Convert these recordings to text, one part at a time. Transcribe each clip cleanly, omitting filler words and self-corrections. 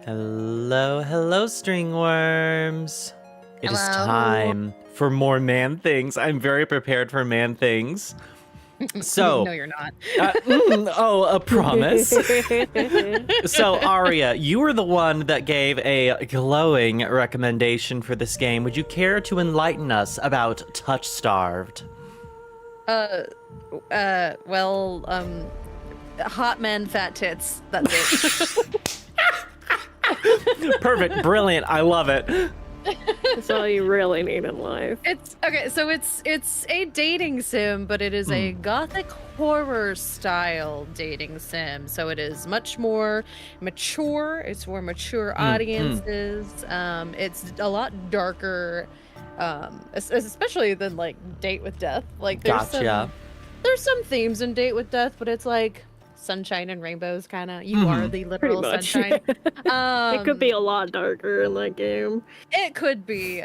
Hello, hello, StringWorms. It is Hello. time for more man things. I'm very prepared for man things. So, no, you're not. a promise. So, Aria, you were the one that gave a glowing recommendation for this game. Would you care to enlighten us about TOUCHSTARVED? Hot men, fat tits. That's it. Perfect, brilliant, I love it. That's all you really need in life. It's okay. So it's a dating sim, but it is a gothic horror style dating sim. So it is much more mature. It's for mature audiences. It's a lot darker, especially than like Date with Death. Like there's some themes in Date with Death, but it's like sunshine and rainbows, kind of. You are the literal sunshine. It could be a lot darker in that game. It could be.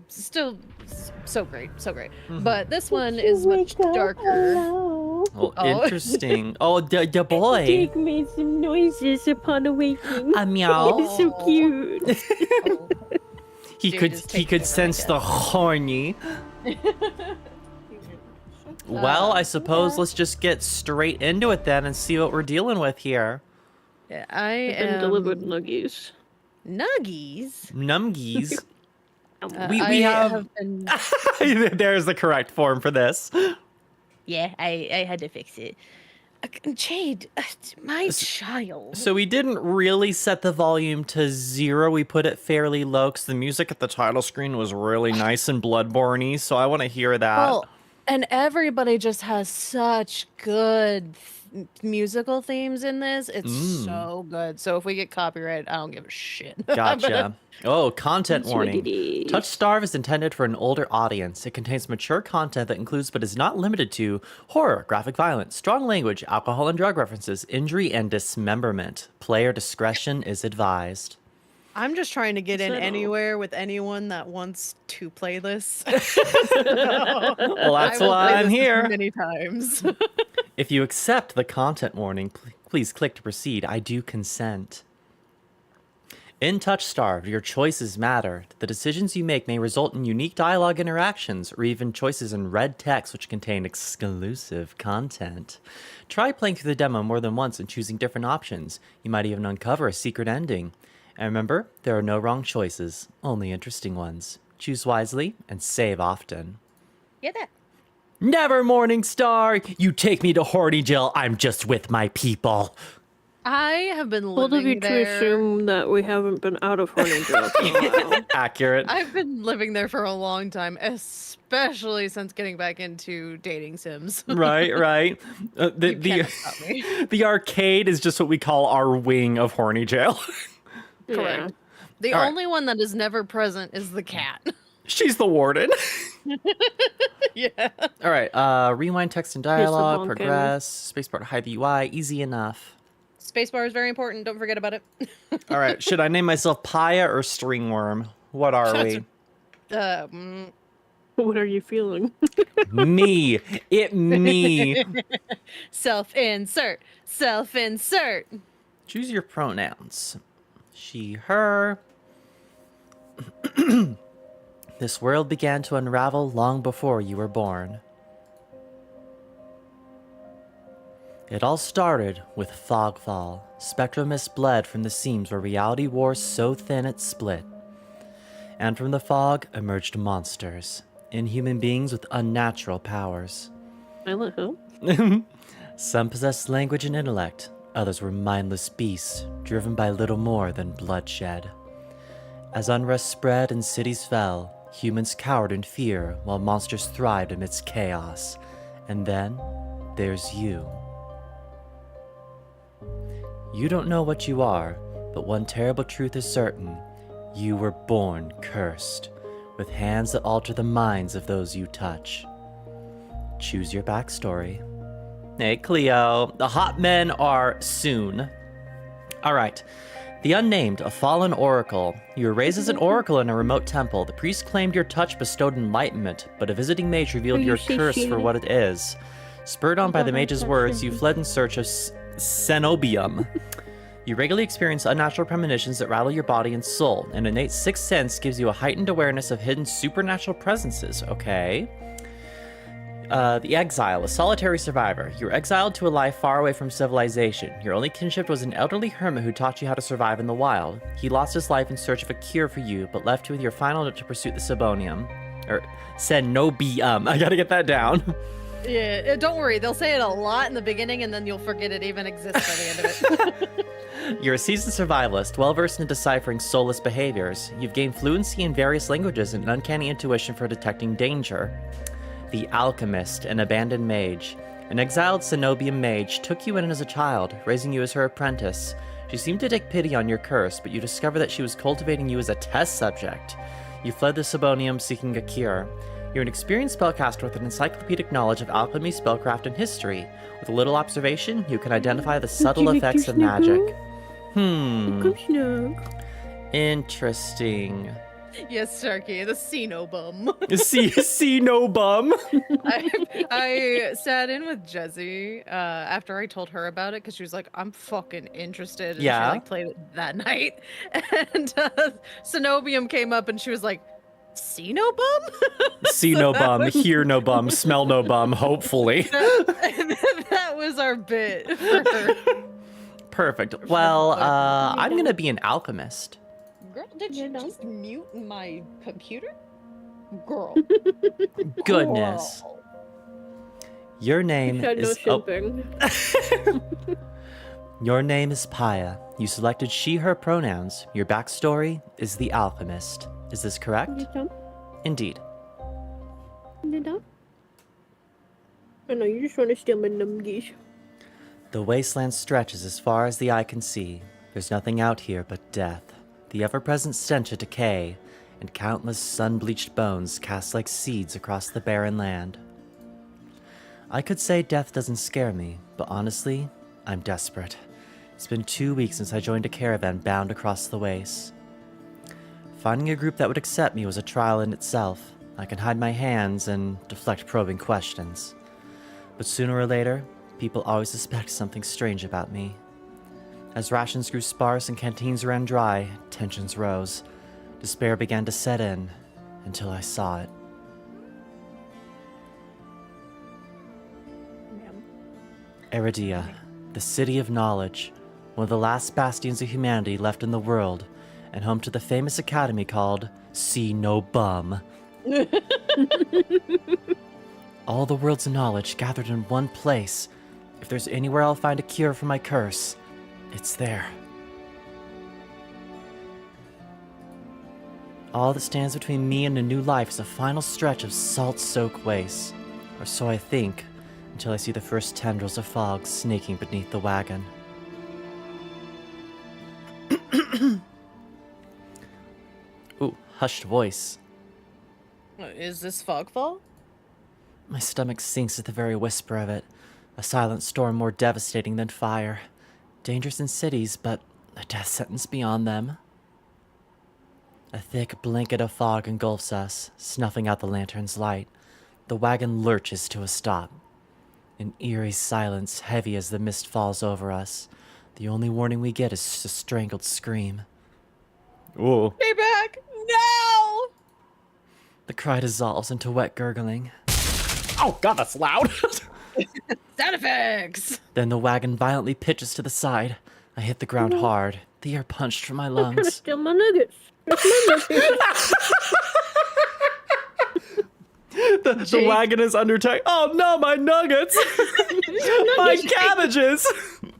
Still so great, so great. But this one is much darker. Oh, interesting. Oh, the boy. Jake made some noises upon awakening. A meow. It's so cute. He could sense the horny. Well, I suppose let's just get straight into it then and see what we're dealing with here. Yeah, I've been delivered nuggies. Nuggies? Numgies. We have been... There's the correct form for this. Yeah, I had to fix it. Jade, my child. So we didn't really set the volume to 0. We put it fairly low because the music at the title screen was really nice and Bloodborne-y, so I want to hear that. Well, and everybody just has such good musical themes in this. It's so good. So if we get copyright, I don't give a shit. Gotcha. Oh, content warning. TOUCHSTARVED is intended for an older audience. It contains mature content that includes but is not limited to horror, graphic violence, strong language, alcohol and drug references, injury, and dismemberment. Player discretion is advised. I'm just trying to get in anywhere with anyone that wants to play this. Well, that's why I'm here. Many times. If you accept the content warning, please click to proceed. I do consent. In TOUCHSTARVED, your choices matter. The decisions you make may result in unique dialogue interactions, or even choices in red text which contain exclusive content. Try playing through the demo more than once and choosing different options. You might even uncover a secret ending. And remember, there are no wrong choices, only interesting ones. Choose wisely and save often. Yeah, that. Never, Morningstar! You take me to Horny Jail, I'm just with my people. I have been Bold of you living there. to assume that we haven't been out of Horny Jail for a while. Accurate. I've been living there for a long time, especially since getting back into dating sims. Right. The arcade is just what we call our wing of Horny Jail. Correct. Yeah. The only one that is never present is the cat. She's the warden. Yeah. All right. Rewind text and dialogue. Progress. Spacebar to hide the UI. Easy enough. Spacebar is very important. Don't forget about it. All right. Should I name myself Pyah or StringWorm? What are we? What are you feeling? Me. Me. Self-insert. Self-insert. Choose your pronouns. She, her. This world began to unravel long before you were born. It all started with fogfall. Spectral mist bled from the seams where reality wore so thin it split. And from the fog emerged monsters, inhuman beings with unnatural powers. Silent Hill? Some possessed language and intellect, others were mindless beasts, driven by little more than bloodshed. As unrest spread and cities fell, humans cowered in fear while monsters thrived amidst chaos. And then, there's you. You don't know what you are, but one terrible truth is certain. You were born cursed, with hands that alter the minds of those you touch. Choose your backstory. Hey, Cleo. The hot men are soon. All right. The Unnamed, a fallen oracle. You were raised as an oracle in a remote temple. The priest claimed your touch bestowed enlightenment, but a visiting mage revealed your curse for what it is. Spurred on by the mage's words, you fled in search of Cenobium. You regularly experience unnatural premonitions that rattle your body and soul. An innate sixth sense gives you a heightened awareness of hidden supernatural presences. Okay. The Exile, a solitary survivor. You were exiled to a life far away from civilization. Your only kinship was an elderly hermit who taught you how to survive in the wild. He lost his life in search of a cure for you, but left you with your final note to pursue the Cenobium. I gotta get that down. Yeah, don't worry. They'll say it a lot in the beginning, and then you'll forget it even exists by the end of it. You're a seasoned survivalist, well-versed in deciphering soulless behaviors. You've gained fluency in various languages and an uncanny intuition for detecting danger. The Alchemist, an abandoned mage. An exiled Cenobium mage took you in as a child, raising you as her apprentice. She seemed to take pity on your curse, but you discover that she was cultivating you as a test subject. You fled the Cenobium seeking a cure. You're an experienced spellcaster with an encyclopedic knowledge of alchemy, spellcraft, and history. With a little observation, you can identify the subtle effects of magic. Interesting. Yes, Starkey, the Cenobum. Cenobum. I sat in with Jezzy after I told her about it because she was like, I'm fucking interested. And Yeah. she like played it that night. And Cenobium came up and she was like, Cenobum? See no bum, hear no bum, smell no bum, hopefully. That was our bit for her. Perfect. Well, I'm gonna be an alchemist. Girl, did you just mute my computer? Girl. Goodness. Girl. Your name Said no is... shipping. Your name is Pyah. You selected she, her pronouns. Your backstory is the alchemist. Is this correct? Indeed. I know, you just want to steal my nuggies. The wasteland stretches as far as the eye can see. There's nothing out here but death. The ever-present stench of decay, and countless sun-bleached bones cast like seeds across the barren land. I could say death doesn't scare me, but honestly, I'm desperate. It's been 2 weeks since I joined a caravan bound across the wastes. Finding a group that would accept me was a trial in itself. I can hide my hands and deflect probing questions. But sooner or later, people always suspect something strange about me. As rations grew sparse and canteens ran dry, tensions rose. Despair began to set in, until I saw it. Eridia, the city of knowledge, one of the last bastions of humanity left in the world, and home to the famous academy called See No Bum. All the world's knowledge gathered in one place. If there's anywhere I'll find a cure for my curse, it's there. All that stands between me and a new life is a final stretch of salt-soaked waste, or so I think, until I see the first tendrils of fog snaking beneath the wagon. Ooh, hushed voice. Is this Fogfall? My stomach sinks at the very whisper of it. A silent storm more devastating than fire. Dangerous in cities, but a death sentence beyond them. A thick blanket of fog engulfs us, snuffing out the lantern's light. The wagon lurches to a stop. An eerie silence, heavy as the mist falls over us. The only warning we get is a strangled scream. Ooh. Stay back! No! The cry dissolves into wet gurgling. Oh god, that's loud! Sound effects! Then the wagon violently pitches to the side. I hit the ground hard. The air punched from my I'm trying to lungs. steal my nuggets. The wagon is undertaken. Oh no, my nuggets! My cabbages!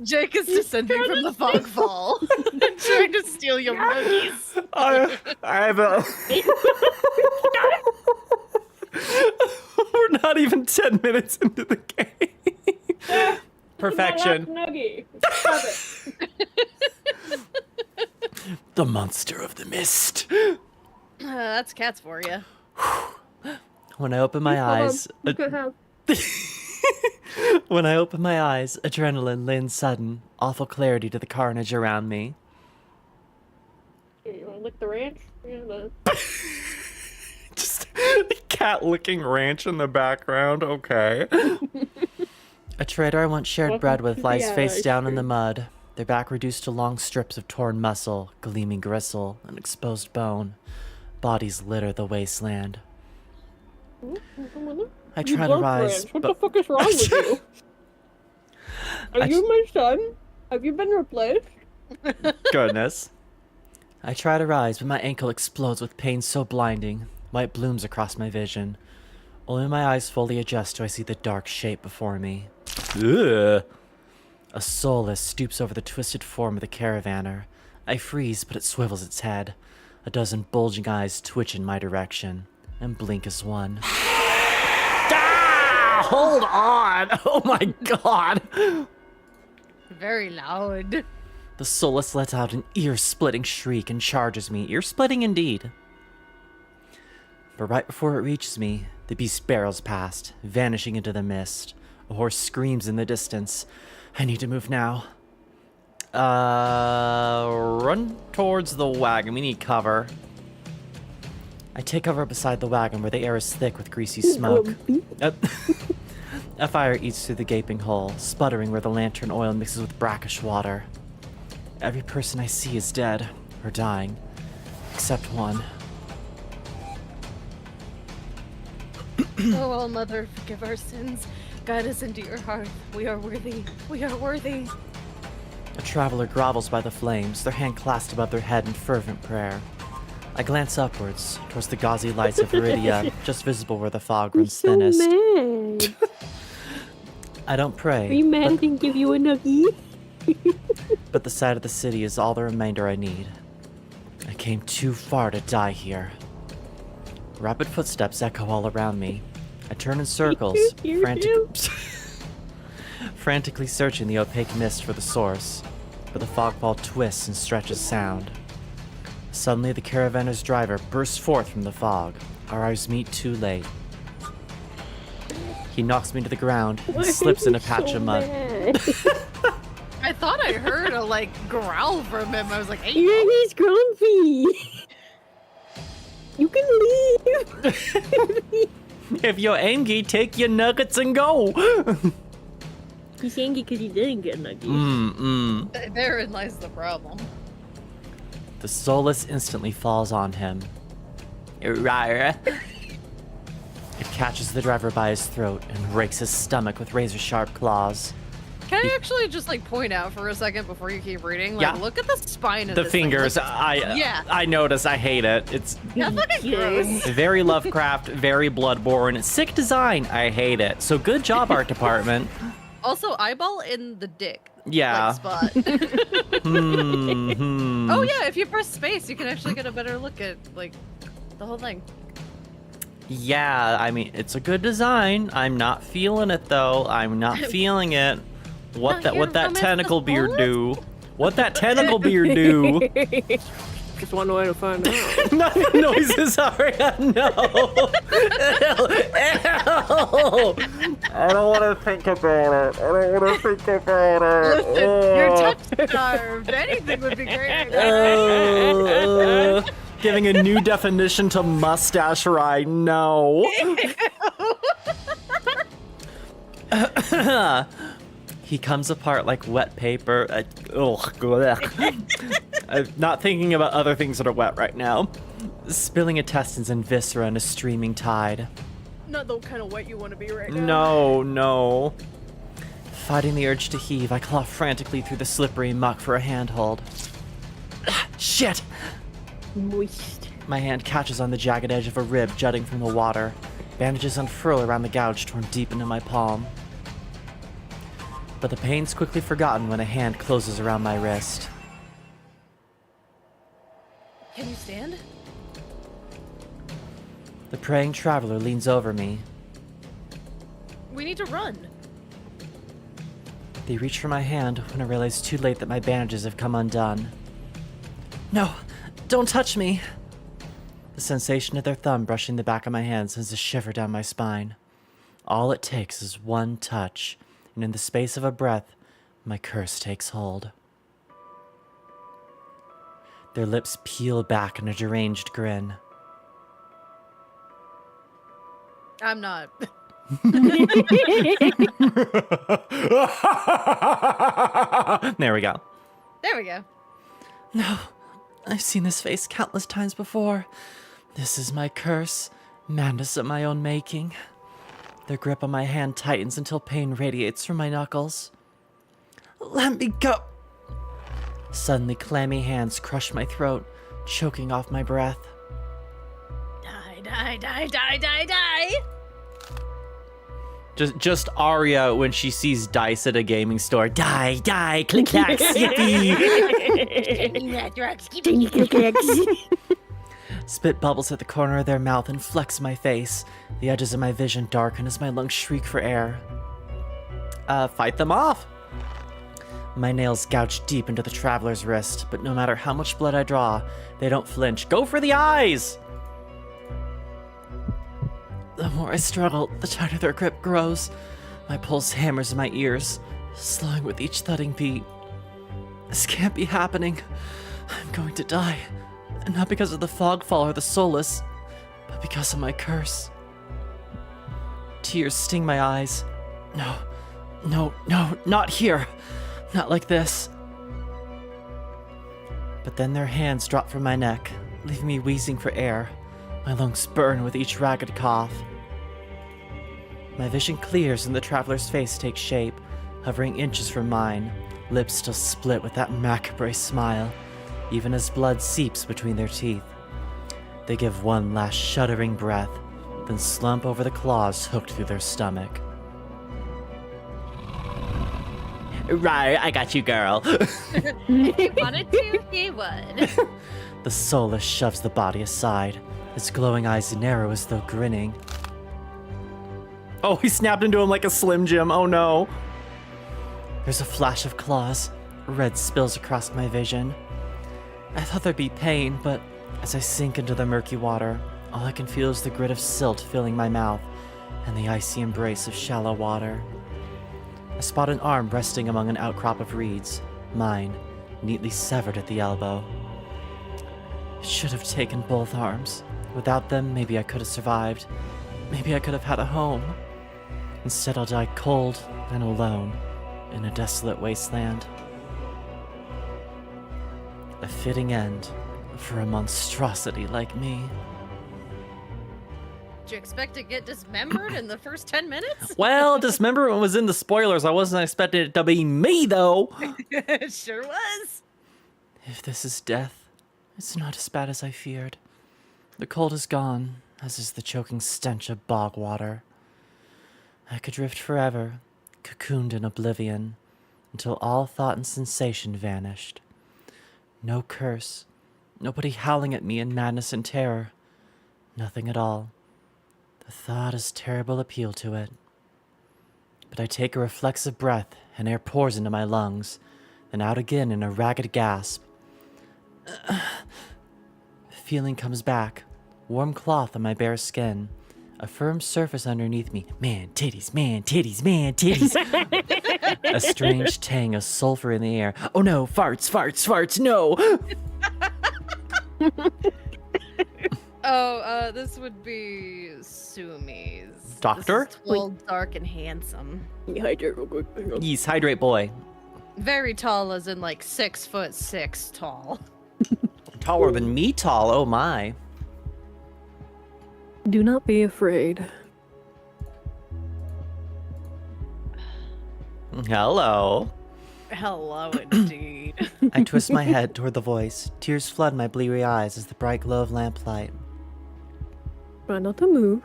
Jake is descending from the Fogfall and trying to steal your nuggies. I have a... We're not even 10 minutes into the game. Perfection. Nuggie. Stop it. The monster of the mist. That's cats for you. When I open my eyes... You could have. When I open my eyes, adrenaline lends sudden, awful clarity to the carnage around me. Here, you want to lick the ranch? Yeah, Just a cat licking ranch in the background, okay. A traitor I once shared bread with lies face down in the mud. their back reduced to long strips of torn muscle, gleaming gristle, and exposed bone. Bodies litter the wasteland. I try to rise, What but the fuck is wrong with you? Are you my son? Have you been replaced? goodness. I try to rise, but my ankle explodes with pain so blinding. White blooms across my vision. Only my eyes fully adjust do I see the dark shape before me. Ugh. A soulless stoops over the twisted form of the caravaner. I freeze, but it swivels its head. A dozen bulging eyes twitch in my direction, and blink as one. Ah! Hold on! Oh my god! Very loud. The soulless lets out an ear-splitting shriek and charges me. Ear-splitting indeed. But right before it reaches me, the beast barrels past, vanishing into the mist. A horse screams in the distance. I need to move now. Run towards the wagon. We need cover. I take cover beside the wagon where the air is thick with greasy smoke. A fire eats through the gaping hole, sputtering where the lantern oil mixes with brackish water. Every person I see is dead, or dying, except one. Oh, All-Mother, forgive our sins. Guide us into your heart. We are worthy. We are worthy. A traveler grovels by the flames, their hand clasped above their head in fervent prayer. I glance upwards, towards the gauzy lights of Viridia, just visible where the fog runs so thinnest. mad. I don't pray, Are you mad I didn't give you a nuggie? but the sight of the city is all the remainder I need. I came too far to die here. Rapid footsteps echo all around me. I turn in circles, frantically searching the opaque mist for the source, but the fog ball twists and stretches sound. Suddenly, the caravaner's driver bursts forth from the fog. Our eyes meet too late. He knocks me to the ground and slips in a patch of mud. I thought I heard a, growl from him. I was like, hey, Yeah, he's grumpy. You can leave. If you're angry, take your nuggets and go. He's angry because he didn't get a nuggie. therein lies the problem. The soulless instantly falls on him. It catches the driver by his throat and rakes his stomach with razor-sharp claws. Can I actually just point out for a second before you keep reading? Yeah. Look at the spine of The this fingers, thing. I notice, I hate it. It's That's fucking gross. very Lovecraft, very Bloodborne. Sick design, I hate it. So good job, art department. Also, eyeball in the dick. Yeah. Spot. Oh yeah, if you press space, you can actually get a better look at the whole thing. Yeah, I mean, it's a good design. I'm not feeling it though. I'm not feeling it. What that tentacle beard do? What that tentacle beard do? Just one way to find out. Nothing noises, Aria. No. Ew. I don't want to think about it. Listen, you're touch-starved. Anything would be great. Giving a new definition to mustache right now. He comes apart like wet paper. I'm not thinking about other things that are wet right now. Spilling intestines and viscera in a streaming tide. Not the kind of wet you want to be right now. No. Fighting the urge to heave, I claw frantically through the slippery muck for a handhold. Shit! Moist. My hand catches on the jagged edge of a rib jutting from the water. Bandages unfurl around the gouge torn deep into my palm. But the pain's quickly forgotten when a hand closes around my wrist. Can you stand? The praying traveler leans over me. We need to run. They reach for my hand when I realize too late that my bandages have come undone. No, don't touch me! The sensation of their thumb brushing the back of my hand sends a shiver down my spine. All it takes is one touch, and in the space of a breath, my curse takes hold. Their lips peel back in a deranged grin. I'm not. There we go. There we go. No, I've seen this face countless times before. This is my curse, madness of my own making. Their grip on my hand tightens until pain radiates from my knuckles. Let me go! Suddenly, clammy hands crush my throat, choking off my breath. Die, die, die, die, die, die! Just Aria when she sees dice at a gaming store. Die, die, click, clack, skippy! Spit bubbles at the corner of their mouth and flecks my face. The edges of my vision darken as my lungs shriek for air. Fight them off! My nails gouge deep into the traveler's wrist, but no matter how much blood I draw, they don't flinch. Go for the eyes! The more I struggle, the tighter their grip grows. My pulse hammers in my ears, slowing with each thudding beat. This can't be happening. I'm going to die. And not because of the fogfall or the solace, but because of my curse. Tears sting my eyes. No, no, no, not here. Not like this. But then their hands drop from my neck, leaving me wheezing for air. My lungs burn with each ragged cough. My vision clears and the traveler's face takes shape, hovering inches from mine, lips still split with that macabre smile, even as blood seeps between their teeth. They give one last shuddering breath, then slump over the claws hooked through their stomach. Right, I got you, girl. If he wanted to, he would. The soulless shoves the body aside, his glowing eyes narrow as though grinning. Oh, he snapped into him like a Slim Jim. Oh no. There's a flash of claws. Red spills across my vision. I thought there'd be pain, but as I sink into the murky water, all I can feel is the grit of silt filling my mouth and the icy embrace of shallow water. I spot an arm resting among an outcrop of reeds, mine, neatly severed at the elbow. I should have taken both arms. Without them, maybe I could have survived. Maybe I could have had a home. Instead, I'll die cold and alone in a desolate wasteland. A fitting end for a monstrosity like me. Did you expect to get dismembered in the first 10 minutes? Well, dismemberment was in the spoilers. I wasn't expecting it to be me, though. It sure was. If this is death, it's not as bad as I feared. The cold is gone, as is the choking stench of bog water. I could drift forever, cocooned in oblivion, until all thought and sensation vanished. No curse, nobody howling at me in madness and terror. Nothing at all. The thought has terrible appeal to it. But I take a reflexive breath, and air pours into my lungs, then out again in a ragged gasp. Feeling comes back. Warm cloth on my bare skin. A firm surface underneath me. Man, titties, man, titties, man, titties. A strange tang of sulfur in the air. Oh no, farts, farts, farts, no! This would be Sumi's. Doctor? This is tall, dark, and handsome. Hydrate real quick. Hang on. Yes, hydrate boy. Very tall, as in like 6'6" tall. Taller than me tall, oh my. Do not be afraid. Hello. Hello, indeed. I twist my head toward the voice. Tears flood my bleary eyes as the bright glow of lamplight. Try not to move.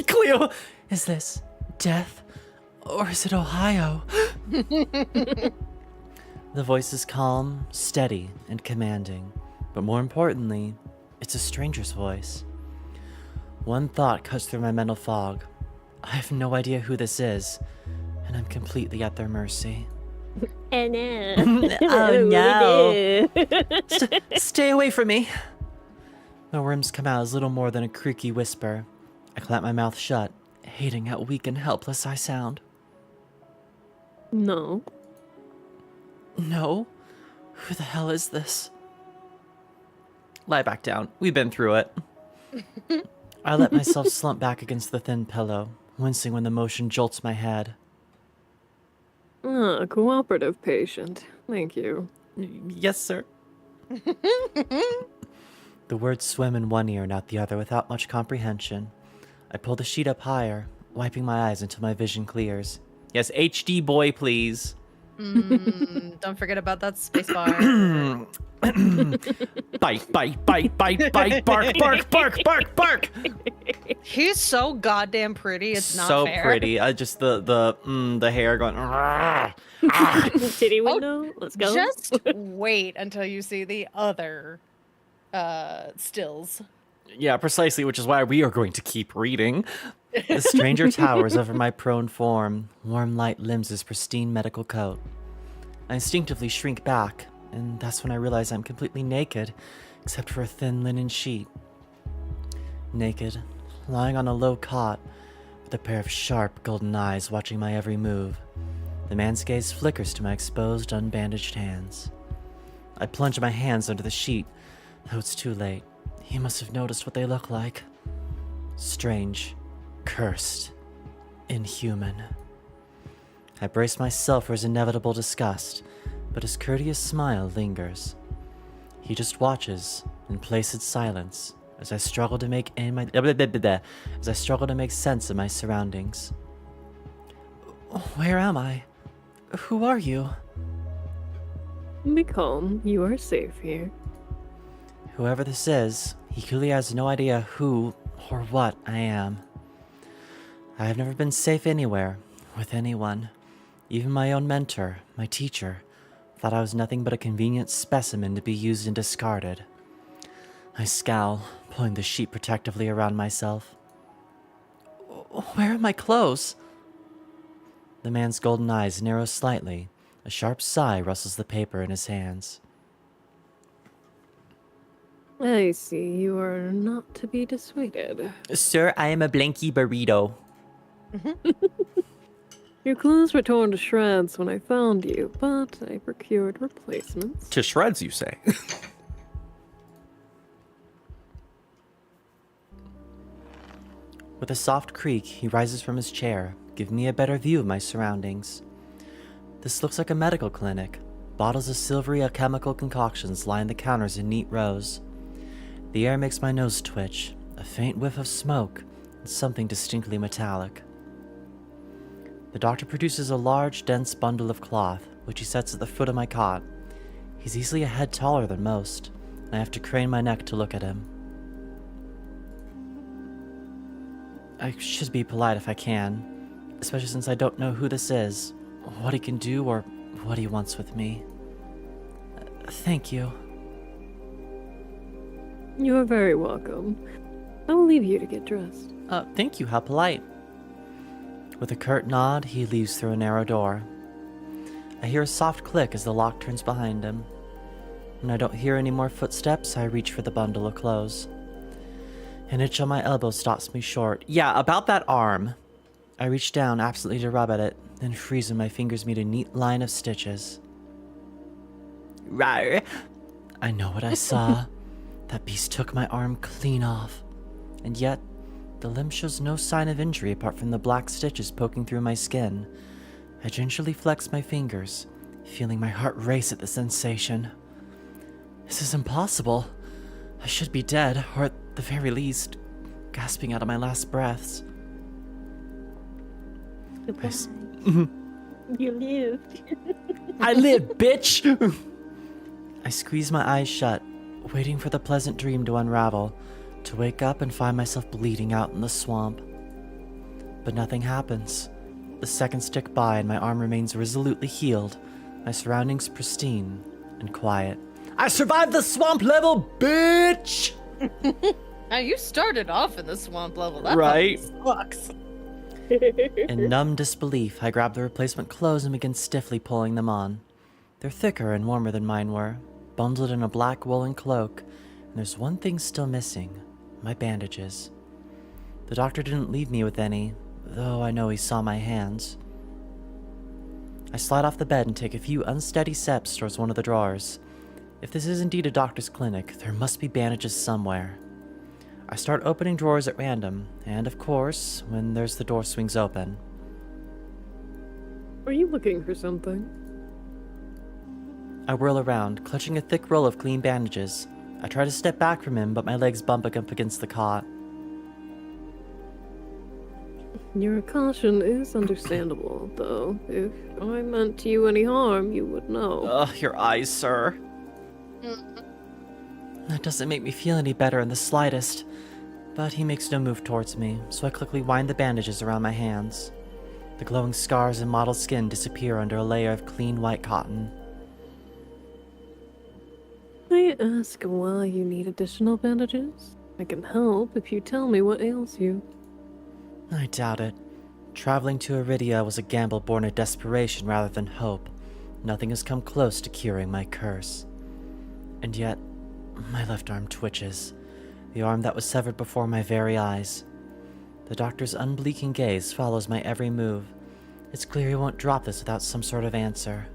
Cleo, is this death or is it Ohio? The voice is calm, steady, and commanding, but more importantly, it's a stranger's voice. One thought cuts through my mental fog. I have no idea who this is, and I'm completely at their mercy. Oh no. Oh no. Stay away from me. My words come out as little more than a creaky whisper. I clamp my mouth shut, hating how weak and helpless I sound. No. No? Who the hell is this? Lie back down. We've been through it. I let myself slump back against the thin pillow, wincing when the motion jolts my head. Ah, cooperative patient. Thank you. Yes, sir. The words swim in one ear and out the other without much comprehension. I pull the sheet up higher, wiping my eyes until my vision clears. Yes, HD boy, please. Don't forget about that spacebar. Bite, bite, bite, bite, bite, bark, bark, bark, bark, bark. He's so goddamn pretty. It's not So fair. pretty. Just the hair going. Titty window. Let's go. Just wait until you see the other stills. Yeah, precisely, which is why we are going to keep reading. The stranger towers over my prone form. Warm light limbs his pristine medical coat. I instinctively shrink back, and that's when I realize I'm completely naked, except for a thin linen sheet. Naked, lying on a low cot, with a pair of sharp golden eyes watching my every move. The man's gaze flickers to my exposed, unbandaged hands. I plunge my hands under the sheet, though it's too late. He must have noticed what they look like. Strange, cursed, inhuman. I brace myself for his inevitable disgust, but his courteous smile lingers. He just watches in placid silence as I struggle to make sense of my surroundings. Where am I? Who are you? Be calm. You are safe here. Whoever this is, he clearly has no idea who or what I am. I have never been safe anywhere, with anyone. Even my own mentor, my teacher, thought I was nothing but a convenient specimen to be used and discarded. I scowl, pulling the sheet protectively around myself. Where are my clothes? The man's golden eyes narrow slightly. A sharp sigh rustles the paper in his hands. I see you are not to be dissuaded. Sir, I am a blanky burrito. Your clothes were torn to shreds when I found you, but I procured replacements. To shreds, you say? With a soft creak, he rises from his chair, giving me a better view of my surroundings. This looks like a medical clinic. Bottles of silvery alchemical concoctions line the counters in neat rows. The air makes my nose twitch, a faint whiff of smoke, and something distinctly metallic. The doctor produces a large, dense bundle of cloth, which he sets at the foot of my cot. He's easily a head taller than most, and I have to crane my neck to look at him. I should be polite if I can, especially since I don't know who this is, what he can do, or what he wants with me. Thank you. You are very welcome. I will leave you to get dressed. Thank you, how polite. With a curt nod, he leaves through a narrow door. I hear a soft click as the lock turns behind him. When I don't hear any more footsteps, I reach for the bundle of clothes. An itch on my elbow stops me short. Yeah, about that arm. I reach down absently to rub at it, then freeze when my fingers meet a neat line of stitches. Rawr. I know what I saw. That beast took my arm clean off. And yet, the limb shows no sign of injury apart from the black stitches poking through my skin. I gingerly flex my fingers, feeling my heart race at the sensation. This is impossible. I should be dead, or at the very least, gasping out of my last breaths. You lived. I live, bitch! I squeeze my eyes shut, waiting for the pleasant dream to unravel, to wake up and find myself bleeding out in the swamp. But nothing happens. The seconds tick by and my arm remains resolutely healed, my surroundings pristine and quiet. I survived the swamp level, bitch! Now you started off in the swamp level. That Right. fucking sucks. In numb disbelief, I grab the replacement clothes and begin stiffly pulling them on. They're thicker and warmer than mine were, bundled in a black woolen cloak, and there's one thing still missing, my bandages. The doctor didn't leave me with any, though I know he saw my hands. I slide off the bed and take a few unsteady steps towards one of the drawers. If this is indeed a doctor's clinic, there must be bandages somewhere. I start opening drawers at random, and of course, when the door swings open. Are you looking for something? I whirl around, clutching a thick roll of clean bandages. I try to step back from him, but my legs bump up against the cot. Your caution is understandable, though. If I meant you any harm, you would know. Ugh, your eyes, sir. That doesn't make me feel any better in the slightest. But he makes no move towards me, so I quickly wind the bandages around my hands. The glowing scars and mottled skin disappear under a layer of clean white cotton. I ask why you need additional bandages? I can help if you tell me what ails you. I doubt it. Traveling to Iridia was a gamble born of desperation rather than hope. Nothing has come close to curing my curse. And yet, my left arm twitches. The arm that was severed before my very eyes. The doctor's unblinking gaze follows my every move. It's clear he won't drop this without some sort of answer.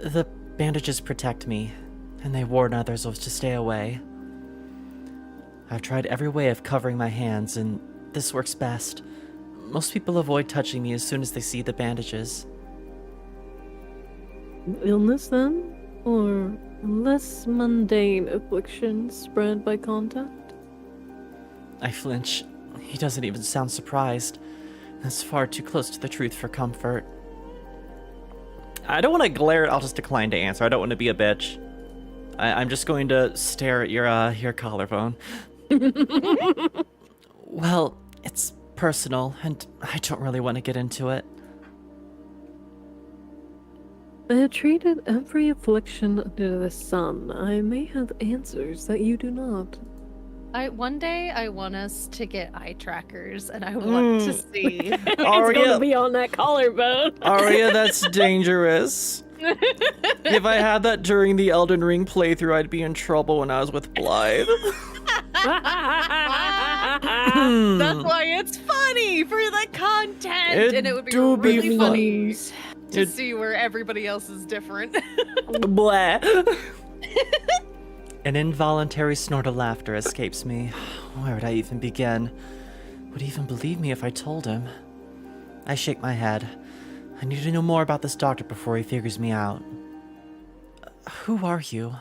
The bandages protect me, and they warn others to stay away. I've tried every way of covering my hands, and this works best. Most people avoid touching me as soon as they see the bandages. Illness, then? Or less mundane afflictions spread by contact? I flinch. He doesn't even sound surprised. That's far too close to the truth for comfort. I don't want to glare. I'll just decline to answer. I don't want to be a bitch. I'm just going to stare at your collarbone. Well, it's personal, and I don't really want to get into it. I have treated every affliction under the sun. I may have answers that you do not. One day I want us to get eye trackers, and I want to see. It's gonna be on that collarbone. Aria, that's dangerous. If I had that during the Elden Ring playthrough, I'd be in trouble when I was with Blythe. That's why it's funny for the content, and it would be really funny to see where everybody else is different. Blah. An involuntary snort of laughter escapes me. Where would I even begin? Would he even believe me if I told him? I shake my head. I need to know more about this doctor before he figures me out. Who are you?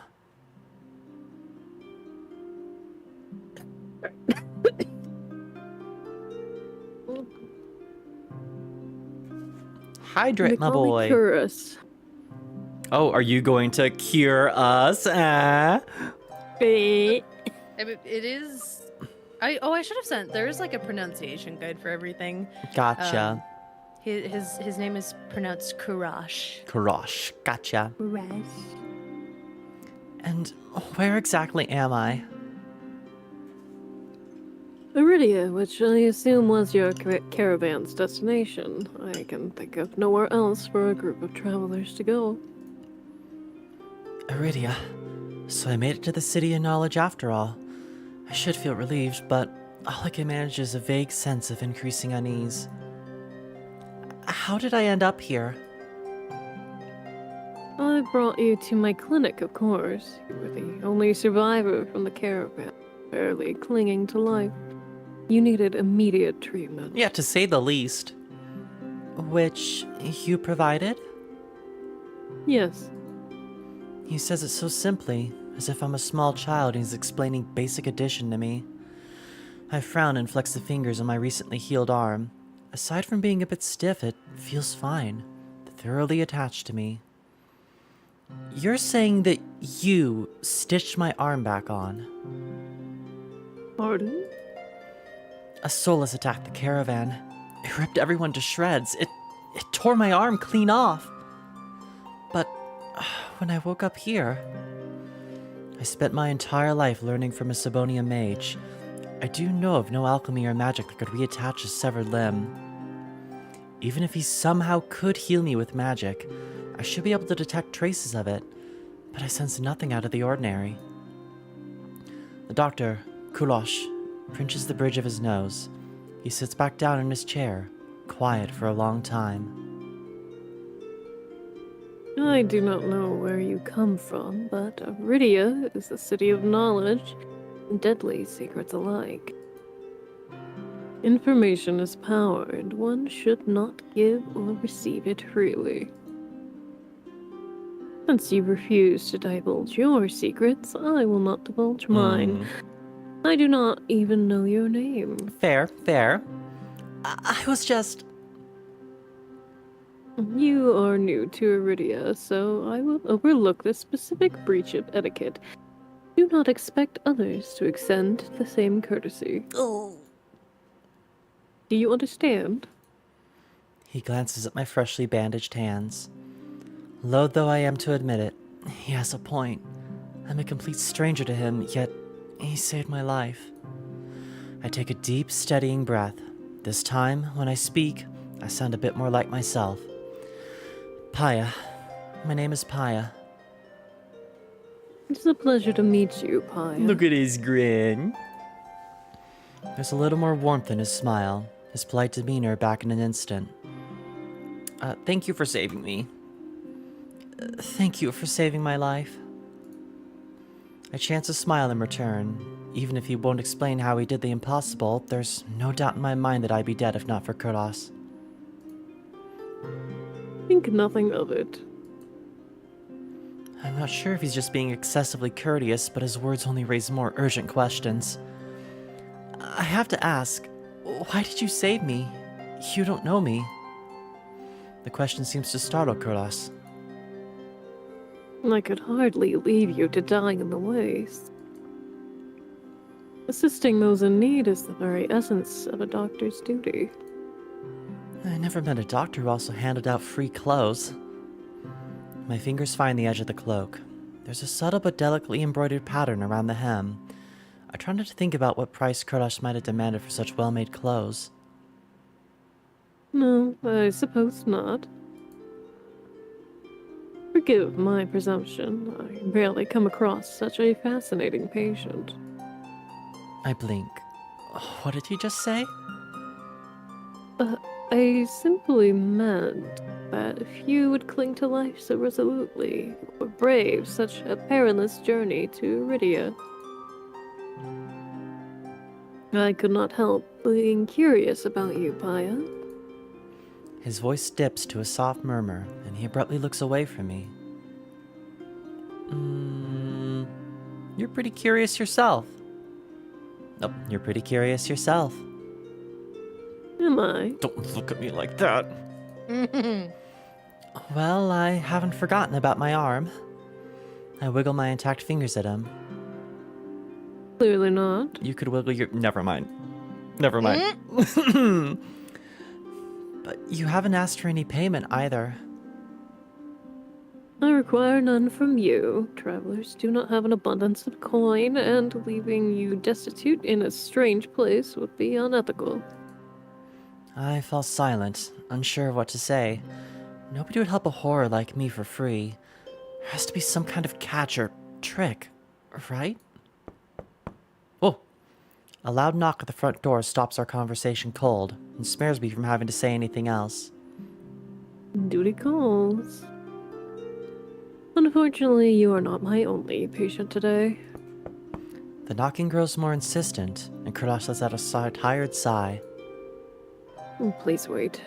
Hydrate, my boy. Cure us. Oh, are you going to cure us? It is. I should have sent. There is like a pronunciation guide for everything. Gotcha. His name is pronounced Kurash. Kurash. Gotcha. Kurash. And where exactly am I? Iridia, which I assume was your caravan's destination. I can think of nowhere else for a group of travelers to go. Iridia. So I made it to the City of Knowledge after all. I should feel relieved, but all I can manage is a vague sense of increasing unease. How did I end up here? I brought you to my clinic, of course. You were the only survivor from the caravan, barely clinging to life. You needed immediate treatment. Yeah, to say the least. Which you provided? Yes. He says it so simply, as if I'm a small child and he's explaining basic addition to me. I frown and flex the fingers on my recently healed arm. Aside from being a bit stiff, it feels fine, thoroughly attached to me. You're saying that you stitched my arm back on? Pardon? A soul has attacked the caravan. It ripped everyone to shreds. It tore my arm clean off. But when I woke up here, I spent my entire life learning from a Sabonian mage. I do know of no alchemy or magic that could reattach a severed limb. Even if he somehow could heal me with magic, I should be able to detect traces of it, but I sense nothing out of the ordinary. The doctor, Kulosh, pinches the bridge of his nose. He sits back down in his chair, quiet for a long time. I do not know where you come from, but Iridia is the city of knowledge, and deadly secrets alike. Information is power, and one should not give or receive it freely. Since you refuse to divulge your secrets, I will not divulge mine. I do not even know your name. Fair, fair. I was just... You are new to Iridia, so I will overlook this specific breach of etiquette. Do not expect others to extend the same courtesy. Oh. Do you understand? He glances at my freshly bandaged hands. Loath though I am to admit it, he has a point. I'm a complete stranger to him, yet he saved my life. I take a deep, steadying breath. This time, when I speak, I sound a bit more like myself. Pyah. My name is Pyah. It's a pleasure to meet you, Pyah. Look at his grin. There's a little more warmth in his smile, his polite demeanor back in an instant. Thank you for saving me. Thank you for saving my life. I chance a smile in return. Even if he won't explain how he did the impossible, there's no doubt in my mind that I'd be dead if not for Kurdos. Think nothing of it. I'm not sure if he's just being excessively courteous, but his words only raise more urgent questions. I have to ask, why did you save me? You don't know me. The question seems to startle Kurdos. I could hardly leave you to die in the waste. Assisting those in need is the very essence of a doctor's duty. I never met a doctor who also handed out free clothes. My fingers find the edge of the cloak. There's a subtle but delicately embroidered pattern around the hem. I try not to think about what price Kurdos might have demanded for such well-made clothes. No, I suppose not. Forgive my presumption. I rarely come across such a fascinating patient. I blink. What did he just say? I simply meant that if you would cling to life so resolutely, or brave such a perilous journey to Iridia. I could not help being curious about you, Pyah. His voice dips to a soft murmur, and he abruptly looks away from me. You're pretty curious yourself. Nope, you're pretty curious yourself. Am I? Don't look at me like that. Well, I haven't forgotten about my arm. I wiggle my intact fingers at him. Clearly not. You could wiggle your... Never mind. Never mind. But you haven't asked for any payment either. I require none from you. Travelers do not have an abundance of coin, and leaving you destitute in a strange place would be unethical. I fall silent, unsure of what to say. Nobody would help a horror like me for free. There has to be some kind of catch or trick, right? Oh! A loud knock at the front door stops our conversation cold and spares me from having to say anything else. Duty calls. Unfortunately, you are not my only patient today. The knocking grows more insistent, and Kurdos lets out a tired sigh. Please wait.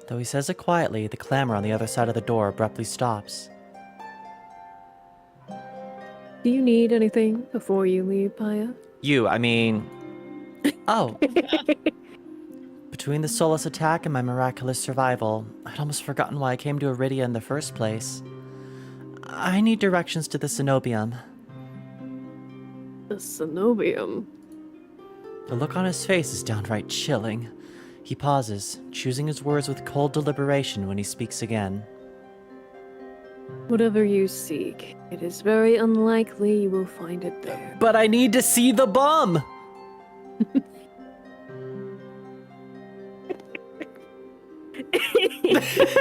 Though he says it quietly, the clamor on the other side of the door abruptly stops. Do you need anything before you leave, Pyah? Oh. Between the soulless attack and my miraculous survival, I'd almost forgotten why I came to Iridia in the first place. I need directions to the cenobium. The cenobium? The look on his face is downright chilling. He pauses, choosing his words with cold deliberation when he speaks again. Whatever you seek, it is very unlikely you will find it there. But I need to see the bum!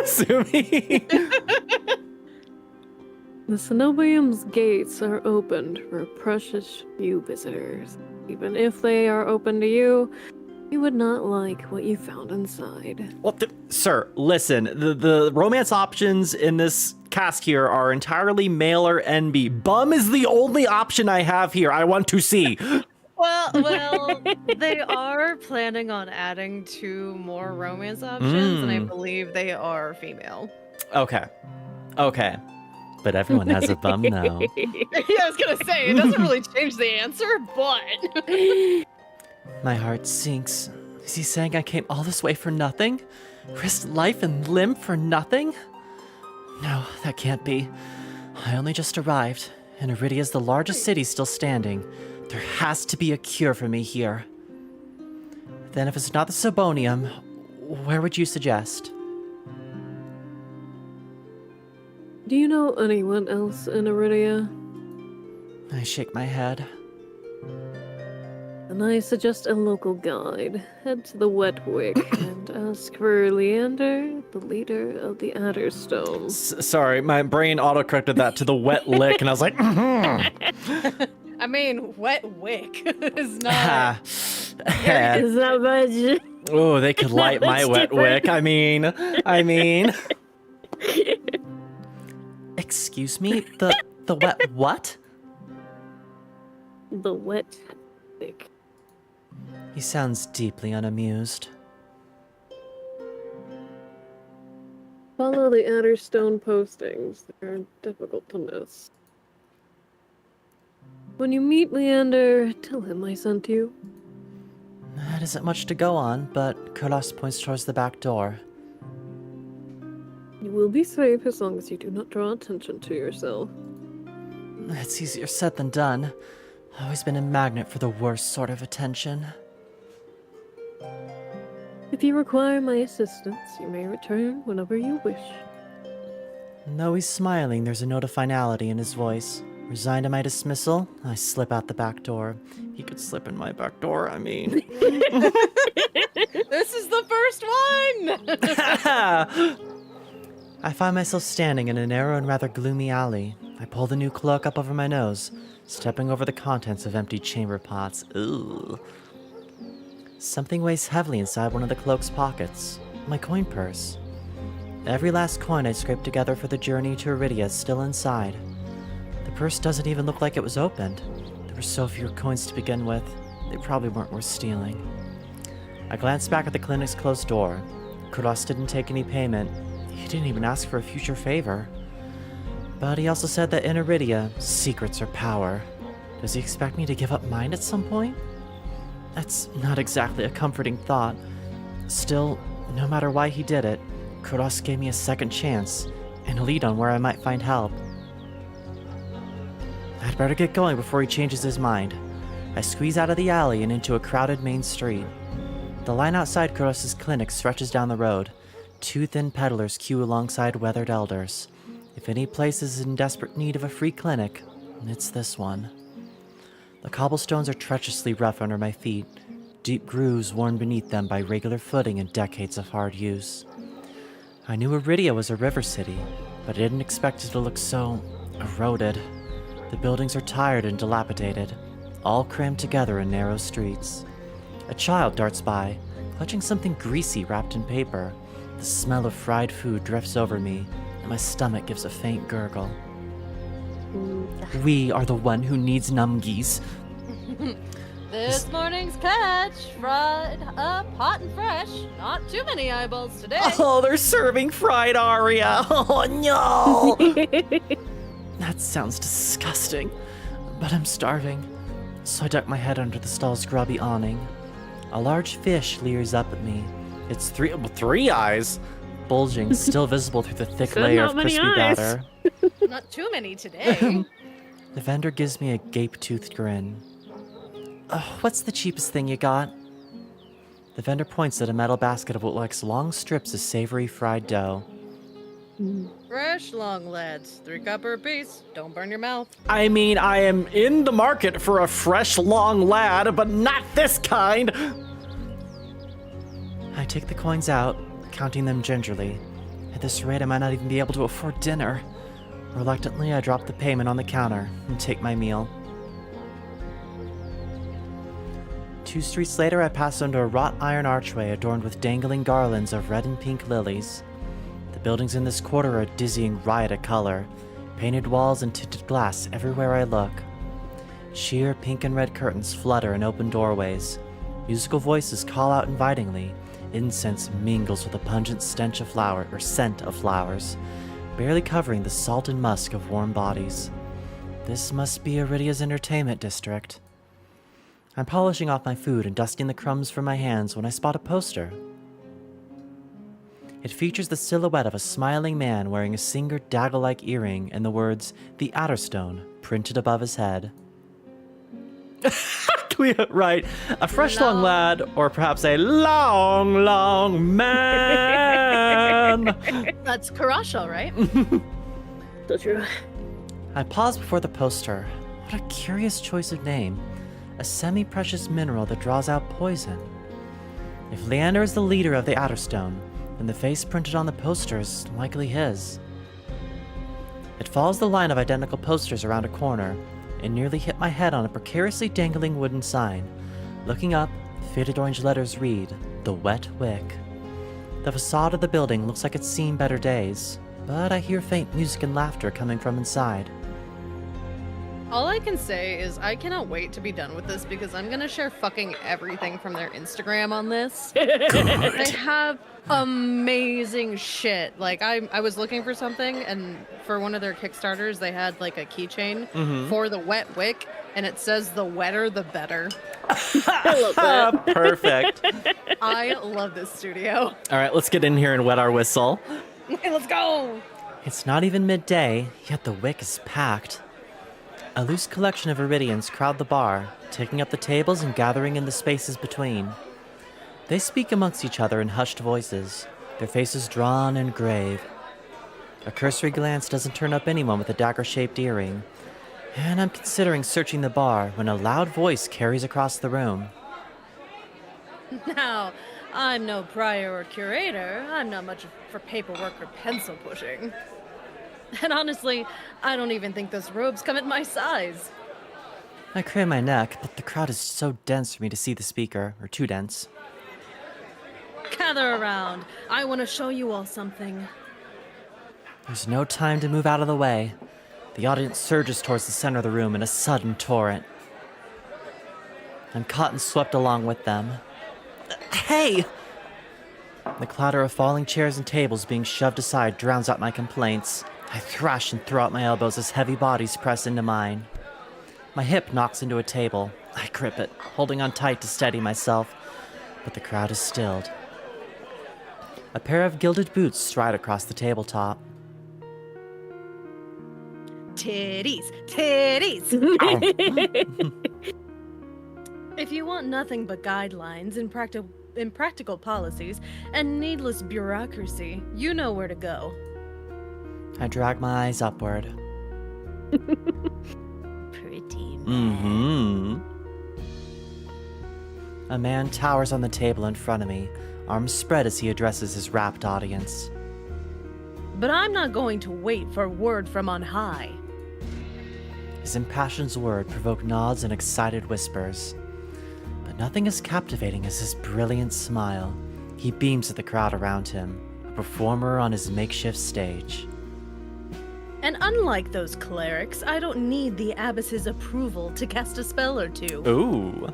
Sumi! The cenobium's gates are opened for a precious few visitors. Even if they are open to you, you would not like what you found inside. Well, sir, listen. The romance options in this cast here are entirely male or NB. Bum is the only option I have here. I want to see. Well, they are planning on adding 2 more romance options, and I believe they are female. Okay. Okay. But everyone has a bum now. Yeah, I was gonna say, it doesn't really change the answer, but... My heart sinks. Is he saying I came all this way for nothing? Risked life and limb for nothing? No, that can't be. I only just arrived, and Iridia's the largest city still standing. There has to be a cure for me here. Then if it's not the Sobonium, where would you suggest? Do you know anyone else in Iridia? I shake my head. And I suggest a local guide. Head to the Wet Wick and ask for Leander, the leader of the Adderstone. Sorry, my brain autocorrected that to the wet lick, and I was like, I mean, wet wick is not... Is that much? Oh, they could light my wet different. wick. I mean. Excuse me? The wet what? The Wet Wick. He sounds deeply unamused. Follow the Adderstone postings. They're difficult to miss. When you meet Leander, tell him I sent you. That isn't much to go on, but Kurlas points towards the back door. You will be safe as long as you do not draw attention to yourself. It's easier said than done. I've always been a magnet for the worst sort of attention. If you require my assistance, you may return whenever you wish. Though he's smiling, there's a note of finality in his voice. Resigned to my dismissal, I slip out the back door. He could slip in my back door, I mean. This is the first one! I find myself standing in a narrow and rather gloomy alley. I pull the new cloak up over my nose, stepping over the contents of empty chamber pots. Ooh. Something weighs heavily inside one of the cloak's pockets. My coin purse. Every last coin I scraped together for the journey to Iridia is still inside. The purse doesn't even look like it was opened. There were so few coins to begin with. They probably weren't worth stealing. I glance back at the clinic's closed door. Kurlas didn't take any payment. He didn't even ask for a future favor. But he also said that in Iridia, secrets are power. Does he expect me to give up mine at some point? That's not exactly a comforting thought. Still, no matter why he did it, Kurlas gave me a second chance, and a lead on where I might find help. I'd better get going before he changes his mind. I squeeze out of the alley and into a crowded main street. The line outside Kurlas' clinic stretches down the road. Two thin peddlers queue alongside weathered elders. If any place is in desperate need of a free clinic, it's this one. The cobblestones are treacherously rough under my feet, deep grooves worn beneath them by regular footing and decades of hard use. I knew Iridia was a river city, but I didn't expect it to look so eroded. The buildings are tired and dilapidated, all crammed together in narrow streets. A child darts by, clutching something greasy wrapped in paper. The smell of fried food drifts over me, and my stomach gives a faint gurgle. We are the one who needs numgies. This morning's catch, fried up, hot and fresh. Not too many eyeballs today. Oh, they're serving fried Aria. Oh, no. That sounds disgusting, but I'm starving. So I duck my head under the stall's grubby awning. A large fish leers up at me. Its three eyes, bulging, still visible through the thick So layer not of many crispy eyes. batter. Not too many today. The vendor gives me a gape-toothed grin. What's the cheapest thing you got? The vendor points at a metal basket of what looks like long strips of savory fried dough. Fresh long lads. 3 copper apiece. Don't burn your mouth. I mean, I am in the market for a fresh long lad, but not this kind! I take the coins out, counting them gingerly. At this rate, I might not even be able to afford dinner. Reluctantly, I drop the payment on the counter and take my meal. 2 streets later, I pass under a wrought iron archway adorned with dangling garlands of red and pink lilies. The buildings in this quarter are a dizzying riot of color, painted walls and tinted glass everywhere I look. Sheer pink and red curtains flutter in open doorways. Musical voices call out invitingly. Incense mingles with a pungent scent of flowers. barely covering the salt and musk of warm bodies. This must be Iridia's entertainment district. I'm polishing off my food and dusting the crumbs from my hands when I spot a poster. It features the silhouette of a smiling man wearing a Singer dagger-like earring and the words, "The Adderstone," printed above his head. Right. A fresh long lad, or perhaps a long, long man. That's Karasha, right? So true. I pause before the poster. What a curious choice of name. A semi-precious mineral that draws out poison. If Leander is the leader of the Adderstone, then the face printed on the poster is likely his. It follows the line of identical posters around a corner, and nearly hit my head on a precariously dangling wooden sign. Looking up, faded orange letters read, "The Wet Wick." The facade of the building looks like it's seen better days, but I hear faint music and laughter coming from inside. All I can say is I cannot wait to be done with this because I'm gonna share fucking everything from their Instagram on this. They have amazing shit. Like I was looking for something, and for one of their Kickstarters, they had like a keychain for the wet wick, and it says "the wetter, the better." I love that. Perfect. I love this studio. All right, let's get in here and wet our whistle. Okay, let's go. It's not even midday, yet the wick is packed. A loose collection of Iridians crowd the bar, taking up the tables and gathering in the spaces between. They speak amongst each other in hushed voices, their faces drawn and grave. A cursory glance doesn't turn up anyone with a dagger-shaped earring, and I'm considering searching the bar when a loud voice carries across the room. Now, I'm no prior or curator. I'm not much for paperwork or pencil pushing. And honestly, I don't even think those robes come at my size. I crane my neck, but the crowd is so dense for me to see the speaker, or too dense. Gather around. I want to show you all something. There's no time to move out of the way. The audience surges towards the center of the room in a sudden torrent. I'm caught and swept along with them. Hey! The clatter of falling chairs and tables being shoved aside drowns out my complaints. I thrash and throw out my elbows as heavy bodies press into mine. My hip knocks into a table. I grip it, holding on tight to steady myself, but the crowd is stilled. A pair of gilded boots stride across the tabletop. Titties, titties. If you want nothing but guidelines and impractical policies and needless bureaucracy, you know where to go. I drag my eyes upward. Pretty. A man towers on the table in front of me, arms spread as he addresses his rapt audience. But I'm not going to wait for word from on high. His impassioned word provoke nods and excited whispers. But nothing as captivating as his brilliant smile. He beams at the crowd around him, a performer on his makeshift stage. And unlike those clerics, I don't need the abbess's approval to cast a spell or two. Ooh.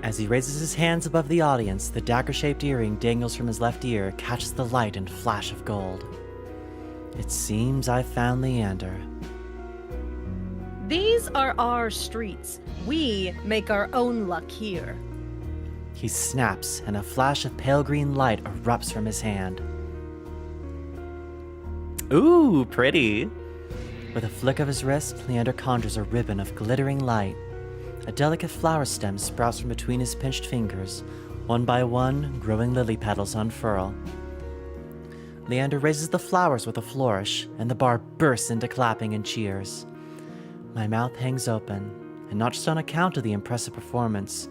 As he raises his hands above the audience, the dagger-shaped earring dangles from his left ear, catches the light and flash of gold. It seems I found Leander. These are our streets. We make our own luck here. He snaps, and a flash of pale green light erupts from his hand. Ooh, pretty. With a flick of his wrist, Leander conjures a ribbon of glittering light. A delicate flower stem sprouts from between his pinched fingers. One by one, growing lily petals unfurl. Leander raises the flowers with a flourish, and the bar bursts into clapping and cheers. My mouth hangs open, and not just on account of the impressive performance.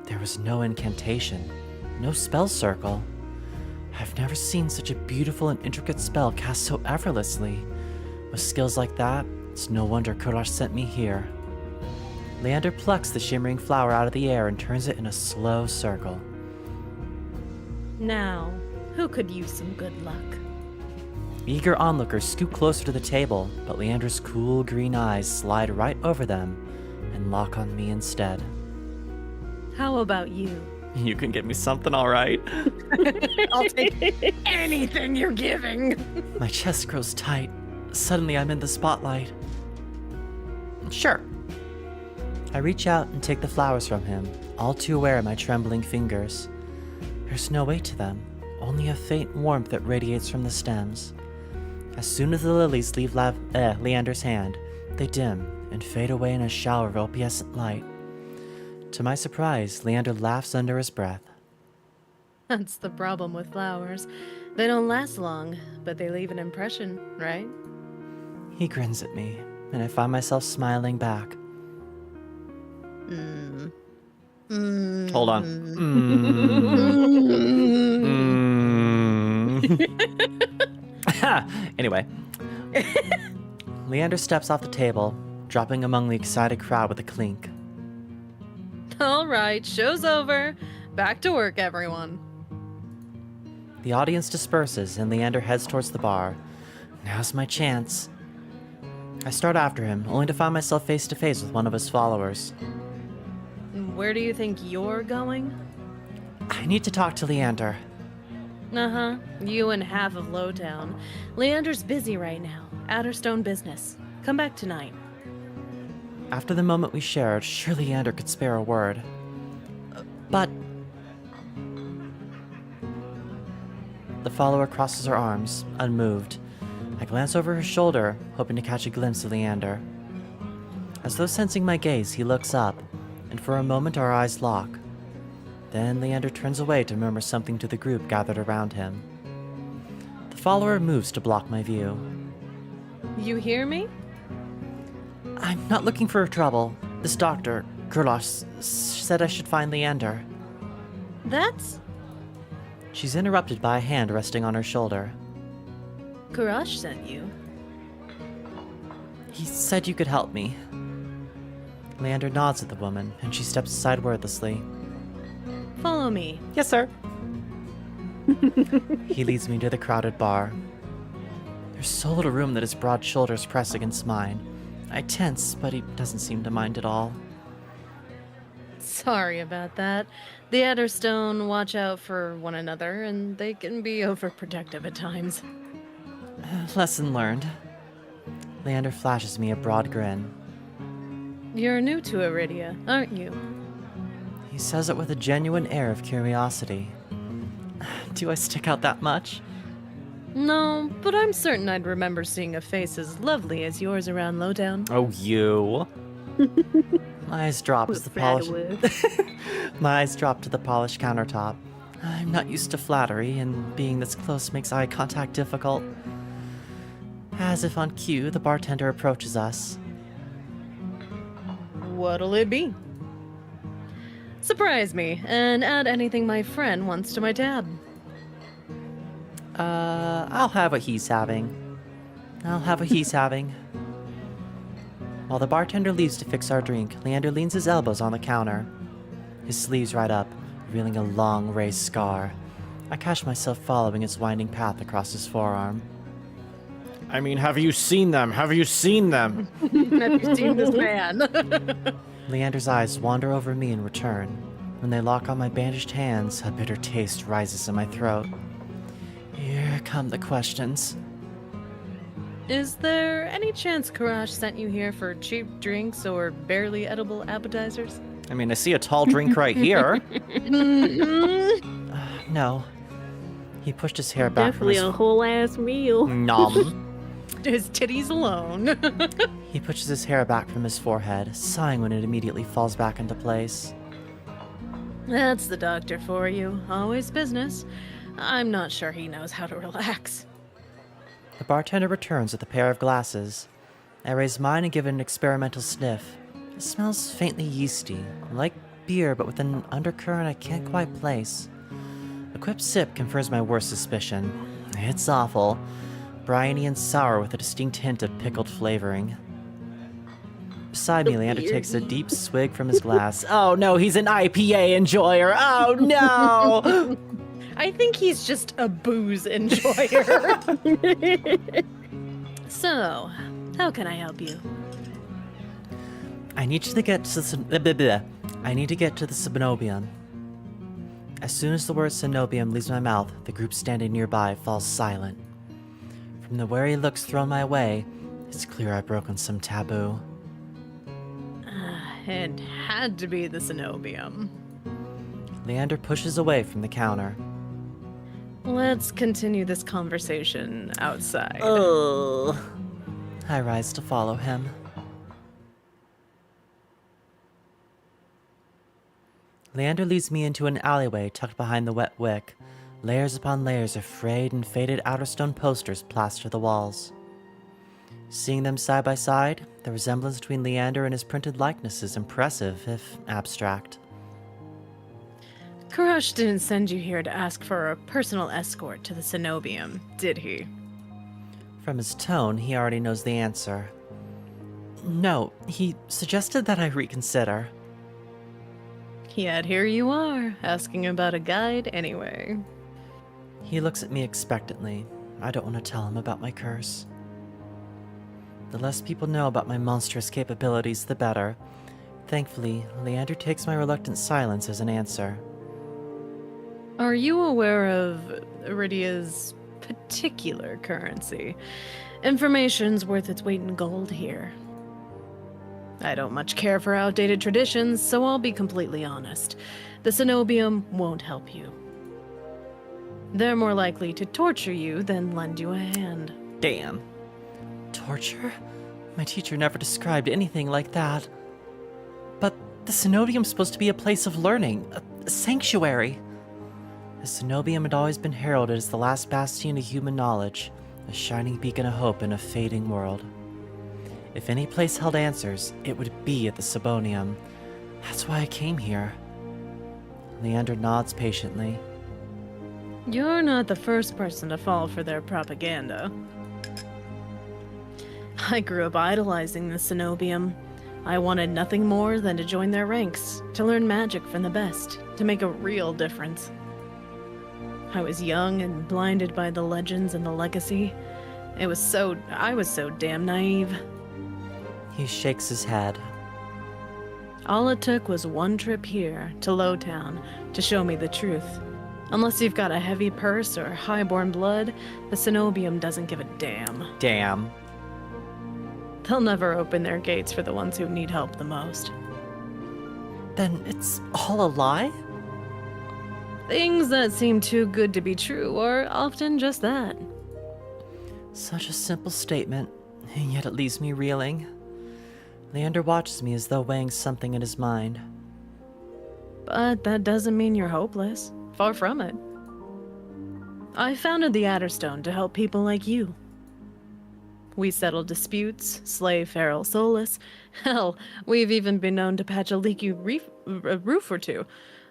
There was no incantation, no spell circle. I've never seen such a beautiful and intricate spell cast so effortlessly. With skills like that, it's no wonder Kurash sent me here. Leander plucks the shimmering flower out of the air and turns it in a slow circle. Now, who could use some good luck? Eager onlookers scoot closer to the table, but Leander's cool green eyes slide right over them and lock on me instead. How about you? You can get me something, all right? I'll take anything you're giving. My chest grows tight. Suddenly, I'm in the spotlight. Sure. I reach out and take the flowers from him, all too aware of my trembling fingers. There's no weight to them, only a faint warmth that radiates from the stems. As soon as the lilies leave Leander's hand, they dim and fade away in a shower of opalescent light. To my surprise, Leander laughs under his breath. That's the problem with flowers. They don't last long, but they leave an impression, right? He grins at me, and I find myself smiling back. Hold on. Anyway. Leander steps off the table, dropping among the excited crowd with a clink. All right, show's over. Back to work, everyone. The audience disperses, and Leander heads towards the bar. Now's my chance. I start after him, only to find myself face to face with one of his followers. Where do you think you're going? I need to talk to Leander. Uh-huh. You and half of Lowtown. Leander's busy right now. Outerstone business. Come back tonight. After the moment we shared, surely Leander could spare a word. But... The follower crosses her arms, unmoved. I glance over her shoulder, hoping to catch a glimpse of Leander. As though sensing my gaze, he looks up, and for a moment our eyes lock. Then Leander turns away to murmur something to the group gathered around him. The follower moves to block my view. You hear me? I'm not looking for trouble. This doctor, Kurlosh, said I should find Leander. That's... She's interrupted by a hand resting on her shoulder. Kurash sent you. He said you could help me. Leander nods at the woman, and she steps aside wordlessly. Follow me. Yes, sir. He leads me to the crowded bar. There's so little room that his broad shoulders press against mine. I tense, but he doesn't seem to mind at all. Sorry about that. The Adderstone watch out for one another, and they can be overprotective at times. Lesson learned. Leander flashes me a broad grin. You're new to Iridia, aren't you? He says it with a genuine air of curiosity. Do I stick out that much? No, but I'm certain I'd remember seeing a face as lovely as yours around Lowdown. Oh, you. My eyes drop as the My eyes drop to the polished countertop. I'm not used to flattery, and being this close makes eye contact difficult. As if on cue, the bartender approaches us. What'll it be? Surprise me, and add anything my friend wants to my tab. I'll have what he's having. While the bartender leaves to fix our drink, Leander leans his elbows on the counter. His sleeves right up, revealing a long raised scar. I catch myself following its winding path across his forearm. I mean, have you seen them? Have you seen them? Have you seen this man? Leander's eyes wander over me in return. When they lock on my bandaged hands, a bitter taste rises in my throat. Here come the questions. Is there any chance Karash sent you here for cheap drinks or barely edible appetizers? I mean, I see a tall drink right here. No. He pushed his hair back Definitely a whole ass meal. Nom. His titties alone. He pushes his hair back from his forehead, sighing when it immediately falls back into place. That's the doctor for you. Always business. I'm not sure he knows how to relax. The bartender returns with a pair of glasses. I raise mine and give it an experimental sniff. It smells faintly yeasty, like beer but with an undercurrent I can't quite place. A quick sip confirms my worst suspicion. It's awful. Briny and sour with a distinct hint of pickled flavoring. Beside me, Leander takes a deep swig from his glass. Oh no, he's an IPA enjoyer! Oh no! I think he's just a booze enjoyer. So, how can I help you? I need to get to the Subnobium. As soon as the word Cenobium leaves my mouth, the group standing nearby falls silent. From the wary looks thrown my way, it's clear I've broken some taboo. It had to be the Cenobium. Leander pushes away from the counter. Let's continue this conversation outside. Ugh. I rise to follow him. Leander leads me into an alleyway tucked behind the wet wick. Layers upon layers of frayed and faded outer stone posters plaster the walls. Seeing them side by side, the resemblance between Leander and his printed likeness is impressive, if abstract. Karash didn't send you here to ask for a personal escort to the Cenobium, did he? From his tone, he already knows the answer. No, he suggested that I reconsider. Yet here you are, asking about a guide anyway. He looks at me expectantly. I don't want to tell him about my curse. The less people know about my monstrous capabilities, the better. Thankfully, Leander takes my reluctant silence as an answer. Are you aware of Iridia's particular currency? Information's worth its weight in gold here. I don't much care for outdated traditions, so I'll be completely honest. The Cenobium won't help you. They're more likely to torture you than lend you a hand. Damn. Torture? My teacher never described anything like that. But the Cenobium's supposed to be a place of learning, a sanctuary. The Cenobium had always been heralded as the last bastion of human knowledge, a shining beacon of hope in a fading world. If any place held answers, it would be at the Cebonium. That's why I came here. Leander nods patiently. You're not the first person to fall for their propaganda. I grew up idolizing the Cenobium. I wanted nothing more than to join their ranks, to learn magic from the best, to make a real difference. I was young and blinded by the legends and the legacy. I was so damn naive. He shakes his head. All it took was one trip here, to Lowtown, to show me the truth. Unless you've got a heavy purse or highborn blood, the Cenobium doesn't give a damn. Damn. They'll never open their gates for the ones who need help the most. Then it's all a lie? Things that seem too good to be true are often just that. Such a simple statement, and yet it leaves me reeling. Leander watches me as though weighing something in his mind. But that doesn't mean you're hopeless. Far from it. I founded the Adderstone to help people like you. We settle disputes, slay feral soulless. Hell, we've even been known to patch a leaky roof or two.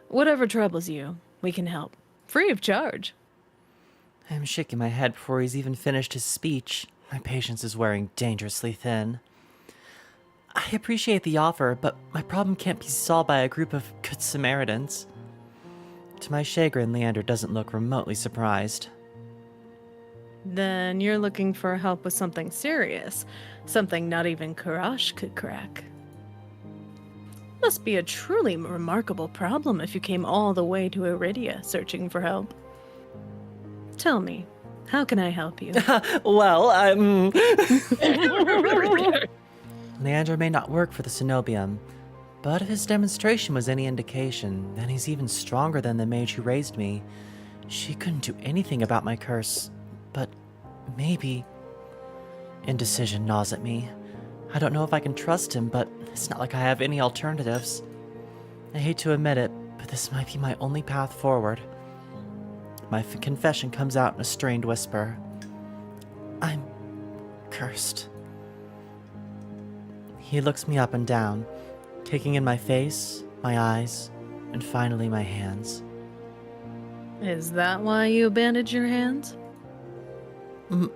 Whatever troubles you, we can help. Free of charge. I'm shaking my head before he's even finished his speech. My patience is wearing dangerously thin. I appreciate the offer, but my problem can't be solved by a group of good Samaritans. To my chagrin, Leander doesn't look remotely surprised. Then you're looking for help with something serious. Something not even Karash could crack. Must be a truly remarkable problem if you came all the way to Iridia searching for help. Tell me, how can I help you? Well, Leander may not work for the Cenobium, but if his demonstration was any indication, then he's even stronger than the mage who raised me. She couldn't do anything about my curse, but maybe... Indecision gnaws at me. I don't know if I can trust him, but it's not like I have any alternatives. I hate to admit it, but this might be my only path forward. My confession comes out in a strained whisper. I'm cursed. He looks me up and down, taking in my face, my eyes, and finally my hands. Is that why you bandage your hands?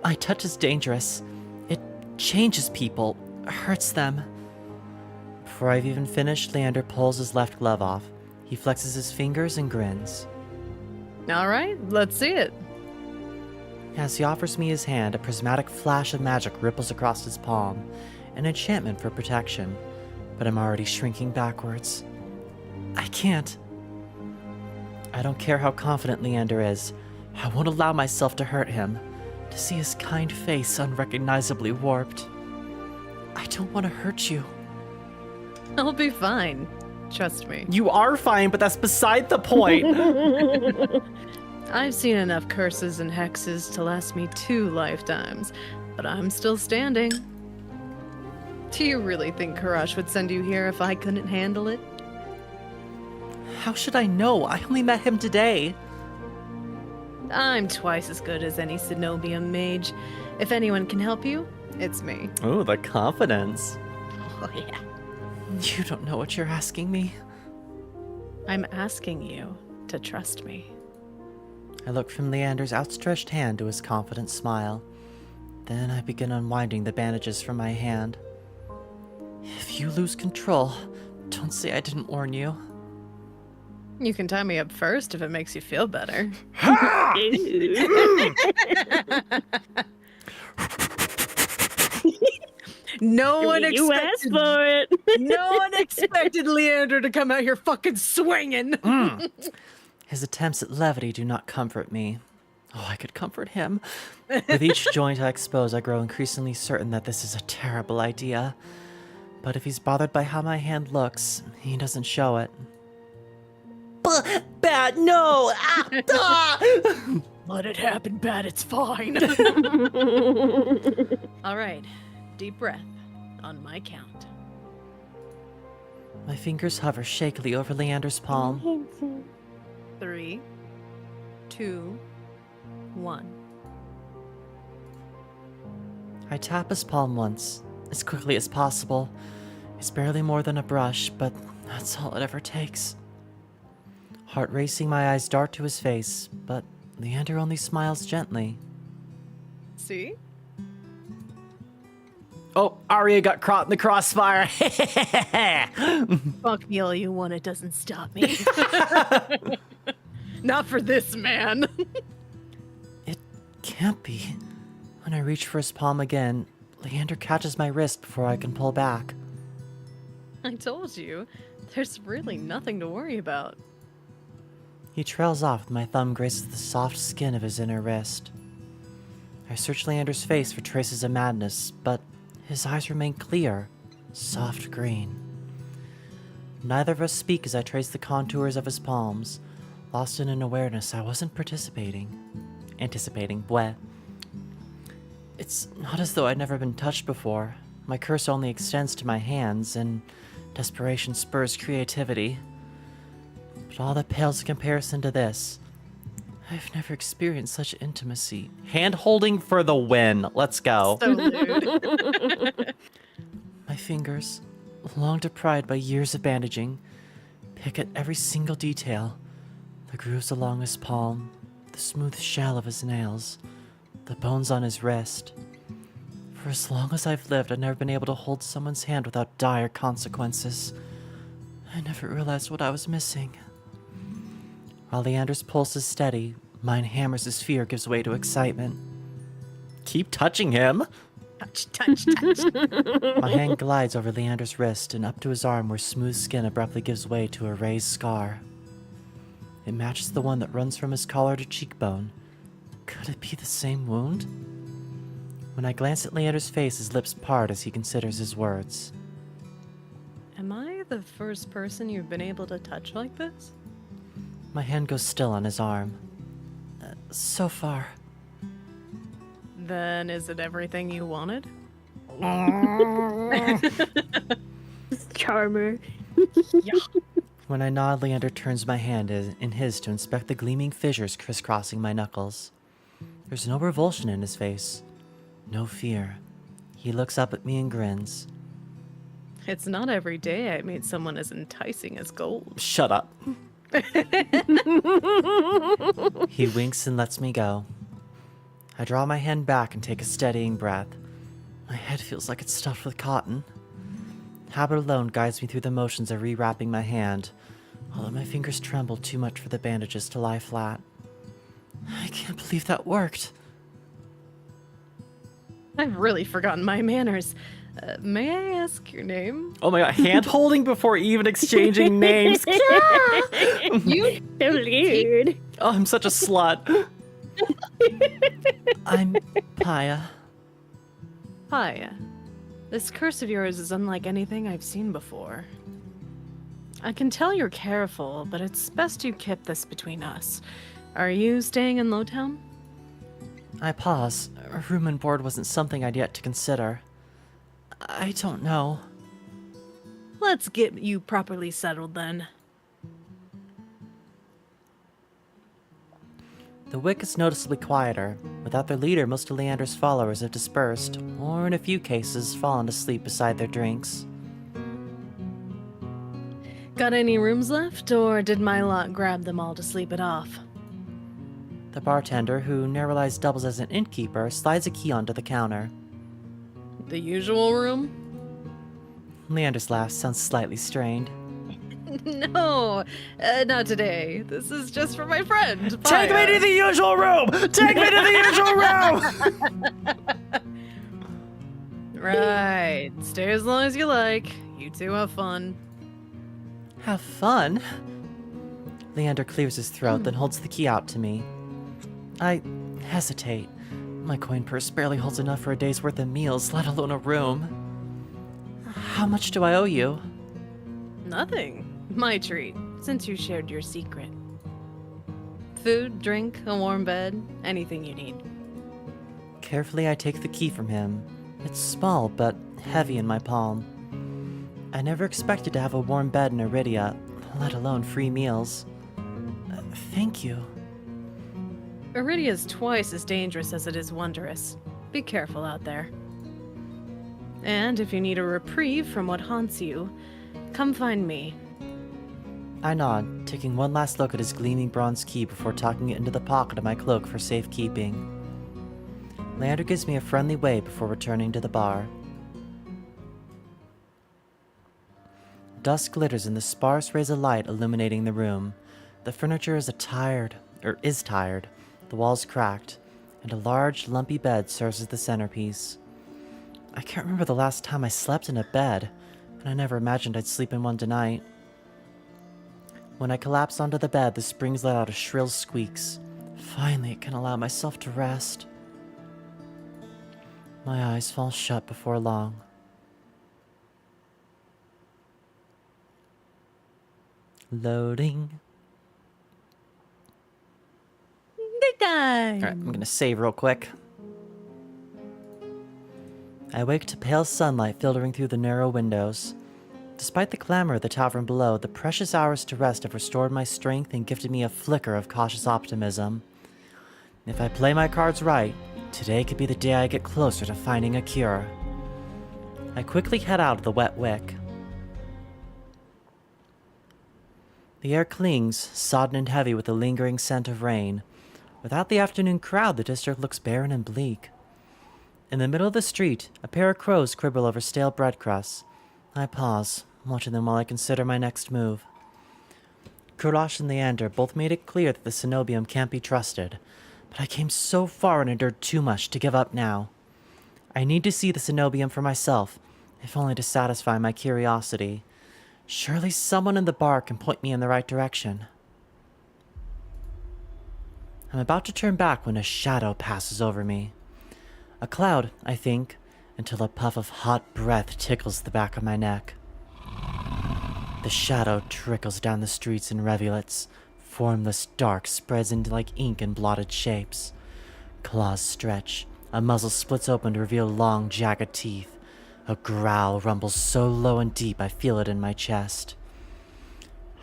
My touch is dangerous. It changes people, hurts them. Before I've even finished, Leander pulls his left glove off. He flexes his fingers and grins. All right, let's see it. As he offers me his hand, a prismatic flash of magic ripples across his palm, an enchantment for protection, but I'm already shrinking backwards. I can't. I don't care how confident Leander is. I won't allow myself to hurt him, to see his kind face unrecognizably warped. I don't want to hurt you. I'll be fine. Trust me. You are fine, but that's beside the point. I've seen enough curses and hexes to last me 2 lifetimes, but I'm still standing. Do you really think Karash would send you here if I couldn't handle it? How should I know? I only met him today. I'm twice as good as any Cenobium mage. If anyone can help you, it's me. Oh, the confidence. Oh, yeah. You don't know what you're asking me. I'm asking you to trust me. I look from Leander's outstretched hand to his confident smile. Then I begin unwinding the bandages from my hand. If you lose control, don't say I didn't warn you. You can tie me up first if it makes you feel better. No one You asked for it. No one expected Leander to come out here fucking swinging. His attempts at levity do not comfort me. Oh, I could comfort him. With each joint I expose, I grow increasingly certain that this is a terrible idea. But if he's bothered by how my hand looks, he doesn't show it. Bad, no! Let it happen, Bat, it's fine. All right, deep breath on my count. My fingers hover shakily over Leander's palm. 3, 2, 1. I tap his palm once, as quickly as possible. It's barely more than a brush, but that's all it ever takes. Heart racing, my eyes dart to his face, but Leander only smiles gently. See? Oh, Aria got caught in the crossfire. Fuck me all you want, it doesn't stop me. Not for this man. It can't be. When I reach for his palm again, Leander catches my wrist before I can pull back. I told you, there's really nothing to worry about. He trails off with my thumb grazes the soft skin of his inner wrist. I search Leander's face for traces of madness, but his eyes remain clear, soft green. Neither of us speak as I trace the contours of his palms, lost in an awareness I wasn't anticipating, bleh. It's not as though I'd never been touched before. My curse only extends to my hands, and desperation spurs creativity. But all that pales in comparison to this. I've never experienced such intimacy. Hand-holding for the win. Let's go. So lewd. My fingers, long deprived by years of bandaging, pick at every single detail. The grooves along his palm, the smooth shell of his nails, the bones on his wrist. For as long as I've lived, I've never been able to hold someone's hand without dire consequences. I never realized what I was missing. While Leander's pulse is steady, mine hammers as fear gives way to excitement. Keep touching him! Touch, touch, touch. My hand glides over Leander's wrist and up to his arm where smooth skin abruptly gives way to a raised scar. It matches the one that runs from his collar to cheekbone. Could it be the same wound? When I glance at Leander's face, his lips part as he considers his words. Am I the first person you've been able to touch like this? My hand goes still on his arm. So far. Then is it everything you wanted? Charmer. Yeah. When I nod, Leander turns my hand in his to inspect the gleaming fissures crisscrossing my knuckles. There's no revulsion in his face. No fear. He looks up at me and grins. It's not every day I meet someone as enticing as gold. Shut up. He winks and lets me go. I draw my hand back and take a steadying breath. My head feels like it's stuffed with cotton. Habit alone guides me through the motions of rewrapping my hand, although my fingers tremble too much for the bandages to lie flat. I can't believe that worked. I've really forgotten my manners. May I ask your name? Oh my god, hand holding before even exchanging names. You So weird. Oh, I'm such a slut. I'm Pyah. Pyah. This curse of yours is unlike anything I've seen before. I can tell you're careful, but it's best you keep this between us. Are you staying in Lowtown? I pause. A room and board wasn't something I'd yet to consider. I don't know. Let's get you properly settled then. The Wick is noticeably quieter. Without their leader, most of Leander's followers have dispersed, or in a few cases, fallen asleep beside their drinks. Got any rooms left, or did my lot grab them all to sleep it off? The bartender, who never doubles as an innkeeper, slides a key onto the counter. The usual room? Leander's laugh sounds slightly strained. No, not today. This is just for my friend. Take me to the usual room! Take me to the usual room! Right. Stay as long as you like. You two have fun. Have fun? Leander clears his throat, then holds the key out to me. I hesitate. My coin purse barely holds enough for a day's worth of meals, let alone a room. How much do I owe you? Nothing. My treat, since you shared your secret. Food, drink, a warm bed, anything you need. Carefully, I take the key from him. It's small, but heavy in my palm. I never expected to have a warm bed in Iridia, let alone free meals. Thank you. Iridia's twice as dangerous as it is wondrous. Be careful out there. And if you need a reprieve from what haunts you, come find me. I nod, taking one last look at his gleaming bronze key before tucking it into the pocket of my cloak for safekeeping. Leander gives me a friendly wave before returning to the bar. Dusk glitters in the sparse rays of light illuminating the room. The furniture is tired. The walls cracked, and a large, lumpy bed serves as the centerpiece. I can't remember the last time I slept in a bed, and I never imagined I'd sleep in one tonight. When I collapse onto the bed, the springs let out a shrill squeaks. Finally, I can allow myself to rest. My eyes fall shut before long. Loading. Daytime! Alright, I'm gonna save real quick. I wake to pale sunlight filtering through the narrow windows. Despite the clamor of the tavern below, the precious hours to rest have restored my strength and gifted me a flicker of cautious optimism. If I play my cards right, today could be the day I get closer to finding a cure. I quickly head out of the wet wick. The air clings, sodden and heavy with the lingering scent of rain. Without the afternoon crowd, the district looks barren and bleak. In the middle of the street, a pair of crows cribble over stale bread crusts. I pause, watching them while I consider my next move. Kurosh and Leander both made it clear that the cenobium can't be trusted, but I came so far and endured too much to give up now. I need to see the cenobium for myself, if only to satisfy my curiosity. Surely someone in the bar can point me in the right direction. I'm about to turn back when a shadow passes over me. A cloud, I think, until a puff of hot breath tickles the back of my neck. The shadow trickles down the streets in rivulets. Formless dark spreads into like ink in blotted shapes. Claws stretch. A muzzle splits open to reveal long, jagged teeth. A growl rumbles so low and deep I feel it in my chest.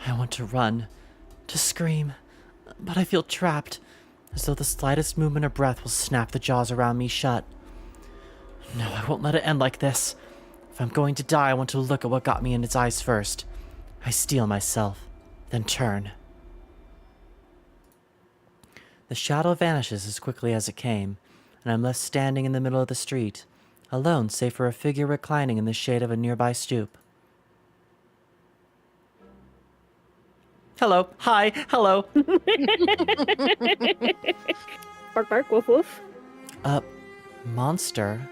I want to run, to scream, but I feel trapped, as though the slightest movement or breath will snap the jaws around me shut. No, I won't let it end like this. If I'm going to die, I want to look at what got me in its eyes first. I steel myself, then turn. The shadow vanishes as quickly as it came, and I'm left standing in the middle of the street, alone save for a figure reclining in the shade of a nearby stoop. Hello. Hi. Hello. Bark, bark, woof, woof. Monster?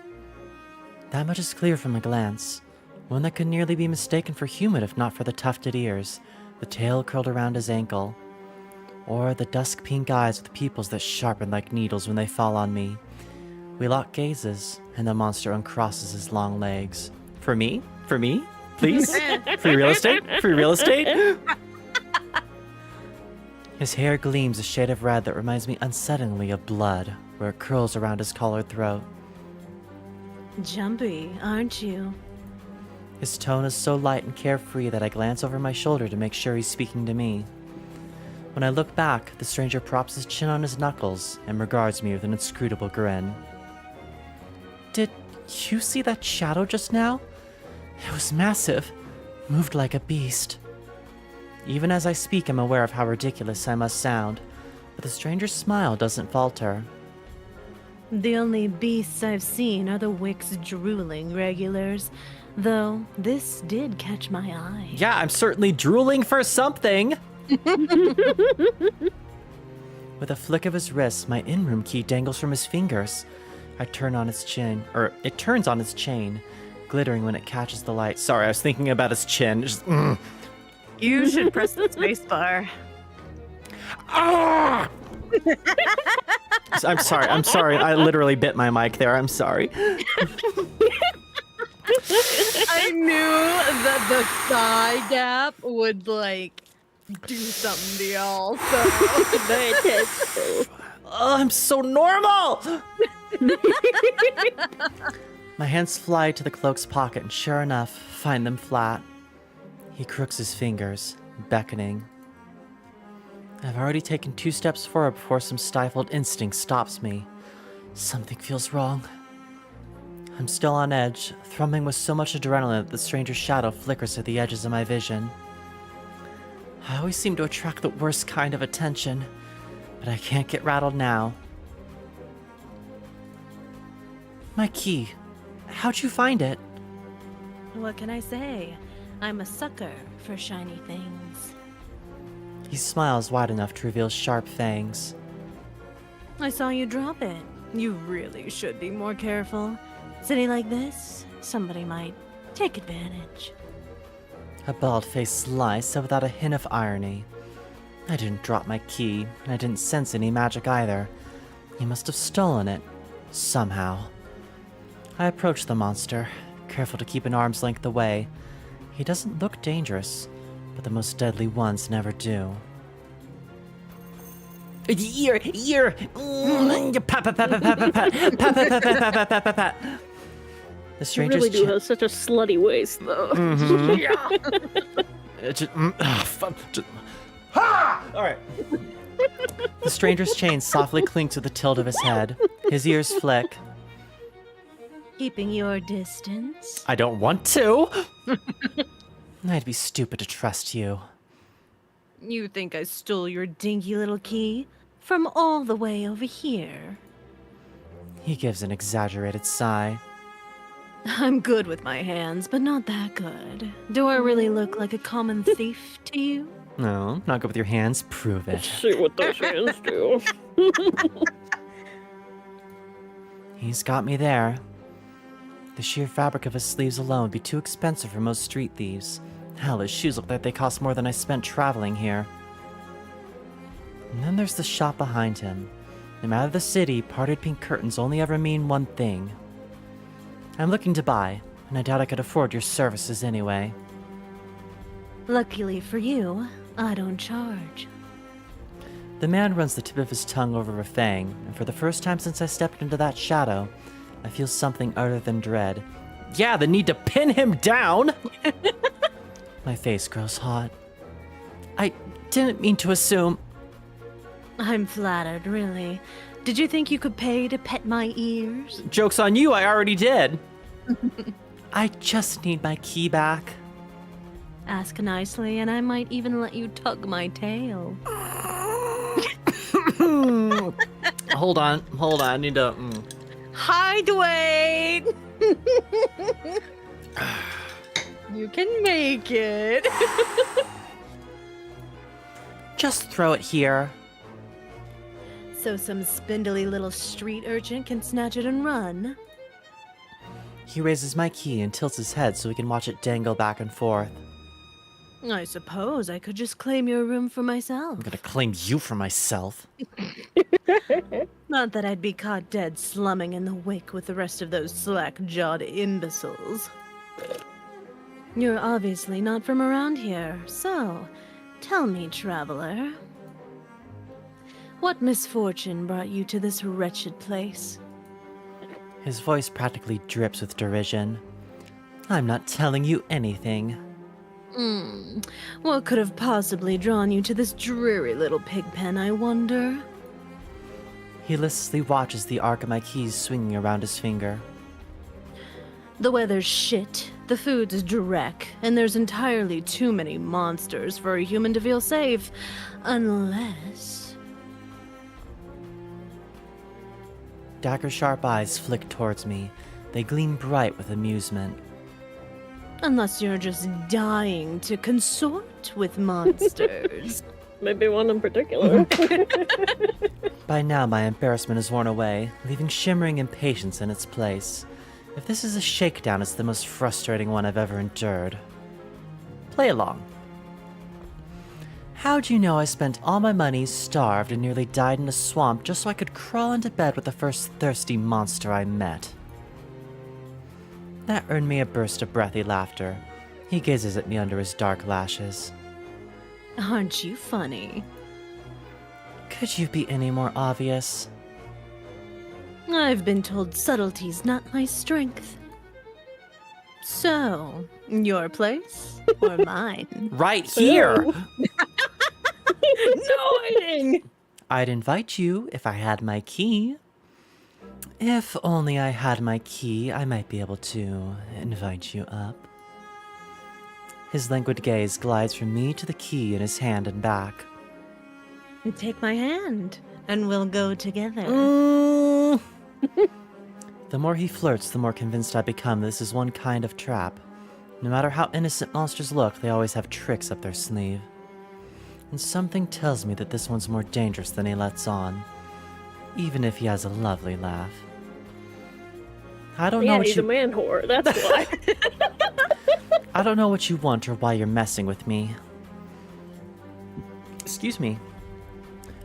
That much is clear from a glance. One that could nearly be mistaken for human if not for the tufted ears, the tail curled around his ankle, or the dusk pink eyes with pupils that sharpen like needles when they fall on me. We lock gazes, and the monster uncrosses his long legs. For me? For me? Please? Free real estate? Free real estate? His hair gleams a shade of red that reminds me unsettlingly of blood, where it curls around his collared throat. Jumpy, aren't you? His tone is so light and carefree that I glance over my shoulder to make sure he's speaking to me. When I look back, the stranger props his chin on his knuckles and regards me with an inscrutable grin. Did you see that shadow just now? It was massive, moved like a beast. Even as I speak, I'm aware of how ridiculous I must sound, but the stranger's smile doesn't falter. The only beasts I've seen are the Wicks drooling regulars, though this did catch my eye. Yeah, I'm certainly drooling for something! With a flick of his wrist, my in-room key dangles from his fingers. It turns on its chain, glittering when it catches the light. Sorry, I was thinking about his chin. You should press the spacebar. Ah! I'm sorry. I literally bit my mic there. I'm sorry. I knew that the thigh gap would like do something to y'all. So Very tasteful. Oh, I'm so normal! My hands fly to the cloak's pocket and sure enough, find them flat. He crooks his fingers, beckoning. I've already taken 2 steps forward before some stifled instinct stops me. Something feels wrong. I'm still on edge, thrumming with so much adrenaline that the stranger's shadow flickers at the edges of my vision. I always seem to attract the worst kind of attention, but I can't get rattled now. My key. How'd you find it? What can I say? I'm a sucker for shiny things. He smiles wide enough to reveal sharp fangs. I saw you drop it. You really should be more careful. City like this, somebody might take advantage. A bald-faced sly said without a hint of irony. I didn't drop my key, and I didn't sense any magic either. He must have stolen it. Somehow. I approach the monster, careful to keep an arm's length away. He doesn't look dangerous, but the most deadly ones never do. Ear! Pat, pat, pat, pat, pat, pat, pat, pat, pat, pat, pat, pat, pat, pat, pat. The You stranger's really do have such a slutty waist, though. Alright. The stranger's chain softly clings to the tilt of his head. His ears flick. Keeping your distance? I don't want to! I'd be stupid to trust you. You think I stole your dinky little key? From all the way over here. He gives an exaggerated sigh. I'm good with my hands, but not that good. Do I really look like a common thief to you? No, not good with your hands. Prove it. See what those hands do. He's got me there. The sheer fabric of his sleeves alone would be too expensive for most street thieves. Hell, his shoes look like they cost more than I spent traveling here. And then there's the shop behind him. No matter the city, parted pink curtains only ever mean one thing. I'm looking to buy, and I doubt I could afford your services anyway. Luckily for you, I don't charge. The man runs the tip of his tongue over a fang, and for the first time since I stepped into that shadow, I feel something other than dread. Yeah, the need to pin him down! My face grows hot. I didn't mean to assume. I'm flattered, really. Did you think you could pay to pet my ears? Joke's on you, I already did. I just need my key back. Ask nicely, and I might even let you tug my tail. Hold on, I need to... Hi, Dwayne. You can make it. Just throw it here. So some spindly little street urchin can snatch it and run? He raises my key and tilts his head so we can watch it dangle back and forth. I suppose I could just claim your room for myself. I'm gonna claim you for myself. Not that I'd be caught dead slumming in the wake with the rest of those slack-jawed imbeciles. You're obviously not from around here, so tell me, traveler, what misfortune brought you to this wretched place? His voice practically drips with derision. I'm not telling you anything. What could have possibly drawn you to this dreary little pig pen, I wonder? He listlessly watches the arc of my keys swinging around his finger. The weather's shit, the food's dreck, and there's entirely too many monsters for a human to feel safe. Unless... Dagger-sharp eyes flick towards me. They gleam bright with amusement. Unless you're just dying to consort with monsters. Maybe one in particular. By now, my embarrassment is worn away, leaving shimmering impatience in its place. If this is a shakedown, it's the most frustrating one I've ever endured. Play along. How'd you know I spent all my money, starved, and nearly died in a swamp just so I could crawl into bed with the first thirsty monster I met? That earned me a burst of breathy laughter. He gazes at me under his dark lashes. Aren't you funny? Could you be any more obvious? I've been told subtlety's not my strength. So, your place or mine? Right here! No hiding! I'd invite you if I had my key. If only I had my key, I might be able to invite you up. His languid gaze glides from me to the key in his hand and back. Take my hand, and we'll go together. The more he flirts, the more convinced I become this is one kind of trap. No matter how innocent monsters look, they always have tricks up their sleeve. And something tells me that this one's more dangerous than he lets on, even if he has a lovely laugh. I don't know Yeah, what he's you... a man whore, that's why. I don't know what you want or why you're messing with me. Excuse me.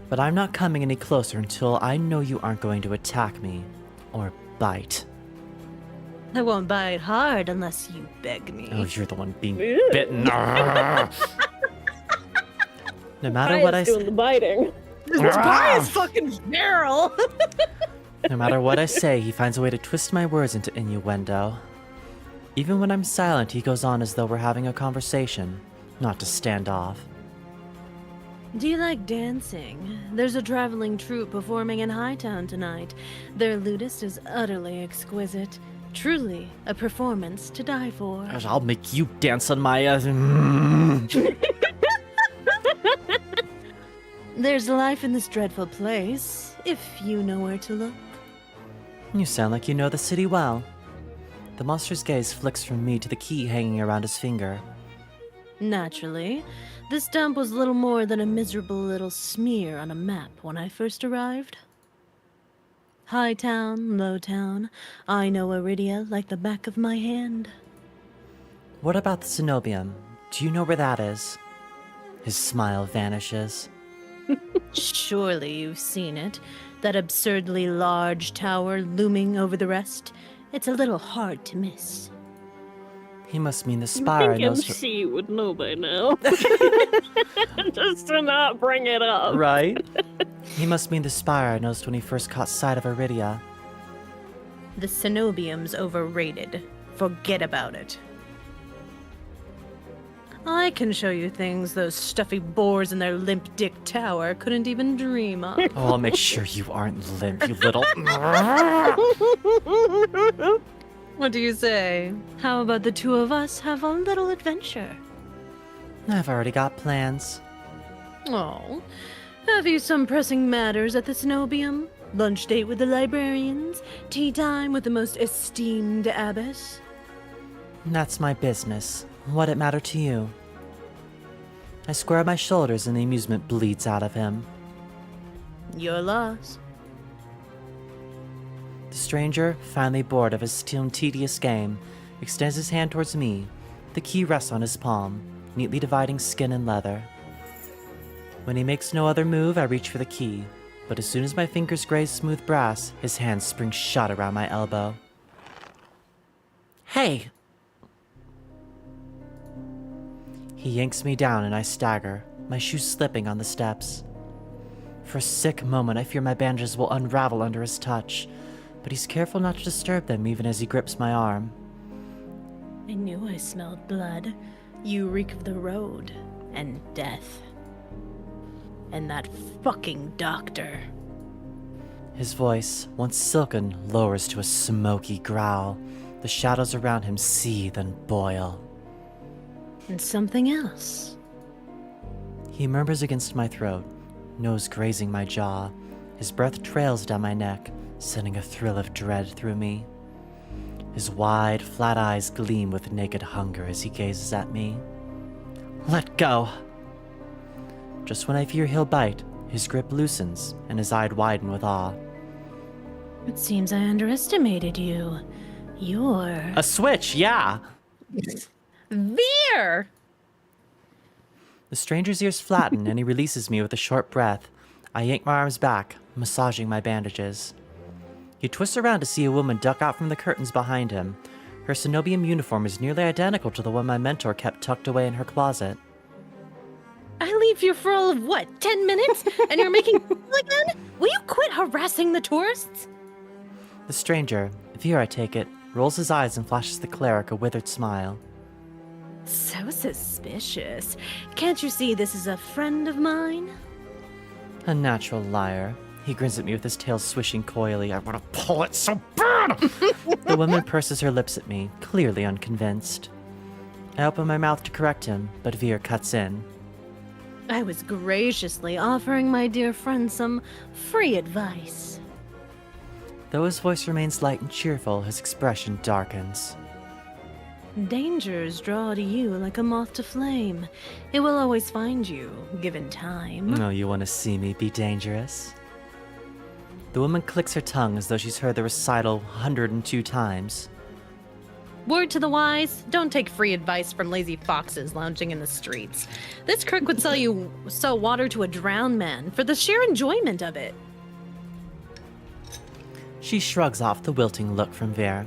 But I'm not coming any closer until I know you aren't going to attack me or bite. I won't bite hard unless you beg me. Oh, you're the one being Ew. bitten. No matter what I doing the biting. Pyah's fucking feral! No matter what I say, he finds a way to twist my words into innuendo. Even when I'm silent, he goes on as though we're having a conversation, not to stand off. Do you like dancing? There's a traveling troupe performing in Hightown tonight. Their lutist is utterly exquisite. Truly a performance to die for. I'll make you dance on my... There's life in this dreadful place, if you know where to look. You sound like you know the city well. The monster's gaze flicks from me to the key hanging around his finger. Naturally, this dump was little more than a miserable little smear on a map when I first arrived. High town, low town, I know Iridia like the back of my hand. What about the Cenobium? Do you know where that is? His smile vanishes. Surely you've seen it. That absurdly large tower looming over the rest. It's a little hard to miss. He must mean the I spire I think know. MC would know by now. Just to not bring it up. Right? He must mean the spire I noticed when he first caught sight of Iridia. The Cenobium's overrated. Forget about it. I can show you things those stuffy boars in their limp dick tower couldn't even dream of. Oh, I'll make sure you aren't limp, you little... What do you say? How about the two of us have a little adventure? I've already got plans. Oh, have you some pressing matters at the Cenobium? Lunch date with the librarians? Tea time with the most esteemed abbess? That's my business. What'd it matter to you? I square my shoulders and the amusement bleeds out of him. Your loss. The stranger, finally bored of his tedious game, extends his hand towards me. The key rests on his palm, neatly dividing skin and leather. When he makes no other move, I reach for the key, but as soon as my fingers graze smooth brass, his hand springs shut around my elbow. Hey! He yanks me down and I stagger, my shoes slipping on the steps. For a sick moment, I fear my bandages will unravel under his touch, but he's careful not to disturb them even as he grips my arm. I knew I smelled blood. You reek of the road and death. And that fucking doctor. His voice, once silken, lowers to a smoky growl. The shadows around him seethe and boil. And something else. He murmurs against my throat, nose grazing my jaw. His breath trails down my neck, sending a thrill of dread through me. His wide, flat eyes gleam with naked hunger as he gazes at me. Let go! Just when I fear he'll bite, his grip loosens and his eyes widen with awe. It seems I underestimated you. You're... A switch, yeah! Veer! The stranger's ears flatten and he releases me with a short breath. I yank my arms back, massaging my bandages. He twists around to see a woman duck out from the curtains behind him. Her Cenobium uniform is nearly identical to the one my mentor kept tucked away in her closet. I leave you for all of what, 10 minutes? And you're making again? Will you quit harassing the tourists? The stranger, Veer I take it, rolls his eyes and flashes the cleric a withered smile. So suspicious. Can't you see this is a friend of mine? A natural liar. He grins at me with his tail swishing coyly. I want to pull it so bad! The woman purses her lips at me, clearly unconvinced. I open my mouth to correct him, but Veer cuts in. I was graciously offering my dear friend some free advice. Though his voice remains light and cheerful, his expression darkens. Dangers draw to you like a moth to flame. It will always find you, given time. Oh, you want to see me be dangerous? The woman clicks her tongue as though she's heard the recital 102 times. Word to the wise, don't take free advice from lazy foxes lounging in the streets. This crook would sell water to a drowned man for the sheer enjoyment of it. She shrugs off the wilting look from Veer.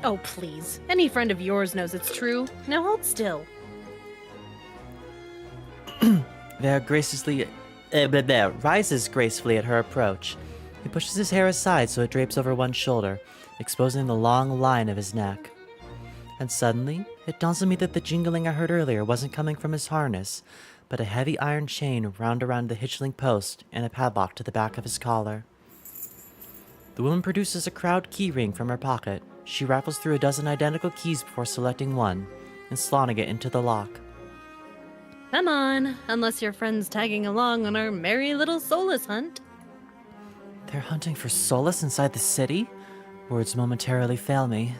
Oh, please. Any friend of yours knows it's true. Now hold still. Veer rises gracefully at her approach. He pushes his hair aside so it drapes over one shoulder, exposing the long line of his neck. And suddenly, it dawns on me that the jingling I heard earlier wasn't coming from his harness, but a heavy iron chain wound around the hitchling post and a padlock to the back of his collar. The woman produces a crowd key ring from her pocket. She raffles through a dozen identical keys before selecting one and slotting it into the lock. Come on, unless your friend's tagging along on our merry little solace hunt. They're hunting for solace inside the city? Words momentarily fail me.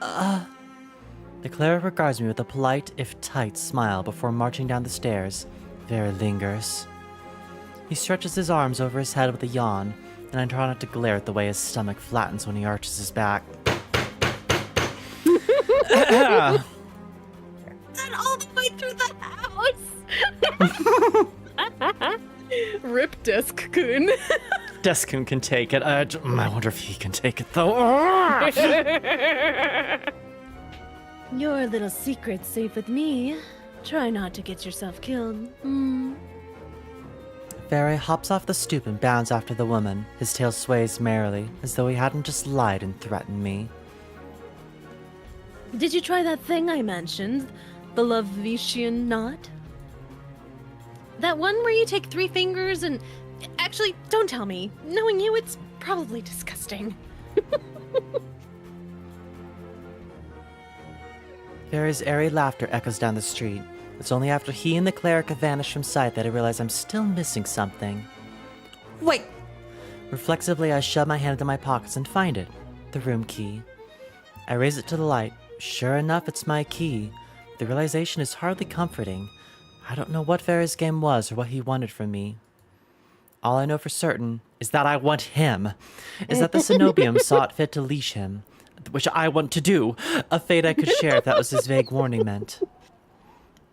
The cleric regards me with a polite, if tight, smile before marching down the stairs. Veer lingers. He stretches his arms over his head with a yawn, and I try not to glare at the way his stomach flattens when he arches his back. That all the way through the house! Rip Desk-kun. Desk-kun can take it. I wonder if he can take it, though. Your little secret's safe with me. Try not to get yourself killed. Veer hops off the stoop and bounds after the woman. His tail sways merrily, as though he hadn't just lied and threatened me. Did you try that thing I mentioned? The Lovetian knot? That one where you take 3 fingers and... Actually, don't tell me. Knowing you, it's probably disgusting. Veer's airy laughter echoes down the street. It's only after he and the cleric have vanished from sight that I realize I'm still missing something. Wait! Reflexively, I shove my hand into my pockets and find it. The room key. I raise it to the light. Sure enough, it's my key. The realization is hardly comforting. I don't know what Veer's game was or what he wanted from me. All I know for certain is that I want him. Is that the Cenobium saw it fit to leash him, which I want to do. A fate I could share if that was his vague warning meant.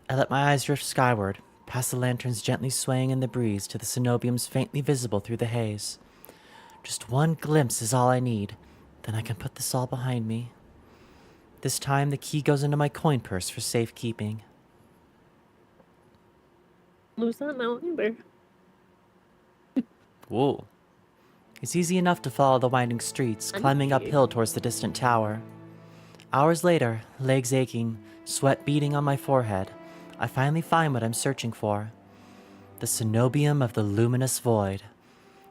I let my eyes drift skyward, past the lanterns gently swaying in the breeze to the Cenobiums faintly visible through the haze. Just one glimpse is all I need, then I can put this all behind me. This time the key goes into my coin purse for safekeeping. Lose that now either. Whoa. It's easy enough to follow the winding streets, climbing uphill towards the distant tower. Hours later, legs aching, sweat beading on my forehead, I finally find what I'm searching for. The Cenobium of the Luminous Void.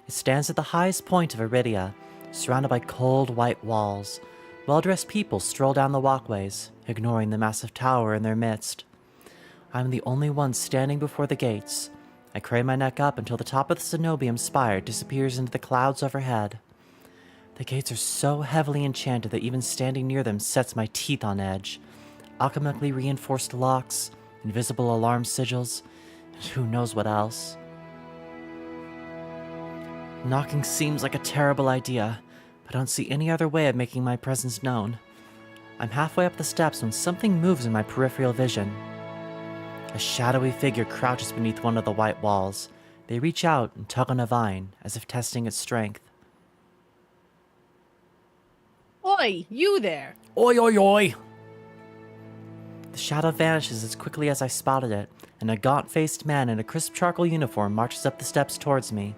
It stands at the highest point of Iridia, surrounded by cold white walls. Well-dressed people stroll down the walkways, ignoring the massive tower in their midst. I'm the only one standing before the gates. I crane my neck up until the top of the Cenobium spire disappears into the clouds overhead. The gates are so heavily enchanted that even standing near them sets my teeth on edge. Alchemically reinforced locks, invisible alarm sigils, and who knows what else. Knocking seems like a terrible idea, but I don't see any other way of making my presence known. I'm halfway up the steps when something moves in my peripheral vision. A shadowy figure crouches beneath one of the white walls. They reach out and tug on a vine, as if testing its strength. Oi, you there! Oi, oi, oi! The shadow vanishes as quickly as I spotted it, and a gaunt-faced man in a crisp charcoal uniform marches up the steps towards me.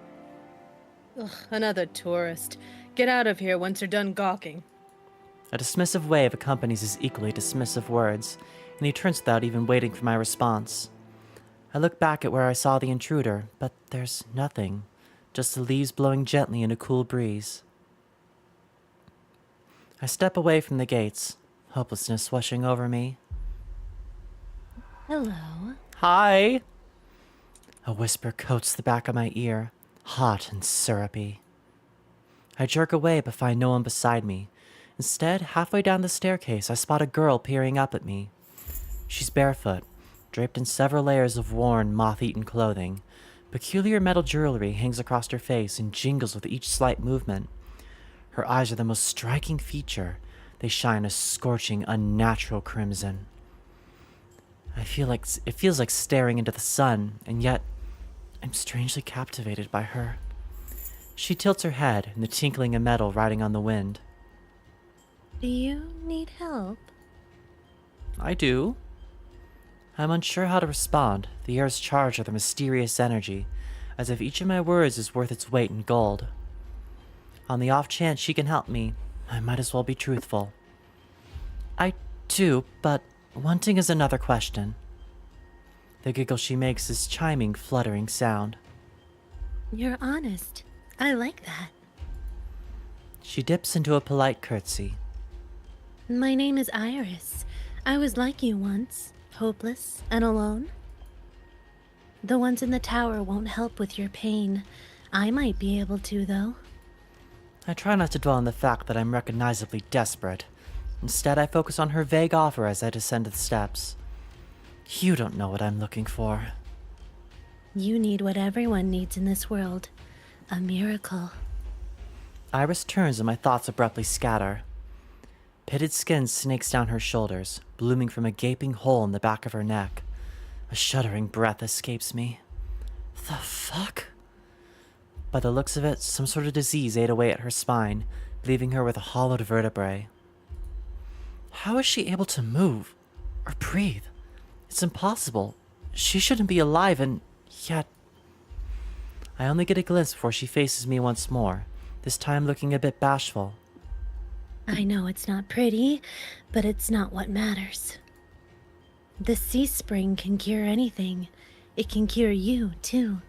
Ugh, another tourist. Get out of here once you're done gawking. A dismissive wave accompanies his equally dismissive words, and he turns without even waiting for my response. I look back at where I saw the intruder, but there's nothing, just the leaves blowing gently in a cool breeze. I step away from the gates, hopelessness washing over me. Hello. Hi! A whisper coats the back of my ear, hot and syrupy. I jerk away but find no one beside me. Instead, halfway down the staircase, I spot a girl peering up at me. She's barefoot, draped in several layers of worn, moth-eaten clothing. Peculiar metal jewelry hangs across her face and jingles with each slight movement. Her eyes are the most striking feature. They shine a scorching, unnatural crimson. It feels like staring into the sun, and yet I'm strangely captivated by her. She tilts her head, and the tinkling of metal riding on the wind. Do you need help? I do. I'm unsure how to respond. The air is charged with a mysterious energy, as if each of my words is worth its weight in gold. On the off chance she can help me, I might as well be truthful. I do, but wanting is another question. The giggle she makes is chiming, fluttering sound. You're honest. I like that. She dips into a polite curtsy. My name is Iris. I was like you once, hopeless and alone. The ones in the tower won't help with your pain. I might be able to, though. I try not to dwell on the fact that I'm recognizably desperate. Instead, I focus on her vague offer as I descend the steps. You don't know what I'm looking for. You need what everyone needs in this world. A miracle. Iris turns and my thoughts abruptly scatter. Pitted skin snakes down her shoulders, blooming from a gaping hole in the back of her neck. A shuddering breath escapes me. The fuck? By the looks of it, some sort of disease ate away at her spine, leaving her with a hollowed vertebrae. How is she able to move? Or breathe? It's impossible. She shouldn't be alive, and yet... I only get a glimpse before she faces me once more, this time looking a bit bashful. I know it's not pretty, but it's not what matters. The sea spring can cure anything. It can cure you, too.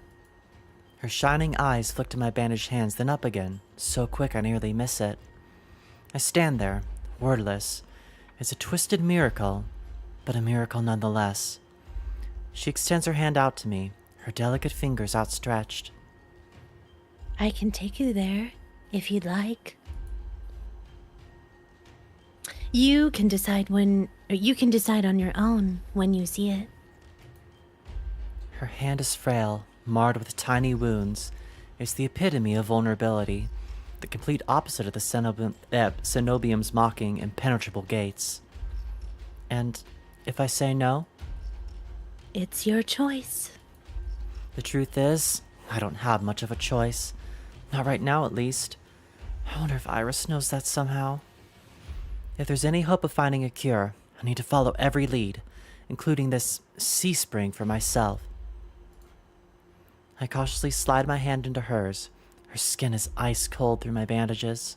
Her shining eyes flick to my bandaged hands, then up again, so quick I nearly miss it. I stand there, wordless. It's a twisted miracle, but a miracle nonetheless. She extends her hand out to me, her delicate fingers outstretched. I can take you there, if you'd like. You can decide on your own when you see it. Her hand is frail, marred with tiny wounds, It's the epitome of vulnerability, the complete opposite of the Cenobium's mocking, impenetrable gates. And if I say no? It's your choice. The truth is, I don't have much of a choice. Not right now, at least. I wonder if Iris knows that somehow. If there's any hope of finding a cure, I need to follow every lead, including this sea spring for myself. I cautiously slide my hand into hers. Her skin is ice cold through my bandages.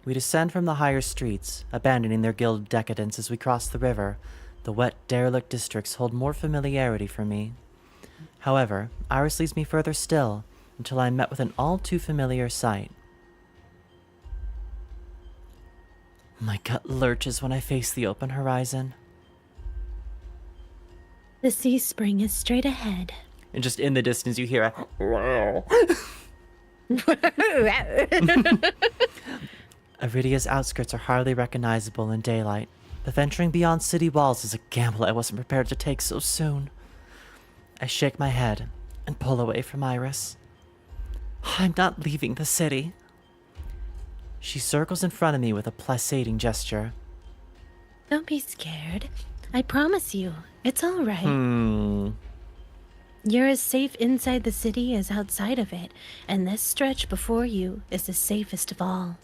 We descend from the higher streets, abandoning their gilded decadence as we cross the river. The wet, derelict districts hold more familiarity for me. However, Iris leads me further still, until I am met with an all-too-familiar sight. My gut lurches when I face the open horizon. The sea spring is straight ahead. And just in the distance you hear a... Iridia's outskirts are hardly recognizable in daylight, but venturing beyond city walls is a gamble I wasn't prepared to take so soon. I shake my head and pull away from Iris. I'm not leaving the city. She circles in front of me with a placating gesture. Don't be scared. I promise you, it's all right. You're as safe inside the city as outside of it, and this stretch before you is the safest of all.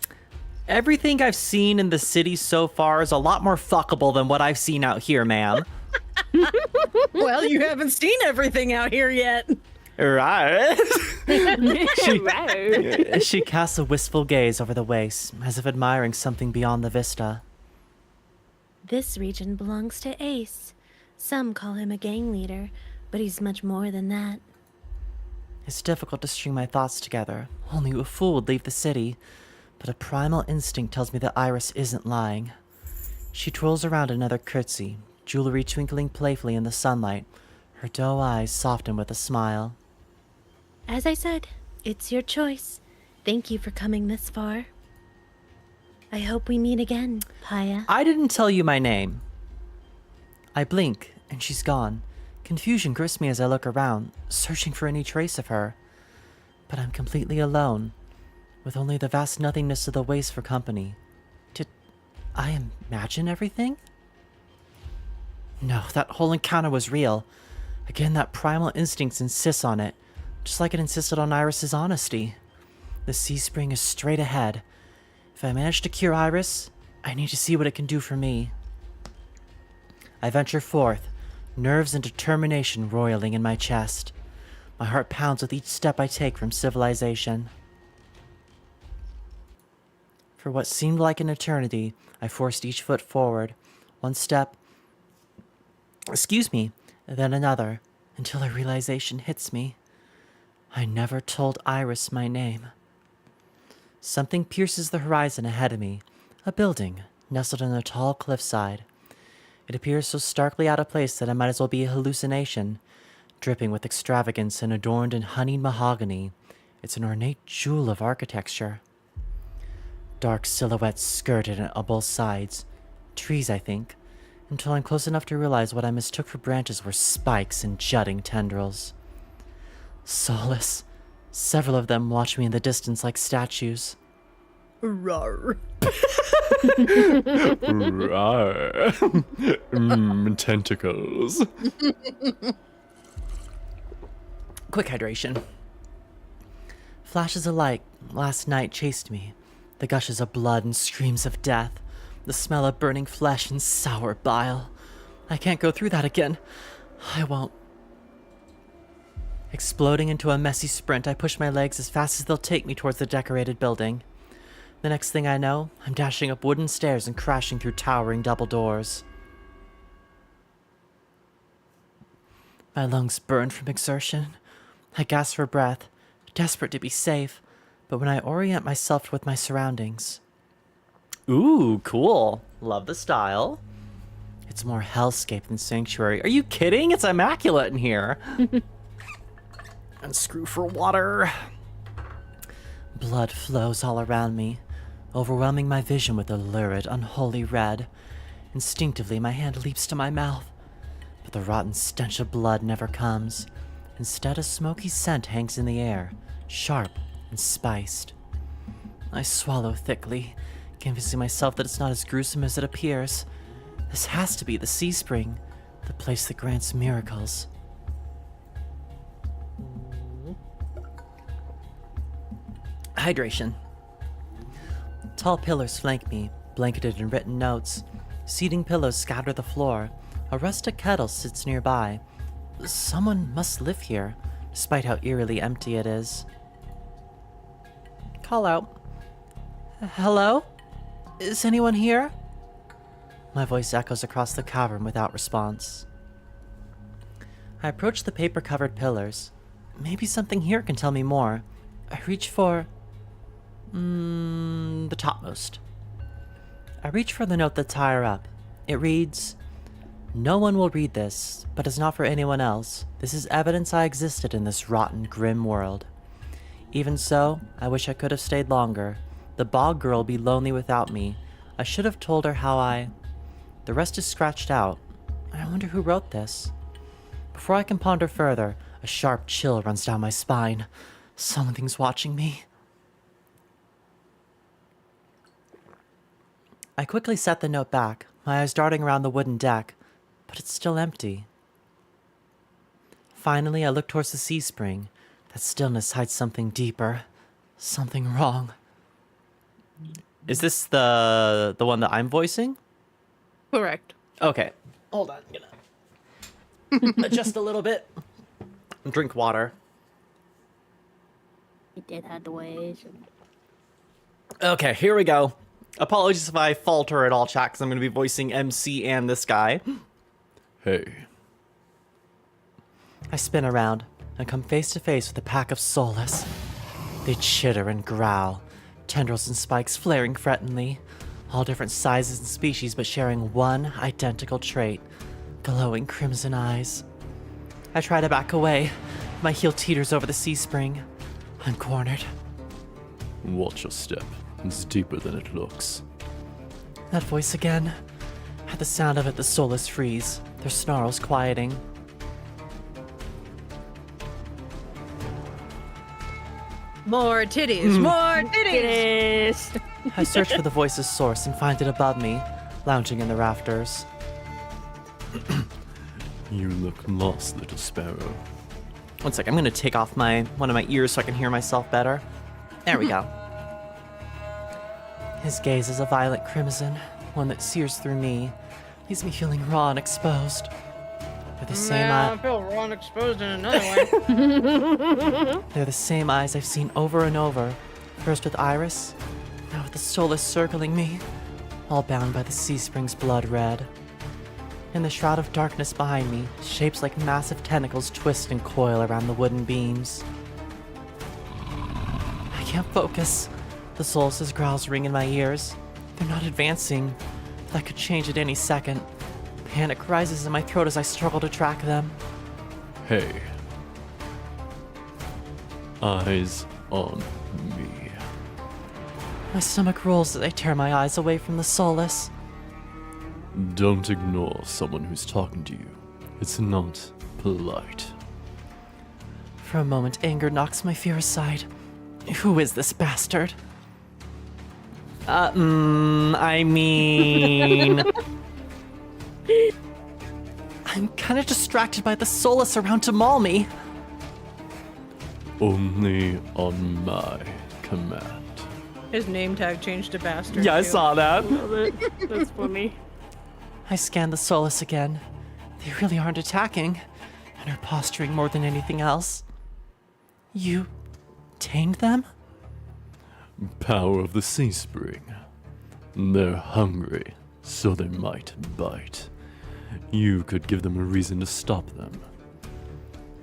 Everything I've seen in the city so far is a lot more fuckable than what I've seen out here, ma'am. Well, you haven't seen everything out here yet. Right. Right. She casts a wistful gaze over the waste, as if admiring something beyond the vista. This region belongs to Ace. Some call him a gang leader, but he's much more than that. It's difficult to string my thoughts together. Only a fool would leave the city. But a primal instinct tells me that Iris isn't lying. She twirls around another curtsy, jewelry twinkling playfully in the sunlight. Her doe eyes soften with a smile. As I said, it's your choice. Thank you for coming this far. I hope we meet again, Pyah. I didn't tell you my name. I blink, and she's gone. Confusion grips me as I look around, searching for any trace of her. But I'm completely alone, with only the vast nothingness of the waste for company. Did I imagine everything? No, that whole encounter was real. Again, that primal instinct insists on it, just like it insisted on Iris's honesty. The sea spring is straight ahead. If I manage to cure Iris, I need to see what it can do for me. I venture forth, nerves and determination roiling in my chest. My heart pounds with each step I take from civilization. For what seemed like an eternity, I forced each foot forward, one step, then another, until a realization hits me. I never told Iris my name. Something pierces the horizon ahead of me, a building nestled in a tall cliffside. It appears so starkly out of place that it might as well be a hallucination. Dripping with extravagance and adorned in honeyed mahogany, it's an ornate jewel of architecture. Dark silhouettes skirted it on both sides. Trees, I think, until I'm close enough to realize what I mistook for branches were spikes and jutting tendrils. Soulless, several of them watch me in the distance like statues. Rawr. Tentacles. Quick hydration. Flashes of light last night chased me. The gushes of blood and screams of death. The smell of burning flesh and sour bile. I can't go through that again. I won't. Exploding into a messy sprint, I push my legs as fast as they'll take me towards the decorated building. The next thing I know, I'm dashing up wooden stairs and crashing through towering double doors. My lungs burn from exertion. I gasp for breath, desperate to be safe, but when I orient myself with my surroundings... Ooh, cool. Love the style. It's more hellscape than sanctuary. Are you kidding? It's immaculate in here. And screw for water. Blood flows all around me, overwhelming my vision with a lurid, unholy red. Instinctively, my hand leaps to my mouth, but the rotten stench of blood never comes. Instead, a smoky scent hangs in the air, sharp and spiced. I swallow thickly, convincing myself that it's not as gruesome as it appears. This has to be the sea spring, the place that grants miracles. Hydration. Tall pillars flank me, blanketed in written notes. Seating pillows scatter the floor. A rustic kettle sits nearby. Someone must live here, despite how eerily empty it is. Call out. Hello? Is anyone here? My voice echoes across the cavern without response. I approach the paper-covered pillars. Maybe something here can tell me more. I reach for... the topmost. I reach for the note that's higher up. It reads, "No one will read this, but it's not for anyone else. This is evidence I existed in this rotten, grim world. Even so, I wish I could have stayed longer. The bog girl will be lonely without me. I should have told her how I..." The rest is scratched out. I wonder who wrote this. Before I can ponder further, a sharp chill runs down my spine. Something's watching me. I quickly set the note back, my eyes darting around the wooden deck, but it's still empty. Finally, I look towards the sea spring. That stillness hides something deeper. Something wrong. Is this the one that I'm voicing? Correct. Okay. Hold on. I'm gonna adjust a little bit. Drink water. It did have the ways. Okay, here we go. Apologies if I falter at all, chat, because I'm going to be voicing MC and this guy. Hey. I spin around and come face to face with a pack of soulless. They chitter and growl, tendrils and spikes flaring threateningly, all different sizes and species but sharing one identical trait, glowing crimson eyes. I try to back away. My heel teeters over the sea spring. I'm cornered. Watch your step. It's deeper than it looks. That voice again. At the sound of it, the soulless freeze, their snarls quieting. More titties, more titties. I search for the voice's source and find it above me, lounging in the rafters. You look lost, little sparrow. One sec, I'm gonna take off one of my ears so I can hear myself better. There we go. His gaze is a violet crimson, one that sears through me, leaves me feeling raw and exposed. They're the same I feel raw and exposed in another way. They're the same eyes I've seen over and over. First with Iris, now with the soulless circling me, all bound by the sea spring's blood red. In the shroud of darkness behind me, shapes like massive tentacles twist and coil around the wooden beams. I can't focus. The soulless' growls ring in my ears. They're not advancing. That could change at any second. Panic rises in my throat as I struggle to track them. Hey. Eyes on me. My stomach rolls as I tear my eyes away from the soulless. Don't ignore someone who's talking to you. It's not polite. For a moment, anger knocks my fear aside. Who is this bastard? I mean... I'm kind of distracted by the soulless around to maul me. Only on my command. His name tag changed to bastard. Yeah, I too. saw that. Love it. That's funny. I scan the soulless again. They really aren't attacking, and are posturing more than anything else. You tamed them? Power of the sea spring. They're hungry, so they might bite. You could give them a reason to stop them.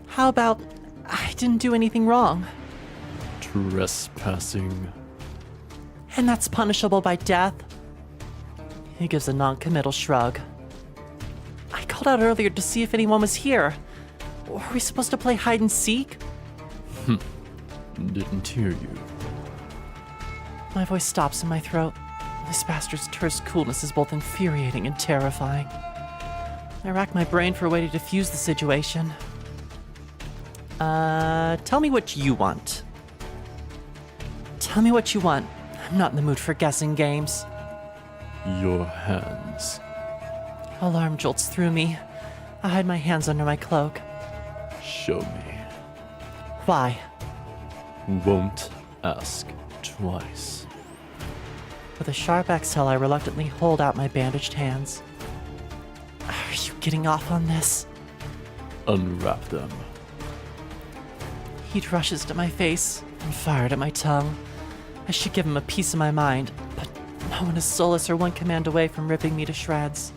How about I didn't do anything wrong? Trespassing. And that's punishable by death? He gives a non-committal shrug. I called out earlier to see if anyone was here. Were we supposed to play hide and seek? Didn't hear you. My voice stops in my throat. This bastard's terse coolness is both infuriating and terrifying. I rack my brain for a way to defuse the situation. Tell me what you want. Tell me what you want. I'm not in the mood for guessing games. Your hands. Alarm jolts through me. I hide my hands under my cloak. Show me. Why? Won't ask twice. With a sharp exhale, I reluctantly hold out my bandaged hands. Are you getting off on this? Unwrap them. Heat rushes to my face and fired at my tongue. I should give him a piece of my mind, but no one is soulless or one command away from ripping me to shreds.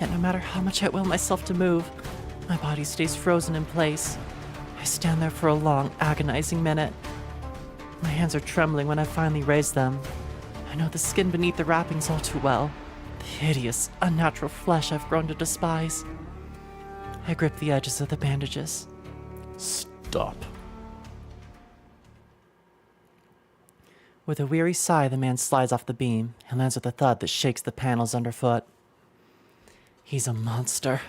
Yet no matter how much I will myself to move, my body stays frozen in place. I stand there for a long, agonizing minute. My hands are trembling when I finally raise them. I know the skin beneath the wrappings all too well. The hideous, unnatural flesh I've grown to despise. I grip the edges of the bandages. Stop. With a weary sigh, the man slides off the beam and lands with a thud that shakes the panels underfoot. He's a monster,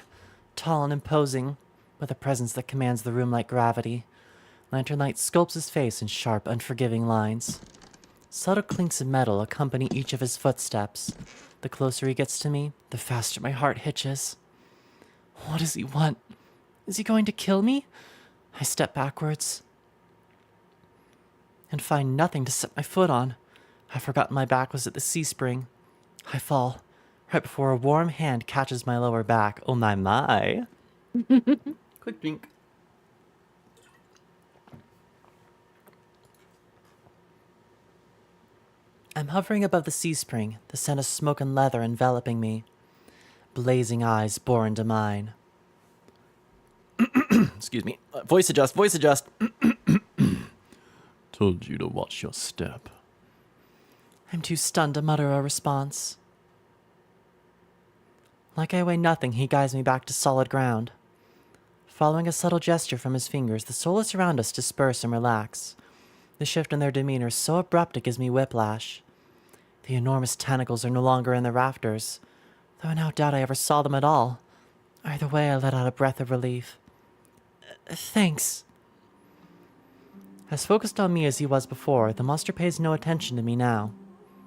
tall and imposing, with a presence that commands the room like gravity. Lantern light sculpts his face in sharp, unforgiving lines. Subtle clinks of metal accompany each of his footsteps. The closer he gets to me, the faster my heart hitches. What does he want? Is he going to kill me? I step backwards and find nothing to set my foot on. I've forgotten my back was at the C-spring. I fall, right before a warm hand catches my lower back. Oh my my. Quick drink. I'm hovering above the C-spring, the scent of smoke and leather enveloping me. Blazing eyes bore into mine. Excuse me. Voice adjust, voice adjust. Told you to watch your step. I'm too stunned to mutter a response. Like I weigh nothing, he guides me back to solid ground. Following a subtle gesture from his fingers, the soulless around us disperse and relax. The shift in their demeanor is so abrupt it gives me whiplash. The enormous tentacles are no longer in the rafters, though I now doubt I ever saw them at all. Either way, I let out a breath of relief. Thanks. As focused on me as he was before, the monster pays no attention to me now.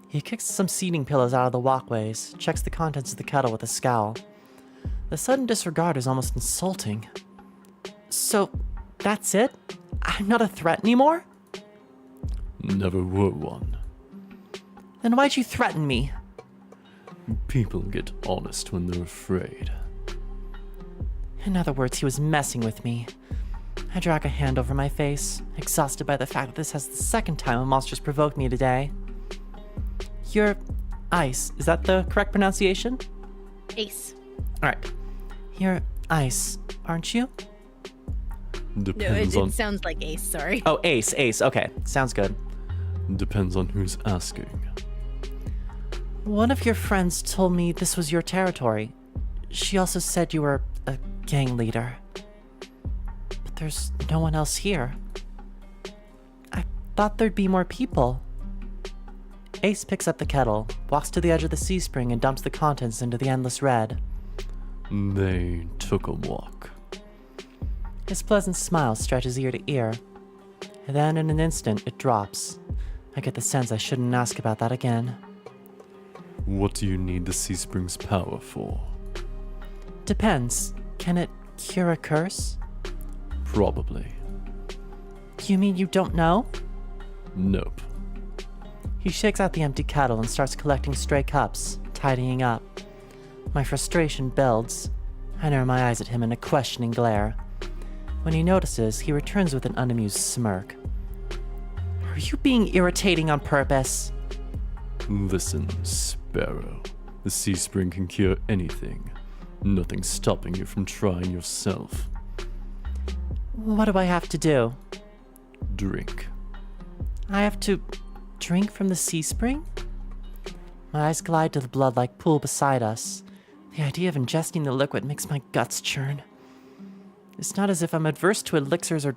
He kicks some seating pillows out of the walkways, checks the contents of the kettle with a scowl. The sudden disregard is almost insulting. So, that's it? I'm not a threat anymore? Never were one. Then why'd you threaten me? People get honest when they're afraid. In other words, he was messing with me. I drag a hand over my face, exhausted by the fact that this is the second time a monster's provoked me today. You're Ice. Is that the correct pronunciation? Ace. Alright. You're Ice, aren't you? Depends on It sounds like Ace, sorry. Oh, Ace. Okay, sounds good. depends on who's asking. One of your friends told me this was your territory. She also said you were a gang leader. But there's no one else here. I thought there'd be more people. Ace picks up the kettle, walks to the edge of the C-spring, and dumps the contents into the endless red. They took a walk. His pleasant smile stretches ear to ear. And then in an instant, it drops. I get the sense I shouldn't ask about that again. What do you need the Sea Spring's power for? Depends. Can it cure a curse? Probably. You mean you don't know? Nope. He shakes out the empty kettle and starts collecting stray cups, tidying up. My frustration builds. I narrow my eyes at him in a questioning glare. When he notices, he returns with an unamused smirk. Are you being irritating on purpose? Listen, Sparrow. The Sea Spring can cure anything. Nothing's stopping you from trying yourself. What do I have to do? Drink. I have to drink from the sea spring? My eyes glide to the blood-like pool beside us. The idea of ingesting the liquid makes my guts churn. It's not as if I'm adverse to elixirs or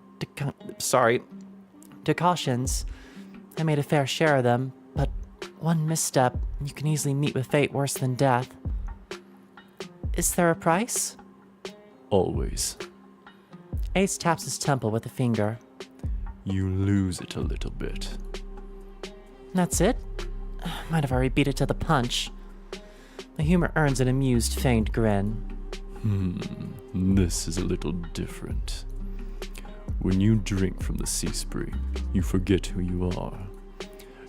decoctions. I made a fair share of them, but one misstep, you can easily meet with fate worse than death. Is there a price? Always. Ace taps his temple with a finger. You lose it a little bit. That's it? Might have already beat it to the punch. The humor earns an amused, feigned grin. This is a little different. When you drink from the sea spring, you forget who you are.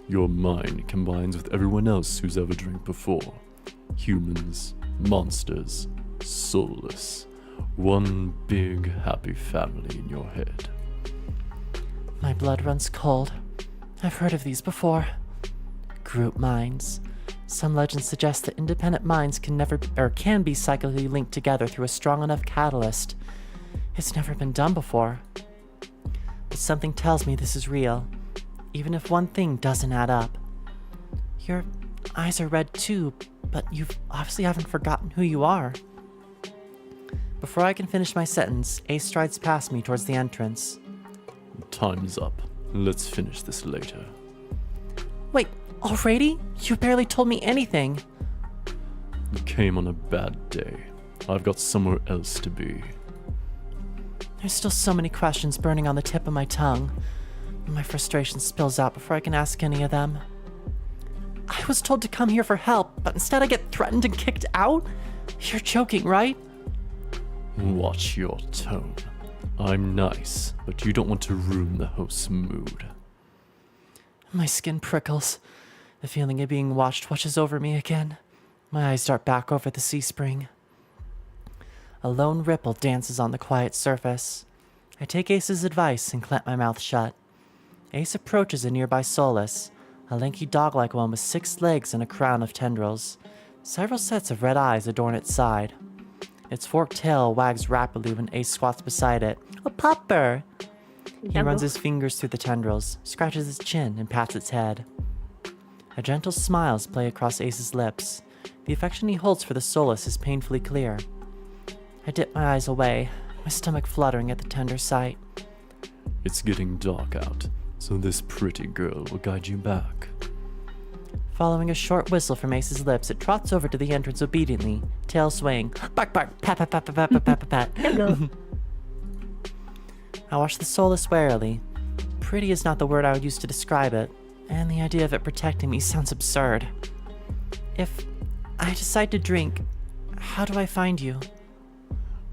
Your mind combines with everyone else who's ever drank before. Humans, monsters, soulless. One big happy family in your head. My blood runs cold. I've heard of these before. Group minds. Some legends suggest that independent minds can be psychically linked together through a strong enough catalyst. It's never been done before. But something tells me this is real, even if one thing doesn't add up. Your eyes are red too, but you obviously haven't forgotten who you are. Before I can finish my sentence, Ace strides past me towards the entrance. Time's up. Let's finish this later. Wait, already? You barely told me anything. You came on a bad day. I've got somewhere else to be. There's still so many questions burning on the tip of my tongue. My frustration spills out before I can ask any of them. I was told to come here for help, but instead I get threatened and kicked out? You're joking, right? Watch your tone. I'm nice, but you don't want to ruin the host's mood. My skin prickles. The feeling of being watched washes over me again. My eyes dart back over the sea spring. A lone ripple dances on the quiet surface. I take Ace's advice and clamp my mouth shut. Ace approaches a nearby Solus, a lanky dog-like one with 6 legs and a crown of tendrils. Several sets of red eyes adorn its side. Its forked tail wags rapidly when Ace squats beside it. A pupper! He runs his fingers through the tendrils, scratches its chin, and pats its head. A gentle smile plays across Ace's lips. The affection he holds for the Solus is painfully clear. I dip my eyes away, my stomach fluttering at the tender sight. It's getting dark out, so this pretty girl will guide you back. Following a short whistle from Ace's lips, it trots over to the entrance obediently, tail swaying. Bark, bark, pat, pat, pat, pat, pat, pat, pat, pat. Hello. I watch the Solus warily. Pretty is not the word I would use to describe it, and the idea of it protecting me sounds absurd. If I decide to drink, how do I find you?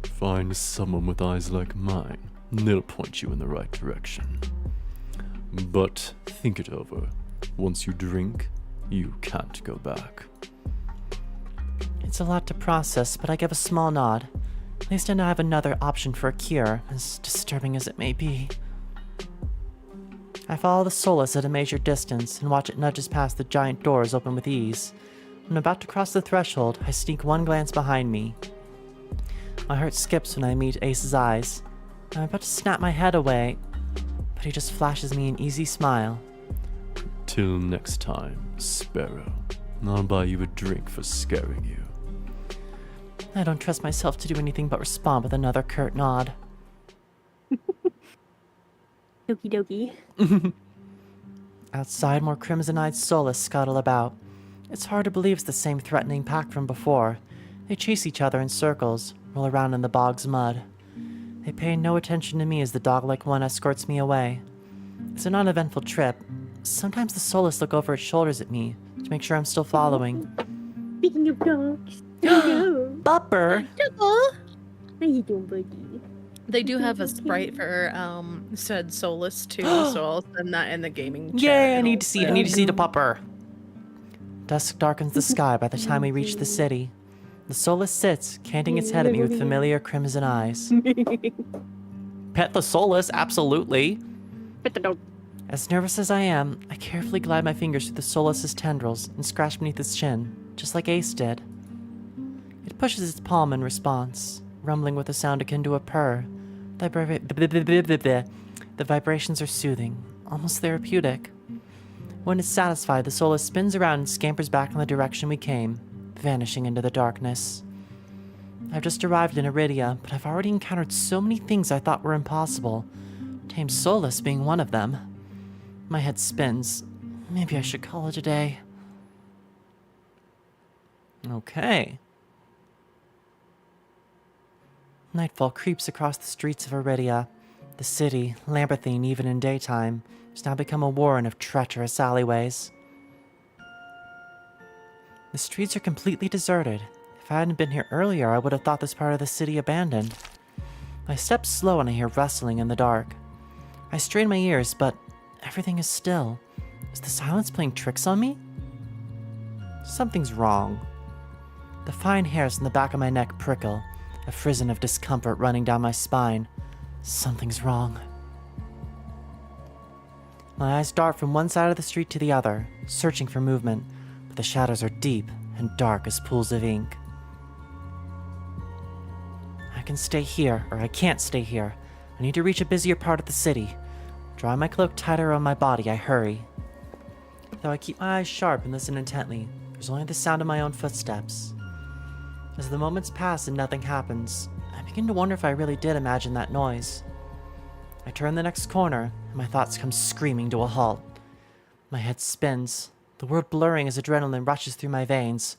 Find someone with eyes like mine, and they'll point you in the right direction. But think it over. Once you drink, you can't go back. It's a lot to process, but I give a small nod. At least I now have another option for a cure, as disturbing as it may be. I follow the Solus at a measured distance and watch it nudges past the giant doors open with ease. When I'm about to cross the threshold, I sneak one glance behind me. My heart skips when I meet Ace's eyes. I'm about to snap my head away, but he just flashes me an easy smile. Till next time, Sparrow. I'll buy you a drink for scaring you. I don't trust myself to do anything but respond with another curt nod. Okie dokie. Outside, more crimson-eyed Solus scuttle about. It's hard to believe it's the same threatening pack from before. They chase each other in circles, roll around in the bog's mud. They pay no attention to me as the dog-like one escorts me away. It's an uneventful trip. Sometimes the Solus look over its shoulders at me to make sure I'm still following. Speaking of dogs, hello. Bupper! How you doing, buddy? They do have a sprite for said Solus too, so I'll send that in the gaming chat. Yay, I and need to see it. I also- need to see the pupper. Dusk darkens the sky by the time we reach the city. The Solus sits, canting its head at me with familiar crimson eyes. Pet the Solus, absolutely. Pet the dog. As nervous as I am, I carefully glide my fingers through the Solus's tendrils and scratch beneath its chin, just like Ace did. It pushes its palm in response, rumbling with a sound akin to a purr. The vibrations are soothing, almost therapeutic. When it's satisfied, the Solus spins around and scampers back in the direction we came, vanishing into the darkness. I've just arrived in Iridia, but I've already encountered so many things I thought were impossible, tame Solus being one of them. My head spins. Maybe I should call it a day. Okay. Nightfall creeps across the streets of Iridia. The city, labyrinthine even in daytime, has now become a warren of treacherous alleyways. The streets are completely deserted. If I hadn't been here earlier, I would have thought this part of the city abandoned. My steps slow and I hear rustling in the dark. I strain my ears, but everything is still. Is the silence playing tricks on me? Something's wrong. The fine hairs on the back of my neck prickle, a frisson of discomfort running down my spine. Something's wrong. My eyes dart from one side of the street to the other, searching for movement, but the shadows are deep and dark as pools of ink. I can stay here, or I can't stay here. I need to reach a busier part of the city. Drawing my cloak tighter around my body, I hurry. Though I keep my eyes sharp and listen intently, there's only the sound of my own footsteps. As the moments pass and nothing happens, I begin to wonder if I really did imagine that noise. I turn the next corner, and my thoughts come screaming to a halt. My head spins, the world blurring as adrenaline rushes through my veins.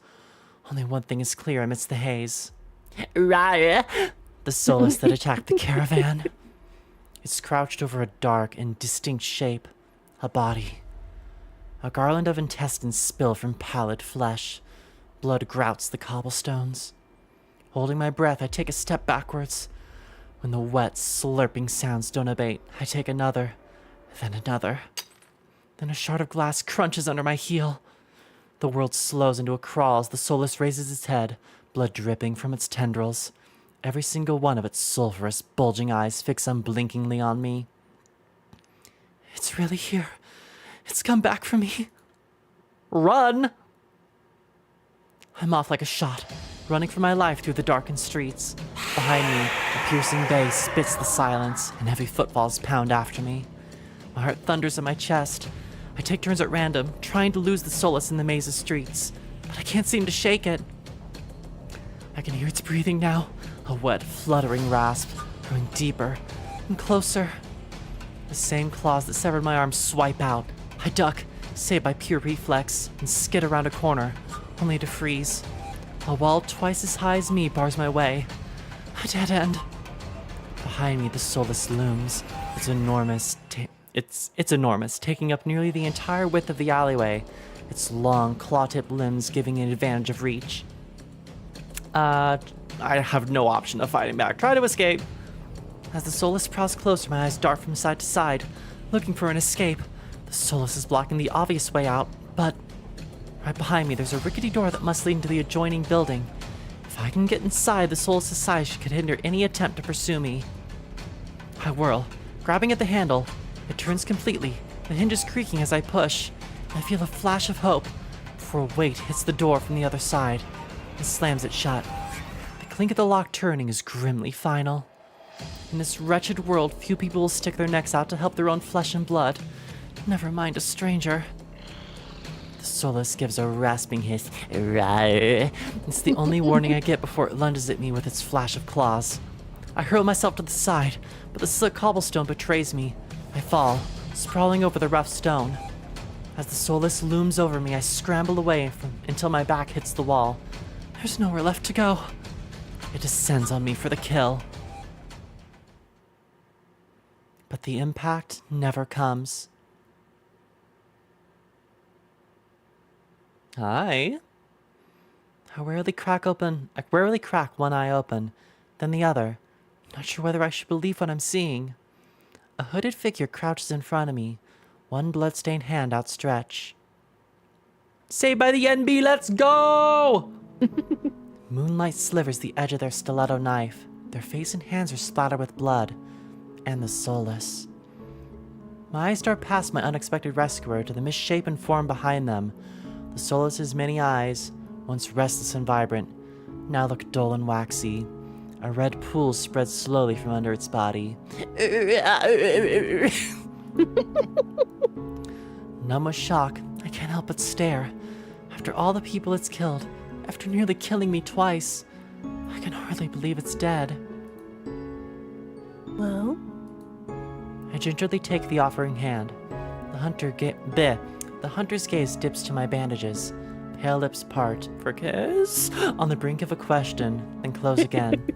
Only one thing is clear amidst the haze. Raya! The soulless that attacked the caravan. It's crouched over a dark, indistinct shape. A body. A garland of intestines spill from pallid flesh. Blood grouts the cobblestones. Holding my breath, I take a step backwards. When the wet, slurping sounds don't abate, I take another, then another. Then a shard of glass crunches under my heel. The world slows into a crawl as the soulless raises its head, blood dripping from its tendrils. Every single one of its sulphurous, bulging eyes fix unblinkingly on me. It's really here. It's come back for me. Run! I'm off like a shot, running for my life through the darkened streets. Behind me, a piercing bass spits the silence, and heavy footfalls pound after me. My heart thunders in my chest. I take turns at random, trying to lose the solace in the maze of streets, but I can't seem to shake it. I can hear its breathing now, a wet, fluttering rasp, growing deeper and closer. The same claws that severed my arm swipe out. I duck, saved by pure reflex, and skid around a corner, only to freeze. A wall twice as high as me bars my way. A dead end. Behind me, the soulless looms. It's enormous. It's enormous, taking up nearly the entire width of the alleyway. Its long, claw-tipped limbs giving it advantage of reach. I have no option of fighting back. Try to escape. As the soulless prowls closer, my eyes dart from side to side, looking for an escape. The soulless is blocking the obvious way out, but right behind me, there's a rickety door that must lead into the adjoining building. If I can get inside, the soulless' size could hinder any attempt to pursue me. I whirl, grabbing at the handle. It turns completely, the hinges creaking as I push. I feel a flash of hope before a weight hits the door from the other side and slams it shut. The clink of the lock turning is grimly final. In this wretched world, few people will stick their necks out to help their own flesh and blood. Never mind a stranger. The soulless gives a rasping hiss. It's the only warning I get before it lunges at me with its flash of claws. I hurl myself to the side, but the slick cobblestone betrays me. I fall, sprawling over the rough stone. As the soulless looms over me, I scramble away until my back hits the wall. There's nowhere left to go. It descends on me for the kill. But the impact never comes. Hi. I rarely crack one eye open, then the other. Not sure whether I should believe what I'm seeing. A hooded figure crouches in front of me, one bloodstained hand outstretched. Saved by the NB, let's go! Moonlight slivers the edge of their stiletto knife. Their face and hands are splattered with blood. And the soulless. My eyes dart past my unexpected rescuer to the misshapen form behind them. The soulless's many eyes, once restless and vibrant, now look dull and waxy. A red pool spreads slowly from under its body. Numb with shock, I can't help but stare. After all the people it's killed, after nearly killing me twice, I can hardly believe it's dead. Well? I gingerly take the offering hand. The hunter's gaze dips to my bandages. Pale lips part for a kiss on the brink of a question, then close again.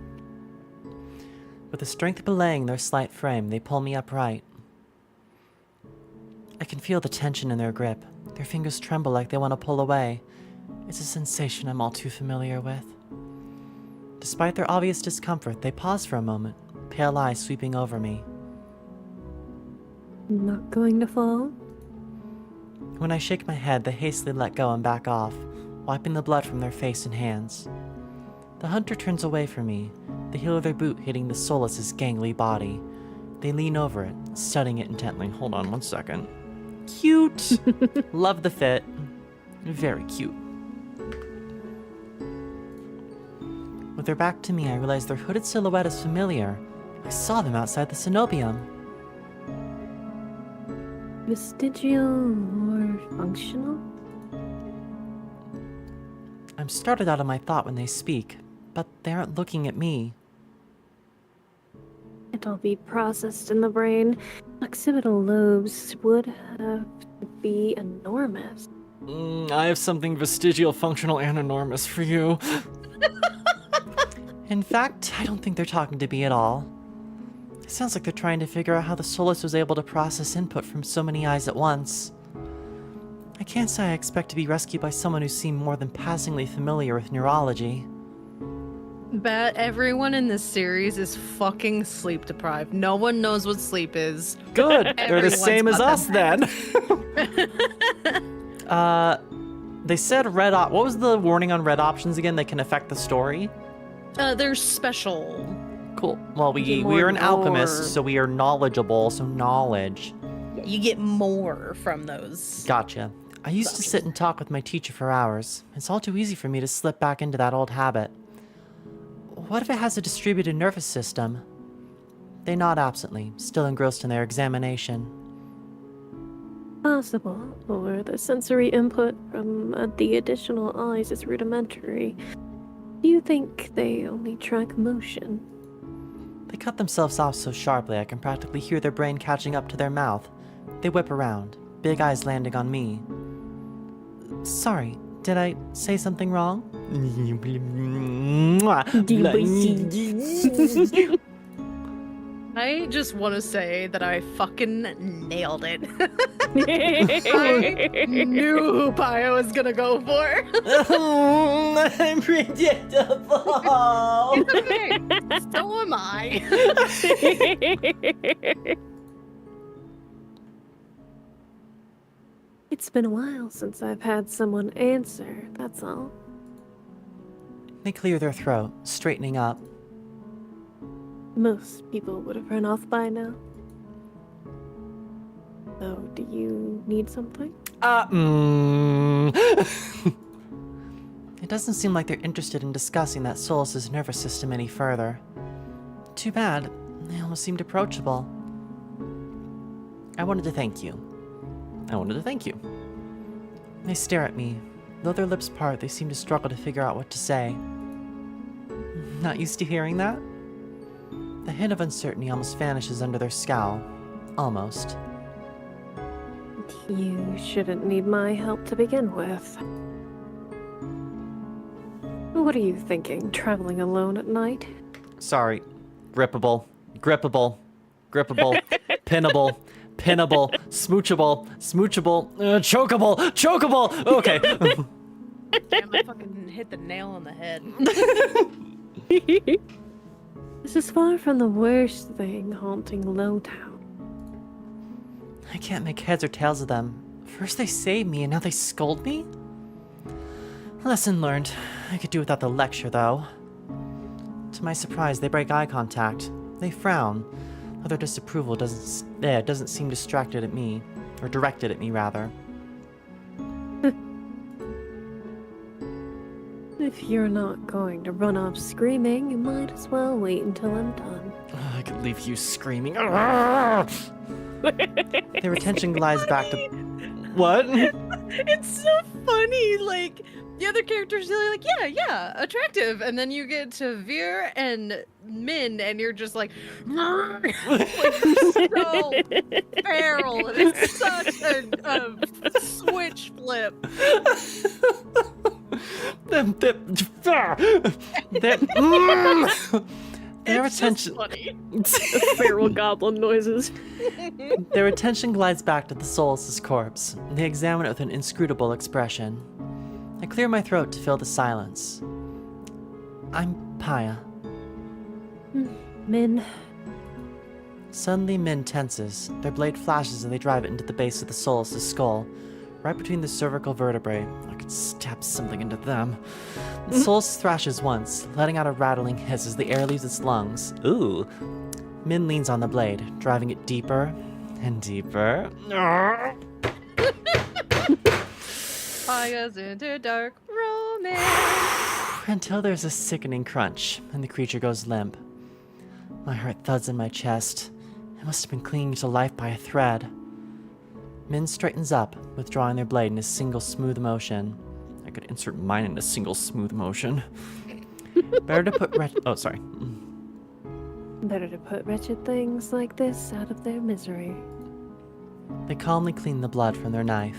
With the strength belaying their slight frame, they pull me upright. I can feel the tension in their grip. Their fingers tremble like they want to pull away. It's a sensation I'm all too familiar with. Despite their obvious discomfort, they pause for a moment, pale eyes sweeping over me. Not going to fall? When I shake my head, they hastily let go and back off, wiping the blood from their face and hands. The hunter turns away from me, the heel of their boot hitting the Solus's gangly body. They lean over it, studying it intently. Hold on one second. Cute! Love the fit. Very cute. With their back to me, I realize their hooded silhouette is familiar. I saw them outside the cenobium. Vestigial or functional? I'm startled out of my thought when they speak, but they aren't looking at me. It'll be processed in the brain. Occipital lobes would have to be enormous. I have something vestigial, functional, and enormous for you. In fact, I don't think they're talking to me at all. It sounds like they're trying to figure out how the Solus was able to process input from so many eyes at once. I can't say I expect to be rescued by someone who seemed more than passingly familiar with neurology. Bet everyone in this series is fucking sleep deprived. No one knows what sleep is. Good! They're the Everyone's same as got us then! They said what was the warning on red options again? They can affect the story? They're special. Cool. Well, we are an alchemist, so we are knowledgeable, so knowledge. You get more from those. Gotcha. I used to sit and talk with my teacher for hours. It's all too easy for me to slip back into that old habit. What if it has a distributed nervous system? They nod absently, still engrossed in their examination. Possible, or the sensory input from the additional eyes is rudimentary. Do you think they only track motion? They cut themselves off so sharply I can practically hear their brain catching up to their mouth. They whip around, big eyes landing on me. Sorry, did I say something wrong? I just want to say that I fucking nailed it. I knew who Pyah was gonna go for. I'm predictable. It's okay. So am I. It's been a while since I've had someone answer, that's all. They clear their throat, straightening up. Most people would have run off by now. So, do you need something? It doesn't seem like they're interested in discussing that Solus's nervous system any further. Too bad. They almost seemed approachable. I wanted to thank you. They stare at me. Though their lips part, they seem to struggle to figure out what to say. Not used to hearing that? The hint of uncertainty almost vanishes under their scowl. Almost. You shouldn't need my help to begin with. What are you thinking, traveling alone at night? Sorry. Grippable, pinnable, smoochable, chokeable. Okay. Damn, I fucking hit the nail on the head. This is far from the worst thing haunting Lowtown. I can't make heads or tails of them. First they saved me and now they scold me? Lesson learned. I could do without the lecture, though. To my surprise, they break eye contact. They frown. Though their disapproval doesn't seem distracted at me. Or directed at me, rather. If you're not going to run off screaming, you might as well wait until I'm done. I could leave you screaming. Their attention glides back to... What? It's so funny. Like, the other characters are like, yeah, attractive. And then you get to Veer and Min, and you're just like, like you're so feral. It's such a switch flip. Their attention Feral goblin noises. their attention glides back to the Solus' corpse. They examine it with an inscrutable expression. I clear my throat to fill the silence. I'm Pyah. Min. Suddenly, Min tenses. Their blade flashes and they drive it into the base of the Solus' skull, right between the cervical vertebrae. I could stab something into them. The Solus thrashes once, letting out a rattling hiss as the air leaves its lungs. Ooh. Min leans on the blade, driving it deeper and deeper. Pyah's into dark romance. Until there's a sickening crunch, and the creature goes limp. My heart thuds in my chest. It must have been clinging to life by a thread. Min straightens up, withdrawing their blade in a single smooth motion. I could insert mine in a single smooth motion. Better to put Better to put wretched things like this out of their misery. They calmly clean the blood from their knife.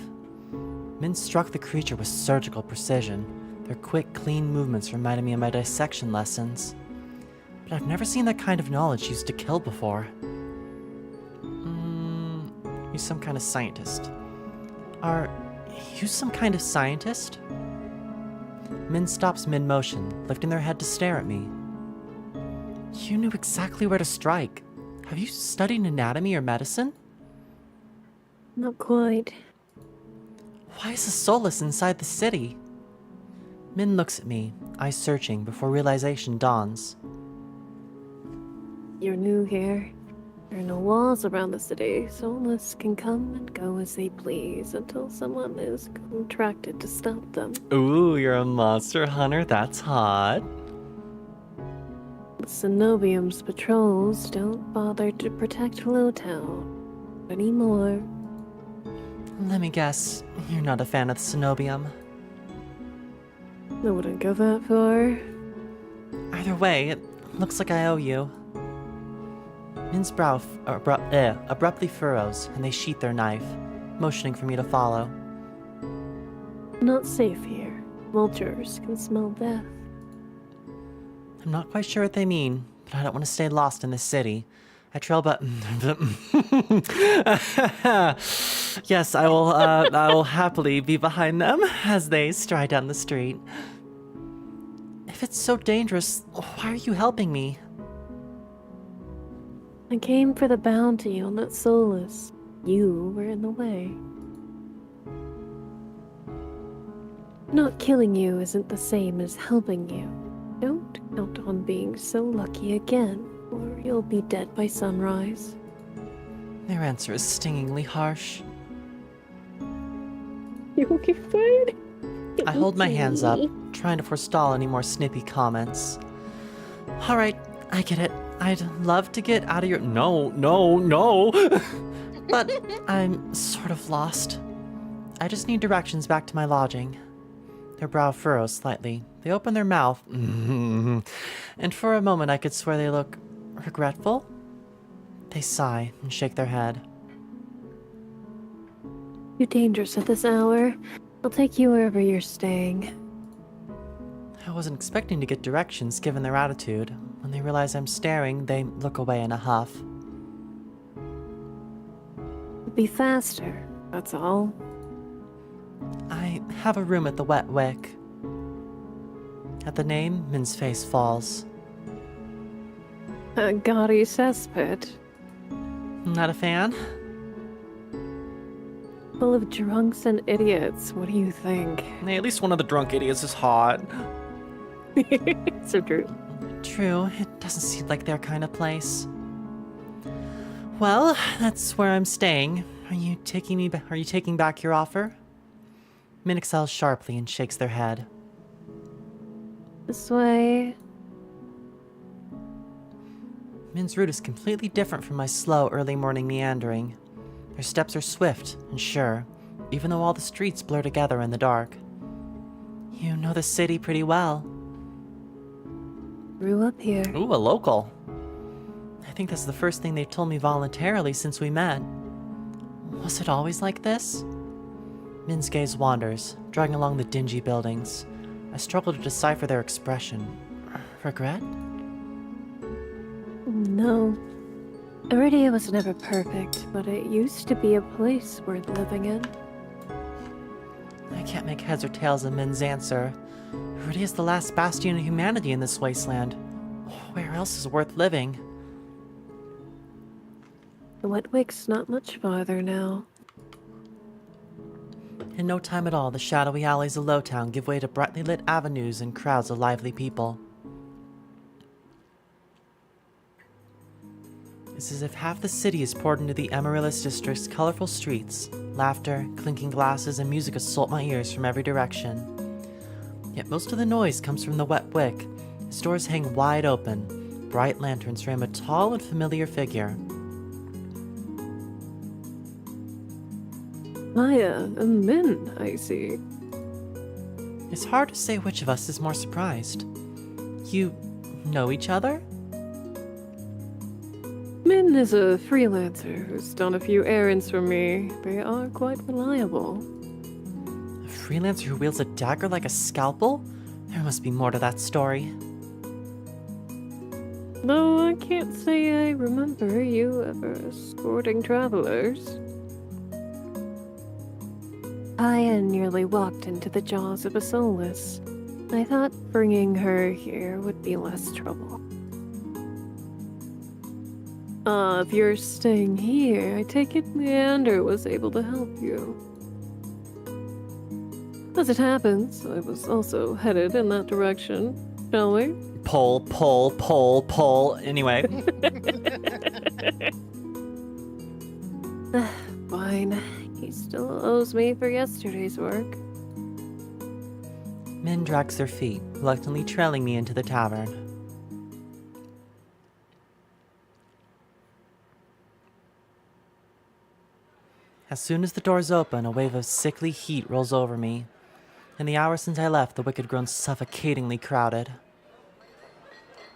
Min struck the creature with surgical precision. Their quick, clean movements reminded me of my dissection lessons. But I've never seen that kind of knowledge used to kill before. You're some kind of scientist. Are you some kind of scientist? Min stops mid-motion, lifting their head to stare at me. You knew exactly where to strike. Have you studied anatomy or medicine? Not quite. Why is a Solus inside the city? Min looks at me, eyes searching before realization dawns. You're new here. There are no walls around the city. Solus can come and go as they please until someone is contracted to stop them. Ooh, you're a monster hunter? That's hot. The Cenobium's patrols don't bother to protect Lowtown anymore. Let me guess, you're not a fan of the Cenobium. I wouldn't go that far. Either way, it looks like I owe you. Min's brow abruptly furrows, and they sheath their knife, motioning for me to follow. Not safe here. Vultures can smell death. I'm not quite sure what they mean, but I don't want to stay lost in this city. I trail Yes, I will happily be behind them as they stride down the street. If it's so dangerous, why are you helping me? I came for the bounty on that Solus. You were in the way. Not killing you isn't the same as helping you. Don't count on being so lucky again, or you'll be dead by sunrise. Their answer is stingingly harsh. You okay, bud? I hold my hands up, trying to forestall any more snippy comments. Alright, I get it. I'd love to get out of your— No. But I'm sort of lost. I just need directions back to my lodging. Their brow furrows slightly. They open their mouth. And for a moment I could swear they look regretful. They sigh and shake their head. Too dangerous at this hour. I'll take you wherever you're staying. I wasn't expecting to get directions given their attitude. When they realize I'm staring, they look away in a huff. Be faster, that's all. I have a room at the Wet Wick. At the name, Min's face falls. A gaudy cesspit. Not a fan? Full of drunks and idiots. What do you think? Hey, at least one of the drunk idiots is hot. So true. True, it doesn't seem like their kind of place. Well, that's where I'm staying. Are you taking back your offer? Min exhales sharply and shakes their head. This way. Min's route is completely different from my slow, early morning meandering. Their steps are swift and sure, even though all the streets blur together in the dark. You know the city pretty well. Grew up here. Ooh, a local. I think that's the first thing they've told me voluntarily since we met. Was it always like this? Min's gaze wanders, dragging along the dingy buildings. I struggle to decipher their expression. Regret? No. Iridia was never perfect, but it used to be a place worth living in. I can't make heads or tails of Min's answer. Iridia is the last bastion of humanity in this wasteland. Where else is worth living? The Wetwick's not much farther now. In no time at all, the shadowy alleys of Lowtown give way to brightly lit avenues and crowds of lively people. It's as if half the city is poured into the Amaryllis district's colorful streets. Laughter, clinking glasses, and music assault my ears from every direction. Yet most of the noise comes from the Wetwick. Its doors hang wide open. Bright lanterns frame a tall and familiar figure. Pyah, a Min, I see. It's hard to say which of us is more surprised. You know each other? Min is a freelancer who's done a few errands for me. They are quite reliable. A freelancer who wields a dagger like a scalpel? There must be more to that story. Though I can't say I remember you ever escorting travelers. Pyah nearly walked into the jaws of a soulless. I thought bringing her here would be less trouble. If you're staying here, I take it Leander was able to help you. As it happens, I was also headed in that direction, shall we? Pull, pull, pull, pull. Anyway. Fine. He still owes me for yesterday's work. Min drags their feet, reluctantly trailing me into the tavern. As soon as the doors open, a wave of sickly heat rolls over me. In the hour since I left, the wick had grown suffocatingly crowded.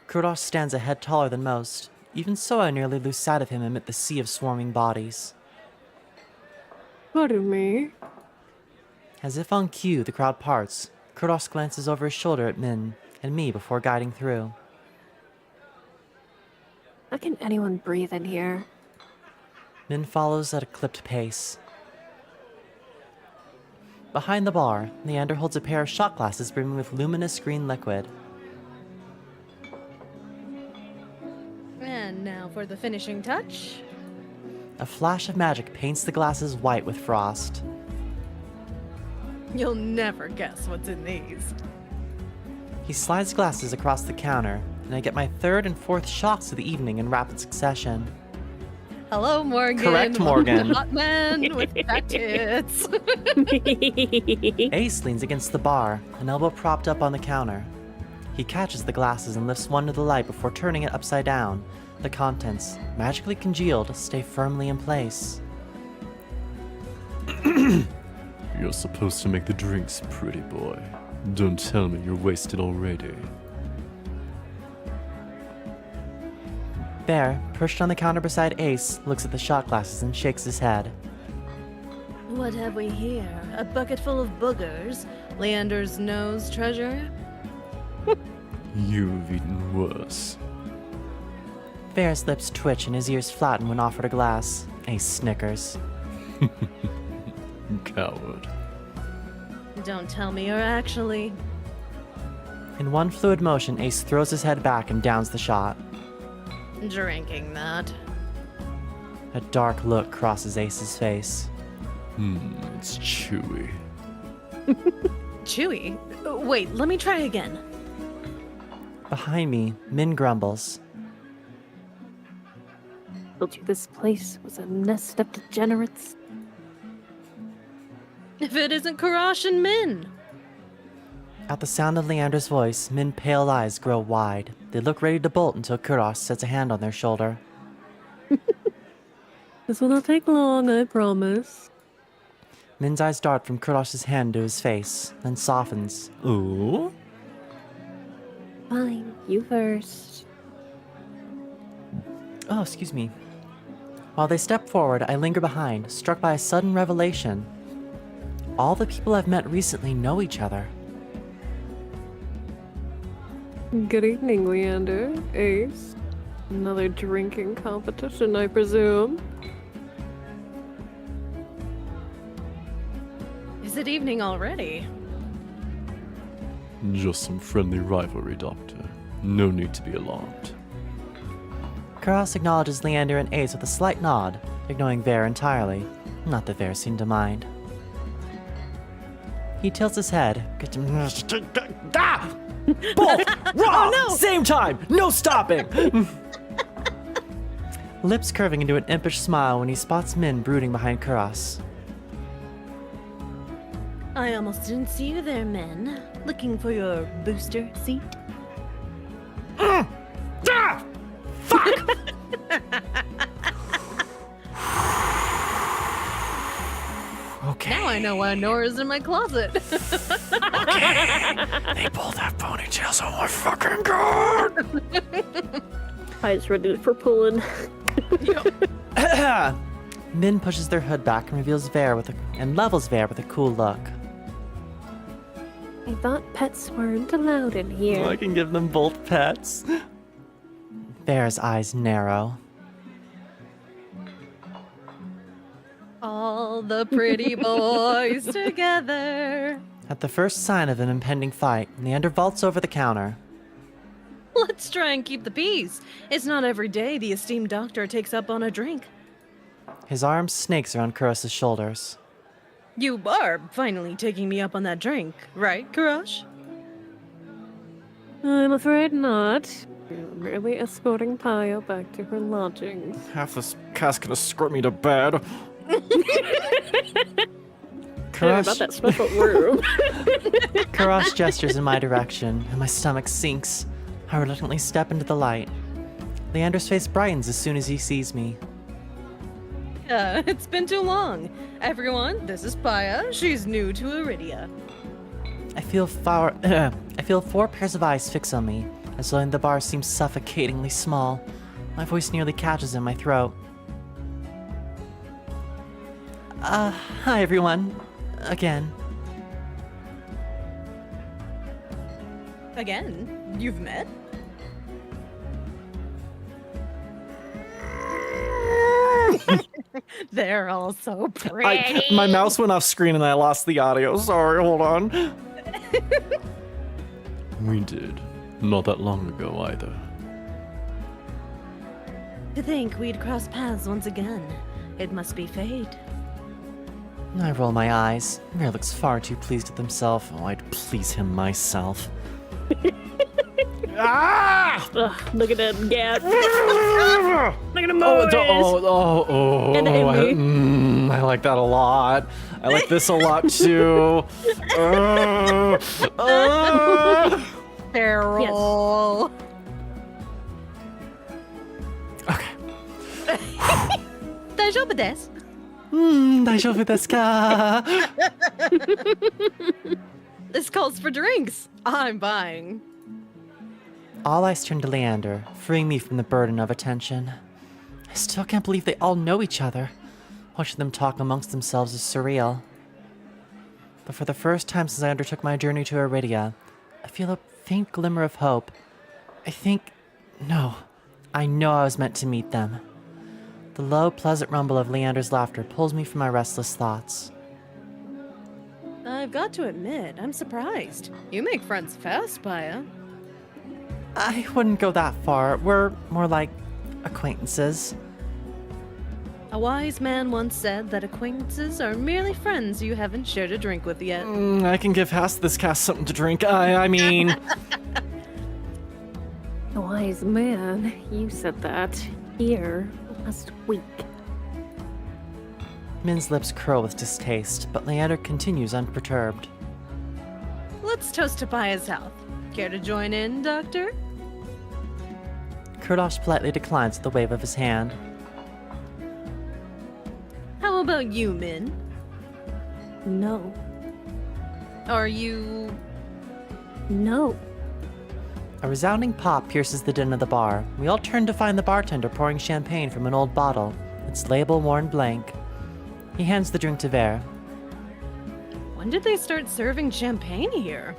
Krodos stands a head taller than most. Even so, I nearly lose sight of him amid the sea of swarming bodies. Pardon me. As if on cue, the crowd parts. Krodos glances over his shoulder at Min and me before guiding through. How can anyone breathe in here? Min follows at a clipped pace. Behind the bar, Leander holds a pair of shot glasses brimming with luminous green liquid. And now for the finishing touch. A flash of magic paints the glasses white with frost. You'll never guess what's in these. He slides glasses across the counter, and I get my third and fourth shots of the evening in rapid succession. Hello, Morgan. Correct, Morgan. Hot man with fat tits. Ace leans against the bar, an elbow propped up on the counter. He catches the glasses and lifts one to the light before turning it upside down. The contents, magically congealed, stay firmly in place. You're supposed to make the drinks, pretty boy. Don't tell me you're wasted already. Bear, perched on the counter beside Ace, looks at the shot glasses and shakes his head. What have we here? A bucket full of boogers? Leander's nose treasure? You've eaten worse. Bear's lips twitch and his ears flatten when offered a glass. Ace snickers. Coward. Don't tell me you're actually... In one fluid motion, Ace throws his head back and downs the shot. drinking that. A dark look crosses Ace's face. It's chewy. Chewy? Wait, let me try again. Behind me, Min grumbles. Told you this place was a nest of degenerates. If it isn't Karash and Min. At the sound of Leander's voice, Min's pale eyes grow wide. They look ready to bolt until Kuros sets a hand on their shoulder. This will not take long, I promise. Min's eyes dart from Kuros's hand to his face, then softens. Ooh? Fine, you first. Oh, excuse me. While they step forward, I linger behind, struck by a sudden revelation. All the people I've met recently know each other. Good evening, Leander. Ace. Another drinking competition, I presume. Is it evening already? Just some friendly rivalry, Doctor. No need to be alarmed. Kuros acknowledges Leander and Ace with a slight nod, ignoring Vare entirely. Not that Vare seemed to mind. He tilts his head. Ah! Both! Raw! no! Same time! No stopping! Lips curving into an impish smile when he spots Min brooding behind Kuros. I almost didn't see you there, men. Looking for your booster seat? Ah! Fuck! Okay. Now I know why Nora's in my closet. They both have ponytails. Oh my fucking god! Pyah's ready for pulling. Min pushes their hood back and reveals Vare and levels Vare with a cool look. I thought pets weren't allowed in here. I can give them both pets. Vare's eyes narrow. All the pretty boys together. At the first sign of an impending fight, Leander vaults over the counter. Let's try and keep the peace. It's not every day the esteemed doctor takes up on a drink. His arm snakes around Kuros' shoulders. You are finally taking me up on that drink, right, Kurosh? I'm afraid not. I'm merely escorting Pyah back to her lodgings. Half this cast gonna escort me to bed. Sorry about that special room. Kuros gestures in my direction, and my stomach sinks. I reluctantly step into the light. Leander's face brightens as soon as he sees me. It's been too long. Everyone, this is Pyah. She's new to Iridia. I feel 4 pairs of eyes fix on me, as though the bar seems suffocatingly small. My voice nearly catches in my throat. Hi everyone. Again. Again? You've met? They're all so pretty. My mouse went off screen and I lost the audio. Sorry, hold on. We did. Not that long ago either. To think we'd cross paths once again. It must be fate. I roll my eyes. Mir looks far too pleased with himself. Oh, I'd please him myself. Ah! Ugh, look at that gap. Look at him boys. And Amy. I like that a lot. I like this a lot too. Feral. Okay. 大丈夫です。大丈夫ですか? This calls for drinks. I'm buying. All eyes turn to Leander, freeing me from the burden of attention. I still can't believe they all know each other. Watching them talk amongst themselves is surreal. But for the first time since I undertook my journey to Iridia, I feel a faint glimmer of hope. I know I was meant to meet them. The low, pleasant rumble of Leander's laughter pulls me from my restless thoughts. I've got to admit, I'm surprised. You make friends fast, Pyah. I wouldn't go that far. We're more like acquaintances. A wise man once said that acquaintances are merely friends you haven't shared a drink with yet. I can give half this cast something to drink. I mean... A wise man, you said that here last week. Min's lips curl with distaste, but Leander continues unperturbed. Let's toast to Pyah's health. Care to join in, Doctor? Kurdosh politely declines with a wave of his hand. How about you, Min? No. Are you... No. A resounding pop pierces the din of the bar. We all turn to find the bartender pouring champagne from an old bottle, its label worn blank. He hands the drink to Vare. When did they start serving champagne here?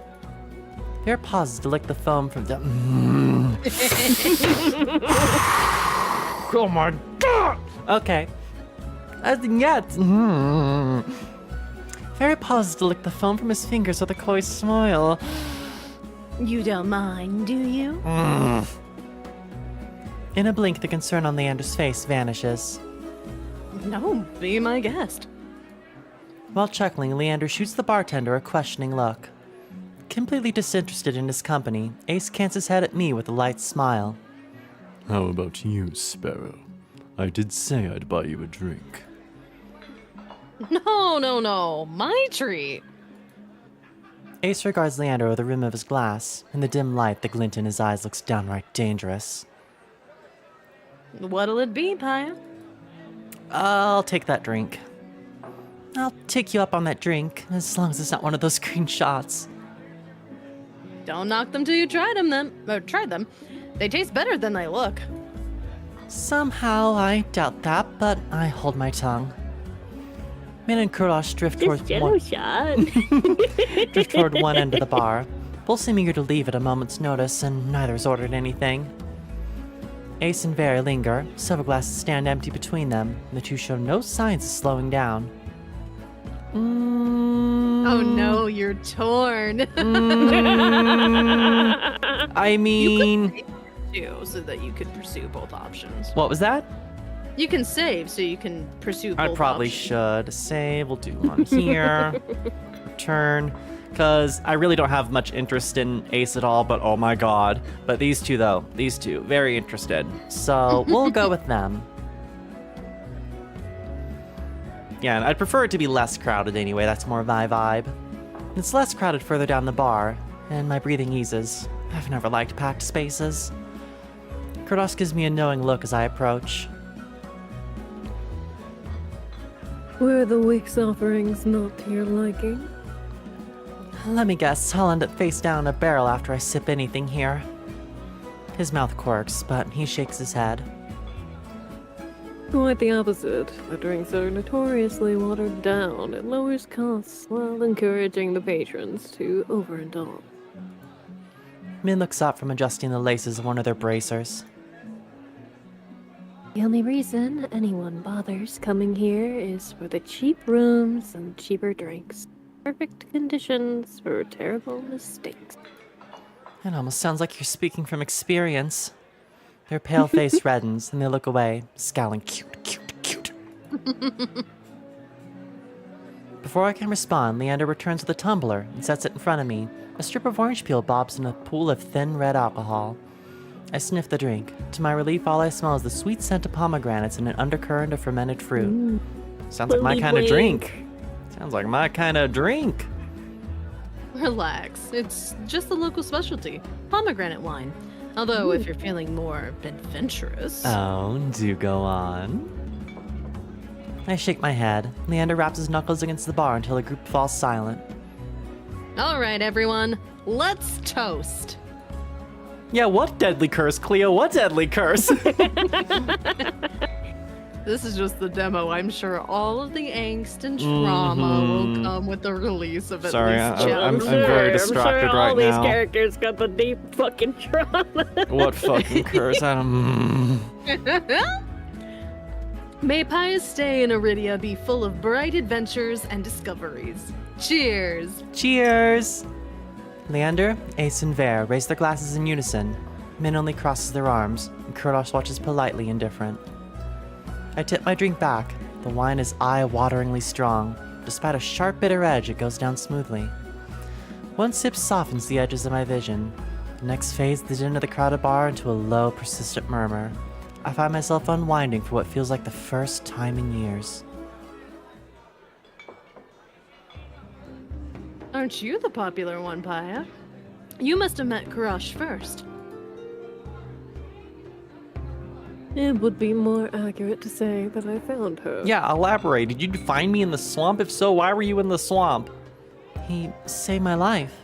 Vare pauses to lick the foam from the Oh my god! Okay. Very pauses to lick the foam from his fingers with a coy smile. You don't mind, do you? In a blink, the concern on Leander's face vanishes. No, be my guest. While chuckling, Leander shoots the bartender a questioning look. Completely disinterested in his company, Ace cants his head at me with a light smile. How about you, Sparrow? I did say I'd buy you a drink. No. My treat. Ace regards Leander over the rim of his glass. In the dim light, the glint in his eyes looks downright dangerous. What'll it be, Pyah? I'll take that drink. I'll take you up on that drink, as long as it's not one of those green shots. Don't knock them till you try them, then. Or try them. They taste better than they look. Somehow, I doubt that, but I hold my tongue. Min and Kurosh drift This toward jello shot. drift toward one end of the bar. Both seem eager to leave at a moment's notice, and neither's ordered anything. Ace and Ver linger, several glasses stand empty between them, and the two show no signs of slowing down. Oh no, you're torn. I mean... So that you could pursue both options. What was that? You can save so you can pursue both I probably options. should. Save, we'll do one here. Return. Because I really don't have much interest in Ace at all, but oh my god. But these two, though. These two. Very interested. So we'll go with them. Yeah, and I'd prefer it to be less crowded anyway. That's more my vibe. It's less crowded further down the bar, and my breathing eases. I've never liked packed spaces. Kurdos gives me a knowing look as I approach. Were the week's offerings not to your liking? Let me guess, I'll end up face down in a barrel after I sip anything here. His mouth quirks, but he shakes his head. Quite the opposite. The drinks are notoriously watered down. It lowers costs while encouraging the patrons to overindulge. Min looks up from adjusting the laces of one of their bracers. The only reason anyone bothers coming here is for the cheap rooms and cheaper drinks. Perfect conditions for terrible mistakes. It almost sounds like you're speaking from experience. Their pale face reddens, and they look away, scowling cute. Before I can respond, Leander returns with a tumbler and sets it in front of me. A strip of orange peel bobs in a pool of thin red alcohol. I sniff the drink. To my relief, all I smell is the sweet scent of pomegranates and an undercurrent of fermented fruit. Sounds like my kind of drink. Sounds like my kind of drink. Relax. It's just the local specialty. Pomegranate wine. Although, if you're feeling more adventurous... Oh, do go on. I shake my head. Leander wraps his knuckles against the bar until the group falls silent. All right, everyone. Let's toast. Yeah, what deadly curse, Cleo? What deadly curse? This is just the demo. I'm sure all of the angst and trauma will come with the release of at Sorry, least I'm chapter. very distracted I'm sure right all these now. characters got the deep fucking trauma. What fucking curse? I don't... May Pyah's stay in Iridia be full of bright adventures and discoveries. Cheers! Cheers! Leander, Ace, and Ver raise their glasses in unison. Min only crosses their arms, and Kurdos watches politely indifferent. I tip my drink back. The wine is eye-wateringly strong. Despite a sharp, bitter edge, it goes down smoothly. One sip softens the edges of my vision. The next fades the din of the crowded bar into a low, persistent murmur. I find myself unwinding for what feels like the first time in years. Aren't you the popular one, Pyah? You must have met Kurosh first. It would be more accurate to say that I found her. Yeah, elaborate. Did you find me in the swamp? If so, why were you in the swamp? He saved my life.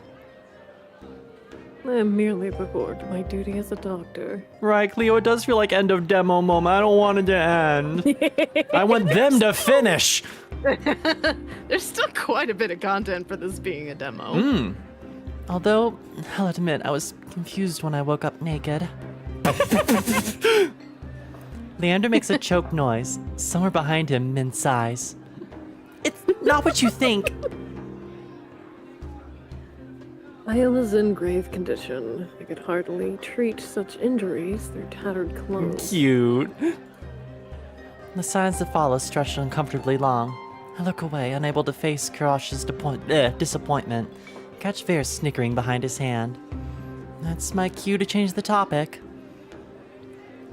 I merely performed my duty as a doctor. Right, Cleo, it does feel like end of demo moment. I don't want it to end. I want them to finish. There's still quite a bit of content for this being a demo. Although, I'll admit, I was confused when I woke up naked. Leander makes a choked noise. Somewhere behind him, Min sighs. It's not what you think. Pyah was in grave condition. I could hardly treat such injuries through tattered clothes. Cute. The silence that follows stretched uncomfortably long. I look away, unable to face Karash's disappointment. Catch Veer snickering behind his hand. That's my cue to change the topic.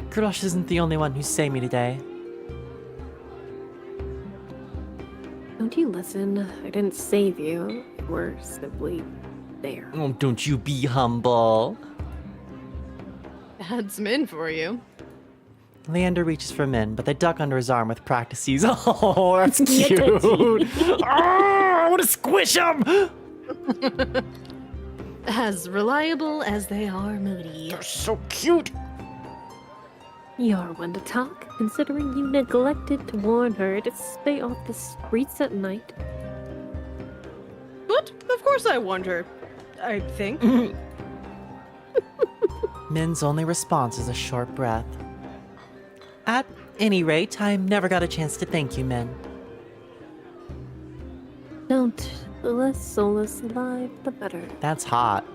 Kurash isn't the only one who saved me today. Don't you listen? I didn't save you. We're simply there. Oh, don't you be humble. That's Min for you. Leander reaches for Min, but they duck under his arm with practices. Oh, that's cute. I want to squish him. As reliable as they are moody. They're so cute. You're one to talk, considering you neglected to warn her to stay off the streets at night. But, of course I warned her. I think. Min's only response is a short breath. At any rate, I never got a chance to thank you, Min. Don't. The less soulless alive, the better. That's hot.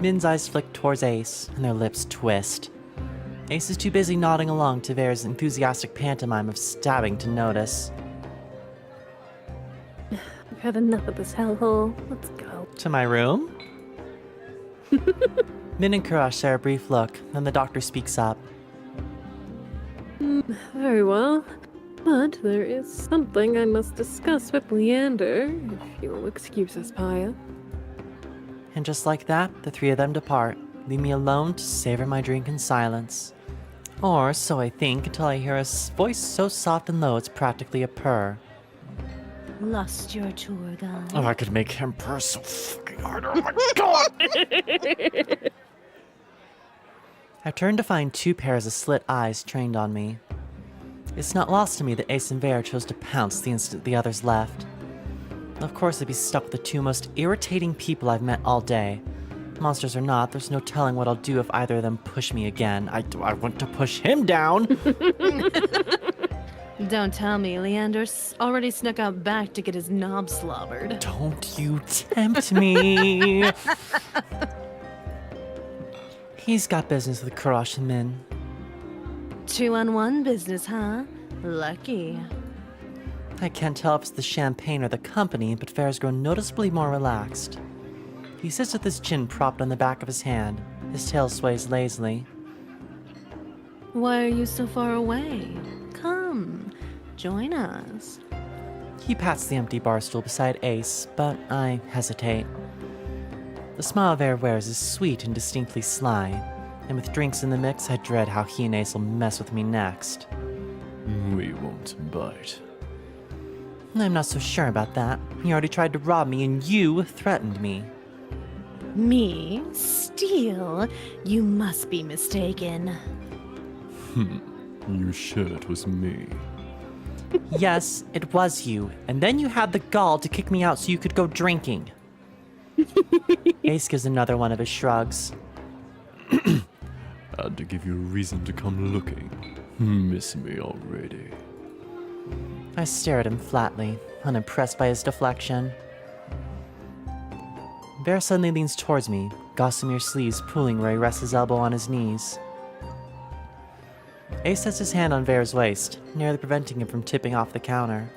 Min's eyes flick towards Ace, and their lips twist. Ace is too busy nodding along to Veer's enthusiastic pantomime of stabbing to notice. I've had enough of this hellhole. Let's go. To my room? Min and Kurash share a brief look, then the doctor speaks up. Very well. But there is something I must discuss with Leander, if you will excuse us, Pyah. And just like that, the three of them depart, leave me alone to savor my drink in silence. Or so I think, until I hear a voice so soft and low it's practically a purr. Lost your tour guide. Oh, I could make him purr so fucking hard. Oh my god! I turn to find two pairs of slit eyes trained on me. It's not lost to me that Ace and Veer chose to pounce the instant the others left. Of course, I'd be stuck with the two most irritating people I've met all day. Monsters or not, there's no telling what I'll do if either of them push me again. I want to push him down! Don't tell me, Leander's already snuck out back to get his knob slobbered. Don't you tempt me! He's got business with Kurash and Min. 2-on-1 business, huh? Lucky. I can't tell if it's the champagne or the company, but Veer's grown noticeably more relaxed. He sits with his chin propped on the back of his hand. His tail sways lazily. Why are you so far away? Come, join us. He pats the empty bar stool beside Ace, but I hesitate. The smile Veer wears is sweet and distinctly sly, and with drinks in the mix, I dread how he and Ace will mess with me next. We won't bite. I'm not so sure about that. He already tried to rob me, and you threatened me. Me? Steal? You must be mistaken. You sure it was me? Yes, it was you, and then you had the gall to kick me out so you could go drinking. Ace gives another one of his shrugs. Had to give you a reason to come looking. Miss me already. I stare at him flatly, unimpressed by his deflection. Veer suddenly leans towards me, gossamer sleeves pooling where he rests his elbow on his knees. Ace sets his hand on Veer's waist, nearly preventing him from tipping off the counter.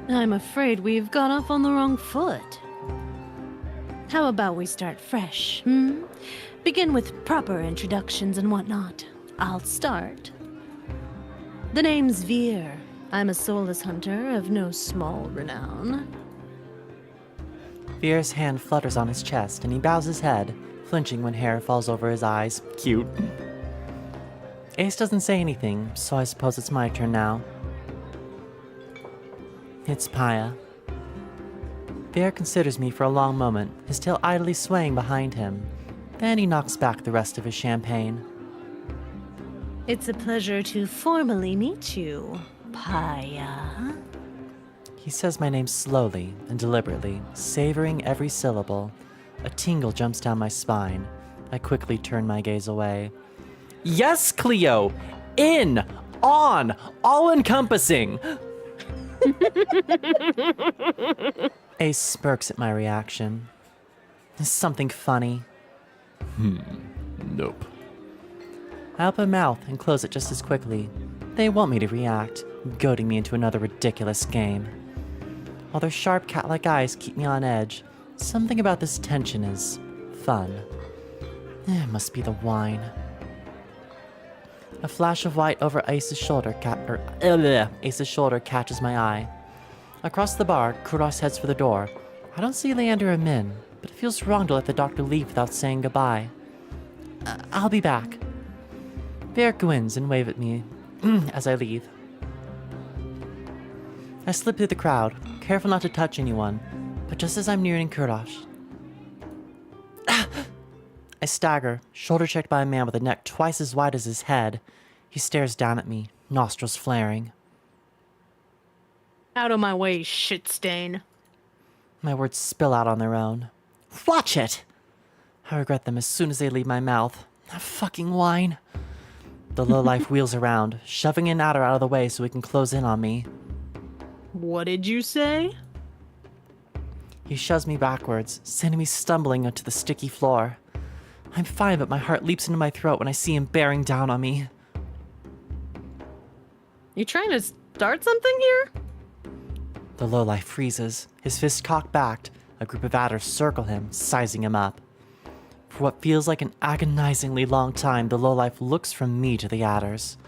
I'm afraid we've got off on the wrong foot. How about we start fresh, Begin with proper introductions and whatnot. I'll start. The name's Veer. I'm a soulless hunter of no small renown. Veer's hand flutters on his chest, and he bows his head, flinching when hair falls over his eyes. Cute. Ace doesn't say anything, so I suppose it's my turn now. It's Pyah. Veer considers me for a long moment, his tail idly swaying behind him. Then he knocks back the rest of his champagne. It's a pleasure to formally meet you, Pyah. He says my name slowly and deliberately, savoring every syllable. A tingle jumps down my spine. I quickly turn my gaze away. Yes, Cleo! In! On! All-encompassing! Ace smirks at my reaction. Is something funny? Nope. I open my mouth and close it just as quickly. They want me to react, goading me into another ridiculous game. While their sharp cat-like eyes keep me on edge, something about this tension is fun. It must be the wine. A flash of white over Ace's shoulder catches my eye. Across the bar, Kuros heads for the door. I don't see Leander or Min, but it feels wrong to let the doctor leave without saying goodbye. I'll be back. Bear grins and wave at me as I leave. I slip through the crowd, careful not to touch anyone, but just as I'm nearing Kuros, I stagger, shoulder checked by a man with a neck twice as wide as his head. He stares down at me, nostrils flaring. Out of my way, shit stain. My words spill out on their own. Watch it! I regret them as soon as they leave my mouth. That fucking wine. The lowlife wheels around, shoving an adder out of the way so he can close in on me. What did you say? He shoves me backwards, sending me stumbling onto the sticky floor. I'm fine, but my heart leaps into my throat when I see him bearing down on me. You trying to start something here? The lowlife freezes, his fist cocked-backed. A group of adders circle him, sizing him up. For what feels like an agonizingly long time, the lowlife looks from me to the adders.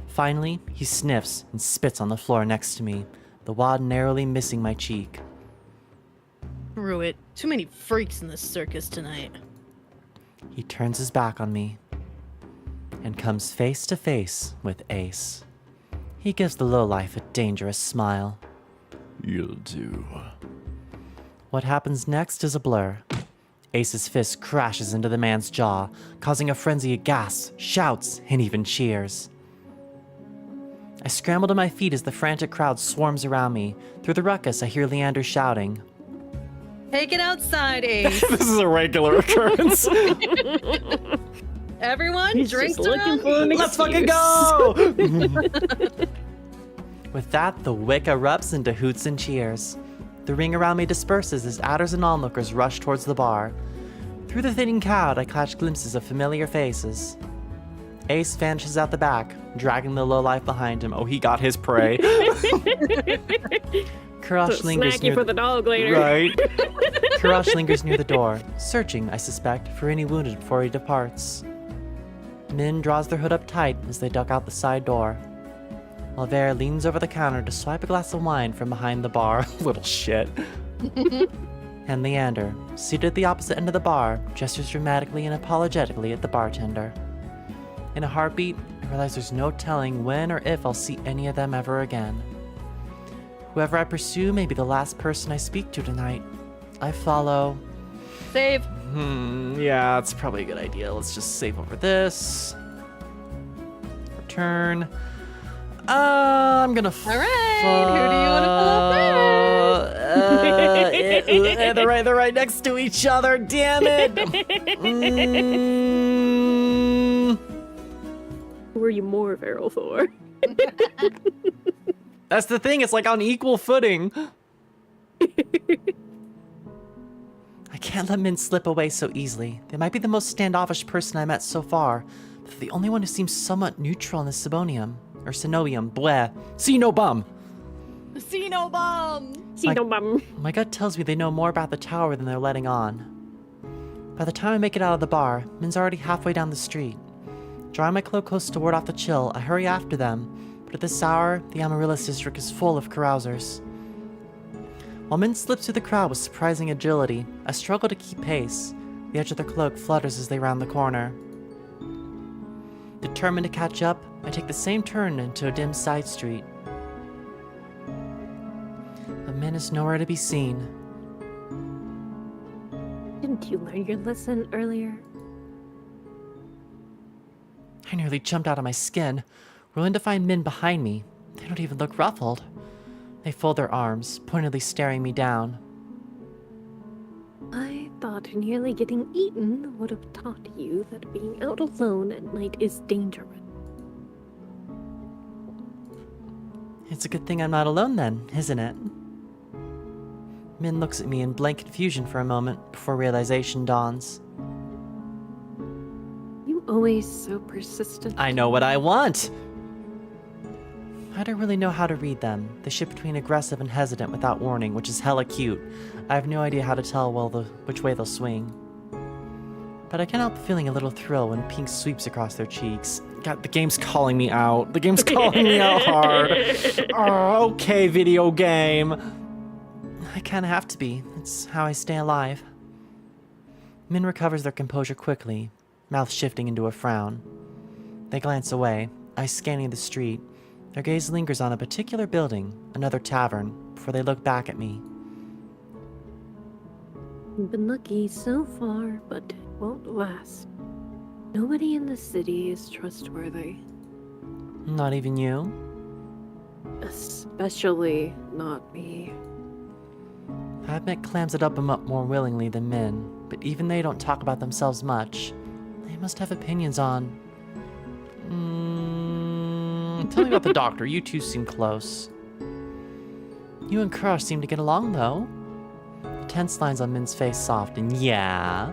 Finally, he sniffs and spits on the floor next to me, the wad narrowly missing my cheek. Screw it. Too many freaks in this circus tonight. He turns his back on me and comes face to face with Ace. He gives the lowlife a dangerous smile. You'll do. What happens next is a blur. Ace's fist crashes into the man's jaw, causing a frenzy of gasps, shouts, and even cheers. I scramble to my feet as the frantic crowd swarms around me. Through the ruckus, I hear Leander shouting. Take it outside, Ace. This is a regular occurrence. Everyone, He's drinks just looking around for an me. Let's fucking go! With that, the wick erupts into hoots and cheers. The ring around me disperses as adders and onlookers rush towards the bar. Through the thinning crowd, I catch glimpses of familiar faces. Ace vanishes out the back, dragging the lowlife behind him. Oh, he got his prey. Kurosh lingers Snacky near for the dog later. Right. Kurosh lingers near the door, searching, I suspect, for any wounded before he departs. Min draws their hood up tight as they duck out the side door. While Vera leans over the counter to swipe a glass of wine from behind the bar. Little shit. And Leander, seated at the opposite end of the bar, gestures dramatically and apologetically at the bartender. In a heartbeat, I realize there's no telling when or if I'll see any of them ever again. Whoever I pursue may be the last person I speak to tonight. I follow. Save. Yeah, it's probably a good idea. Let's just save over this. Return. I'm gonna. All right. Who do you want to pull up next? They're right next to each other. Damn it. Who are you more feral for? That's the thing. It's like on equal footing. I can't let Min slip away so easily. They might be the most standoffish person I met so far, but they're the only one who seems somewhat neutral in the Cybonium. Or Synovium, bleh. See no bum. See no bum. See no bum. My gut tells me they know more about the tower than they're letting on. By the time I make it out of the bar, Min's already halfway down the street. Drawing my cloak close to ward off the chill, I hurry after them, but at this hour, the Amaryllis district is full of carousers. While Min slips through the crowd with surprising agility, I struggle to keep pace. The edge of their cloak flutters as they round the corner. Determined to catch up, I take the same turn into a dim side street. But Min is nowhere to be seen. Didn't you learn your lesson earlier? I nearly jumped out of my skin, willing to find Min behind me. They don't even look ruffled. They fold their arms, pointedly staring me down. I thought nearly getting eaten would have taught you that being out alone at night is dangerous. It's a good thing I'm not alone then, isn't it? Min looks at me in blank confusion for a moment before realization dawns. You always so persistent. I know what I want! I don't really know how to read them. They shift between aggressive and hesitant without warning, which is hella cute. I have no idea how to tell which way they'll swing. But I can't help feeling a little thrill when pink sweeps across their cheeks. God, the game's calling me out. The game's calling me out hard. Oh, okay, video game. I kinda have to be. It's how I stay alive. Min recovers their composure quickly, mouth shifting into a frown. They glance away, eyes scanning the street. Their gaze lingers on a particular building, another tavern, before they look back at me. You've been lucky so far, but it won't last. Nobody in the city is trustworthy. Not even you? Especially not me. I admit clams it up more willingly than Min, but even they don't talk about themselves much. They must have opinions on... Tell me about the doctor. You two seem close. You and Crush seem to get along, though. The tense lines on Min's face soften. Yeah?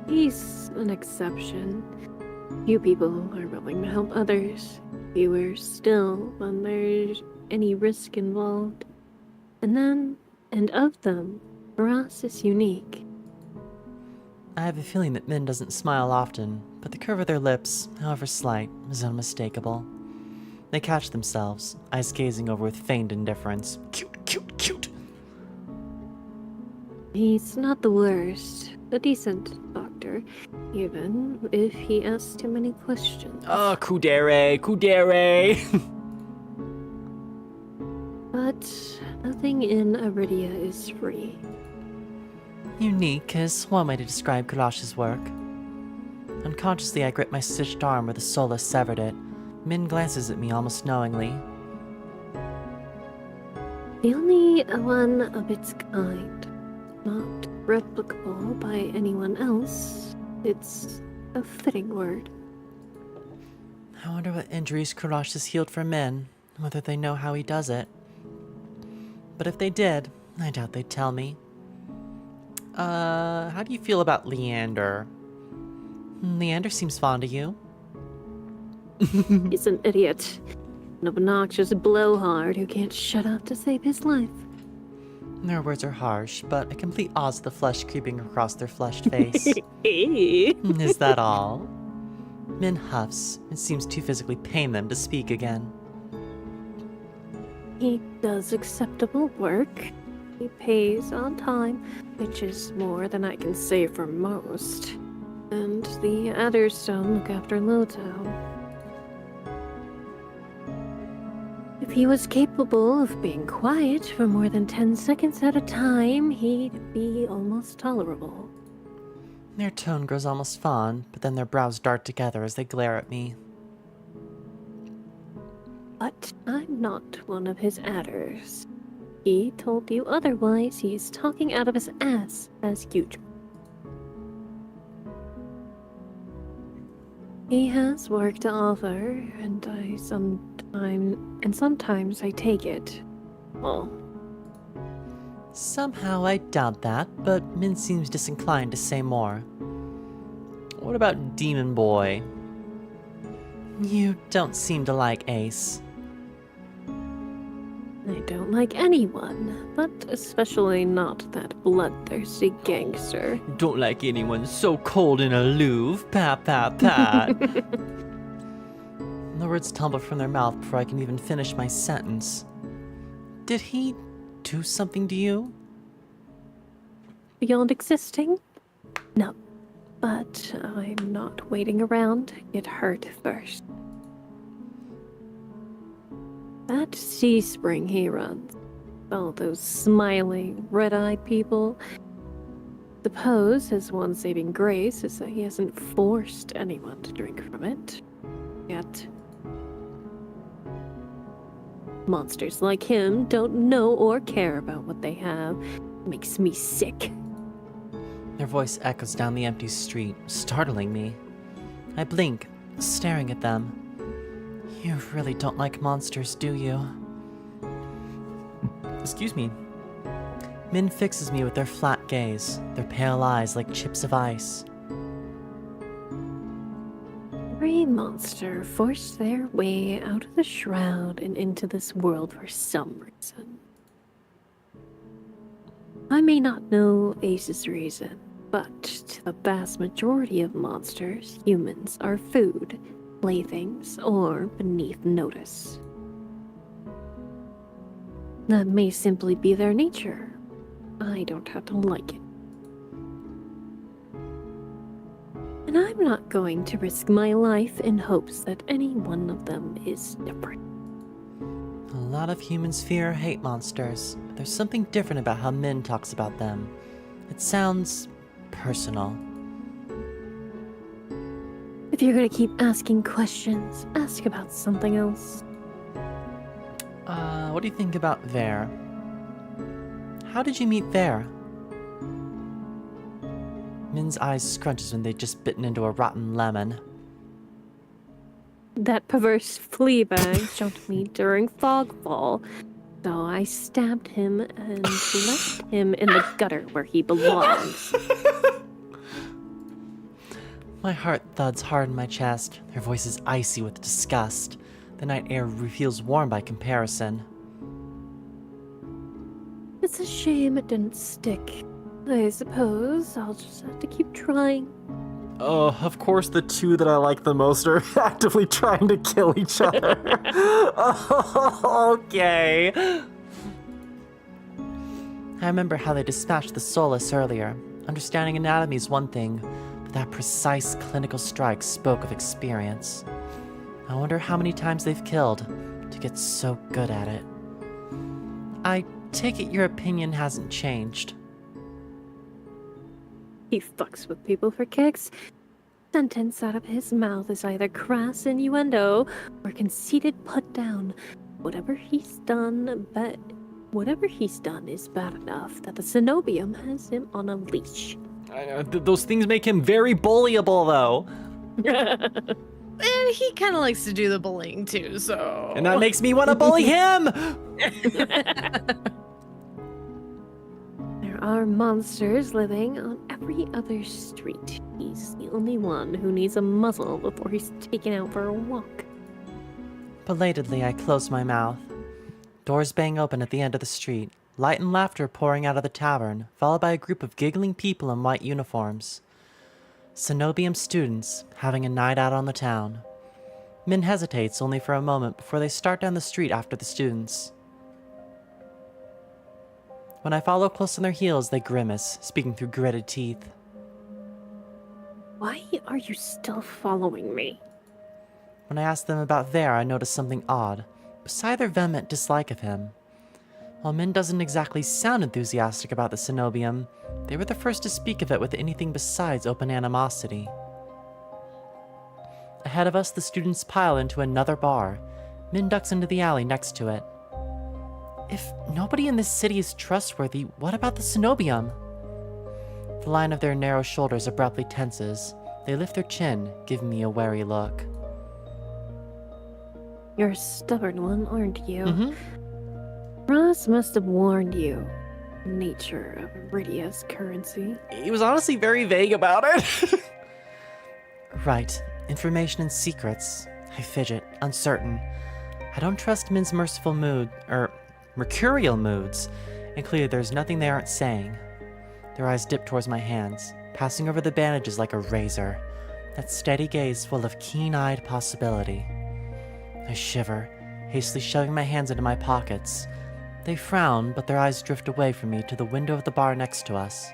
He's an exception. Few people are willing to help others. Fewer still when there's any risk involved. And of them, Ross is unique. I have a feeling that Min doesn't smile often, but the curve of their lips, however slight, is unmistakable. They catch themselves, eyes gazing over with feigned indifference. Cute, cute, cute! He's not the worst. A decent doctor, even if he asks too many questions. Oh, kudere, kudere! But nothing in Aridia is free. Unique is one way to describe Kurash's work. Unconsciously, I grip my stitched arm where the solace severed it. Min glances at me almost knowingly. The only one of its kind. Not replicable by anyone else. It's a fitting word. I wonder what injuries Kurash has healed for Min, whether they know how he does it. But if they did, I doubt they'd tell me. How do you feel about Leander? Leander seems fond of you. He's an idiot. An obnoxious blowhard who can't shut up to save his life. Their words are harsh, but I complete odds the flesh creeping across their flushed face. He Is that all? Min huffs. It seems too physically pain them to speak again. does acceptable work. He pays on time, which is more than I can say for most. And the others don't look after Lowtown. If he was capable of being quiet for more than 10 seconds at a time, he'd be almost tolerable. Their tone grows almost fond, but then their brows dart together as they glare at me. But I'm not one of his adders. He told you otherwise. He's talking out of his ass as usual. He has work to offer, and sometimes I take it. Well, Somehow I doubt that, but Min seems disinclined to say more. What about Demon Boy? You don't seem to like Ace. I don't like anyone, but especially not that bloodthirsty gangster. Don't like anyone so cold and aloof. Pat, pat, pat. The words tumble from their mouth before I can even finish my sentence. Did he do something to you? Beyond existing? No. But I'm not waiting around to get hurt first. That sea spring he runs, all those smiling, red-eyed people. Suppose his one saving grace is that he hasn't forced anyone to drink from it. Yet. Monsters like him don't know or care about what they have. makes me sick. Their voice echoes down the empty street, startling me. I blink, staring at them. You really don't like monsters, do you? Excuse me. Min fixes me with their flat gaze, their pale eyes like chips of ice. Every monster forced their way out of the shroud and into this world for some reason. I may not know Ace's reason, but to the vast majority of monsters, humans are food, playthings, or beneath notice. That may simply be their nature. I don't have to like it. And I'm not going to risk my life in hopes that any one of them is different. A lot of humans fear or hate monsters, but there's something different about how Min talks about them. It sounds personal. If you're gonna keep asking questions, ask about something else. What do you think about Vare? How did you meet Vare? Min's eyes scrunches when they'd just bitten into a rotten lemon. That perverse flea bag jumped me during Fogfall, so I stabbed him and left him in the gutter where he belongs. My heart thuds hard in my chest. Her voice is icy with disgust. The night air feels warm by comparison. It's a shame it didn't stick. I suppose I'll just have to keep trying. Oh, of course the two that I like the most are actively trying to kill each other. Okay. I remember how they dispatched the Solus earlier. Understanding anatomy is one thing, but that precise clinical strike spoke of experience. I wonder how many times they've killed to get so good at it. I take it your opinion hasn't changed. He fucks with people for kicks. Sentence out of his mouth is either crass innuendo or conceited put down. Whatever he's done is bad enough that the Cenobium has him on a leash. Those things make him very bullyable, though. He kind of likes to do the bullying too, so. And that makes me want to bully him! There are monsters living on every other street. He's the only one who needs a muzzle before he's taken out for a walk. Belatedly, I close my mouth. Doors bang open at the end of the street, light and laughter pouring out of the tavern, followed by a group of giggling people in white uniforms. Cenobium students having a night out on the town. Min hesitates only for a moment before they start down the street after the students. When I follow close on their heels, they grimace, speaking through gritted teeth. Why are you still following me? When I ask them about Vare, I notice something odd, beside their vehement dislike of him. While Min doesn't exactly sound enthusiastic about the Cenobium, they were the first to speak of it with anything besides open animosity. Ahead of us, the students pile into another bar. Min ducks into the alley next to it. If nobody in this city is trustworthy, what about the Cenobium? The line of their narrow shoulders abruptly tenses. They lift their chin, giving me a wary look. You're a stubborn one, aren't you? Mm-hmm. Ross must have warned you. Nature of Iridia's currency. He was honestly very vague about it. Right. Information and secrets. I fidget, uncertain. I don't trust Min's merciful mercurial moods, and clearly there's nothing they aren't saying. Their eyes dip towards my hands, passing over the bandages like a razor. That steady gaze full of keen-eyed possibility. I shiver, hastily shoving my hands into my pockets. They frown, but their eyes drift away from me to the window of the bar next to us.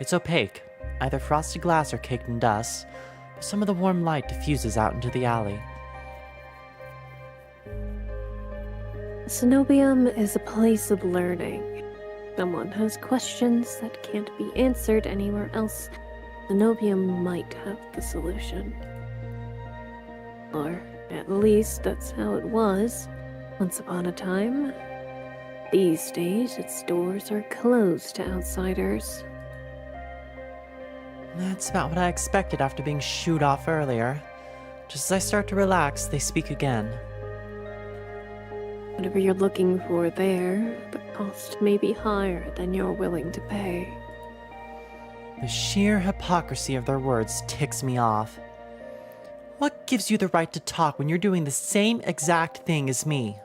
It's opaque, either frosted glass or caked in dust, but some of the warm light diffuses out into the alley. Cenobium is a place of learning. Someone has questions that can't be answered anywhere else. Cenobium might have the solution. Or at least that's how it was once upon a time. These days, its doors are closed to outsiders. That's about what I expected after being shooed off earlier. Just as I start to relax, they speak again. Whatever you're looking for there, the cost may be higher than you're willing to pay. The sheer hypocrisy of their words ticks me off. What gives you the right to talk when you're doing the same exact thing as me?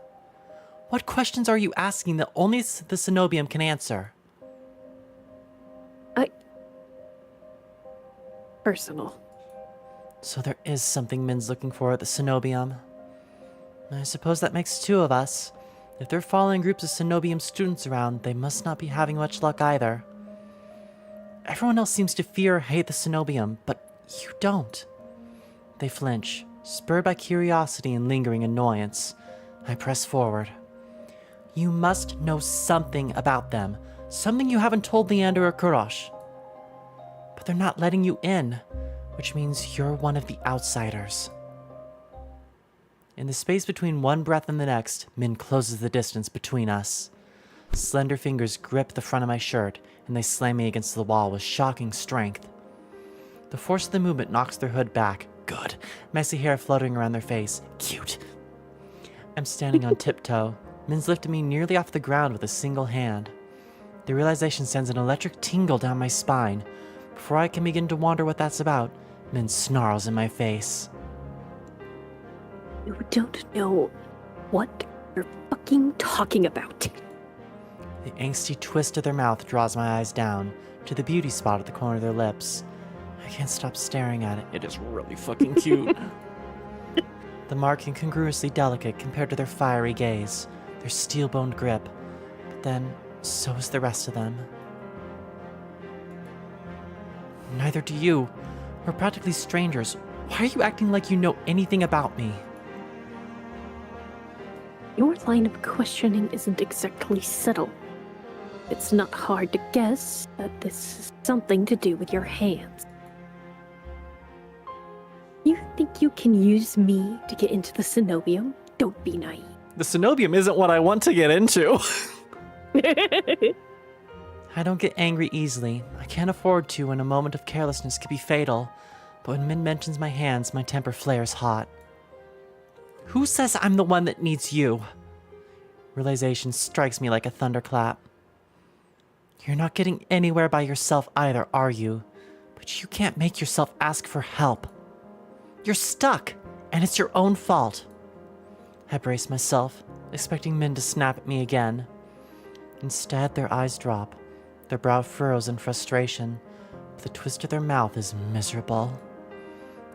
What questions are you asking that only the Cenobium can answer? Personal. So there is something Min's looking for at the Cenobium. I suppose that makes two of us. If they're following groups of Cenobium students around, they must not be having much luck either. Everyone else seems to fear or hate the Cenobium, but you don't. They flinch, spurred by curiosity and lingering annoyance. I press forward. You must know something about them, something you haven't told Leander or Kurosh. But they're not letting you in, which means you're one of the outsiders. In the space between one breath and the next, Min closes the distance between us. Slender fingers grip the front of my shirt, and they slam me against the wall with shocking strength. The force of the movement knocks their hood back. Good. Messy hair floating around their face. Cute. I'm standing on tiptoe. Min's lifted me nearly off the ground with a single hand. The realization sends an electric tingle down my spine. Before I can begin to wonder what that's about, Min snarls in my face. You don't know what you're fucking talking about. The angsty twist of their mouth draws my eyes down to the beauty spot at the corner of their lips. I can't stop staring at it. It is really fucking cute. The mark incongruously delicate compared to their fiery gaze, their steel-boned grip. But then, so is the rest of them. Neither do you. We're practically strangers. Why are you acting like you know anything about me? Your line of questioning isn't exactly subtle. It's not hard to guess that this is something to do with your hands. You think you can use me to get into the Cenobium? Don't be naive. The Cenobium isn't what I want to get into. I don't get angry easily. I can't afford to when a moment of carelessness could be fatal. But when Min mentions my hands, my temper flares hot. Who says I'm the one that needs you? Realization strikes me like a thunderclap. You're not getting anywhere by yourself either, are you? But you can't make yourself ask for help. You're stuck, and it's your own fault. I brace myself, expecting Min to snap at me again. Instead, their eyes drop, their brow furrows in frustration, but the twist of their mouth is miserable.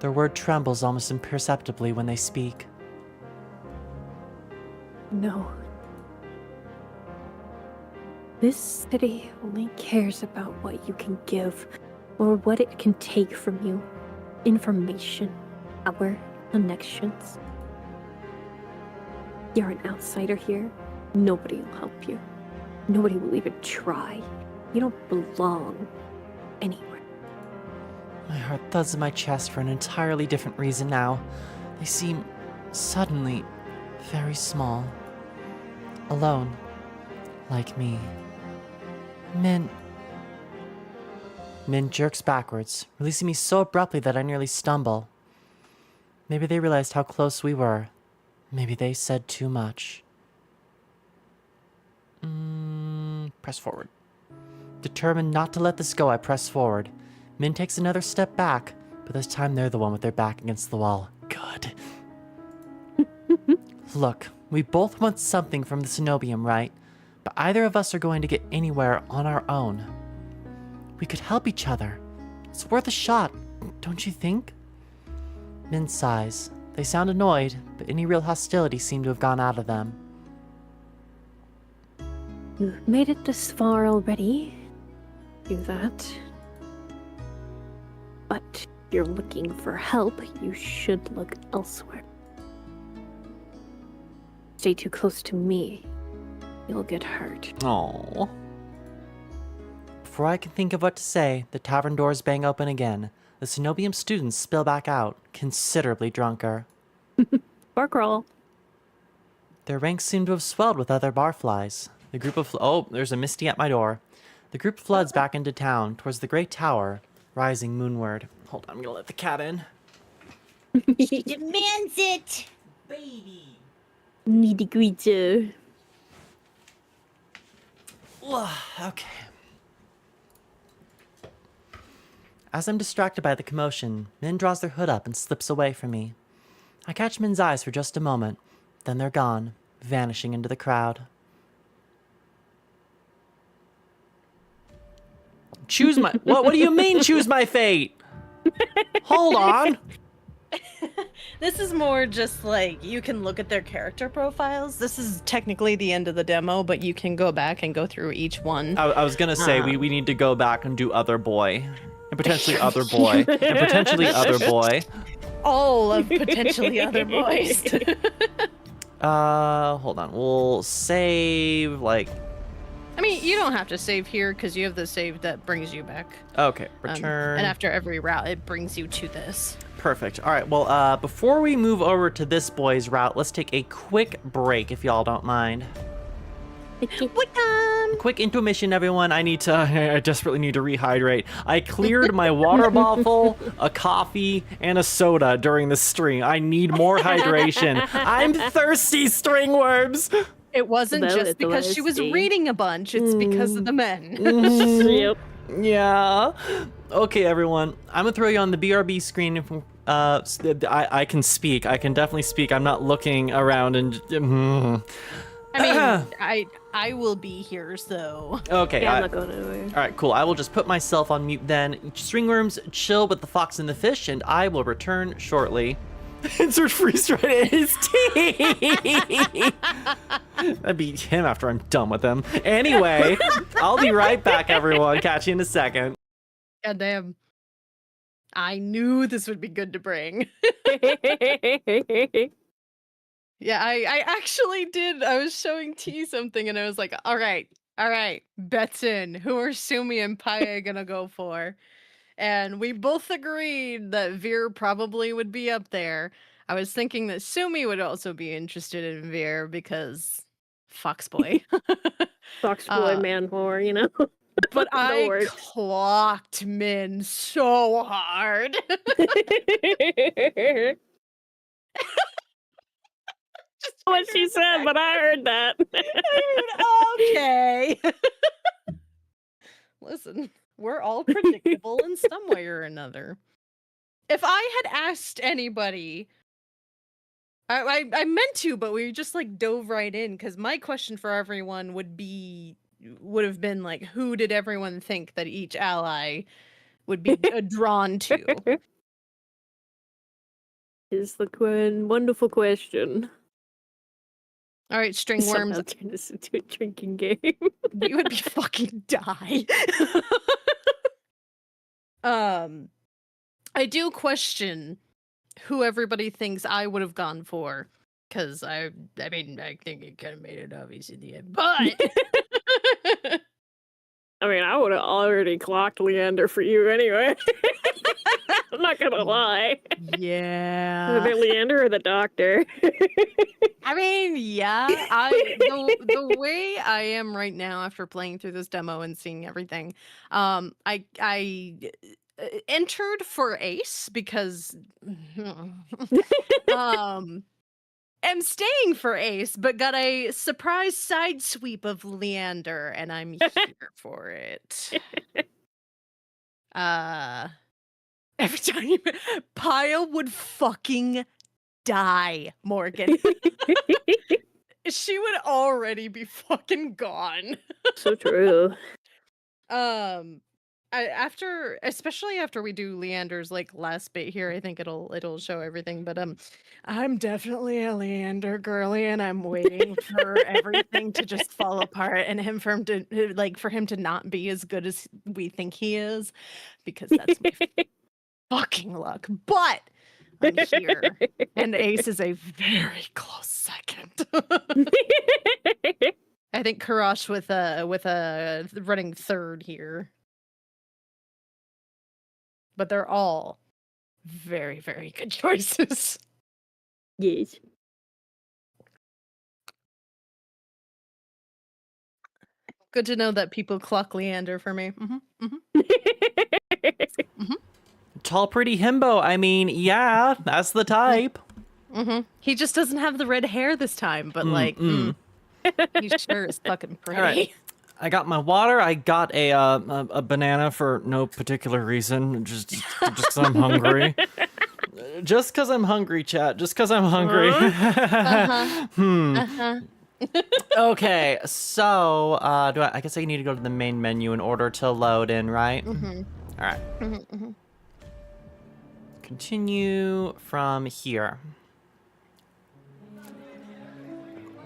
Their word trembles almost imperceptibly when they speak. No. This city only cares about what you can give, or what it can take from you. Information, our connections. You're an outsider here. Nobody will help you. Nobody will even try. You don't belong anywhere. My heart thuds in my chest for an entirely different reason now. They seem suddenly very small. Alone. Like me. Min jerks backwards, releasing me so abruptly that I nearly stumble. Maybe they realized how close we were. Maybe they said too much. Press forward. Determined not to let this go, I press forward. Min takes another step back, but this time they're the one with their back against the wall. Good. Look, we both want something from the Cenobium, right? But either of us are going to get anywhere on our own. We could help each other. It's worth a shot, don't you think? Min sighs. They sound annoyed, but any real hostility seemed to have gone out of them. You've made it this far already. Do that. But if you're looking for help, you should look elsewhere. Stay too close to me. You'll get hurt. Aww. Before I can think of what to say, the tavern doors bang open again. The Cenobium students spill back out, considerably drunker. Bar crawl. Their ranks seem to have swelled with other barflies. The group of oh, there's a Misty at my door. The group floods back into town towards the great tower, rising moonward. Hold on, I'm gonna let the cat in. She demands it. Baby. Needy creature. Okay. As I'm distracted by the commotion, Min draws their hood up and slips away from me. I catch Min's eyes for just a moment, then they're gone, vanishing into the crowd. Choose my... What do you mean, choose my fate? Hold on. This is more just like you can look at their character profiles. This is technically the end of the demo, but you can go back and go through each one. I was gonna say, we need to go back and do other boy. And potentially other boy. And potentially other boy. All of potentially other boys. Hold on. We'll save, like... I mean, you don't have to save here because you have the save that brings you back. Okay, return. And after every route, it brings you to this. Perfect. All right, well, before we move over to this boy's route, let's take a quick break, if y'all don't mind. Quick intermission, everyone. I desperately need to rehydrate. I cleared my water bottle, a coffee, and a soda during the stream. I need more hydration. I'm thirsty, StringWorms. It wasn't just because she was reading a bunch. It's because of the men. Yep. Yeah. Okay, everyone. I'm gonna throw you on the BRB screen. I can speak. I can definitely speak. I'm not looking around and. I mean, I will be here, so. Okay. Yeah, I'm not going anywhere. All right, cool. I will just put myself on mute then. StringWorms, chill with the fox and the fish, and I will return shortly. Insert freeze right in his teeth. That'd be him after I'm done with him. Anyway, I'll be right back, everyone. Catch you in a second. Goddamn. I knew this would be good to bring. Yeah, I actually did. I was showing T something and I was like, all right, bets in. Who are Sumi and Pyah gonna go for? And we both agreed that Veer probably would be up there. I was thinking that Sumi would also be interested in Veer because Foxboy. Foxboy man whore, you know? But I words. clocked Min so hard. What she said, but I heard that. Okay. Listen, we're all predictable in some way or another. If I had asked anybody, I meant to, but we just like dove right in because my question for everyone would have been like, who did everyone think that each ally would be drawn to? Is the wonderful question. All right, Somehow StringWorms, turn this into a drinking game. you would be fucking die. I do question who everybody thinks I would have gone for, because I mean, I think it kind of made it obvious in the end, but I mean, I would have already clocked Leander for you anyway. I'm not gonna lie. yeah. The Leander or the doctor? I mean, yeah, the way I am right now after playing through this demo and seeing everything, I entered for Ace because am staying for Ace, but got a surprise side sweep of Leander, and I'm here for it. Every time Pyah would fucking die, Morgan. She would already be fucking gone. So true. Especially after we do Leander's like last bit here, I think it'll show everything. But I'm definitely a Leander girly, and I'm waiting for everything to just fall apart and for him to not be as good as we think he is, because that's my fucking luck. But I'm here, and Ace is a very close second. I think Karash with a running third here. But they're all very, very good choices. Yes. Good to know that people cluck Leander for me. Tall, pretty himbo. I mean, yeah, that's the type. He just doesn't have the red hair this time, but he sure is fucking pretty. All right. I got my water. I got a banana for no particular reason. Just because I'm hungry. Just because I'm hungry, chat. Just because I'm hungry. Okay, so I guess I need to go to the main menu in order to load in, right? All right. Continue from here.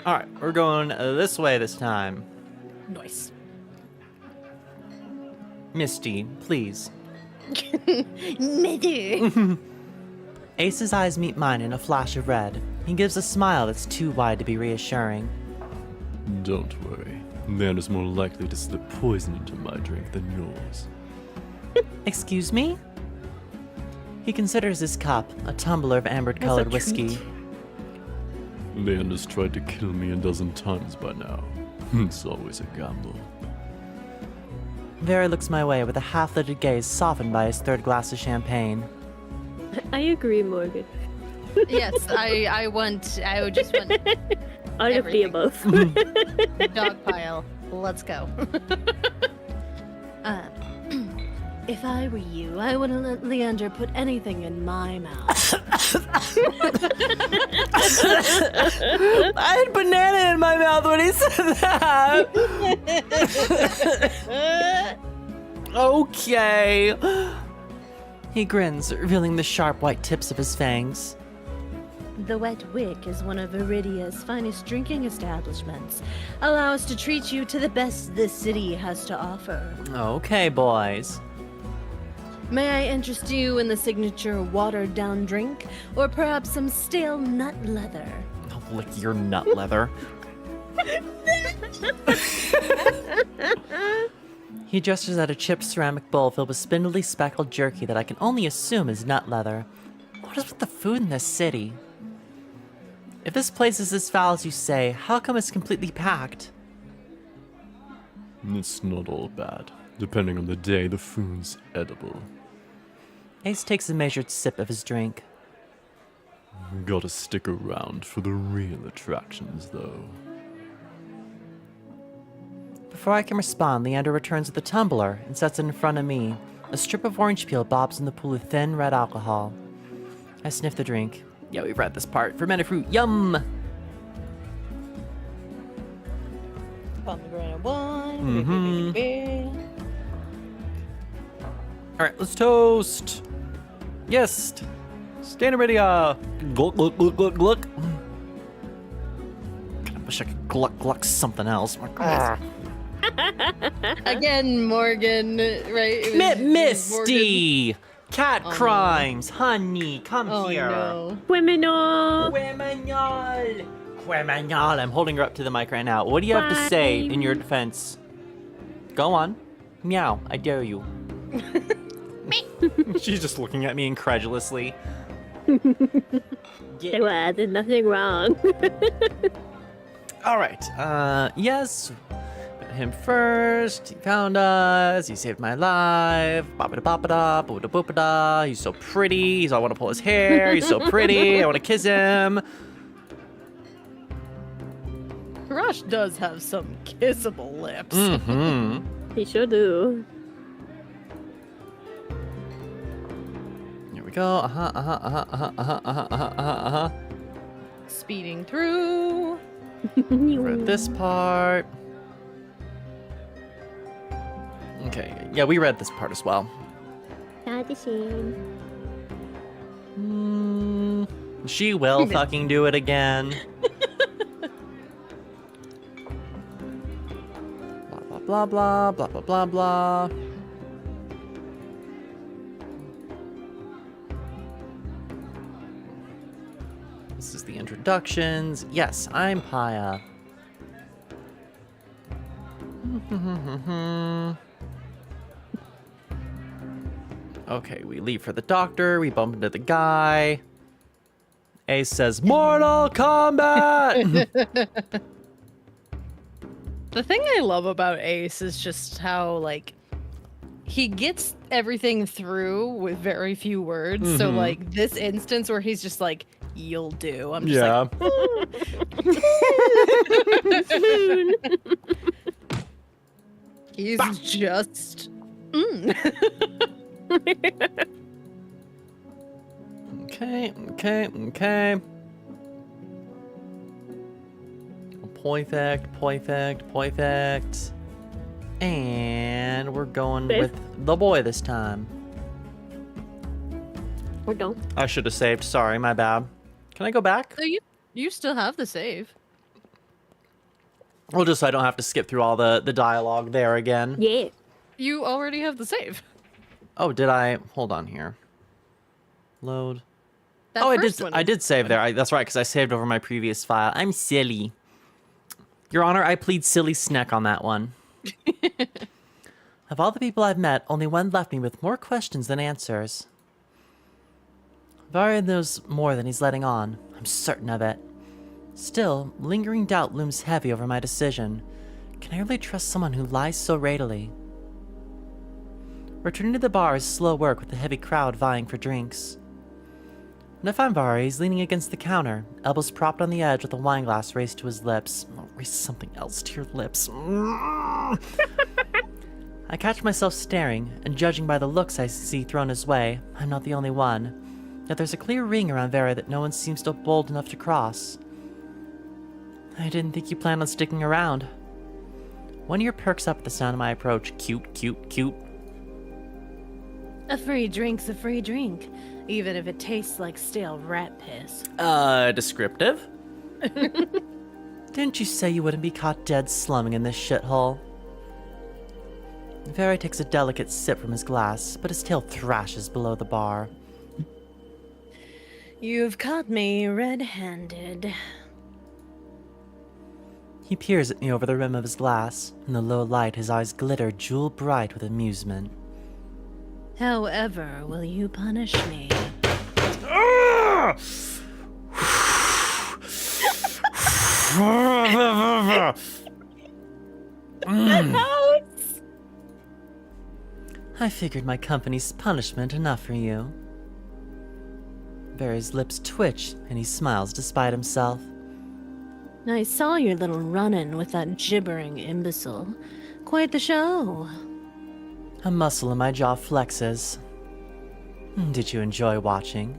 All right, we're going this way this time. Nice. Misty, please. Mother. Ace's eyes meet mine in a flash of red. He gives a smile that's too wide to be reassuring. Don't worry. Leander's more likely to slip poison into my drink than yours. Excuse me? He considers his cup a tumbler of amber-colored whiskey. Leander's tried to kill me a dozen times by now. It's always a gamble. Vera looks my way with a half-lidded gaze softened by his third glass of champagne. I agree, Morgan. Yes, I would just want Out of the everything. above. Dog pile. Let's go. If I were you, I wouldn't let Leander put anything in my mouth. I had banana in my mouth when he said that. Okay. He grins, revealing the sharp white tips of his fangs. The Wet Wick is one of Iridia's finest drinking establishments. Allow us to treat you to the best this city has to offer. Okay, boys. May I interest you in the signature watered-down drink, or perhaps some stale nut leather? I'll lick your nut leather. He gestures at a chipped ceramic bowl filled with spindly speckled jerky that I can only assume is nut leather. What is with the food in this city? If this place is as foul as you say, how come it's completely packed? It's not all bad. Depending on the day, the food's edible. Ace takes a measured sip of his drink. Gotta stick around for the real attractions, though. Before I can respond, Leander returns with a tumbler and sets it in front of me. A strip of orange peel bobs in the pool of thin red alcohol. I sniff the drink. Yeah, we've read this part. Fermented fruit, yum! Pomegranate wine. Alright, let's toast! Yes! Stand ready, gluck, gluck, gluck, gluck, gluck. God, I wish I could gluck, gluck something else. My God. Again, Morgan, right? It was Misty! Cat Oh, no. crimes! Honey, come Morgan. Oh, here! no. Criminal! Criminal! Criminal! I'm holding her up to the mic right now. What do you have to say in your defense? Go on. Meow, I dare you. She's just looking at me incredulously. I did nothing wrong. Alright, yes. Him first. He found us. He saved my life. Ba-ba-da-ba-ba-da, boo-da-boo-ba-da. He's so pretty. I want to pull his hair. He's so pretty. I want to kiss him. Rush does have some kissable lips. Mm-hmm. He sure do. Here we go. Speeding through. Read this part. Okay, yeah, we read this part as well. Not a shame. She will fucking do it again. Blah, blah, blah, blah, blah, blah. This is the introductions. Yes, I'm Pyah. Okay, we leave for the doctor. We bump into the guy. Ace says, Mortal Kombat! The thing I love about Ace is just how, like, he gets everything through with very few words. So, like, this instance where he's just like, you'll do. I'm just like, he's just... Okay. Perfect. And we're going with the boy this time. We're done. I should have saved. Sorry, my bad. Can I go back? So you still have the save. Well, just so I don't have to skip through all the dialogue there again. Yeah. You already have the save. Oh, did I? Hold on here. Load. That Oh, first one I did save there. That's right, because I saved over my previous file. I'm silly. Your Honor, I plead silly snack on that one. Of all the people I've met, only one left me with more questions than answers. Varian knows more than he's letting on. I'm certain of it. Still, lingering doubt looms heavy over my decision. Can I really trust someone who lies so readily? Returning to the bar is slow work with the heavy crowd vying for drinks. When I find Vari, he's leaning against the counter, elbows propped on the edge with a wine glass raised to his lips. Oh, raise something else to your lips. I catch myself staring, and judging by the looks I see thrown his way, I'm not the only one. Yet there's a clear ring around Vera that no one seems still bold enough to cross. I didn't think you planned on sticking around. One ear perks up at the sound of my approach. Cute. A free drink's a free drink, even if it tastes like stale rat piss. Descriptive? Didn't you say you wouldn't be caught dead slumming in this shithole? Vera takes a delicate sip from his glass, but his tail thrashes below the bar. You've caught me red-handed. He peers at me over the rim of his glass. In the low light, his eyes glitter jewel-bright with amusement. However, will you punish me? I figured my company's punishment enough for you. Barry's lips twitch, and he smiles despite himself. I saw your little run-in with that gibbering imbecile. Quite the show. A muscle in my jaw flexes. Did you enjoy watching?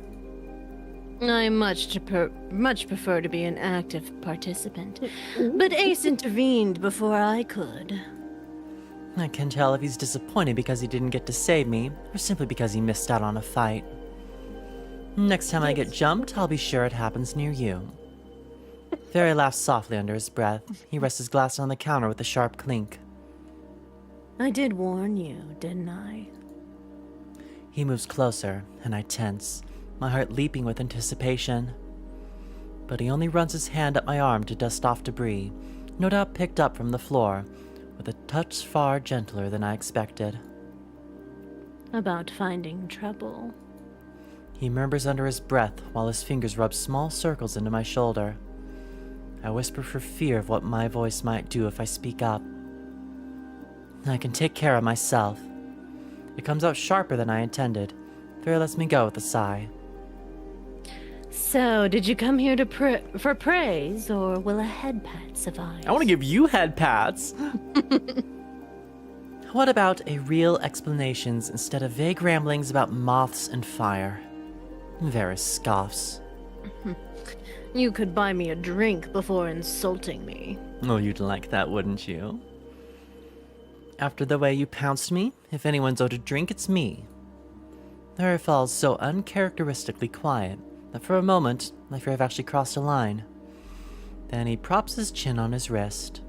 I much prefer to be an active participant, but Ace intervened before I could. I can tell if he's disappointed because he didn't get to save me, or simply because he missed out on a fight. Next time I get jumped, I'll be sure it happens near you. Very laughs softly under his breath. He rests his glass on the counter with a sharp clink. I did warn you, didn't I? He moves closer, and I tense, my heart leaping with anticipation. But he only runs his hand up my arm to dust off debris, no doubt picked up from the floor, with a touch far gentler than I expected. About finding trouble. He murmurs under his breath while his fingers rub small circles into my shoulder. I whisper for fear of what my voice might do if I speak up. I can take care of myself. It comes out sharper than I intended. Vera lets me go with a sigh. So, did you come here to for praise, or will a head pat suffice? I want to give you head pats. What about a real explanations instead of vague ramblings about moths and fire? Vera scoffs. You could buy me a drink before insulting me. Oh, you'd like that, wouldn't you? After the way you pounced me, if anyone's owed a drink, it's me. Vera falls so uncharacteristically quiet that for a moment, I fear I've actually crossed a line. Then he props his chin on his wrist.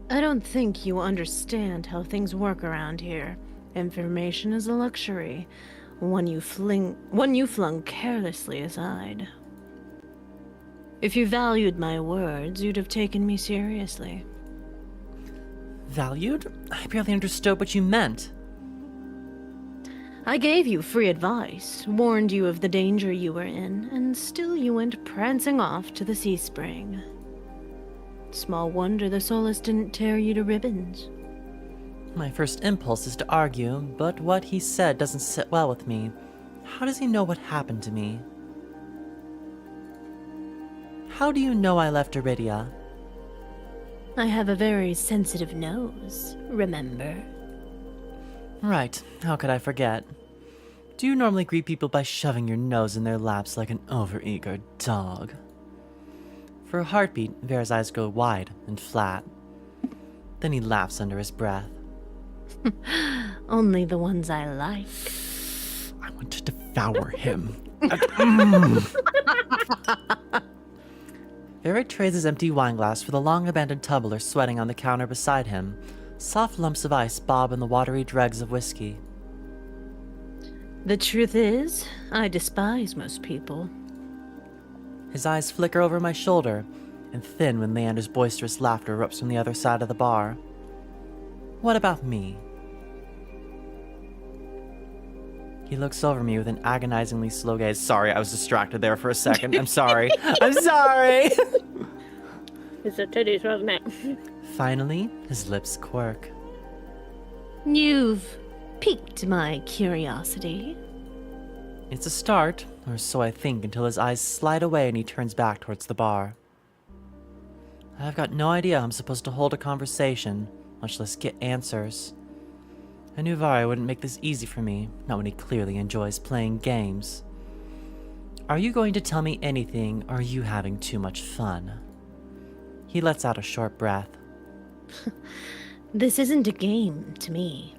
I don't think you understand how things work around here. Information is a luxury, one you flung carelessly aside. If you valued my words, you'd have taken me seriously. Valued? I barely understood what you meant. I gave you free advice, warned you of the danger you were in, and still you went prancing off to the sea spring. Small wonder the Solus didn't tear you to ribbons. My first impulse is to argue, but what he said doesn't sit well with me. How does he know what happened to me? How do you know I left Iridia? I have a very sensitive nose, remember? Right, how could I forget? Do you normally greet people by shoving your nose in their laps like an overeager dog? For a heartbeat, Vera's eyes go wide and flat. Then he laughs under his breath. Only the ones I like. I want to devour him. Vera trades his empty wineglass for the long-abandoned tumbler sweating on the counter beside him. Soft lumps of ice bob in the watery dregs of whiskey. The truth is, I despise most people. His eyes flicker over my shoulder and thin when Leander's boisterous laughter erupts from the other side of the bar. What about me? He looks over me with an agonizingly slow gaze. Sorry, I was distracted there for a second. I'm sorry. I'm sorry! It's the titties, wasn't it? Finally, his lips quirk. You've piqued my curiosity. It's a start, or so I think, until his eyes slide away and he turns back towards the bar. I've got no idea how I'm supposed to hold a conversation, much less get answers. I knew Vari wouldn't make this easy for me, not when he clearly enjoys playing games. Are you going to tell me anything, or are you having too much fun? He lets out a short breath. This isn't a game to me.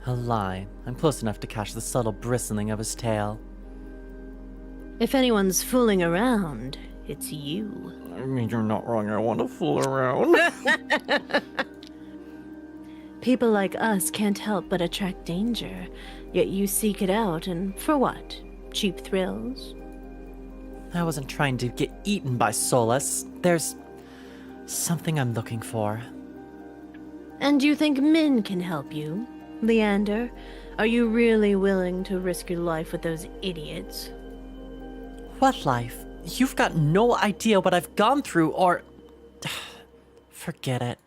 A lie. I'm close enough to catch the subtle bristling of his tail. If anyone's fooling around, it's you. I mean, you're not wrong. I want to fool around. People like us can't help but attract danger, yet you seek it out, and for what? Cheap thrills? I wasn't trying to get eaten by Solus. There's something I'm looking for. And you think Min can help you? Leander, are you really willing to risk your life with those idiots? What life? You've got no idea what I've gone through, or... Forget it.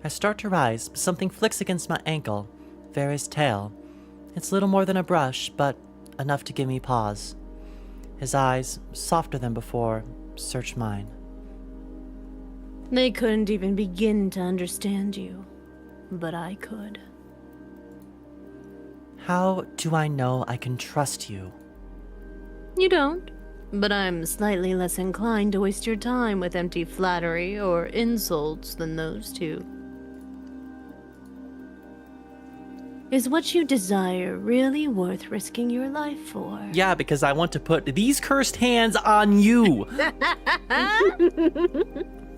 I start to rise, but something flicks against my ankle. Vera's tail. It's little more than a brush, but enough to give me pause. His eyes, softer than before, search mine. They couldn't even begin to understand you, but I could. How do I know I can trust you? You don't, but I'm slightly less inclined to waste your time with empty flattery or insults than those two. Is what you desire really worth risking your life for? Yeah, because I want to put these cursed hands on you.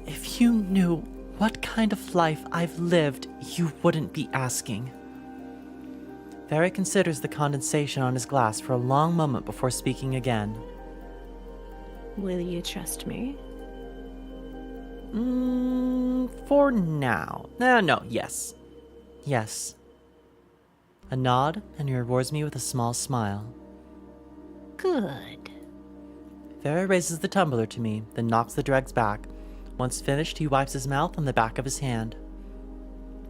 If you knew what kind of life I've lived, you wouldn't be asking. Vera considers the condensation on his glass for a long moment before speaking again. Will you trust me? For now. No, yes. Yes. A nod, and he rewards me with a small smile. Good. Vera raises the tumbler to me, then knocks the dregs back. Once finished, he wipes his mouth on the back of his hand.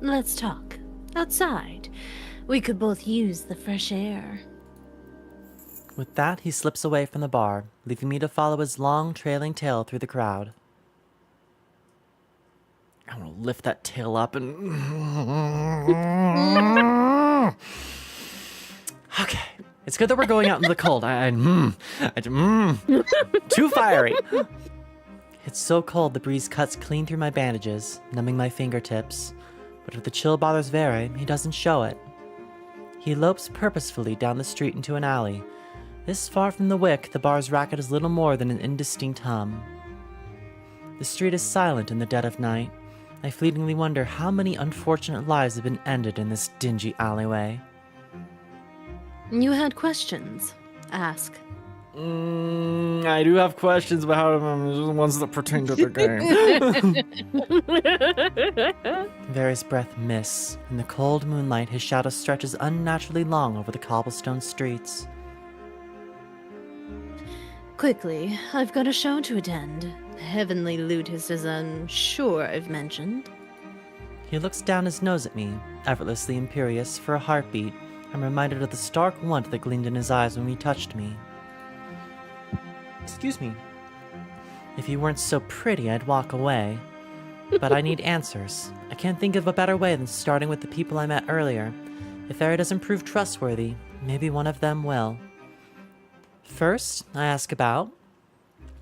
Let's talk. Outside. We could both use the fresh air. With that, he slips away from the bar, leaving me to follow his long, trailing tail through the crowd. I want to lift that tail up and... Okay. It's good that we're going out in the cold. Too fiery. It's so cold the breeze cuts clean through my bandages, numbing my fingertips. But if the chill bothers Vera, he doesn't show it. He lopes purposefully down the street into an alley. This far from the wick, the bar's racket is little more than an indistinct hum. The street is silent in the dead of night. I fleetingly wonder how many unfortunate lives have been ended in this dingy alleyway. You had questions. Ask. I do have questions about how the ones that pertain to the game. Vera's breath mists. In the cold moonlight, his shadow stretches unnaturally long over the cobblestone streets. Quickly, I've got a show to attend. Heavenly Lutus, as I'm sure I've mentioned. He looks down his nose at me, effortlessly imperious. For a heartbeat, I'm reminded of the stark want that gleamed in his eyes when he touched me. Excuse me. If you weren't so pretty, I'd walk away. But I need answers. I can't think of a better way than starting with the people I met earlier. If Aria doesn't prove trustworthy, maybe one of them will. First, I ask about...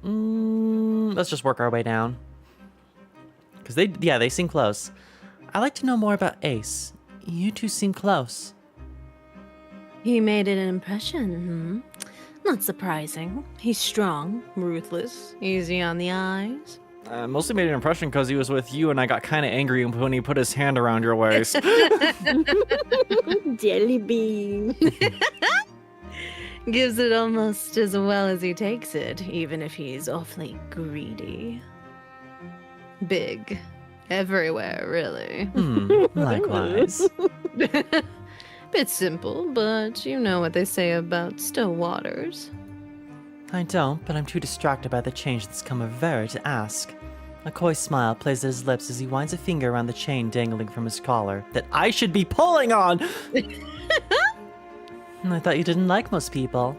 let's just work our way down. Because they seem close. I'd like to know more about Ace. You two seem close. He made an impression, Not surprising. He's strong, ruthless, easy on the eyes. Mostly made an impression because he was with you and I got kind of angry when he put his hand around your waist. Jelly bean. Gives it almost as well as he takes it, even if he's awfully greedy. Big. Everywhere, really. Likewise. Bit simple, but you know what they say about still waters. I don't, but I'm too distracted by the change that's come of Vera to ask. A coy smile plays at his lips as he winds a finger around the chain dangling from his collar that I should be pulling on! I thought you didn't like most people.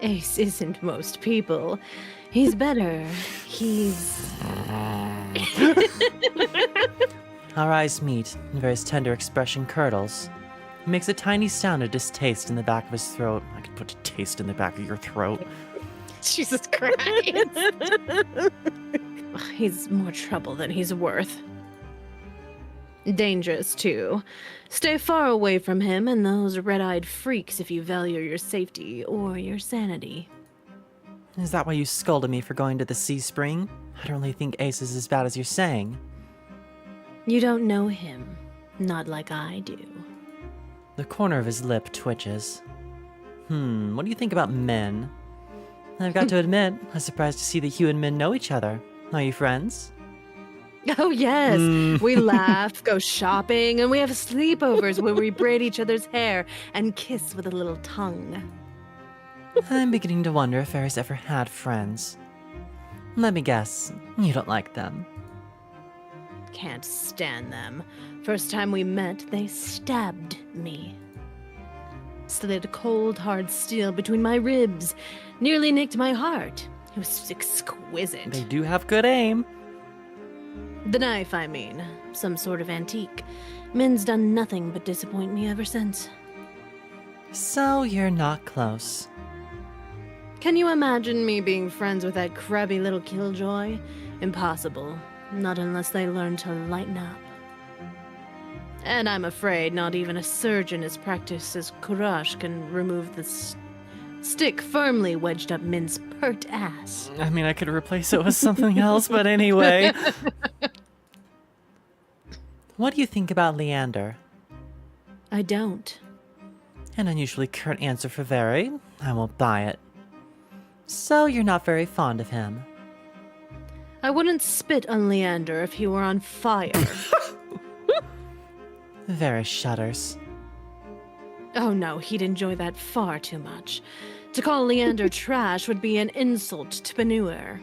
Ace isn't most people. He's better. He's... Our eyes meet, and Vera's tender expression curdles. He makes a tiny sound of distaste in the back of his throat. I could put a taste in the back of your throat. Jesus Christ. He's more trouble than he's worth. Dangerous, too. Stay far away from him and those red-eyed freaks if you value your safety or your sanity. Is that why you scolded me for going to the Sea Spring? I don't really think Ace is as bad as you're saying. You don't know him. Not like I do. The corner of his lip twitches. What do you think about men? I've got to admit, I was surprised to see that you and Min know each other. Are you friends? Oh, yes. We laugh, go shopping, and we have sleepovers where we braid each other's hair and kiss with a little tongue. I'm beginning to wonder if Aries ever had friends. Let me guess, you don't like them. Can't stand them. First time we met, they stabbed me. Slid cold, hard steel between my ribs. Nearly nicked my heart. It was exquisite. They do have good aim. The knife, I mean. Some sort of antique. Min's done nothing but disappoint me ever since. So you're not close. Can you imagine me being friends with that crabby little killjoy? Impossible. Not unless they learn to lighten up. And I'm afraid not even a surgeon as practiced as Courage can remove the stick firmly wedged up Min's pert ass. I mean, I could replace it with something else, but anyway. What do you think about Leander? I don't. An unusually curt answer for Very. I won't buy it. So you're not very fond of him. I wouldn't spit on Leander if he were on fire. Very shudders. Oh no, he'd enjoy that far too much. To call Leander trash would be an insult to Benur.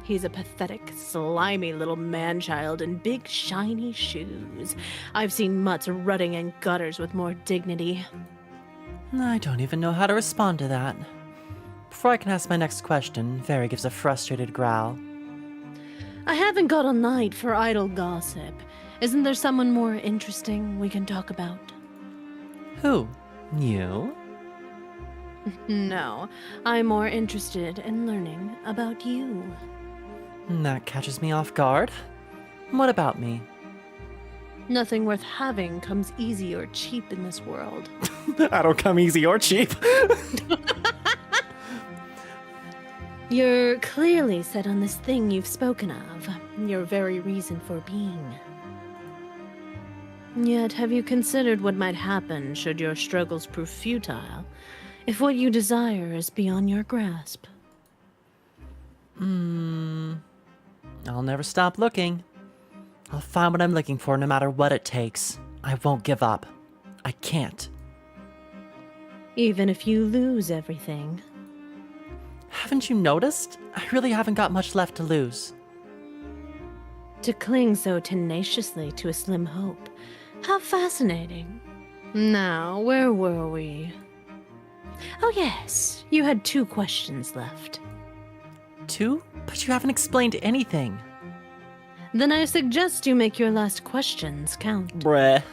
He's a pathetic, slimy little man-child in big, shiny shoes. I've seen mutts rutting in gutters with more dignity. I don't even know how to respond to that. Before I can ask my next question, Very gives a frustrated growl. I haven't got a night for idle gossip. Isn't there someone more interesting we can talk about? Who? You? No, I'm more interested in learning about you. That catches me off guard. What about me? Nothing worth having comes easy or cheap in this world. I don't come easy or cheap. You're clearly set on this thing you've spoken of, your very reason for being. Yet, have you considered what might happen should your struggles prove futile, if what you desire is beyond your grasp? I'll never stop looking. I'll find what I'm looking for no matter what it takes. I won't give up. I can't. Even if you lose everything? Haven't you noticed? I really haven't got much left to lose. To cling so tenaciously to a slim hope. How fascinating. Now, where were we? Oh yes, you had 2 questions left. 2? But you haven't explained anything. Then I suggest you make your last questions count. Bruh.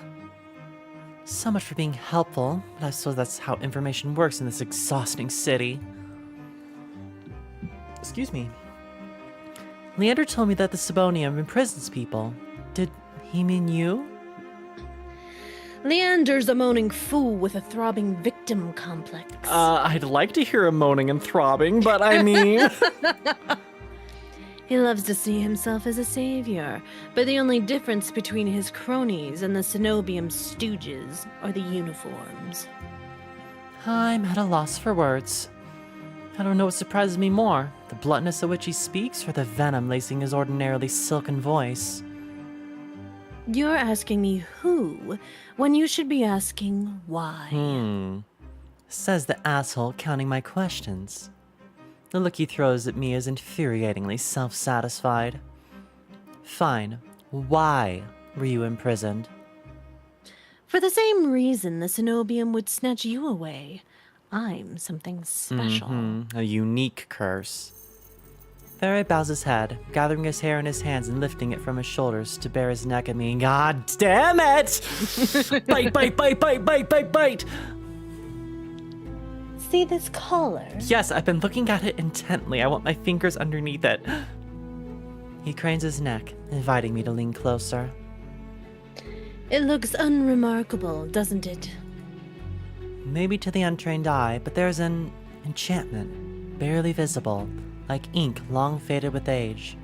So much for being helpful, but I suppose that's how information works in this exhausting city. Excuse me. Leander told me that the Sabonium imprisons people. Did he mean you? Leander's a moaning fool with a throbbing victim complex. I'd like to hear him moaning and throbbing, but I mean... He loves to see himself as a savior, but the only difference between his cronies and the Cenobium stooges are the uniforms. I'm at a loss for words. I don't know what surprises me more, the bluntness at which he speaks or the venom lacing his ordinarily silken voice. You're asking me who, when you should be asking why. Says the asshole counting my questions. The look he throws at me is infuriatingly self-satisfied. Fine. Why were you imprisoned? For the same reason the Cenobium would snatch you away. I'm something special. A unique curse. Ferret bows his head, gathering his hair in his hands and lifting it from his shoulders to bare his neck at me. God damn it! Bite, bite, bite, bite, bite, bite, bite! See this collar? Yes, I've been looking at it intently. I want my fingers underneath it. He cranes his neck, inviting me to lean closer. It looks unremarkable, doesn't it? Maybe to the untrained eye, but there's an enchantment, barely visible, like ink long faded with age.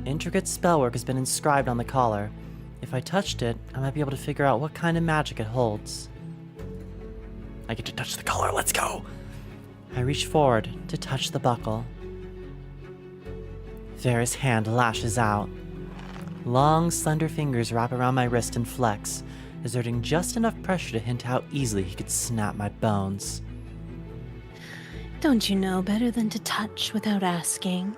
Intricate spellwork has been inscribed on the collar. If I touched it, I might be able to figure out what kind of magic it holds. I get to touch the collar, let's go! I reach forward to touch the buckle. Vera's hand lashes out. Long, slender fingers wrap around my wrist and flex, exerting just enough pressure to hint how easily he could snap my bones. Don't you know better than to touch without asking?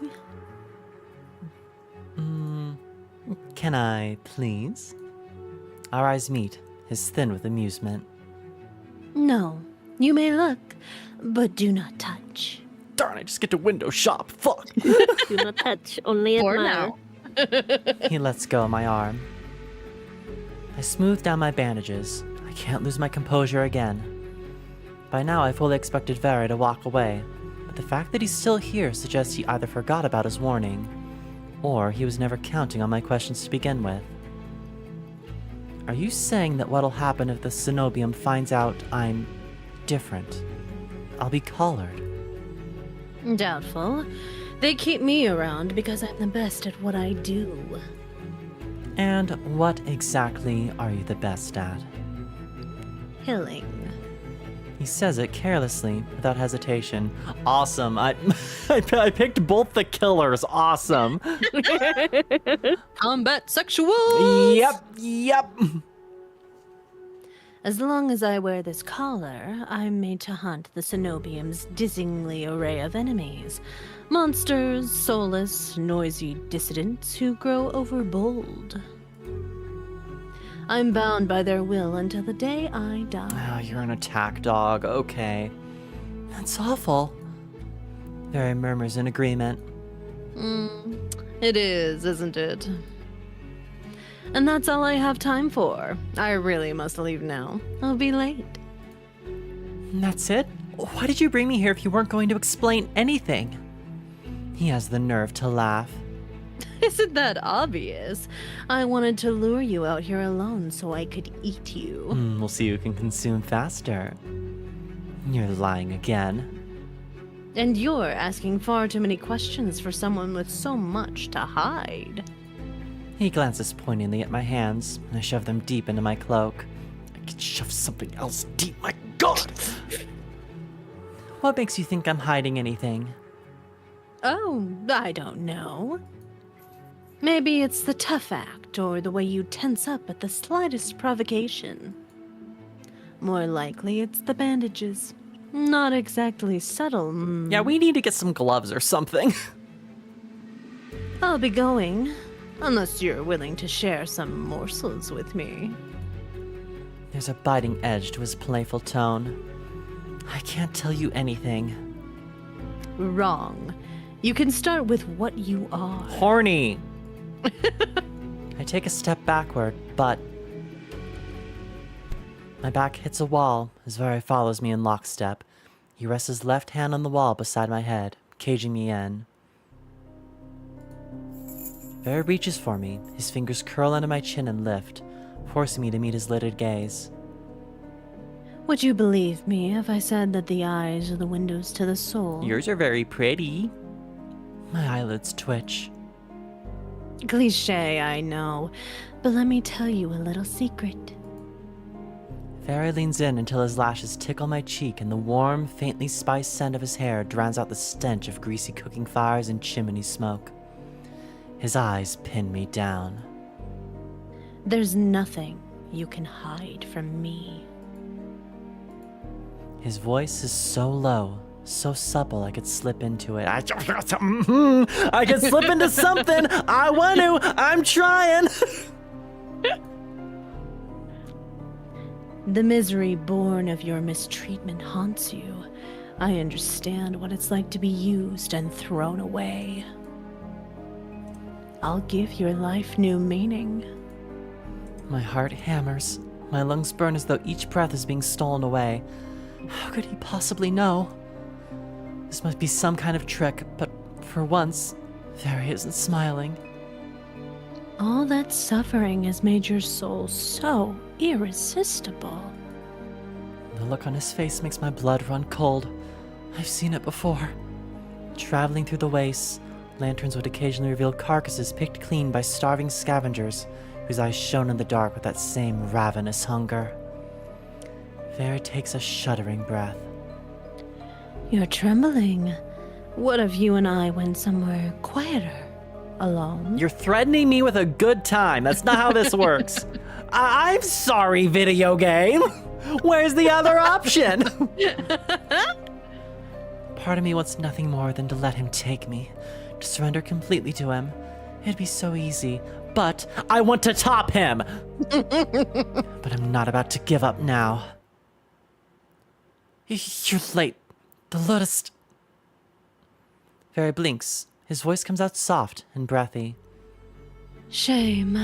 Can I, please? Our eyes meet, his thin with amusement. No, you may look, but do not touch. Darn, I just get to window shop, fuck! Do not touch, only For admire. now. He lets go of my arm. I smooth down my bandages. I can't lose my composure again. By now, I fully expected Vera to walk away, but the fact that he's still here suggests he either forgot about his warning, or he was never counting on my questions to begin with. Are you saying that what'll happen if the Cenobium finds out I'm different? I'll be collared. Doubtful. They keep me around because I'm the best at what I do. And what exactly are you the best at? Killing. He says it carelessly, without hesitation. Awesome. I picked both the killers. Awesome. Combat sexual. Yep. As long as I wear this collar, I'm made to hunt the Cenobium's dizzyingly array of enemies. Monsters, soulless, noisy dissidents who grow overbold. I'm bound by their will until the day I die. Oh, you're an attack dog. Okay. That's awful. Vera murmurs in agreement. It is, isn't it? And that's all I have time for. I really must leave now. I'll be late. And that's it? Why did you bring me here if you weren't going to explain anything? He has the nerve to laugh. Isn't that obvious? I wanted to lure you out here alone so I could eat you. We'll see who can consume faster. You're lying again. And you're asking far too many questions for someone with so much to hide. He glances pointedly at my hands, and I shove them deep into my cloak. I could shove something else deep, my god! What makes you think I'm hiding anything? Oh, I don't know. Maybe it's the tough act or the way you tense up at the slightest provocation. More likely it's the bandages. Not exactly subtle. Yeah, we need to get some gloves or something. I'll be going, unless you're willing to share some morsels with me. There's a biting edge to his playful tone. I can't tell you anything. Wrong. You can start with what you are. Horny! I take a step backward, but... My back hits a wall as Vari follows me in lockstep. He rests his left hand on the wall beside my head, caging me in. Vari reaches for me, his fingers curl under my chin and lift, forcing me to meet his lidded gaze. Would you believe me if I said that the eyes are the windows to the soul? Yours are very pretty. My eyelids twitch. Cliché, I know, but let me tell you a little secret. Vari leans in until his lashes tickle my cheek and the warm, faintly spiced scent of his hair drowns out the stench of greasy cooking fires and chimney smoke. His eyes pin me down. There's nothing you can hide from me. His voice is so low, so supple I could slip into it. I could slip into something! I want to! I'm trying! The misery born of your mistreatment haunts you. I understand what it's like to be used and thrown away. I'll give your life new meaning. My heart hammers. My lungs burn as though each breath is being stolen away. How could he possibly know? This must be some kind of trick, but for once, Vari isn't smiling. All that suffering has made your soul so irresistible. The look on his face makes my blood run cold. I've seen it before. Traveling through the wastes, lanterns would occasionally reveal carcasses picked clean by starving scavengers, whose eyes shone in the dark with that same ravenous hunger. Vari takes a shuddering breath. You're trembling. What if you and I went somewhere quieter? Alone? You're threatening me with a good time. That's not how this works. I'm sorry, video game. Where's the other option? Part of me wants nothing more than to let him take me, to surrender completely to him. It'd be so easy, but I want to top him. But I'm not about to give up now. You're late. The lotus... Vari blinks. His voice comes out soft and breathy. Shame.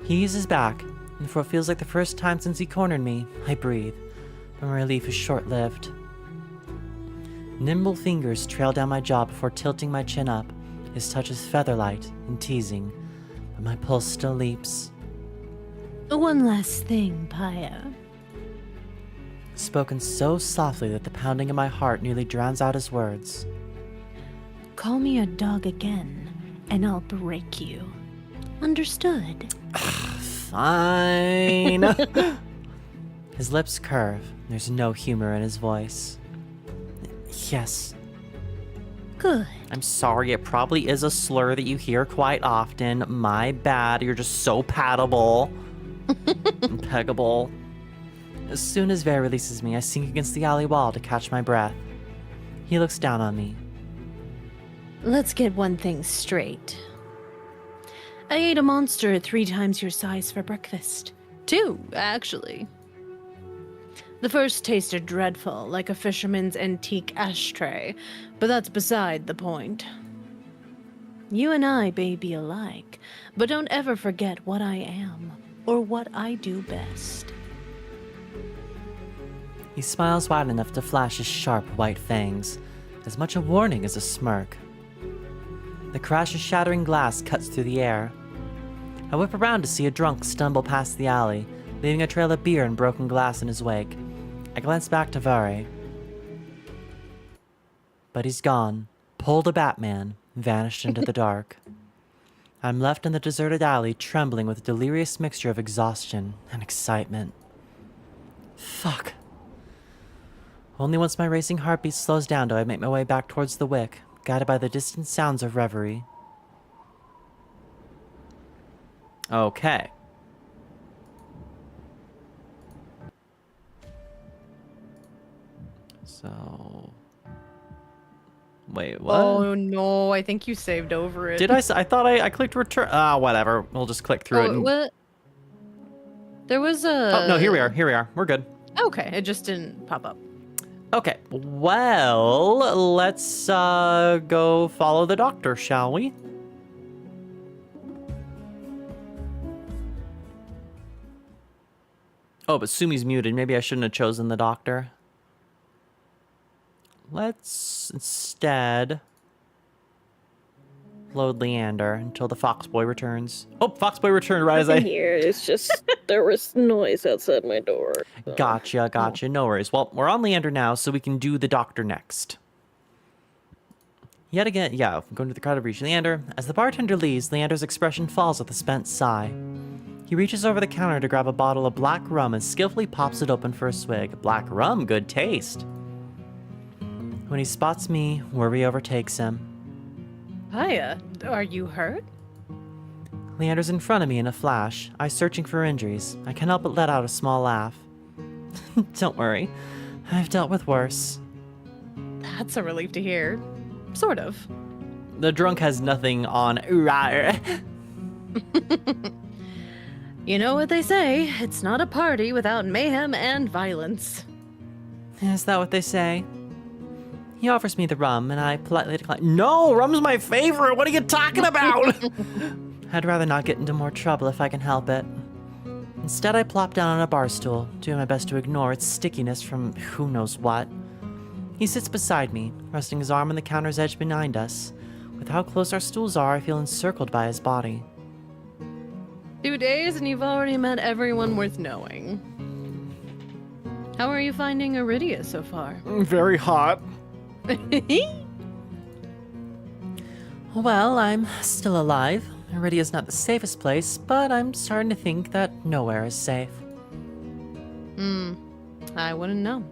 He eases back, and for what feels like the first time since he cornered me, I breathe, but my relief is short-lived. Nimble fingers trail down my jaw before tilting my chin up. His touch is feather-light and teasing, but my pulse still leaps. One last thing, Pyah. Spoken so softly that the pounding of my heart nearly drowns out his words. Call me a dog again, and I'll break you. Understood? Fine. His lips curve. There's no humor in his voice. Yes. Good. I'm sorry, it probably is a slur that you hear quite often. My bad, you're just so pattable. Impeccable. As soon as Vari releases me, I sink against the alley wall to catch my breath. He looks down on me. Let's get one thing straight. I ate a monster 3 times your size for breakfast. 2, actually. The first tasted dreadful, like a fisherman's antique ashtray, but that's beside the point. You and I may be alike, but don't ever forget what I am, or what I do best. He smiles wide enough to flash his sharp white fangs, as much a warning as a smirk. The crash of shattering glass cuts through the air. I whip around to see a drunk stumble past the alley, leaving a trail of beer and broken glass in his wake. I glance back to Vari. But he's gone, pulled a Batman, vanished into the dark. I'm left in the deserted alley, trembling with a delirious mixture of exhaustion and excitement. Fuck. Only once my racing heartbeat slows down do I make my way back towards the wick, guided by the distant sounds of reverie. Okay. So... Wait, what? Oh no, I think you saved over it. Did I? I thought I clicked return. Ah, whatever. We'll just click through it. Oh, And... what? There was a... Oh, no, here we are. Here we are. We're good. Okay, it just didn't pop up. Okay, well, let's go follow the doctor, shall we? Oh, but Sumi's muted. Maybe I shouldn't have chosen the doctor. Let's instead load Leander until the Foxboy returns. Oh, Foxboy returned right as I... Here, it's just there was noise outside my door. So. Gotcha. No worries. Well, we're on Leander now, so we can do the doctor next. Yet again, yeah, going to the crowded reach Leander. As the bartender leaves, Leander's expression falls with a spent sigh. He reaches over the counter to grab a bottle of black rum and skillfully pops it open for a swig. Black rum, good taste. When he spots me, worry overtakes him. Pyah, are you hurt? Leander's in front of me in a flash, eyes searching for injuries. I can't help but let out a small laugh. Don't worry, I've dealt with worse. That's a relief to hear. Sort of. The drunk has nothing on. You know what they say, it's not a party without mayhem and violence. Is that what they say? He offers me the rum, and I politely decline. No, rum's my favorite. What are you talking about? I'd rather not get into more trouble if I can help it. Instead, I plop down on a bar stool, doing my best to ignore its stickiness from who knows what. He sits beside me, resting his arm on the counter's edge behind us. With how close our stools are, I feel encircled by his body. 2 days and you've already met everyone worth knowing. How are you finding Iridia so far? Very hot. Well, I'm still alive. Iridia's not the safest place, but I'm starting to think that nowhere is safe. I wouldn't know.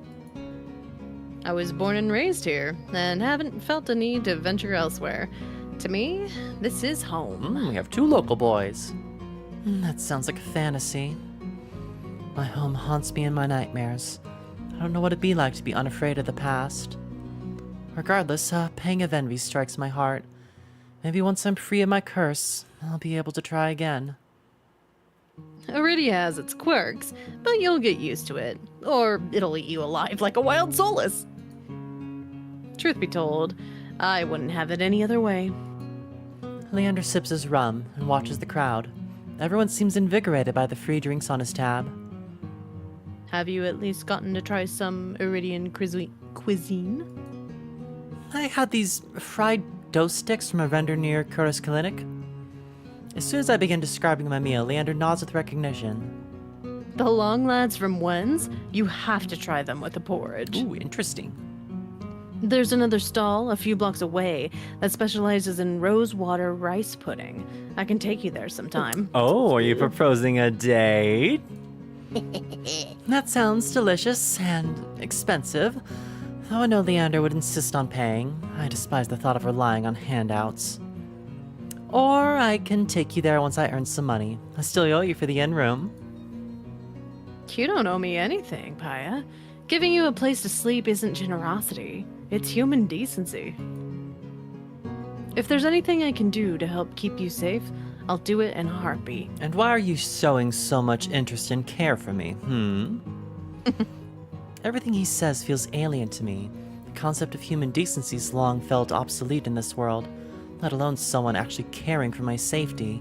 I was born and raised here, and haven't felt a need to venture elsewhere. To me, this is home. We have 2 local boys. That sounds like a fantasy. My home haunts me in my nightmares. I don't know what it'd be like to be unafraid of the past. Regardless, a pang of envy strikes my heart. Maybe once I'm free of my curse, I'll be able to try again. Iridia has its quirks, but you'll get used to it. Or it'll eat you alive like a wild soulless. Truth be told, I wouldn't have it any other way. Leander sips his rum and watches the crowd. Everyone seems invigorated by the free drinks on his tab. Have you at least gotten to try some Iridian cuisine? I had these fried dough sticks from a vendor near Curtis Clinic. As soon as I begin describing my meal, Leander nods with recognition. The long lads from Wens? You have to try them with the porridge. Ooh, interesting. There's another stall a few blocks away that specializes in rosewater rice pudding. I can take you there sometime. Oh, are you proposing a date? That sounds delicious and expensive. Though I know Leander would insist on paying, I despise the thought of relying on handouts. Or I can take you there once I earn some money. I still owe you for the inn room. You don't owe me anything, Pyah. Giving you a place to sleep isn't generosity. It's human decency. If there's anything I can do to help keep you safe, I'll do it in a heartbeat. And why are you showing so much interest and care for me, Everything he says feels alien to me. The concept of human decency's long felt obsolete in this world, let alone someone actually caring for my safety.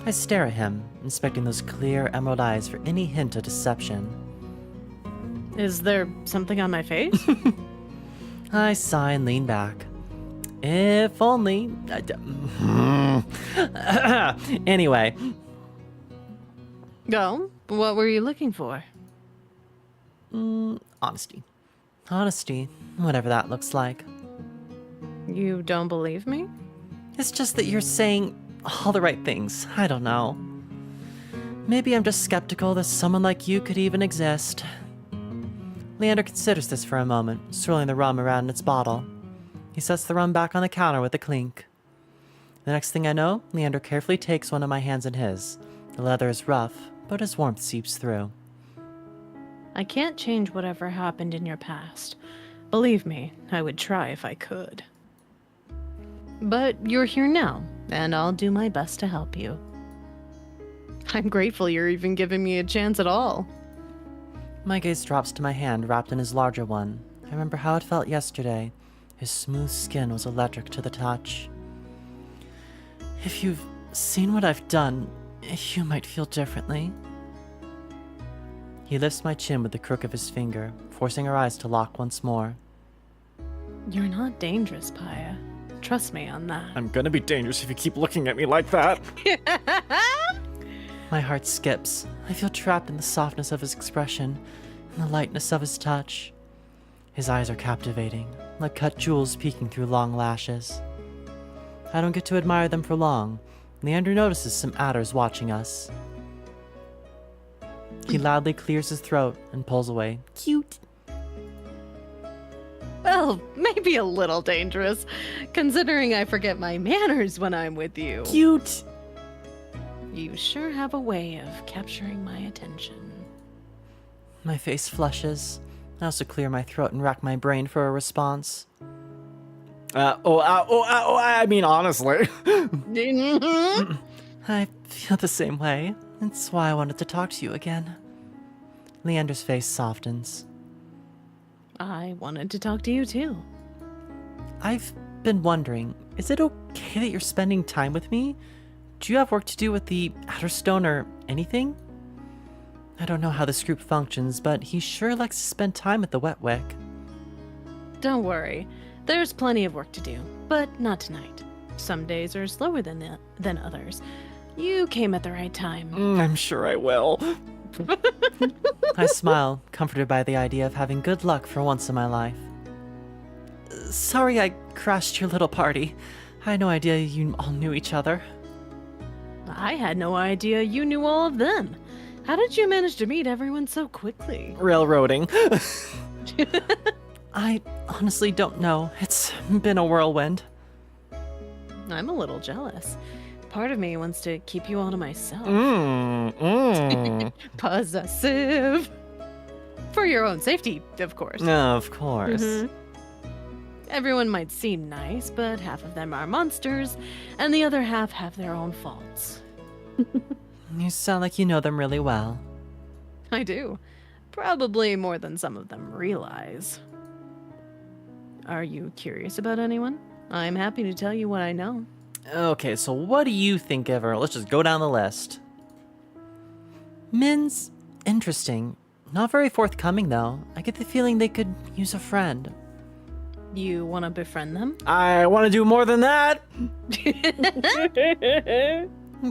I stare at him, inspecting those clear emerald eyes for any hint of deception. Is there something on my face? I sigh and lean back. If only... Anyway. Go. What were you looking for? Honesty. Honesty, whatever that looks like. You don't believe me? It's just that you're saying all the right things. I don't know. Maybe I'm just skeptical that someone like you could even exist. Leander considers this for a moment, swirling the rum around in its bottle. He sets the rum back on the counter with a clink. The next thing I know, Leander carefully takes one of my hands in his. The leather is rough, but his warmth seeps through. I can't change whatever happened in your past, Believe me, I would try if I could. But you're here now, and I'll do my best to help you. I'm grateful you're even giving me a chance at all. My gaze drops to my hand wrapped in his larger one. I remember how it felt yesterday. His smooth skin was electric to the touch. If you've seen what I've done, you might feel differently. He lifts my chin with the crook of his finger, forcing our eyes to lock once more. You're not dangerous, Pyah. Trust me on that. I'm gonna be dangerous if you keep looking at me like that. My heart skips. I feel trapped in the softness of his expression and the lightness of his touch. His eyes are captivating, like cut jewels peeking through long lashes. I don't get to admire them for long. Leander notices some adders watching us. He loudly clears his throat and pulls away. Cute. Well, maybe a little dangerous, considering I forget my manners when I'm with you. Cute. You sure have a way of capturing my attention. My face flushes. I also clear my throat and rack my brain for a response. I mean, honestly. I feel the same way. That's why I wanted to talk to you again. Leander's face softens. I wanted to talk to you too. I've been wondering, is it okay that you're spending time with me? Do you have work to do with the Adderstone or anything? I don't know how this group functions, but he sure likes to spend time at the Wetwick. Don't worry. There's plenty of work to do, but not tonight. Some days are slower than others. You came at the right time. I'm sure I will. I smile, comforted by the idea of having good luck for once in my life. Sorry I crashed your little party. I had no idea you all knew each other. I had no idea you knew all of them. How did you manage to meet everyone so quickly? Railroading. I honestly don't know. It's been a whirlwind. I'm a little jealous. Part of me wants to keep you all to myself. Possessive. For your own safety, of course. Of course. Mhm. Everyone might seem nice, but half of them are monsters, and the other half have their own faults. You sound like you know them really well. I do. Probably more than some of them realize. Are you curious about anyone? I'm happy to tell you what I know. Okay, so what do you think of her? Let's just go down the list. Min's interesting. Not very forthcoming, though. I get the feeling they could use a friend. You want to befriend them? I want to do more than that.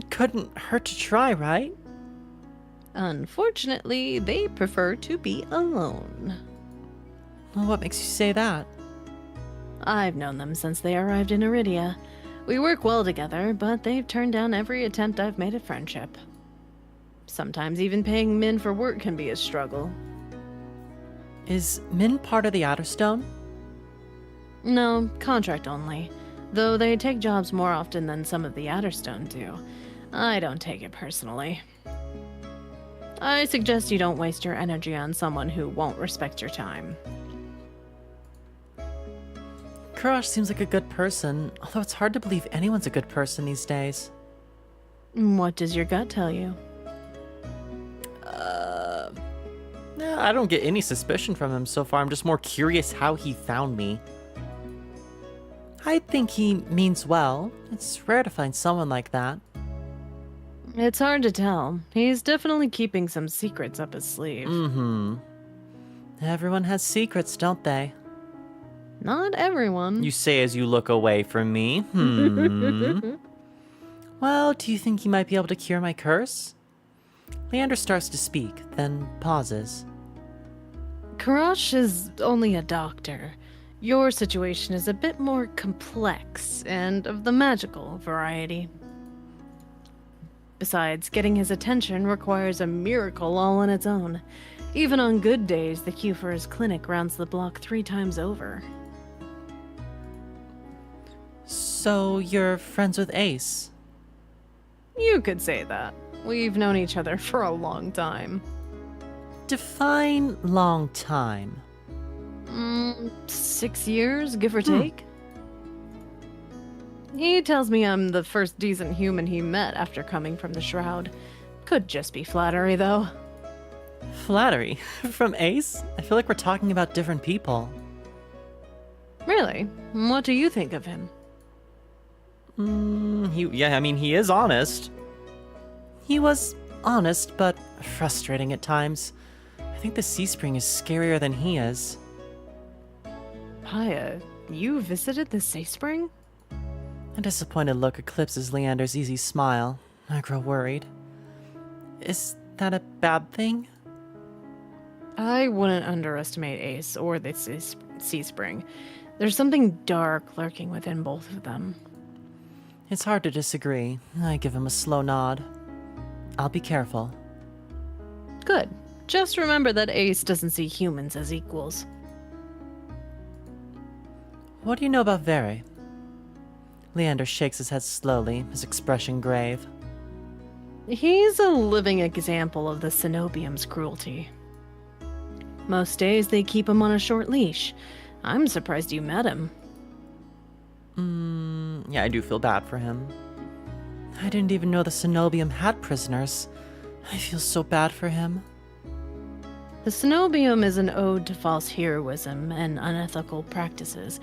Couldn't hurt to try, right? Unfortunately, they prefer to be alone. Well, what makes you say that? I've known them since they arrived in Iridia. We work well together, but they've turned down every attempt I've made at friendship. Sometimes even paying Min for work can be a struggle. Is Min part of the Adderstone? No, contract only. Though they take jobs more often than some of the Adderstone do. I don't take it personally. I suggest you don't waste your energy on someone who won't respect your time. Kurash seems like a good person, although it's hard to believe anyone's a good person these days. What does your gut tell you? I don't get any suspicion from him so far. I'm just more curious how he found me. I think he means well. It's rare to find someone like that. It's hard to tell. He's definitely keeping some secrets up his sleeve. Everyone has secrets, don't they? Not everyone. You say as you look away from me. Well, do you think he might be able to cure my curse? Leander starts to speak, then pauses. Karash is only a doctor. Your situation is a bit more complex and of the magical variety. Besides, getting his attention requires a miracle all on its own. Even on good days, the queue for his clinic rounds the block 3 times over. So, you're friends with Ace? You could say that. We've known each other for a long time. Define long time. 6 years, give or take. He tells me I'm the first decent human he met after coming from the Shroud. Could just be flattery, though. Flattery? From Ace? I feel like we're talking about different people. Really? What do you think of him? He is honest. He was honest, but frustrating at times. I think the Sea Spring is scarier than he is. Pyah, you visited the Sea Spring? A disappointed look eclipses Leander's easy smile. I grow worried. Is that a bad thing? I wouldn't underestimate Ace or the Sea Spring. There's something dark lurking within both of them. It's hard to disagree. I give him a slow nod. I'll be careful. Good. Just remember that Ace doesn't see humans as equals. What do you know about Vere? Leander shakes his head slowly, his expression grave. He's a living example of the Cenobium's cruelty. Most days they keep him on a short leash. I'm surprised you met him. Yeah, I do feel bad for him. I didn't even know the Cenobium had prisoners. I feel so bad for him. The Cenobium is an ode to false heroism and unethical practices,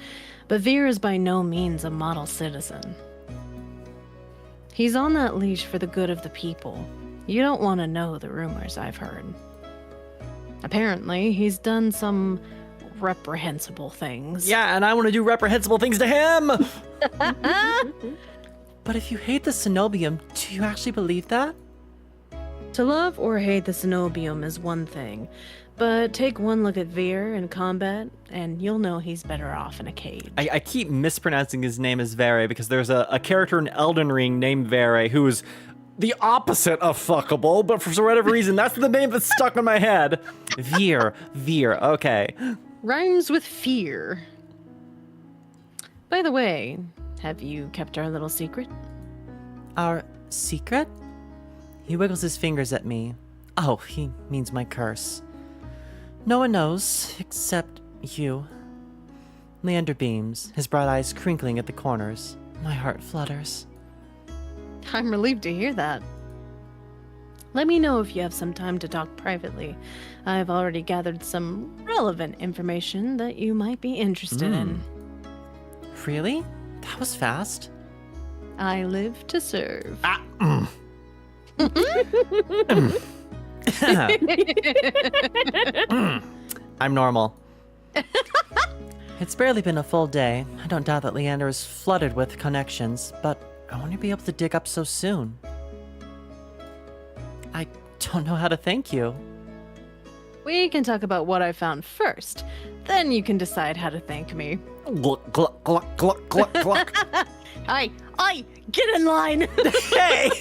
but Veer is by no means a model citizen. He's on that leash for the good of the people. You don't want to know the rumors I've heard. Apparently, he's done some reprehensible things. Yeah, and I want to do reprehensible things to him! But if you hate the Cenobium, do you actually believe that? To love or hate the Cenobium is one thing, but take one look at Veer in combat, and you'll know he's better off in a cage. I keep mispronouncing his name as Vere because there's a character in Elden Ring named Vere who is the opposite of fuckable, but for whatever reason, that's the name that's stuck in my head. Veer, okay. Rhymes with fear. By the way, have you kept our little secret? Our secret? He wiggles his fingers at me. Oh, he means my curse. No one knows, except you. Leander beams, his bright eyes crinkling at the corners. My heart flutters. I'm relieved to hear that. Let me know if you have some time to talk privately. I've already gathered some relevant information that you might be interested in. Really? That was fast. I live to serve. I'm normal. It's barely been a full day. I don't doubt that Leander is flooded with connections, but I want to be able to dig up so soon. I don't know how to thank you. We can talk about what I found first. Then you can decide how to thank me. Gluck, gluck, gluck, gluck, gluck, gluck. I get in line. Hey!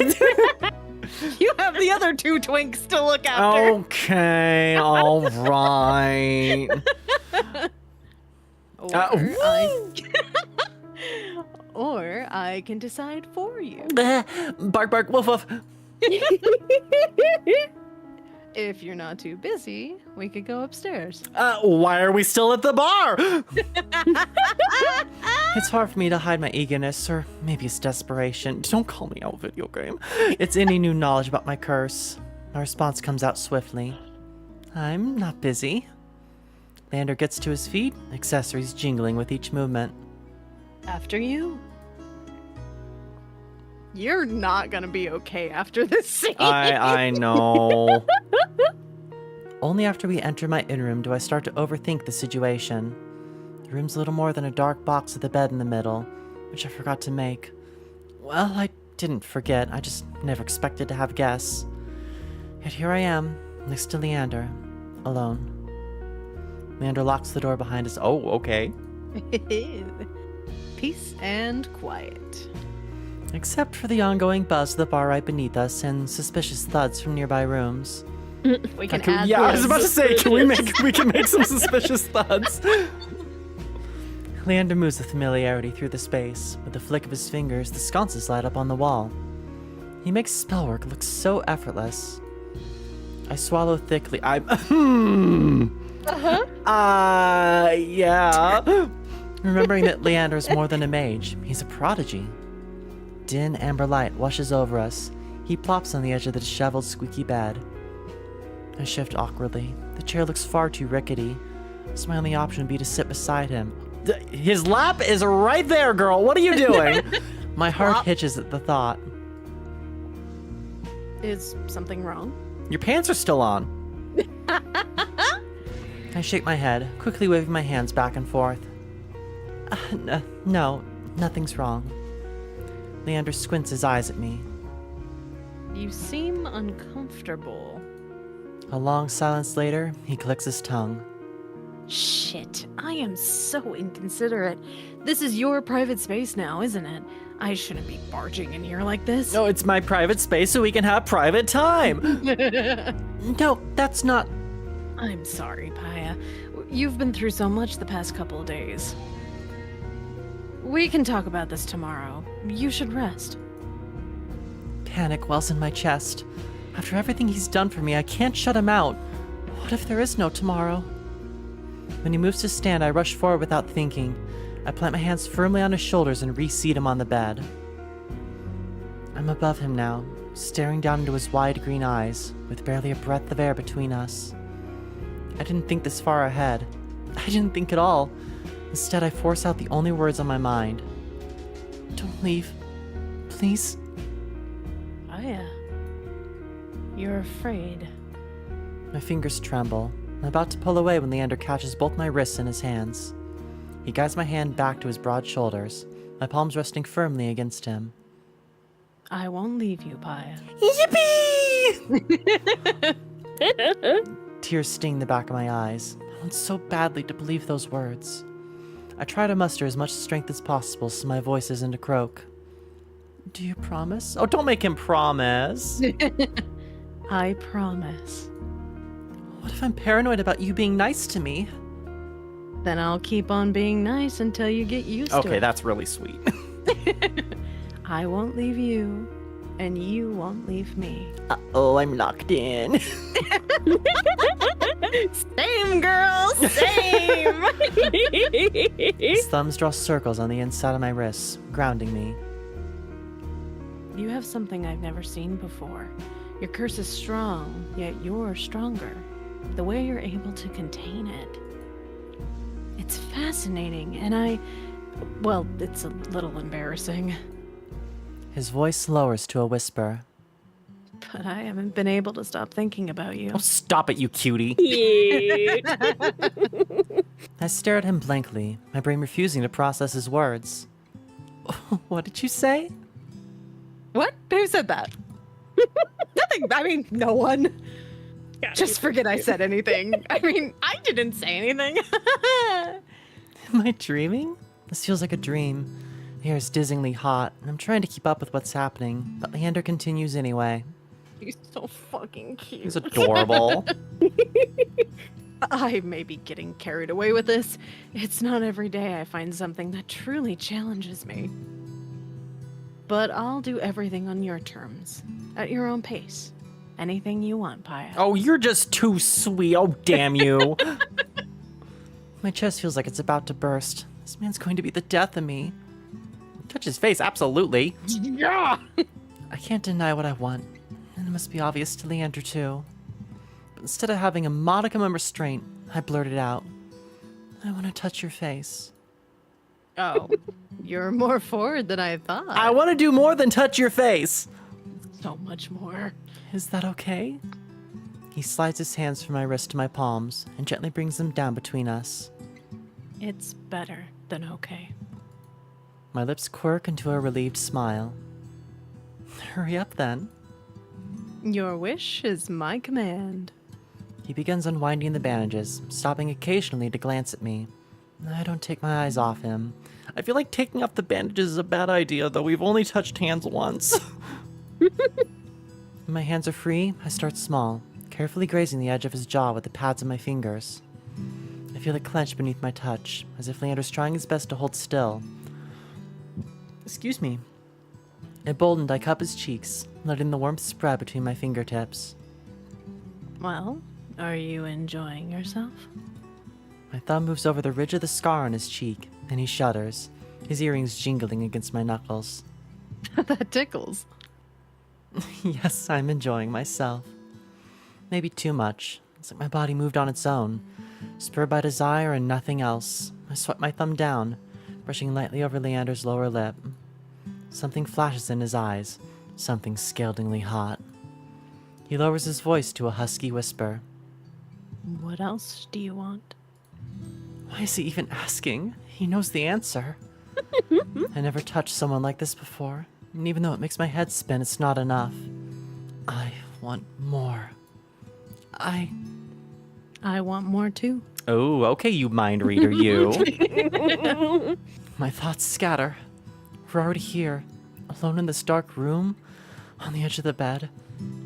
You have the other two twinks to look after. Okay, all right. Or I can decide for you. Bark, bark, woof, woof. If you're not too busy, we could go upstairs. Why are we still at the bar? It's hard for me to hide my eagerness, or maybe it's desperation. Don't call me out, video game. It's any new knowledge about my curse. My response comes out swiftly. I'm not busy. Leander gets to his feet, accessories jingling with each movement. After you. You're not gonna be okay after this scene. I know. Only after we enter my in-room do I start to overthink the situation. The room's little more than a dark box with a bed in the middle, which I forgot to make. Well, I didn't forget, I just never expected to have guests. Yet here I am, next to Leander, alone. Leander locks the door behind us. Oh, okay. Peace and quiet. Except for the ongoing buzz of the bar right beneath us and suspicious thuds from nearby rooms. We can add Yeah, I was those. about to say, we can make some suspicious thuds. Leander moves with familiarity through the space. With a flick of his fingers, the sconces light up on the wall. He makes spellwork look so effortless. I swallow thickly. Yeah. Remembering that Leander is more than a mage, he's a prodigy. Dim amber light washes over us. He plops on the edge of the disheveled, squeaky bed. I shift awkwardly. The chair looks far too rickety, so my only option would be to sit beside him. His lap is right there, girl. What are you doing? My heart hitches at the thought. Is something wrong? Your pants are still on. I shake my head, quickly waving my hands back and forth. No, nothing's wrong. Leander squints his eyes at me. You seem uncomfortable. A long silence later, he clicks his tongue. Shit, I am so inconsiderate. This is your private space now, isn't it? I shouldn't be barging in here like this. No, it's my private space so we can have private time. No, that's not... I'm sorry, Pyah. You've been through so much the past couple of days. We can talk about this tomorrow. You should rest. Panic wells in my chest. After everything he's done for me, I can't shut him out. What if there is no tomorrow? When he moves to stand, I rush forward without thinking. I plant my hands firmly on his shoulders and reseat him on the bed. I'm above him now, staring down into his wide green eyes, with barely a breath of air between us. I didn't think this far ahead. I didn't think at all. Instead, I force out the only words on my mind. Don't leave. Please? Pyah, you're afraid. My fingers tremble. I'm about to pull away when Leander catches both my wrists in his hands. He guides my hand back to his broad shoulders, my palms resting firmly against him. I won't leave you, Pyah. Yippee! Tears sting the back of my eyes. I want so badly to believe those words. I try to muster as much strength as possible so my voice isn't a croak. Do you promise? Oh, don't make him promise. I promise. What if I'm paranoid about you being nice to me? Then I'll keep on being nice until you get used to it. Okay, that's really sweet. I won't leave you, and you won't leave me. Uh-oh, I'm locked in. Same, girl, same! His thumbs draw circles on the inside of my wrists, grounding me. You have something I've never seen before. Your curse is strong, yet you're stronger. The way you're able to contain it. It's fascinating, and well, it's a little embarrassing. His voice lowers to a whisper. But I haven't been able to stop thinking about you. Oh, stop it, you cutie. Cute. I stare at him blankly, my brain refusing to process his words. What did you say? What? Who said that? Nothing. I mean, no one. Just forget I said anything. I mean, I didn't say anything. Am I dreaming? This feels like a dream. The air is dizzyingly hot, and I'm trying to keep up with what's happening, but Leander continues anyway. He's so fucking cute. He's adorable. I may be getting carried away with this. It's not every day I find something that truly challenges me. But I'll do everything on your terms, at your own pace. Anything you want, Pyah. Oh, you're just too sweet. Oh, damn you. My chest feels like it's about to burst. This man's going to be the death of me. Touch his face, absolutely. Yeah! I can't deny what I want, and it must be obvious to Leander too. But instead of having a modicum of restraint, I blurted out, I want to touch your face. Oh, you're more forward than I thought. I want to do more than touch your face. So much more. Is that okay? He slides his hands from my wrist to my palms and gently brings them down between us. It's better than okay. My lips quirk into a relieved smile. Hurry up then. Your wish is my command. He begins unwinding the bandages, stopping occasionally to glance at me. I don't take my eyes off him. I feel like taking off the bandages is a bad idea, though we've only touched hands once. When my hands are free, I start small, carefully grazing the edge of his jaw with the pads of my fingers. I feel it clench beneath my touch, as if Leander's trying his best to hold still. Excuse me. Emboldened, I cup his cheeks, letting the warmth spread between my fingertips. Well, are you enjoying yourself? My thumb moves over the ridge of the scar on his cheek, and he shudders, his earrings jingling against my knuckles. That tickles. Yes, I'm enjoying myself. Maybe too much. It's like my body moved on its own, spurred by desire and nothing else. I swept my thumb down, brushing lightly over Leander's lower lip. Something flashes in his eyes, something scaldingly hot. He lowers his voice to a husky whisper. What else do you want? Why is he even asking? He knows the answer. I never touched someone like this before, and even though it makes my head spin, it's not enough. I want more. I want more too. Oh, okay, you mind reader, you. My thoughts scatter. We're already here, alone in this dark room, on the edge of the bed.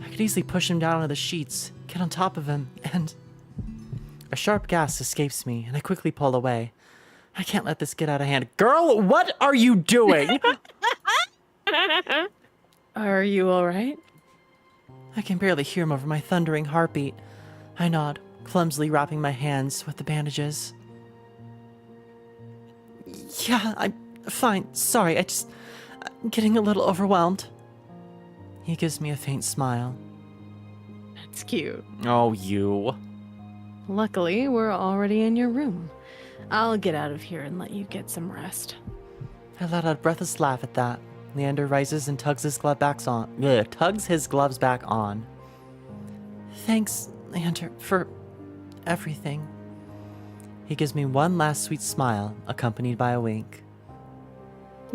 I could easily push him down onto the sheets, get on top of him, and... A sharp gasp escapes me, and I quickly pull away. I can't let this get out of hand. Girl, what are you doing? Are you alright? I can barely hear him over my thundering heartbeat. I nod, clumsily wrapping my hands with the bandages. Yeah, I'm fine. Sorry, I'm getting a little overwhelmed. He gives me a faint smile. That's cute. Oh, you. Luckily, we're already in your room. I'll get out of here and let you get some rest. I let out a breathless laugh at that. Leander rises and tugs his gloves back on. Thanks, Leander, for everything. He gives me one last sweet smile, accompanied by a wink.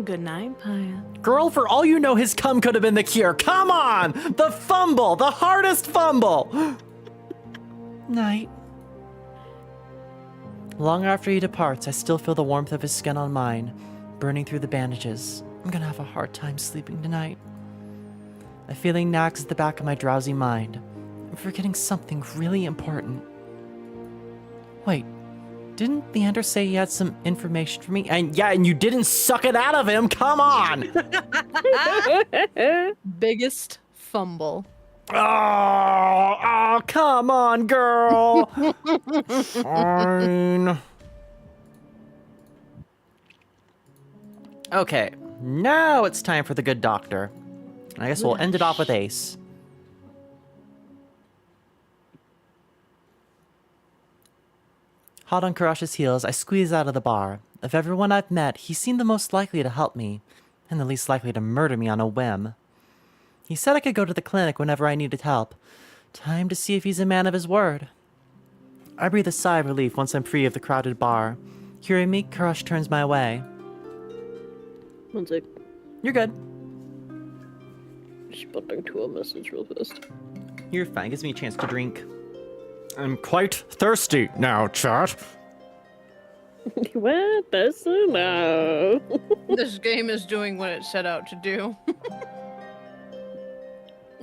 Good night, Pyah. Girl, for all you know, his cum could have been the cure. Come on! The fumble! The hardest fumble! Night. Long after he departs, I still feel the warmth of his skin on mine, burning through the bandages. I'm gonna have a hard time sleeping tonight. A feeling nags at the back of my drowsy mind. I'm forgetting something really important. Wait, didn't Leander say he had some information for me? And yeah, and you didn't suck it out of him. Come on! Biggest fumble. Oh, come on, girl. Fine. Okay, now it's time for the good doctor. I guess we'll end it off with Ace. Hot on Karash's heels, I squeeze out of the bar. Of everyone I've met, he seemed the most likely to help me, and the least likely to murder me on a whim. He said I could go to the clinic whenever I needed help. Time to see if he's a man of his word. I breathe a sigh of relief once I'm free of the crowded bar. Hearing me, Karash turns my way. One sec. You're good. Responding to a message real fast. You're fine. Gives me a chance to drink. I'm quite thirsty now, chat. What? That's no. This game is doing what it set out to do.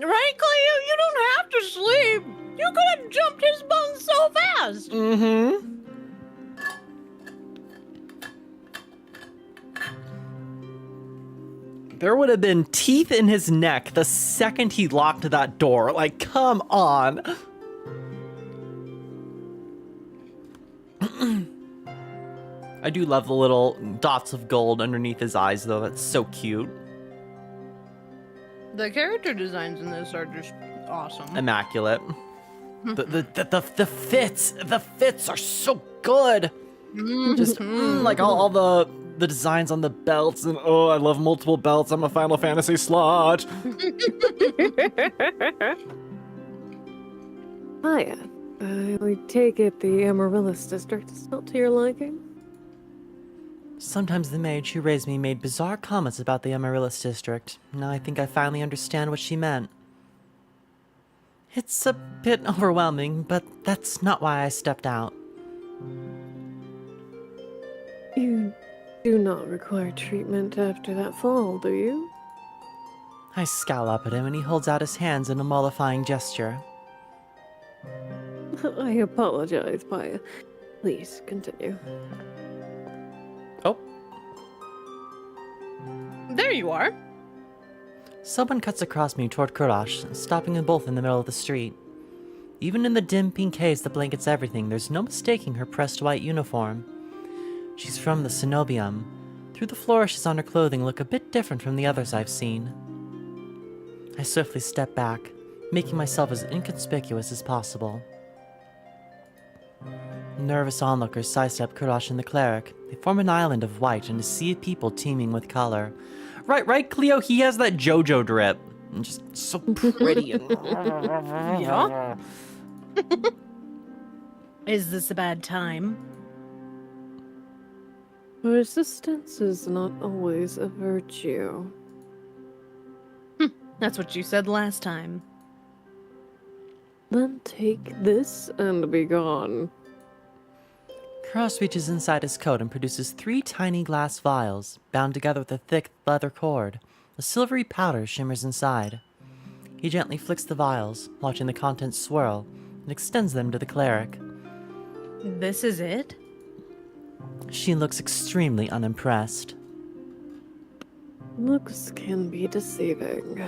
Right, Cleo? You don't have to sleep. You could have jumped his bones so fast. Mm-hmm. There would have been teeth in his neck the second he locked that door. Like, come on. I do love the little dots of gold underneath his eyes, though. That's so cute. The character designs in this are just awesome. Immaculate. The fits are so good. Just like all the designs on the belts, and oh, I love multiple belts. I'm a Final Fantasy slut. Hiya. I take it the Amaryllis district is not to your liking? Sometimes the mage who raised me made bizarre comments about the Amaryllis district. Now I think I finally understand what she meant. It's a bit overwhelming, but that's not why I stepped out. You do not require treatment after that fall, do you? I scowl up at him and he holds out his hands in a mollifying gesture. I apologize, Pyah. Please, continue. Oh. There you are. Someone cuts across me toward Kurash, stopping them both in the middle of the street. Even in the dim pink haze that blankets everything, there's no mistaking her pressed white uniform. She's from the Cenobium. Through the flourishes on her clothing look a bit different from the others I've seen. I swiftly step back, making myself as inconspicuous as possible. Nervous onlookers sidestep Kurash and the cleric. They form an island of white and a sea of people teeming with color. Right, Cleo, he has that JoJo drip. And just so pretty. Yeah? Is this a bad time? Resistance is not always a virtue. That's what you said last time. Then take this and be gone. Kurash reaches inside his coat and produces 3 tiny glass vials, bound together with a thick leather cord. A silvery powder shimmers inside. He gently flicks the vials, watching the contents swirl, and extends them to the cleric. This is it? She looks extremely unimpressed. Looks can be deceiving.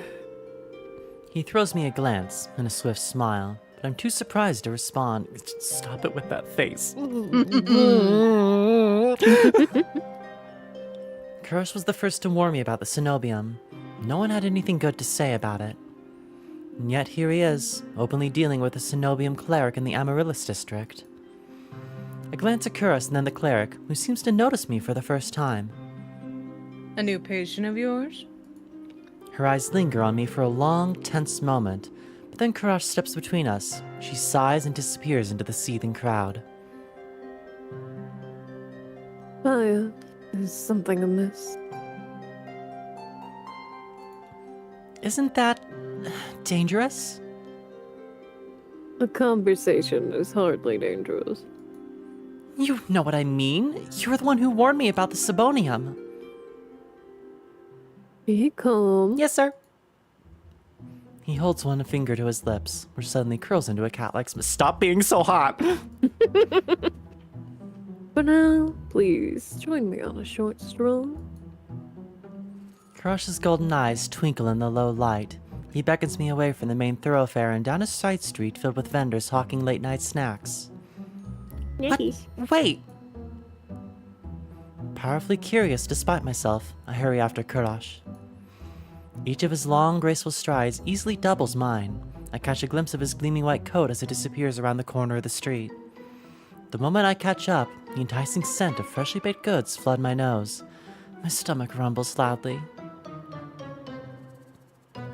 He throws me a glance and a swift smile, but I'm too surprised to respond. Stop it with that face. Kurash was the first to warn me about the Cenobium. No one had anything good to say about it. And yet here he is, openly dealing with a Cenobium cleric in the Amaryllis district. I glance at Kurash and then the cleric, who seems to notice me for the first time. A new patient of yours? Her eyes linger on me for a long, tense moment, but then Kurash steps between us. She sighs and disappears into the seething crowd. Pyah, is something amiss? Isn't that dangerous? A conversation is hardly dangerous. You know what I mean. You're the one who warned me about the Sabonium. Be calm. Yes, sir. He holds one finger to his lips, which suddenly curls into a cat-like smile. Stop being so hot! For now, please join me on a short stroll. Kurash's golden eyes twinkle in the low light. He beckons me away from the main thoroughfare and down a side street filled with vendors hawking late-night snacks. Nice. Wait! Powerfully curious despite myself, I hurry after Kurash. Each of his long, graceful strides easily doubles mine. I catch a glimpse of his gleaming white coat as it disappears around the corner of the street. The moment I catch up, the enticing scent of freshly baked goods flood my nose. My stomach rumbles loudly.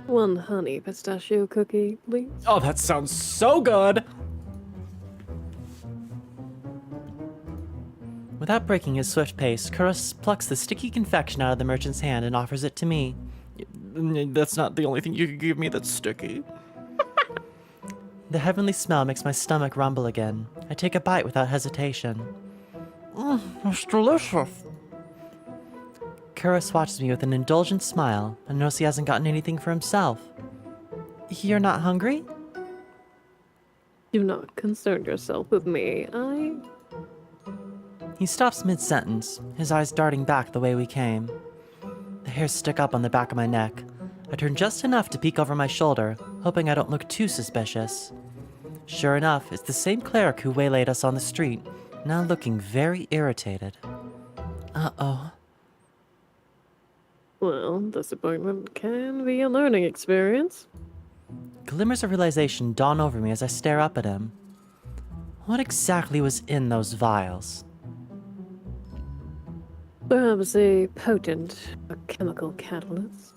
One honey pistachio cookie, please. Oh, that sounds so good! Without breaking his swift pace, Kurash plucks the sticky confection out of the merchant's hand and offers it to me. That's not the only thing you could give me that's sticky. The heavenly smell makes my stomach rumble again. I take a bite without hesitation. It's delicious. Kurash watches me with an indulgent smile and knows he hasn't gotten anything for himself. You're not hungry? Do not concern yourself with me. He stops mid-sentence, his eyes darting back the way we came. The hairs stick up on the back of my neck. I turn just enough to peek over my shoulder, hoping I don't look too suspicious. Sure enough, it's the same cleric who waylaid us on the street, now looking very irritated. Uh-oh. Well, disappointment can be a learning experience. Glimmers of realization dawn over me as I stare up at him. What exactly was in those vials? Perhaps a potent chemical catalyst.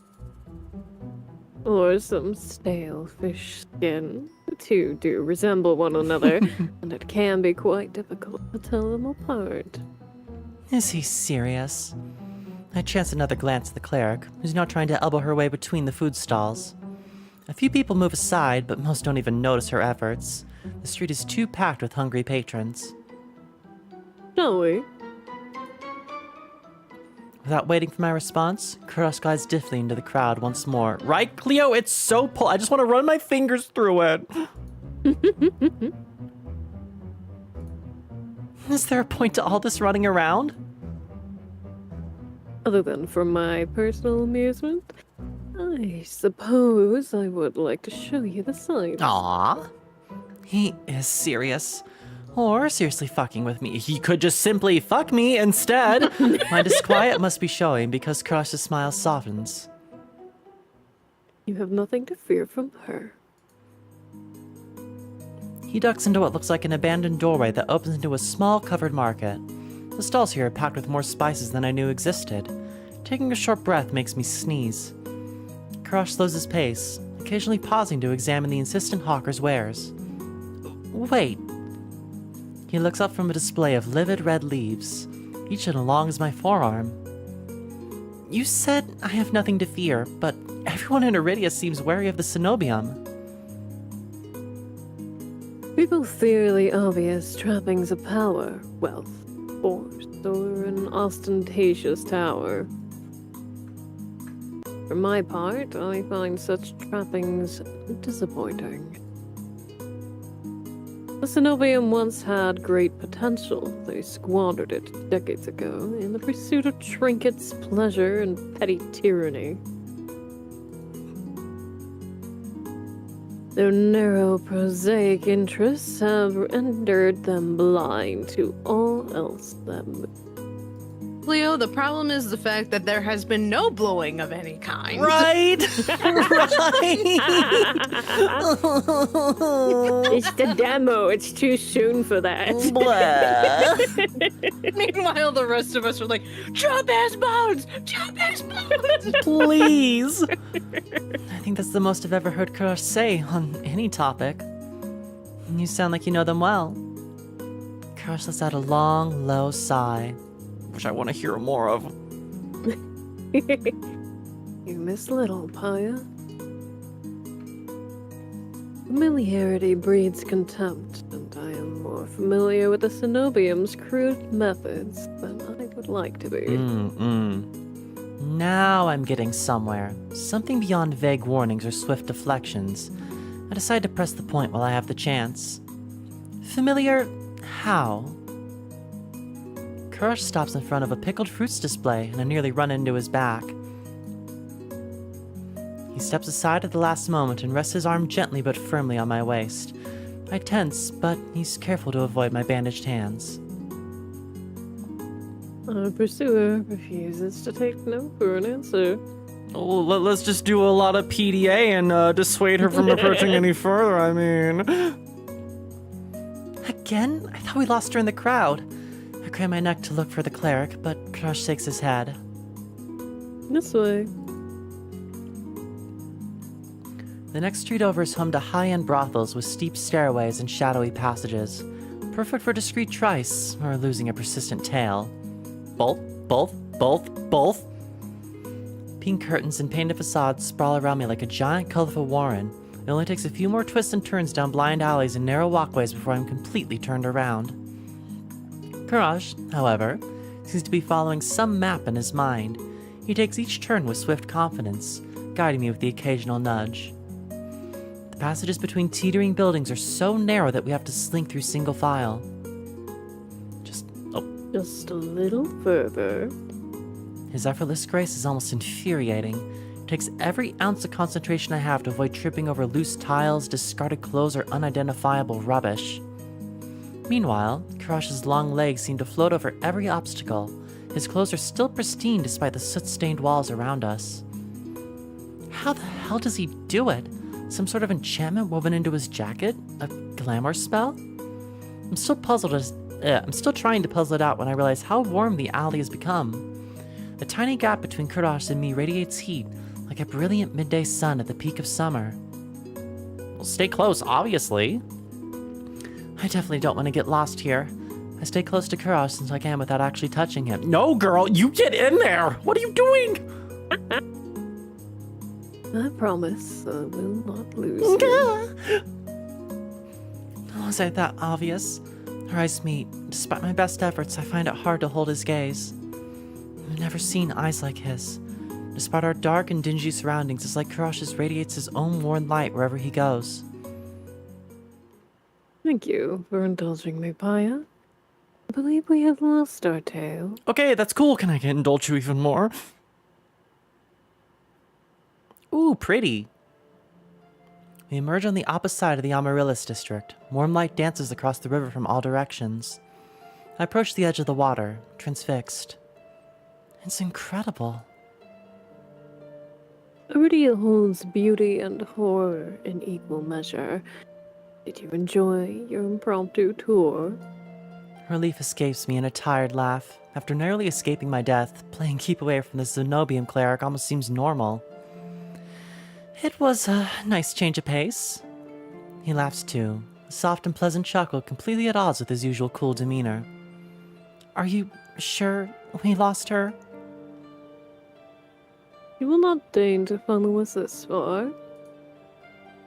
Or some stale fish skin. The two do resemble one another, and it can be quite difficult to tell them apart. Is he serious? I chance another glance at the cleric, who's now trying to elbow her way between the food stalls. A few people move aside, but most don't even notice her efforts. The street is too packed with hungry patrons. Shall we? Without waiting for my response, Kurash glides stiffly into the crowd once more. Right, Cleo? It's so I just want to run my fingers through it. Is there a point to all this running around? Other than for my personal amusement, I suppose I would like to show you the sights. Aww. He is serious. Or seriously fucking with me. He could just simply fuck me instead. My disquiet must be showing because Crush's smile softens. You have nothing to fear from her. He ducks into what looks like an abandoned doorway that opens into a small covered market. The stalls here are packed with more spices than I knew existed. Taking a short breath makes me sneeze. Crush slows his pace, occasionally pausing to examine the insistent hawker's wares. Wait. He looks up from a display of livid red leaves, each as long as my forearm. You said I have nothing to fear, but everyone in Iridia seems wary of the cenobium. People fear the obvious trappings of power, wealth, force, or an ostentatious tower. For my part, I find such trappings disappointing. The cenobium once had great potential. They squandered it decades ago in the pursuit of trinkets, pleasure, and petty tyranny. Their narrow, prosaic interests have rendered them blind to all else that moves. Leo, the problem is the fact that there has been no blowing of any kind. Right? Right? It's the demo. It's too soon for that. Blah. Meanwhile, the rest of us are like, chop ass bones! Chop ass bones! Please. I think that's the most I've ever heard Crush say on any topic. You sound like you know them well. Crush lets out a long, low sigh, which I want to hear more of. You miss little, Pyah. Familiarity breeds contempt, and I am more familiar with the cenobium's crude methods than I would like to be. Now I'm getting somewhere. Something beyond vague warnings or swift deflections. I decide to press the point while I have the chance. Familiar how? Crush stops in front of a pickled fruits display, and I nearly run into his back. He steps aside at the last moment and rests his arm gently but firmly on my waist. I tense, but he's careful to avoid my bandaged hands. Our pursuer refuses to take no for an answer. Oh, let's just do a lot of PDA and dissuade her from approaching any further, I mean. Again? I thought we lost her in the crowd. I crane my neck to look for the cleric, but Crush shakes his head. This way. The next street over is home to high-end brothels with steep stairways and shadowy passages. Perfect for discreet trice, or losing a persistent tail. Both. Pink curtains and painted facades sprawl around me like a giant, colorful warren. It only takes a few more twists and turns down blind alleys and narrow walkways before I'm completely turned around. Crush, however, seems to be following some map in his mind. He takes each turn with swift confidence, guiding me with the occasional nudge. The passages between teetering buildings are so narrow that we have to slink through single file. Just a little further. His effortless grace is almost infuriating. It takes every ounce of concentration I have to avoid tripping over loose tiles, discarded clothes, or unidentifiable rubbish. Meanwhile, Crush's long legs seem to float over every obstacle. His clothes are still pristine despite the soot-stained walls around us. How the hell does he do it? Some sort of enchantment woven into his jacket? A glamour spell? I'm still trying to puzzle it out when I realize how warm the alley has become. The tiny gap between Crush and me radiates heat, like a brilliant midday sun at the peak of summer. Well, stay close, obviously. I definitely don't want to get lost here. I stay close to Crush since I can without actually touching him. No, girl, you get in there! What are you doing? I promise I will not lose you. Was I that obvious? Our eyes meet. Despite my best efforts, I find it hard to hold his gaze. I've never seen eyes like his. Despite our dark and dingy surroundings, it's like Crush radiates his own worn light wherever he goes. Thank you for indulging me, Pyah. I believe we have lost our tale. Okay, that's cool. Can I indulge you even more? Ooh, pretty. We emerge on the opposite side of the Amaryllis district. Warm light dances across the river from all directions. I approach the edge of the water, transfixed. It's incredible. Iridia holds beauty and horror in equal measure. Did you enjoy your impromptu tour? Relief escapes me in a tired laugh. After narrowly escaping my death, playing keep away from the Zenobium cleric almost seems normal. It was a nice change of pace. He laughs too, a soft and pleasant chuckle completely at odds with his usual cool demeanor. Are you sure we lost her? You will not deign to follow us this far.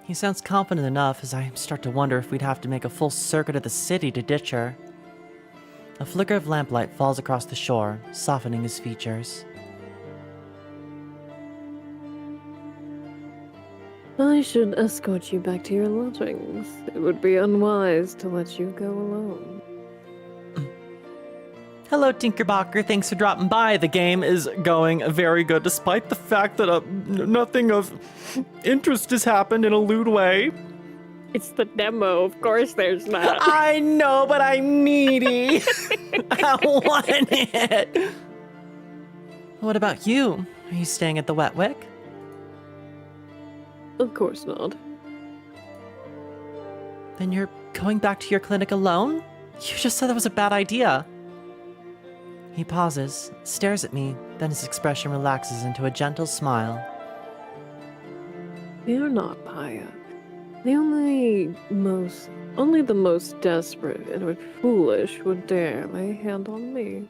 He sounds confident enough as I start to wonder if we'd have to make a full circuit of the city to ditch her. A flicker of lamplight falls across the shore, softening his features. I should escort you back to your lodgings. It would be unwise to let you go alone. Hello, Tinkerbocker. Thanks for dropping by. The game is going very good, despite the fact that nothing of interest has happened in a lewd way. It's the demo, of course there's not. I know, but I'm needy. I want it. What about you? Are you staying at the Wetwick? Of course not. Then you're going back to your clinic alone? You just said that was a bad idea. He pauses, stares at me, then his expression relaxes into a gentle smile. You're not, Pyah. Only the most desperate and foolish would dare lay a hand on me.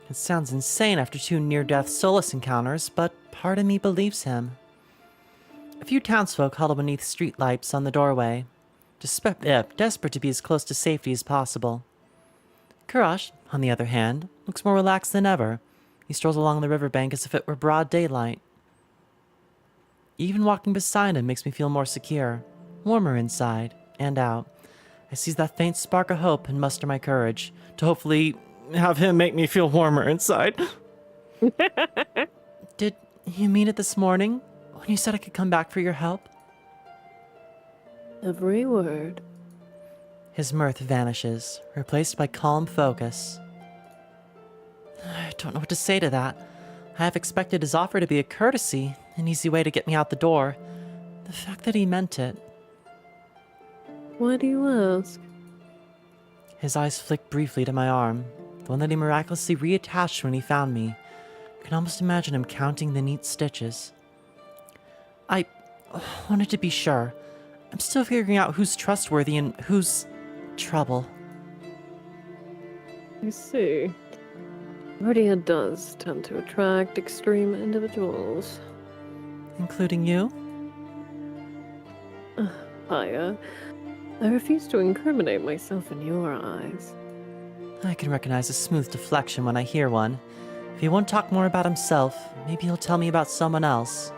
It sounds insane after 2 near-death Solus encounters, but part of me believes him. A few townsfolk huddle beneath streetlights on the doorway, desperate to be as close to safety as possible. Kurash, on the other hand, looks more relaxed than ever. He strolls along the riverbank as if it were broad daylight. Even walking beside him makes me feel more secure, warmer inside and out. I seize that faint spark of hope and muster my courage to hopefully have him make me feel warmer inside. Did you mean it this morning when you said I could come back for your help? Every word. His mirth vanishes, replaced by calm focus. I don't know what to say to that. I have expected his offer to be a courtesy, an easy way to get me out the door. The fact that he meant it. Why do you ask? His eyes flick briefly to my arm, the one that he miraculously reattached when he found me. I can almost imagine him counting the neat stitches. I wanted to be sure. I'm still figuring out who's trustworthy and who's trouble. I see. Iridia does tend to attract extreme individuals. Including you? Pyah, I refuse to incriminate myself in your eyes. I can recognize a smooth deflection when I hear one. If he won't talk more about himself, maybe he'll tell me about someone else.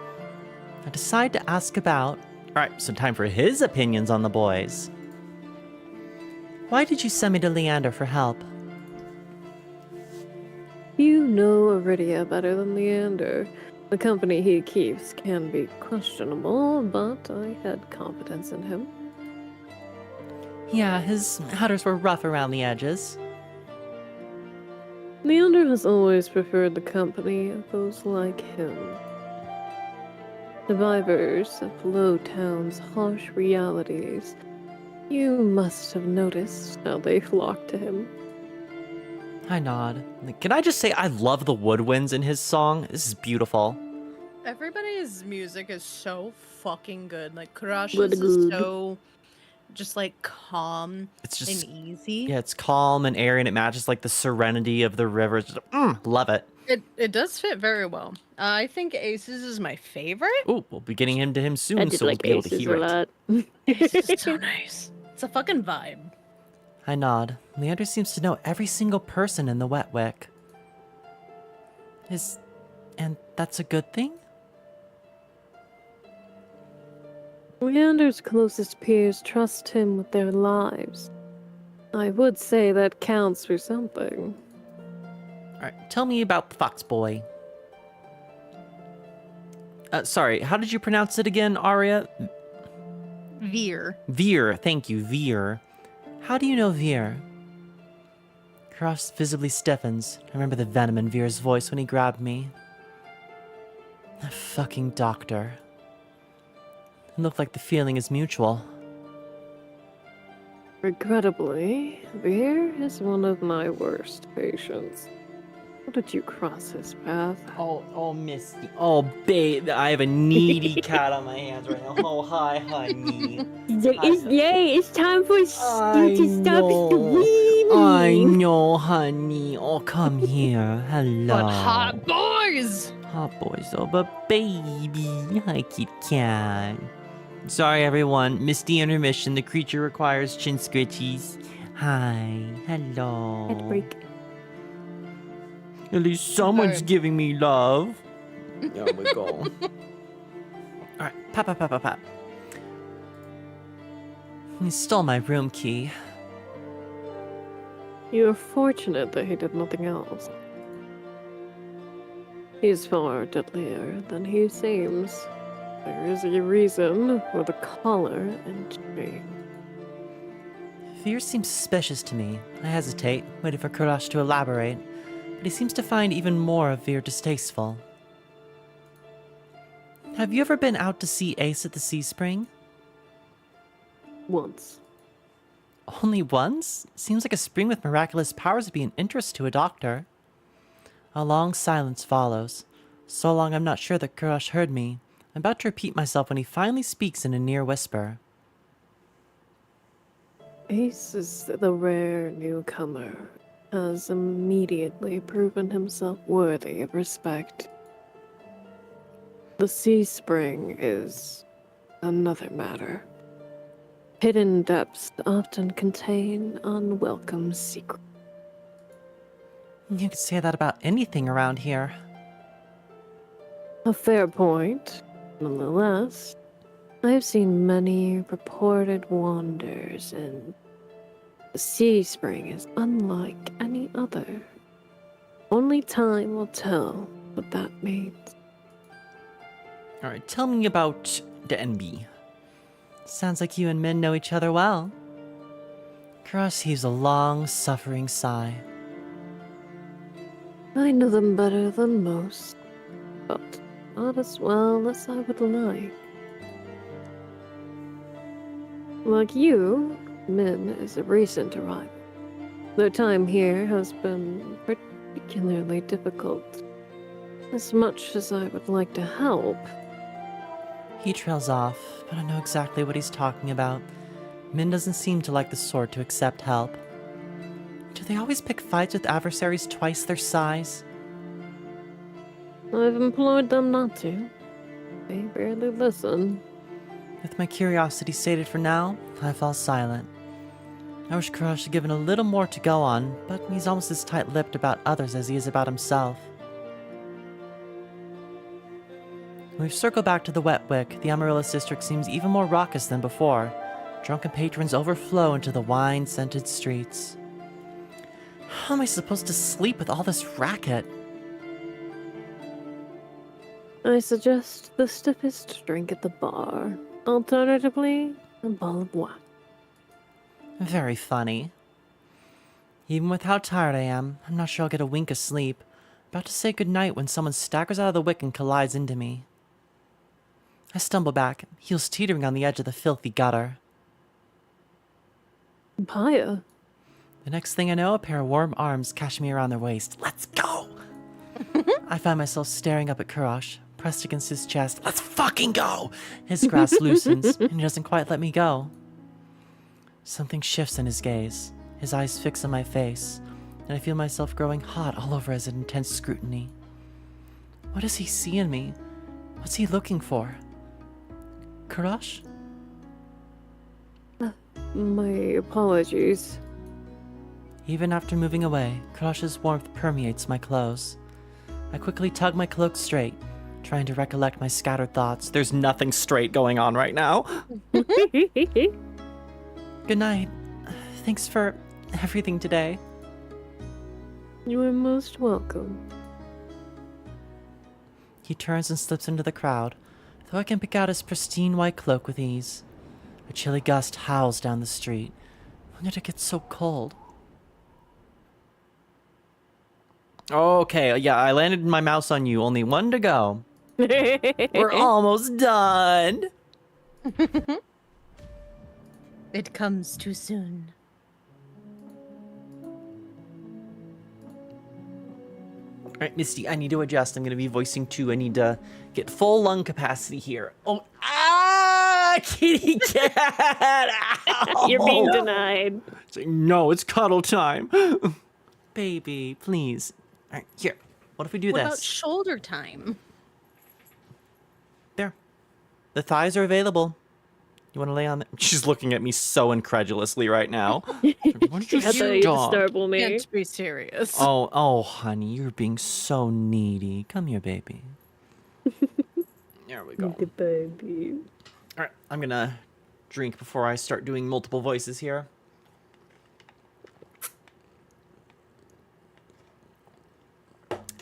I decide to ask about... Alright, so time for his opinions on the boys. Why did you send me to Leander for help? You know Iridia better than Leander. The company he keeps can be questionable, but I had confidence in him. Yeah, his hunters were rough around the edges. Leander has always preferred the company of those like him. Survivors of Lowtown's harsh realities. You must have noticed how they flock to him. I nod. Can I just say I love the woodwinds in his song? This is beautiful. Everybody's music is so fucking good. Like Kurash's Good. is so just like calm It's just and easy. yeah, it's calm and airy, and it matches like the serenity of the river. It's just, love it. It does fit very well. I think Aces is my favorite. Ooh, we'll be getting him to him soon, I did so we'll like be able to Aces hear a it. lot. Aces is so nice. It's a fucking vibe. I nod. Leander seems to know every single person in the Wetwick. And that's a good thing? Leander's closest peers trust him with their lives. I would say that counts for something. Alright, tell me about the Fox Boy. Sorry, how did you pronounce it again, Aria? Veer. Veer, thank you, Veer. How do you know Veer? Cross visibly stiffens. I remember the venom in Veer's voice when he grabbed me. That fucking doctor. It looked like the feeling is mutual. Regrettably, Veer is one of my worst patients. How did you cross his path? Oh, Misty. Oh, babe, I have a needy cat on my hands right now. Oh, hi, honey. It's time for you to stop screaming. I know, honey. Oh, come here. Hello. But hot boys! Hot boys, oh, but baby. Hi, Kit Kat. Sorry, everyone. Misty intermission. The creature requires chin scritchies. Hi. Hello. Headbreak. At least someone's giving me love. There we go. Alright, pop. He stole my room key. You're fortunate that he did nothing else. He's far deadlier than he seems. There is a reason for the collar and chain. Fear seems suspicious to me. I hesitate, waiting for Kurash to elaborate, but he seems to find even more of Veer distasteful. Have you ever been out to see Ace at the Sea Spring? Once. Only once? Seems like a spring with miraculous powers would be an interest to a doctor. A long silence follows. So long I'm not sure that Kurash heard me. I'm about to repeat myself when he finally speaks in a near whisper. Ace is the rare newcomer, has immediately proven himself worthy of respect. The Sea Spring is another matter. Hidden depths often contain unwelcome secrets. You could say that about anything around here. A fair point. Nonetheless, I have seen many reported wonders, and the Sea Spring is unlike any other. Only time will tell what that means. Alright, tell me about the NB. Sounds like you and Min know each other well. Kurash heaves a long, suffering sigh. I know them better than most, but not as well as I would like. Like you, Min is a recent arrival. Their time here has been particularly difficult. As much as I would like to help, He trails off, but I know exactly what he's talking about. Min doesn't seem to like the sort to accept help. Do they always pick fights with adversaries twice their size? I've implored them not to. They barely listen. With my curiosity sated for now, I fall silent. I wish Kurash had given a little more to go on, but he's almost as tight-lipped about others as he is about himself. We've circled back to the Wet Wick. The Amaryllis district seems even more raucous than before. Drunken patrons overflow into the wine-scented streets. How am I supposed to sleep with all this racket? I suggest the stiffest drink at the bar. Alternatively, a bottle of wine. Very funny. Even with how tired I am, I'm not sure I'll get a wink of sleep. About to say goodnight when someone staggers out of the wick and collides into me. I stumble back, heels teetering on the edge of the filthy gutter. Pyah. The next thing I know, a pair of warm arms catch me around their waist. Let's go! I find myself staring up at Kurash, pressed against his chest. Let's fucking go! His grasp loosens, and he doesn't quite let me go. Something shifts in his gaze. His eyes fix on my face, and I feel myself growing hot all over his intense scrutiny. What does he see in me? What's he looking for? Kurash? My apologies. Even after moving away, Kurash's warmth permeates my clothes. I quickly tug my cloak straight, trying to recollect my scattered thoughts. There's nothing straight going on right now. Good night. Thanks for everything today. You are most welcome. He turns and slips into the crowd, though I can pick out his pristine white cloak with ease. A chilly gust howls down the street. When did it get so cold? Okay, yeah, I landed my mouse on you. Only one to go. We're almost done. It comes too soon. All right, Misty, I need to adjust. I'm going to be voicing 2. I need to get full lung capacity here. Oh, kitty cat! Ow! You're being denied. Say, no, it's cuddle time. Baby, please. All right, here. What if we do What this? about shoulder time? There. The thighs are available. You want to lay on the... She's looking at me so incredulously right now. Why don't you I thought you'd stop? startle me. Can't be serious. Oh, honey, you're being so needy. Come here, baby. There we go. The baby. All right, I'm gonna drink before I start doing multiple voices here.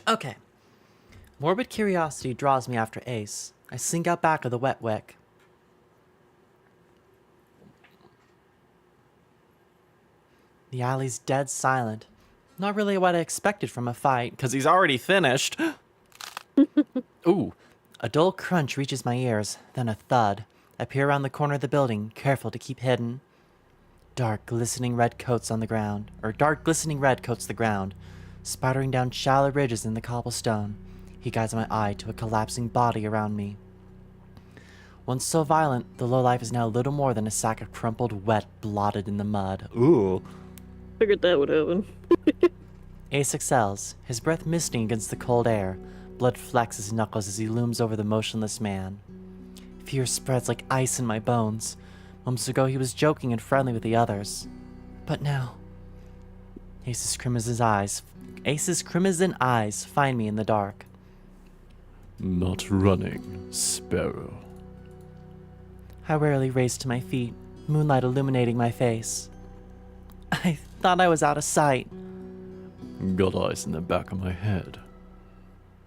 Okay. Morbid curiosity draws me after Ace. I sink out back of the wet wick. The alley's dead silent. Not really what I expected from a fight, because he's already finished. Ooh. A dull crunch reaches my ears, then a thud. I peer around the corner of the building, careful to keep hidden. Dark, glistening red coats on the ground, or dark, glistening red coats the ground, spattering down shallow ridges in the cobblestone. He guides my eye to a collapsing body around me. Once so violent, the lowlife is now little more than a sack of crumpled wet blotted in the mud. Ooh. Figured that would happen. Ace excels, his breath misting against the cold air. Blood flecks his knuckles as he looms over the motionless man. Fear spreads like ice in my bones. Moments ago he was joking and friendly with the others. But now... Ace's crimson eyes find me in the dark. Not running, Sparrow. I wearily raise to my feet, moonlight illuminating my face. I thought I was out of sight. Got eyes in the back of my head.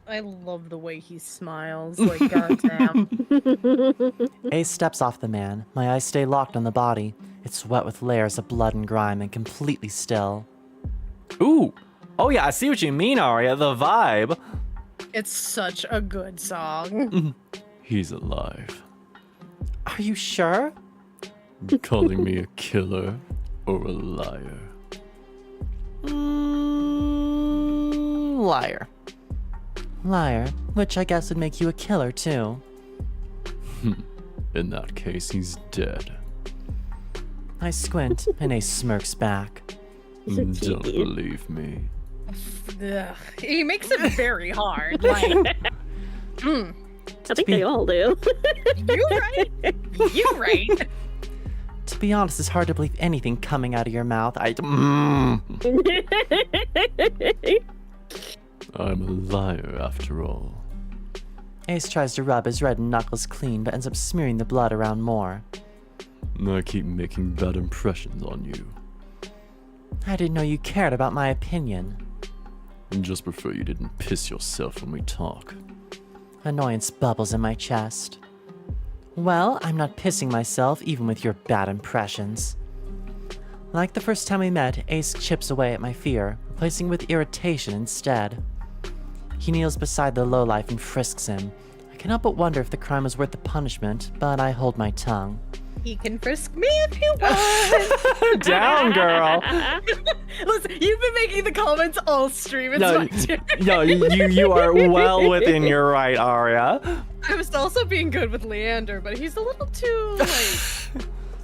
I love the way he smiles. Like, goddamn. Ace steps off the man. My eyes stay locked on the body. It's wet with layers of blood and grime and completely still. Ooh! Oh yeah, I see what you mean, Aria. The vibe. It's such a good song. He's alive. Are you sure? Calling me a killer or a liar? Liar. Liar, which I guess would make you a killer too. In that case, he's dead. I squint, and Ace smirks back. Don't believe me. Ugh. He makes it very hard. Like, I think they all do. you right. You right. To be honest, it's hard to believe anything coming out of your mouth. I'm a liar after all. Ace tries to rub his reddened knuckles clean, but ends up smearing the blood around more. I keep making bad impressions on you. I didn't know you cared about my opinion. And just prefer you didn't piss yourself when we talk. Annoyance bubbles in my chest. Well, I'm not pissing myself, even with your bad impressions. Like the first time we met, Ace chips away at my fear, replacing it with irritation instead. He kneels beside the lowlife and frisks him. I cannot but wonder if the crime was worth the punishment, but I hold my tongue. He can frisk me if he wants. Down, girl! Listen, you've been making the comments all stream. It's my turn. No, you are well within your right, Aria. I was also being good with Leander, but he's a little too, like,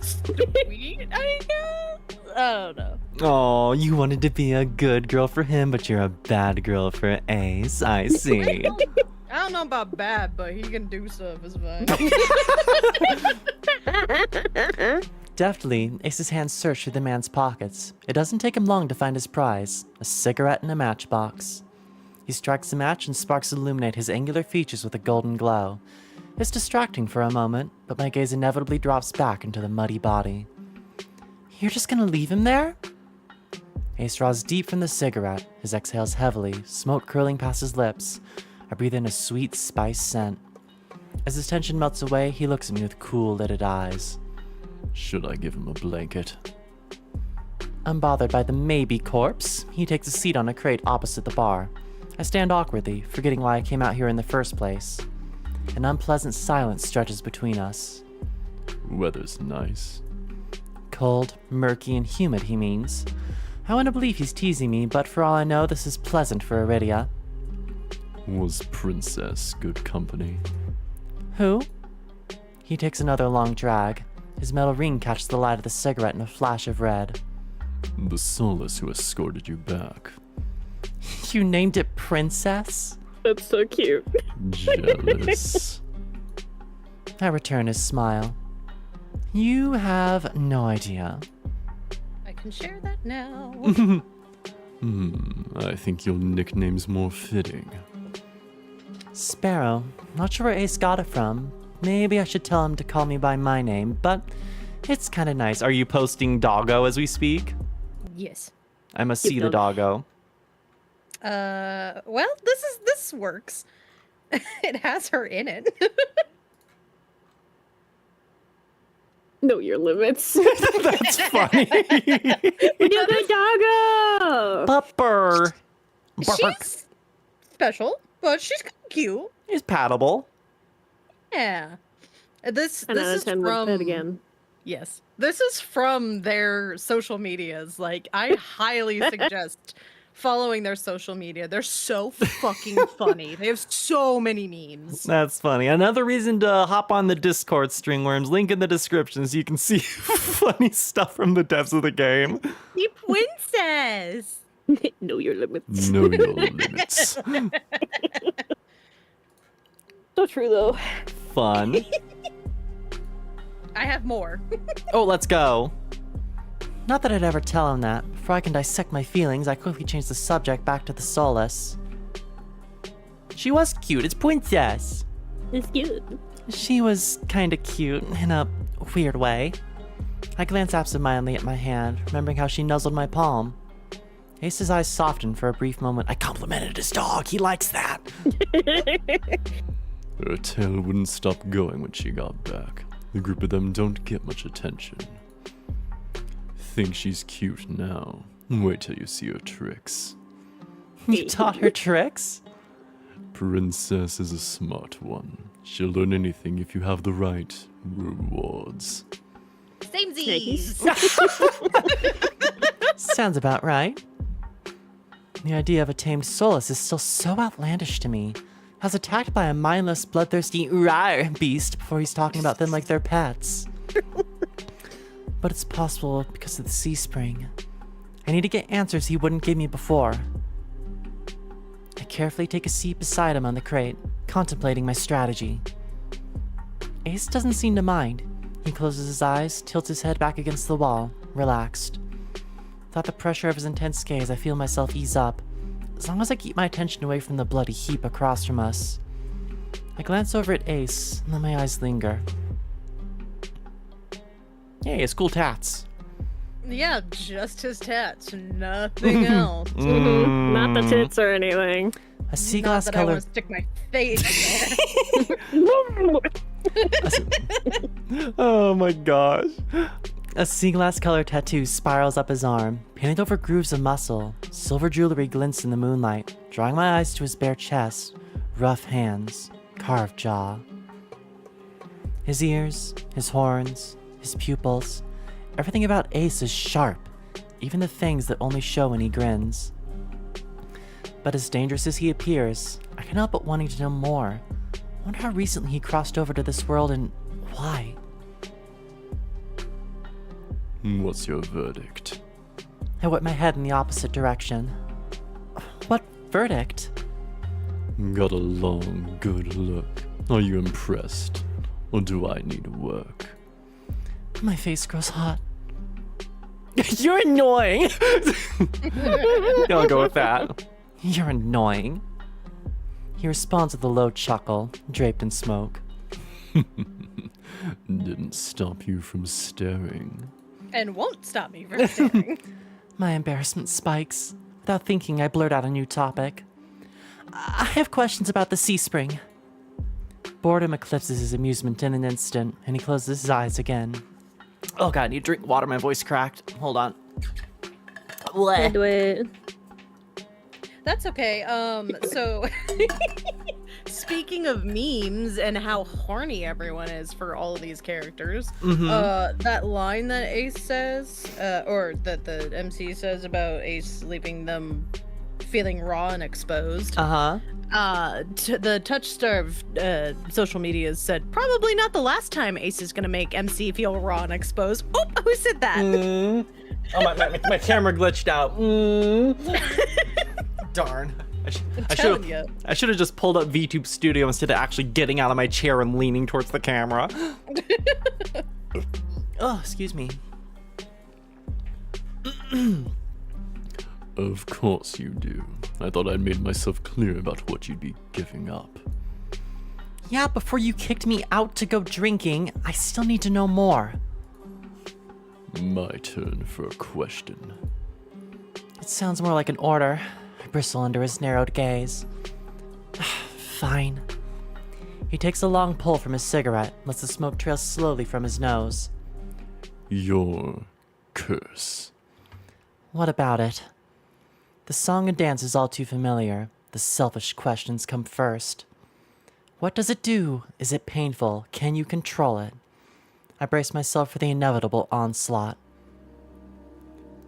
sweet, I guess? I don't know. Oh, you wanted to be a good girl for him, but you're a bad girl for Ace. I see. I don't know about bad, but he can do stuff. It's fine. Deftly, Ace's hands search through the man's pockets. It doesn't take him long to find his prize, a cigarette and a matchbox. He strikes a match and sparks illuminate his angular features with a golden glow. It's distracting for a moment, but my gaze inevitably drops back into the muddy body. You're just gonna leave him there? Ace draws deep from the cigarette, his exhales heavily, smoke curling past his lips. I breathe in a sweet spice scent. As his tension melts away, he looks at me with cool, lidded eyes. Should I give him a blanket? Unbothered by the maybe corpse, he takes a seat on a crate opposite the bar. I stand awkwardly, forgetting why I came out here in the first place. An unpleasant silence stretches between us. Weather's nice. Cold, murky, and humid, he means. I want to believe he's teasing me, but for all I know, this is pleasant for Iridia. Was Princess good company? Who? He takes another long drag. His metal ring catches the light of the cigarette in a flash of red. The Solace who escorted you back. You named it Princess? That's so cute. Jealous. I return his smile. You have no idea. I can share that now. I think your nickname's more fitting. Sparrow. Not sure where Ace got it from. Maybe I should tell him to call me by my name, but it's kind of nice. Are you posting doggo as we speak? Yes. I must see the doggo. Well, this works. It has her in it. Know your limits. That's funny. We do good doggo. Pupper. She's special, but she's cute. He's paddable. Yeah. This 10 out of is 10 with from it again. Yes. This is from their social medias. Like, I highly suggest following their social media. They're so fucking funny. They have so many memes. That's funny. Another reason to hop on the Discord, StringWorms. Link in the description so you can see funny stuff from the depths of the game. The princess. Know your limits. Know your limits. So true though. Fun. I have more. Oh, let's go. Not that I'd ever tell him that. Before I can dissect my feelings, I quickly change the subject back to the Solace. She was cute. It's Princess. It's cute. She was kinda cute in a weird way. I glance absentmindedly at my hand, remembering how she nuzzled my palm. Ace's eyes softened for a brief moment. I complimented his dog. He likes that. Her tail wouldn't stop going when she got back. The group of them don't get much attention. Think she's cute now. Wait till you see her tricks. You taught her tricks? Princess is a smart one. She'll learn anything if you have the right rewards. Samesies. Sounds about right. The idea of a tamed Solace is still so outlandish to me. I was attacked by a mindless, bloodthirsty rawr beast before he's talking about them like they're pets. But it's possible because of the sea spring. I need to get answers he wouldn't give me before. I carefully take a seat beside him on the crate, contemplating my strategy. Ace doesn't seem to mind. He closes his eyes, tilts his head back against the wall, relaxed. Without the pressure of his intense gaze, I feel myself ease up, as long as I keep my attention away from the bloody heap across from us. I glance over at Ace, and then my eyes linger. Hey, it's cool tats. Yeah, just his tats, nothing else. Not the tits or anything. A sea Not glass that I want color. to stick my face there. Oh my gosh. A sea glass color tattoo spirals up his arm, painted over grooves of muscle. Silver jewelry glints in the moonlight, drawing my eyes to his bare chest, rough hands, carved jaw. His ears, his horns, his pupils. Everything about Ace is sharp, even the fangs that only show when he grins. But as dangerous as he appears, I can't help but wanting to know more. I wonder how recently he crossed over to this world and why. What's your verdict? I whip my head in the opposite direction. What verdict? Got a long, good look. Are you impressed? Or do I need work? My face grows hot. You're annoying! I'll go with that. You're annoying. He responds with a low chuckle, draped in smoke. Didn't stop you from staring. And won't stop me from staring. My embarrassment spikes. Without thinking, I blurt out a new topic. I have questions about the sea spring. Boredom eclipses his amusement in an instant, and he closes his eyes again. Oh god, I need to drink water. My voice cracked. Hold on. I do it. That's okay. So speaking of memes and how horny everyone is for all of these characters, that line that Ace says, or that the MC says about Ace leaving them feeling raw and exposed. Uh-huh. The TOUCHSTARVED social media said probably not the last time Ace is gonna make MC feel raw and exposed. Oh, who said that? Oh, my camera glitched out. Darn. I should have just pulled up VTube Studio instead of actually getting out of my chair and leaning towards the camera. Oh, excuse me. Of course you do. I thought I'd made myself clear about what you'd be giving up. Yeah, before you kicked me out to go drinking, I still need to know more. My turn for a question. It sounds more like an order. I bristle under his narrowed gaze. Fine. He takes a long pull from his cigarette, lets the smoke trail slowly from his nose. Your curse. What about it? The song and dance is all too familiar. The selfish questions come first. What does it do? Is it painful? Can you control it? I brace myself for the inevitable onslaught.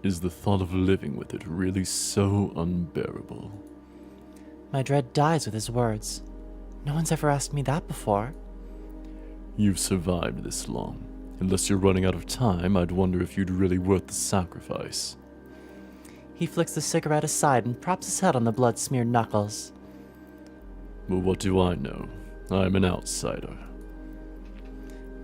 Is the thought of living with it really so unbearable? My dread dies with his words. No one's ever asked me that before. You've survived this long. Unless you're running out of time, I'd wonder if you'd really worth the sacrifice. He flicks the cigarette aside and props his head on the blood-smeared knuckles. Well, what do I know? I'm an outsider.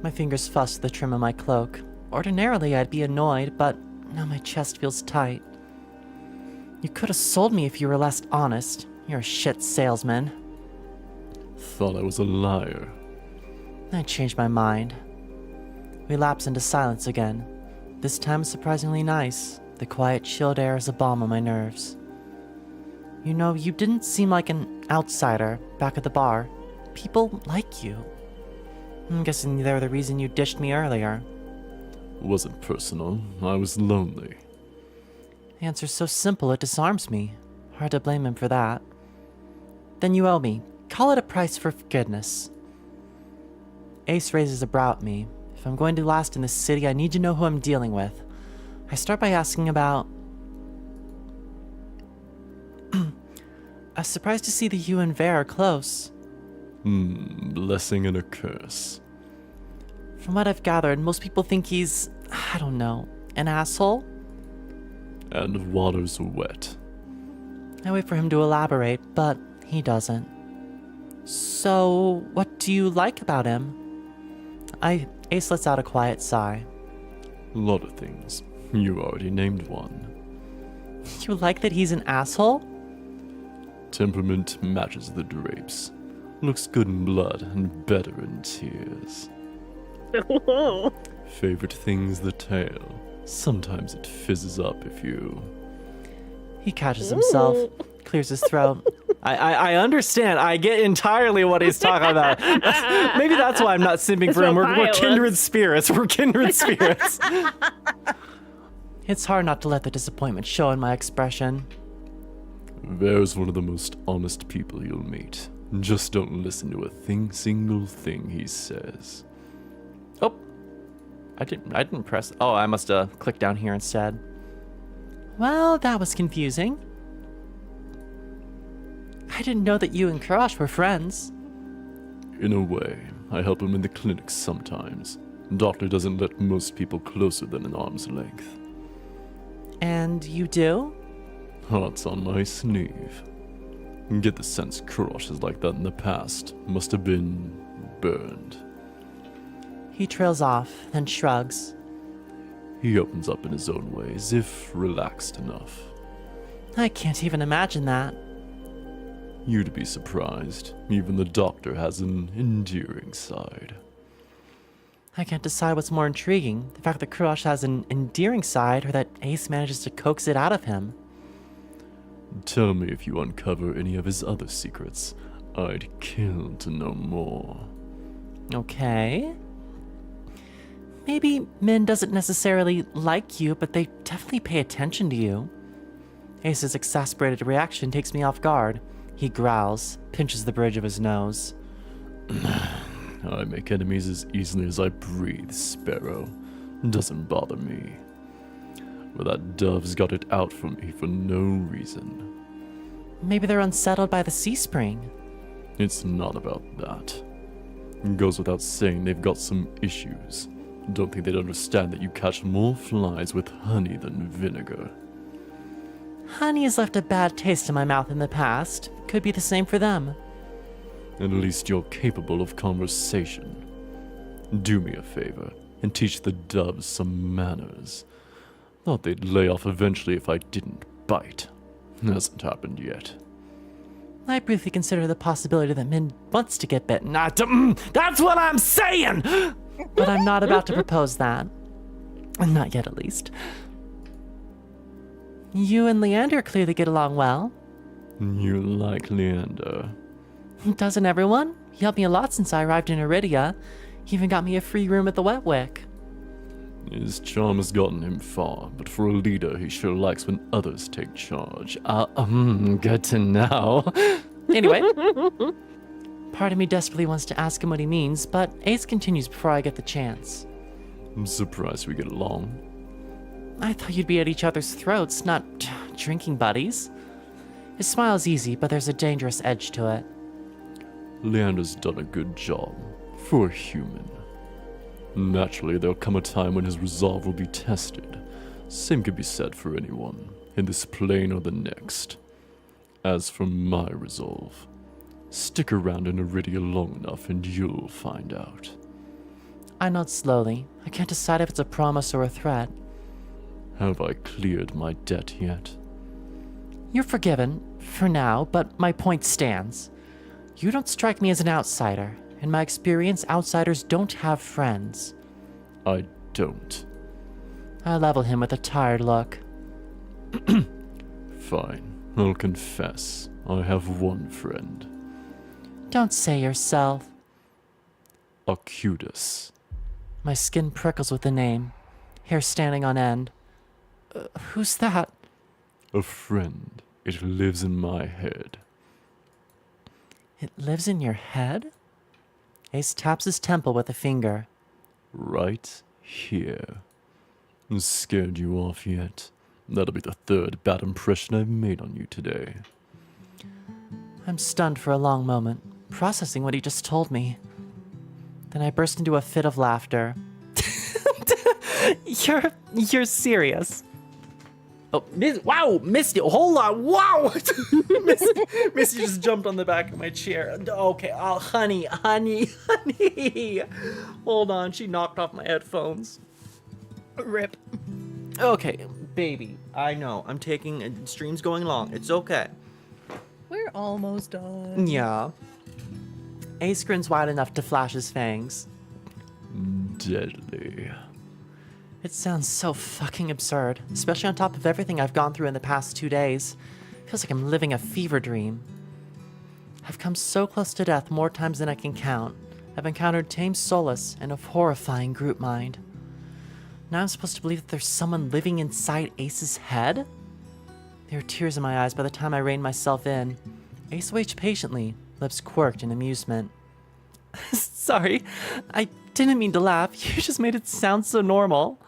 My fingers fuss with the trim of my cloak. Ordinarily, I'd be annoyed, but now my chest feels tight. You could have sold me if you were less honest. You're a shit salesman. Thought I was a liar. I changed my mind. We lapse into silence again. This time surprisingly nice. The quiet, chilled air is a balm on my nerves. You know, you didn't seem like an outsider back at the bar. People like you. I'm guessing they're the reason you dished me earlier. Wasn't personal. I was lonely. The answer's so simple it disarms me. Hard to blame him for that. Then you owe me. Call it a price for forgiveness. Ace raises a brow at me. If I'm going to last in this city, I need to know who I'm dealing with. I start by asking about... I was surprised to see that you and Ver are close. Blessing and a curse. From what I've gathered, most people think he's, I don't know, an asshole? And water's wet. I wait for him to elaborate, but he doesn't. So, what do you like about him? Ace lets out a quiet sigh. A lot of things. You already named one. You like that he's an asshole? Temperament matches the drapes. Looks good in blood and better in tears. Favorite thing's the tail. Sometimes it fizzes up if you... He catches himself, clears his throat. I understand. I get entirely what he's talking about. Maybe that's why I'm not simping for him. We're kindred spirits. We're kindred spirits. It's hard not to let the disappointment show in my expression. Ver's one of the most honest people you'll meet. Just don't listen to a single thing he says. Oh, I didn't press. Oh, I must have clicked down here instead. Well, that was confusing. I didn't know that you and Crush were friends. In a way, I help him in the clinic sometimes. Doctor doesn't let most people closer than an arm's length. And you do? Heart's on my sleeve. Get the sense Crush is like that in the past. Must have been burned. He trails off, then shrugs. He opens up in his own ways, if relaxed enough. I can't even imagine that. You'd be surprised. Even the doctor has an endearing side. I can't decide what's more intriguing, the fact that Crush has an endearing side or that Ace manages to coax it out of him. Tell me if you uncover any of his other secrets. I'd kill to know more. Okay. Maybe Min doesn't necessarily like you, but they definitely pay attention to you. Ace's exasperated reaction takes me off guard. He growls, pinches the bridge of his nose. I make enemies as easily as I breathe, Sparrow. Doesn't bother me. But that dove's got it out for me for no reason. Maybe they're unsettled by the sea spring. It's not about that. It goes without saying they've got some issues. Don't think they'd understand that you catch more flies with honey than vinegar. Honey has left a bad taste in my mouth in the past. Could be the same for them. At least you're capable of conversation. Do me a favor and teach the doves some manners. Thought they'd lay off eventually if I didn't bite. Hasn't happened yet. I briefly consider the possibility that Min wants to get bitten. That's what I'm saying! But I'm not about to propose that. Not yet, at least. You and Leander clearly get along well. You like Leander? Doesn't everyone? He helped me a lot since I arrived in Iridia. He even got me a free room at the Wetwick. His charm has gotten him far, but for a leader, he sure likes when others take charge. Good to know. Anyway, part of me desperately wants to ask him what he means, but Ace continues before I get the chance. I'm surprised we get along. I thought you'd be at each other's throats, not drinking buddies. His smile's easy, but there's a dangerous edge to it. Leander's done a good job, for a human. Naturally, there'll come a time when his resolve will be tested. Same could be said for anyone, in this plane or the next. As for my resolve, stick around in Iridia long enough and you'll find out. I nod slowly. I can't decide if it's a promise or a threat. Have I cleared my debt yet? You're forgiven, for now, but my point stands. You don't strike me as an outsider. In my experience, outsiders don't have friends. I don't. I level him with a tired look. Fine, I'll confess. I have one friend. Don't say yourself. Arcutus. My skin prickles with the name, hair standing on end. Who's that? A friend. It lives in my head. It lives in your head? Ace taps his temple with a finger. Right here. Scared you off yet? That'll be the third bad impression I've made on you today. I'm stunned for a long moment, processing what he just told me. Then I burst into a fit of laughter. You're serious. Oh, wow, Misty, hold on, wow! Misty just jumped on the back of my chair. Okay, oh, honey. Hold on, she knocked off my headphones. Rip. Okay, baby, I know, I'm taking, stream's going long, it's okay. We're almost done. Yeah. Ace grins wide enough to flash his fangs. Deadly. It sounds so fucking absurd, especially on top of everything I've gone through in the past 2 days. Feels like I'm living a fever dream. I've come so close to death more times than I can count. I've encountered tame solace and a horrifying group mind. Now I'm supposed to believe that there's someone living inside Ace's head? There were tears in my eyes by the time I reined myself in. Ace waited patiently, lips quirked in amusement. Sorry, I didn't mean to laugh. You just made it sound so normal.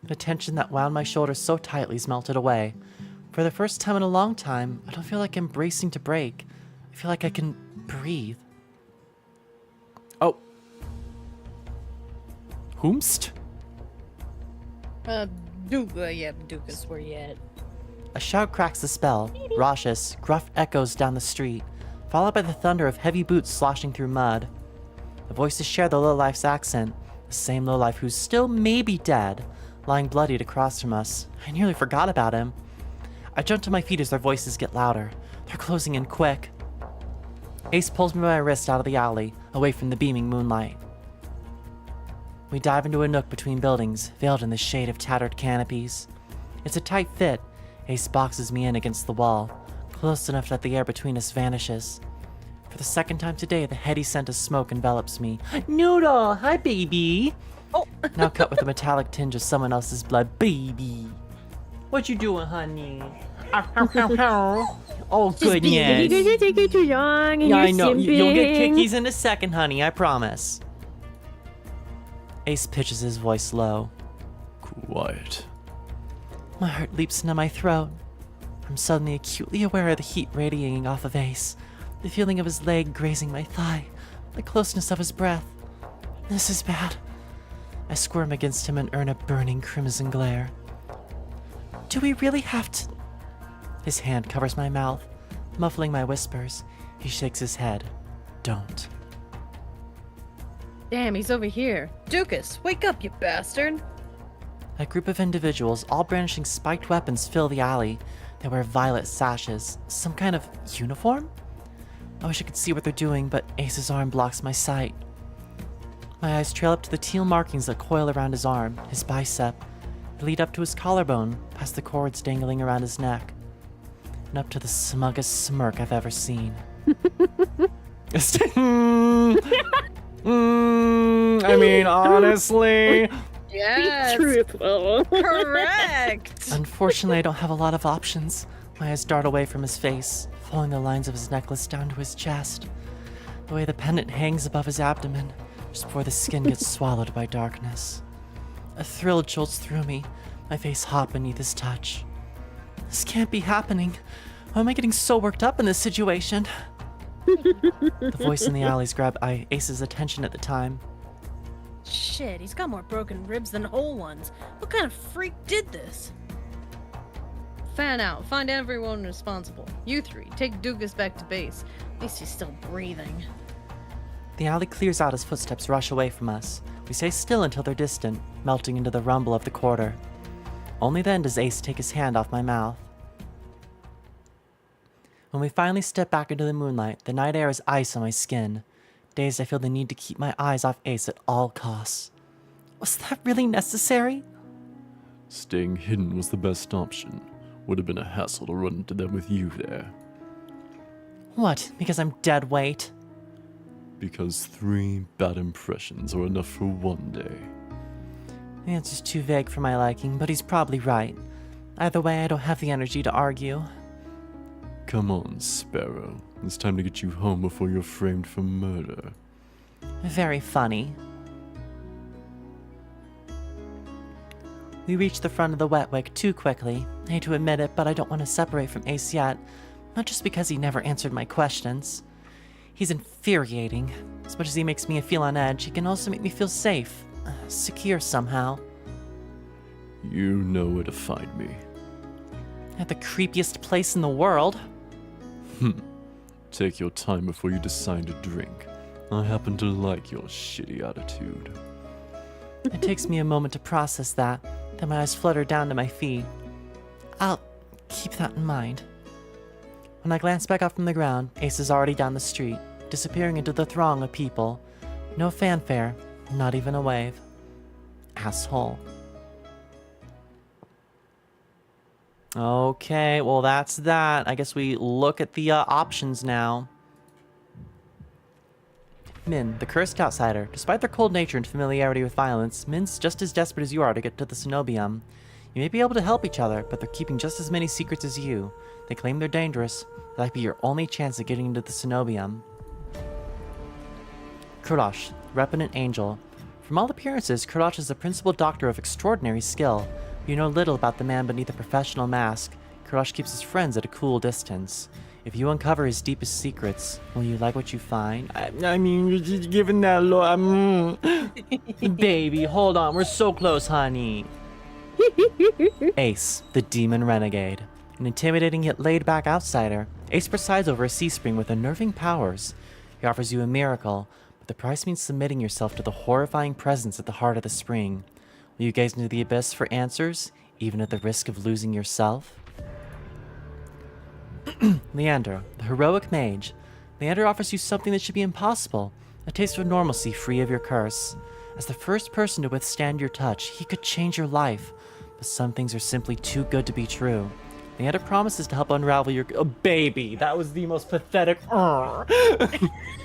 The tension that wound my shoulders so tightly has melted away. For the first time in a long time, I don't feel like I'm bracing to break. I feel like I can breathe. Oh. Whomst? Dukas, where you at? A shout cracks the spell. Raucous, gruff echoes down the street, followed by the thunder of heavy boots sloshing through mud. The voices share the lowlife's accent, the same lowlife who's still maybe dead, lying bloodied across from us. I nearly forgot about him. I jump to my feet as their voices get louder. They're closing in quick. Ace pulls me by my wrist out of the alley, away from the beaming moonlight. We dive into a nook between buildings, veiled in the shade of tattered canopies. It's a tight fit. Ace boxes me in against the wall, close enough that the air between us vanishes. For the second time today, the heady scent of smoke envelops me. Noodle! Hi, baby! Oh. Now cut with a metallic tinge of someone else's blood. Baby. What you doing, honey? Oh, goodness. You guys are taking too long, and Yeah, I you're know. You'll get simping. kickies in a second, honey. I promise. Ace pitches his voice low. Quiet. My heart leaps into my throat. I'm suddenly acutely aware of the heat radiating off of Ace, the feeling of his leg grazing my thigh, the closeness of his breath. This is bad. I squirm against him and earn a burning crimson glare. Do we really have to? His hand covers my mouth, muffling my whispers. He shakes his head. Don't. Damn, he's over here. Dukas, wake up, you bastard. A group of individuals, all brandishing spiked weapons, fill the alley. They wear violet sashes. Some kind of uniform? I wish I could see what they're doing, but Ace's arm blocks my sight. My eyes trail up to the teal markings that coil around his arm, his bicep. They lead up to his collarbone, past the cords dangling around his neck, and up to the smuggest smirk I've ever seen. I mean, honestly. Yes. Truthful. Correct. Unfortunately, I don't have a lot of options. My eyes dart away from his face, following the lines of his necklace down to his chest. The way the pendant hangs above his abdomen, just before the skin gets swallowed by darkness. A thrill jolts through me, my face hot beneath his touch. This can't be happening. Why am I getting so worked up in this situation? The voice in the alleys grabbed Ace's attention at the time. Shit, he's got more broken ribs than whole ones. What kind of freak did this? Fan out. Find everyone responsible. You three, take Dukas back to base. At least he's still breathing. The alley clears out as footsteps rush away from us. We stay still until they're distant, melting into the rumble of the quarter. Only then does Ace take his hand off my mouth. When we finally step back into the moonlight, the night air is ice on my skin. Dazed, I feel the need to keep my eyes off Ace at all costs. Was that really necessary? Staying hidden was the best option. Would have been a hassle to run into them with you there. What, because I'm dead weight? Because 3 bad impressions are enough for one day. The answer's too vague for my liking, but he's probably right. Either way, I don't have the energy to argue. Come on, Sparrow. It's time to get you home before you're framed for murder. Very funny. We reach the front of the wet wick too quickly. I hate to admit it, but I don't want to separate from Ace yet. Not just because he never answered my questions. He's infuriating. As much as he makes me feel on edge, he can also make me feel safe. Secure somehow. You know where to find me. At the creepiest place in the world. Take your time before you decide to drink. I happen to like your shitty attitude. It takes me a moment to process that, then my eyes flutter down to my feet. I'll keep that in mind. When I glance back up from the ground, Ace is already down the street, disappearing into the throng of people. No fanfare, not even a wave. Asshole. Okay, well that's that. I guess we look at the options now. Min, the cursed outsider. Despite their cold nature and familiarity with violence, Min's just as desperate as you are to get to the Cenobium. You may be able to help each other, but they're keeping just as many secrets as you. They claim they're dangerous. That might be your only chance of getting into the Cenobium. Kurosh, Repentant Angel. From all appearances, Kurosh is a principal doctor of extraordinary skill. You know little about the man beneath the professional mask. Kurosh keeps his friends at a cool distance. If you uncover his deepest secrets, will you like what you find? I mean, you're just giving that look. Baby, hold on. We're so close, honey. Ace, the demon renegade. An intimidating yet laid-back outsider, Ace presides over a sea spring with unnerving powers. He offers you a miracle, but the price means submitting yourself to the horrifying presence at the heart of the spring. Will you gaze into the abyss for answers, even at the risk of losing yourself? Leander, the heroic mage. Leander offers you something that should be impossible, a taste of normalcy free of your curse. As the first person to withstand your touch, he could change your life, but some things are simply too good to be true. Leander promises to help unravel your— Oh, baby, that was the most pathetic— But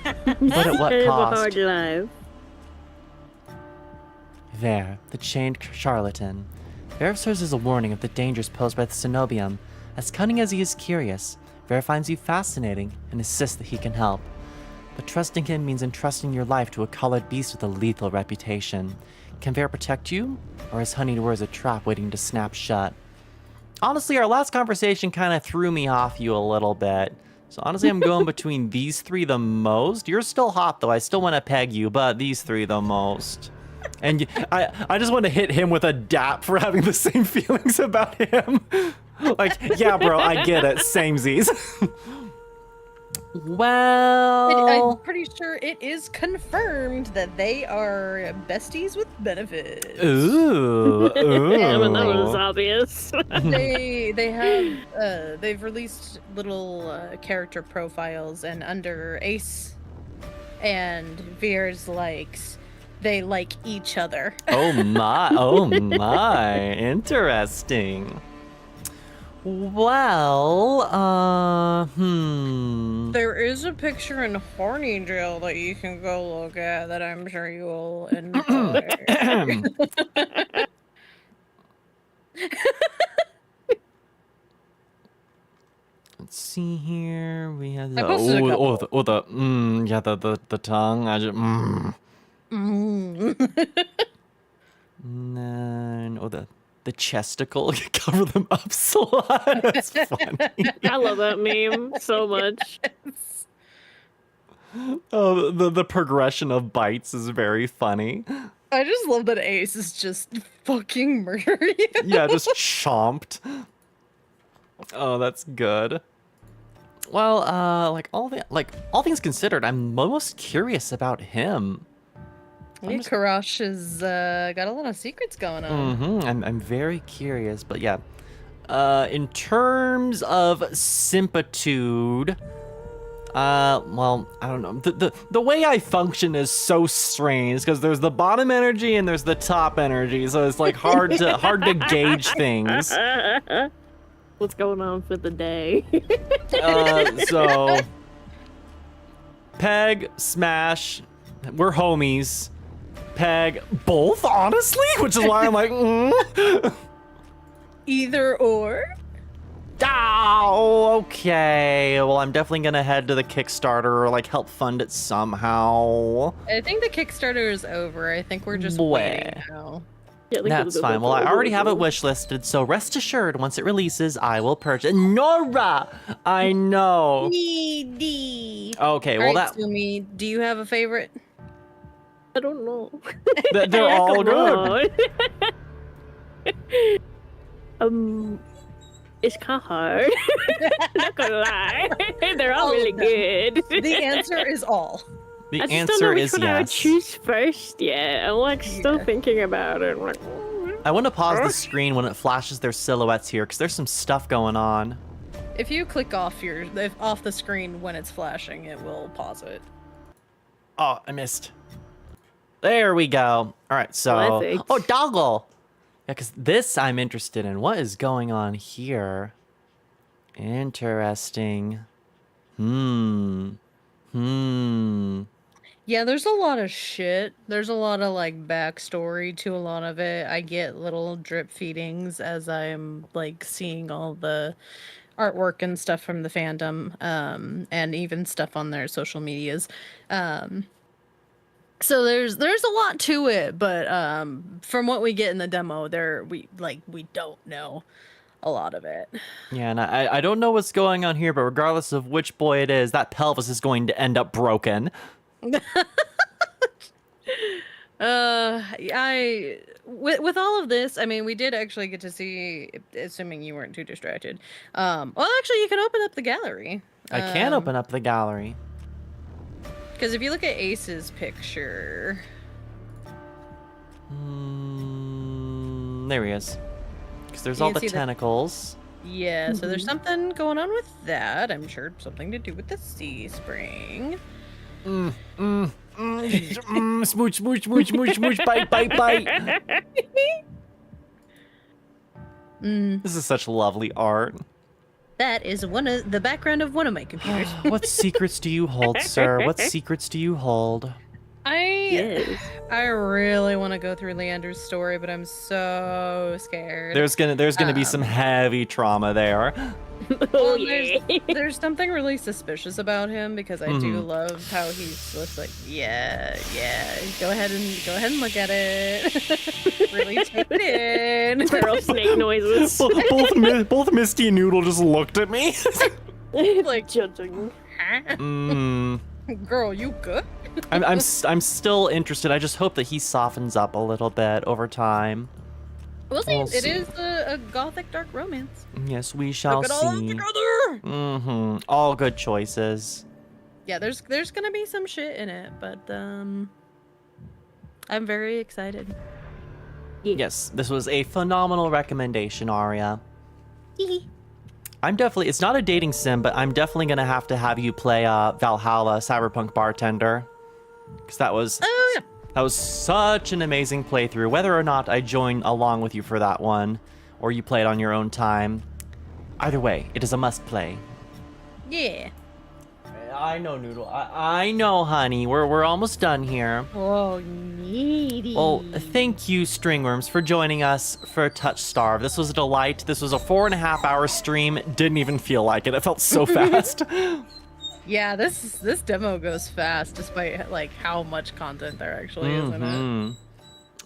at what It is a cost? hard life. There, the chained charlatan. Ver serves as a warning of the dangers posed by the cenobium. As cunning as he is curious, Ver finds you fascinating and insists that he can help. But trusting him means entrusting your life to a colored beast with a lethal reputation. Can Ver protect you? Or is Honeyed Words a trap waiting to snap shut? Honestly, our last conversation kind of threw me off you a little bit. So honestly, I'm going between these three the most. You're still hot, though. I still want to peg you, but these three the most. And I just want to hit him with a dap for having the same feelings about him. Like, yeah, bro, I get it. Samesies. Well, I'm pretty sure it is confirmed that they are besties with benefits. ooh, Yeah, but that was ooh. obvious. They've released little character profiles, and under Ace and Veer's likes, they like each other. Oh my, interesting. Well, There is a picture in Horny Jail that you can go look at that I'm sure you will enjoy. Let's see here. We have I the posted a the tongue. I just Mm. And then the chesticle. Cover them up so lot. That's funny. I love that meme so much. Oh, the progression of bites is very funny. I just love that Ace is just fucking murdering you. Yeah, just chomped. Oh, that's good. Well, all things considered, I'm most curious about him. Yeah, Karash has got a lot of secrets going on. I'm very curious, but yeah. In terms of similitude, well, I don't know. The way I function is so strange because there's the bottom energy and there's the top energy, so it's like hard to gauge things. What's going on for the day? So Peg, Smash, we're homies. Peg, both, honestly, which is why I'm like, Either or. Oh, okay. Well, I'm definitely gonna head to the Kickstarter or like help fund it somehow. I think the Kickstarter is over. I think we're just Bleh. waiting now. Yeah, like That's fine. Well, I already have it wishlisted, so rest assured, once it releases, I will purchase. Nora, I know. Needy. Okay, well Alright, that Sumi, do you have a favorite? I don't know. they're all good. It's kind of hard. Not gonna lie, they're all All really of them. good. The answer is all. The I just don't know answer which is one I would yes. choose first yet. I'm like still Yeah. thinking about it. I'm like, I want to pause the screen when it flashes their silhouettes here, because there's some stuff going on. If you click off off the screen when it's flashing, it will pause it. Oh, I missed. There we go. All right, so Perfect. oh, Doggle. Yeah, because this I'm interested in. What is going on here? Interesting. Yeah, there's a lot of shit. There's a lot of like backstory to a lot of it. I get little drip feedings as I'm like seeing all the artwork and stuff from the fandom, and even stuff on their social medias. So there's a lot to it, but from what we get in the demo, we don't know a lot of it. Yeah, and I don't know what's going on here, but regardless of which boy it is, that pelvis is going to end up broken. With all of this, I mean, we did actually get to see, assuming you weren't too distracted. Well, actually, you can open up the gallery. I can open up the gallery. Because if you look at Ace's picture, There he is. Because there's You all can the see tentacles. yeah, so there's something going on with that. I'm sure something to do with the sea spring. Smooch, smooch, smooch, smooch, smooch, bite, bite, bite. This is such lovely art. That is the background of one of my computers. What secrets do you hold, sir? What secrets do you hold? I I really want to go through Leander's story, but I'm so scared. There's gonna be some heavy trauma there. Oh, there's something really suspicious about him because I do love how he's just like, yeah, go ahead and look at it. Really take it in. Feral snake noises. Both Misty and Noodle just looked at me. Like judging. Huh? Girl, you good? I'm still interested. I just hope that he softens up a little bit over time. We'll see. We'll It see. is a gothic dark romance. Yes, we shall Look it all see. together. All good choices. Yeah, there's gonna be some shit in it, but I'm very excited. Yes, this was a phenomenal recommendation, Aria. I'm definitely, it's not a dating sim, but I'm definitely going to have you play Valhalla Cyberpunk Bartender. Because that was such an amazing playthrough. Whether or not I join along with you for that one, or you play it on your own time, either way, it is a must play. Yeah. I know, Noodle. I know, honey. We're almost done here. Oh, needy. Well, thank you, StringWorms, for joining us for TOUCHSTARVED. This was a delight. This was a 4.5-hour stream. Didn't even feel like it. It felt so fast. Yeah, this demo goes fast, despite like how much content there actually is in it.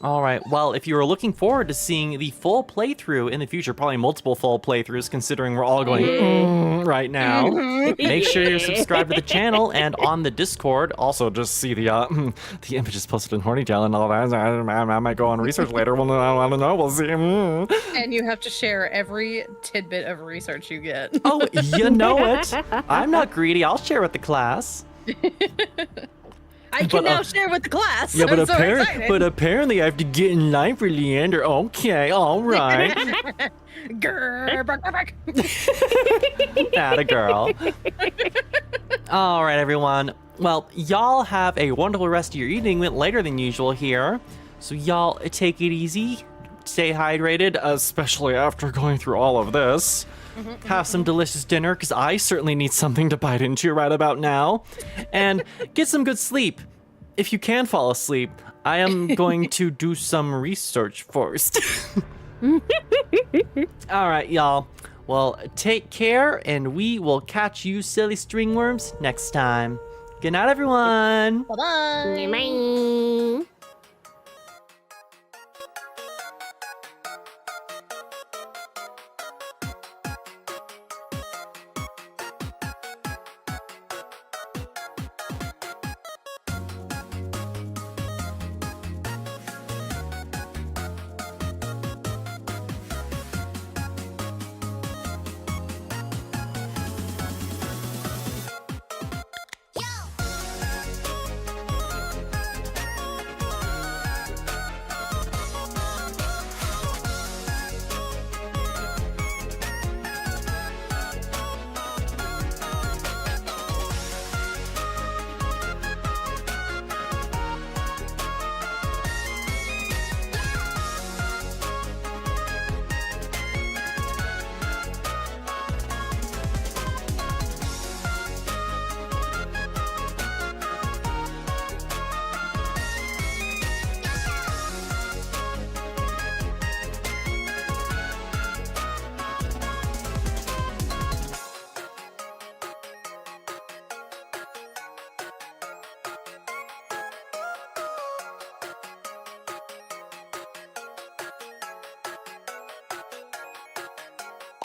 All right. Well, if you were looking forward to seeing the full playthrough in the future, probably multiple full playthroughs, considering we're all going right now, make sure you're subscribed to the channel and on the Discord. Also, just see the images posted in Hornytail and all that. I might go on research later. Well, I don't know. We'll see. And you have to share every tidbit of research you get. Oh, you know it. I'm not greedy. I'll share with the class. I can now share with the class. Yeah, I'm so excited. apparently I have to get in line for Leander. Okay, all right. Grr, bark, bark, bark. Atta girl. All right, everyone. Well, y'all have a wonderful rest of your evening. Went later than usual here. So y'all take it easy. Stay hydrated, especially after going through all of this. Have some delicious dinner, because I certainly need something to bite into right about now. And get some good sleep. If you can fall asleep, I am going to do some research first. All right, y'all. Well, take care, and we will catch you silly stringworms next time. Good night, everyone. Bye-bye. Bye.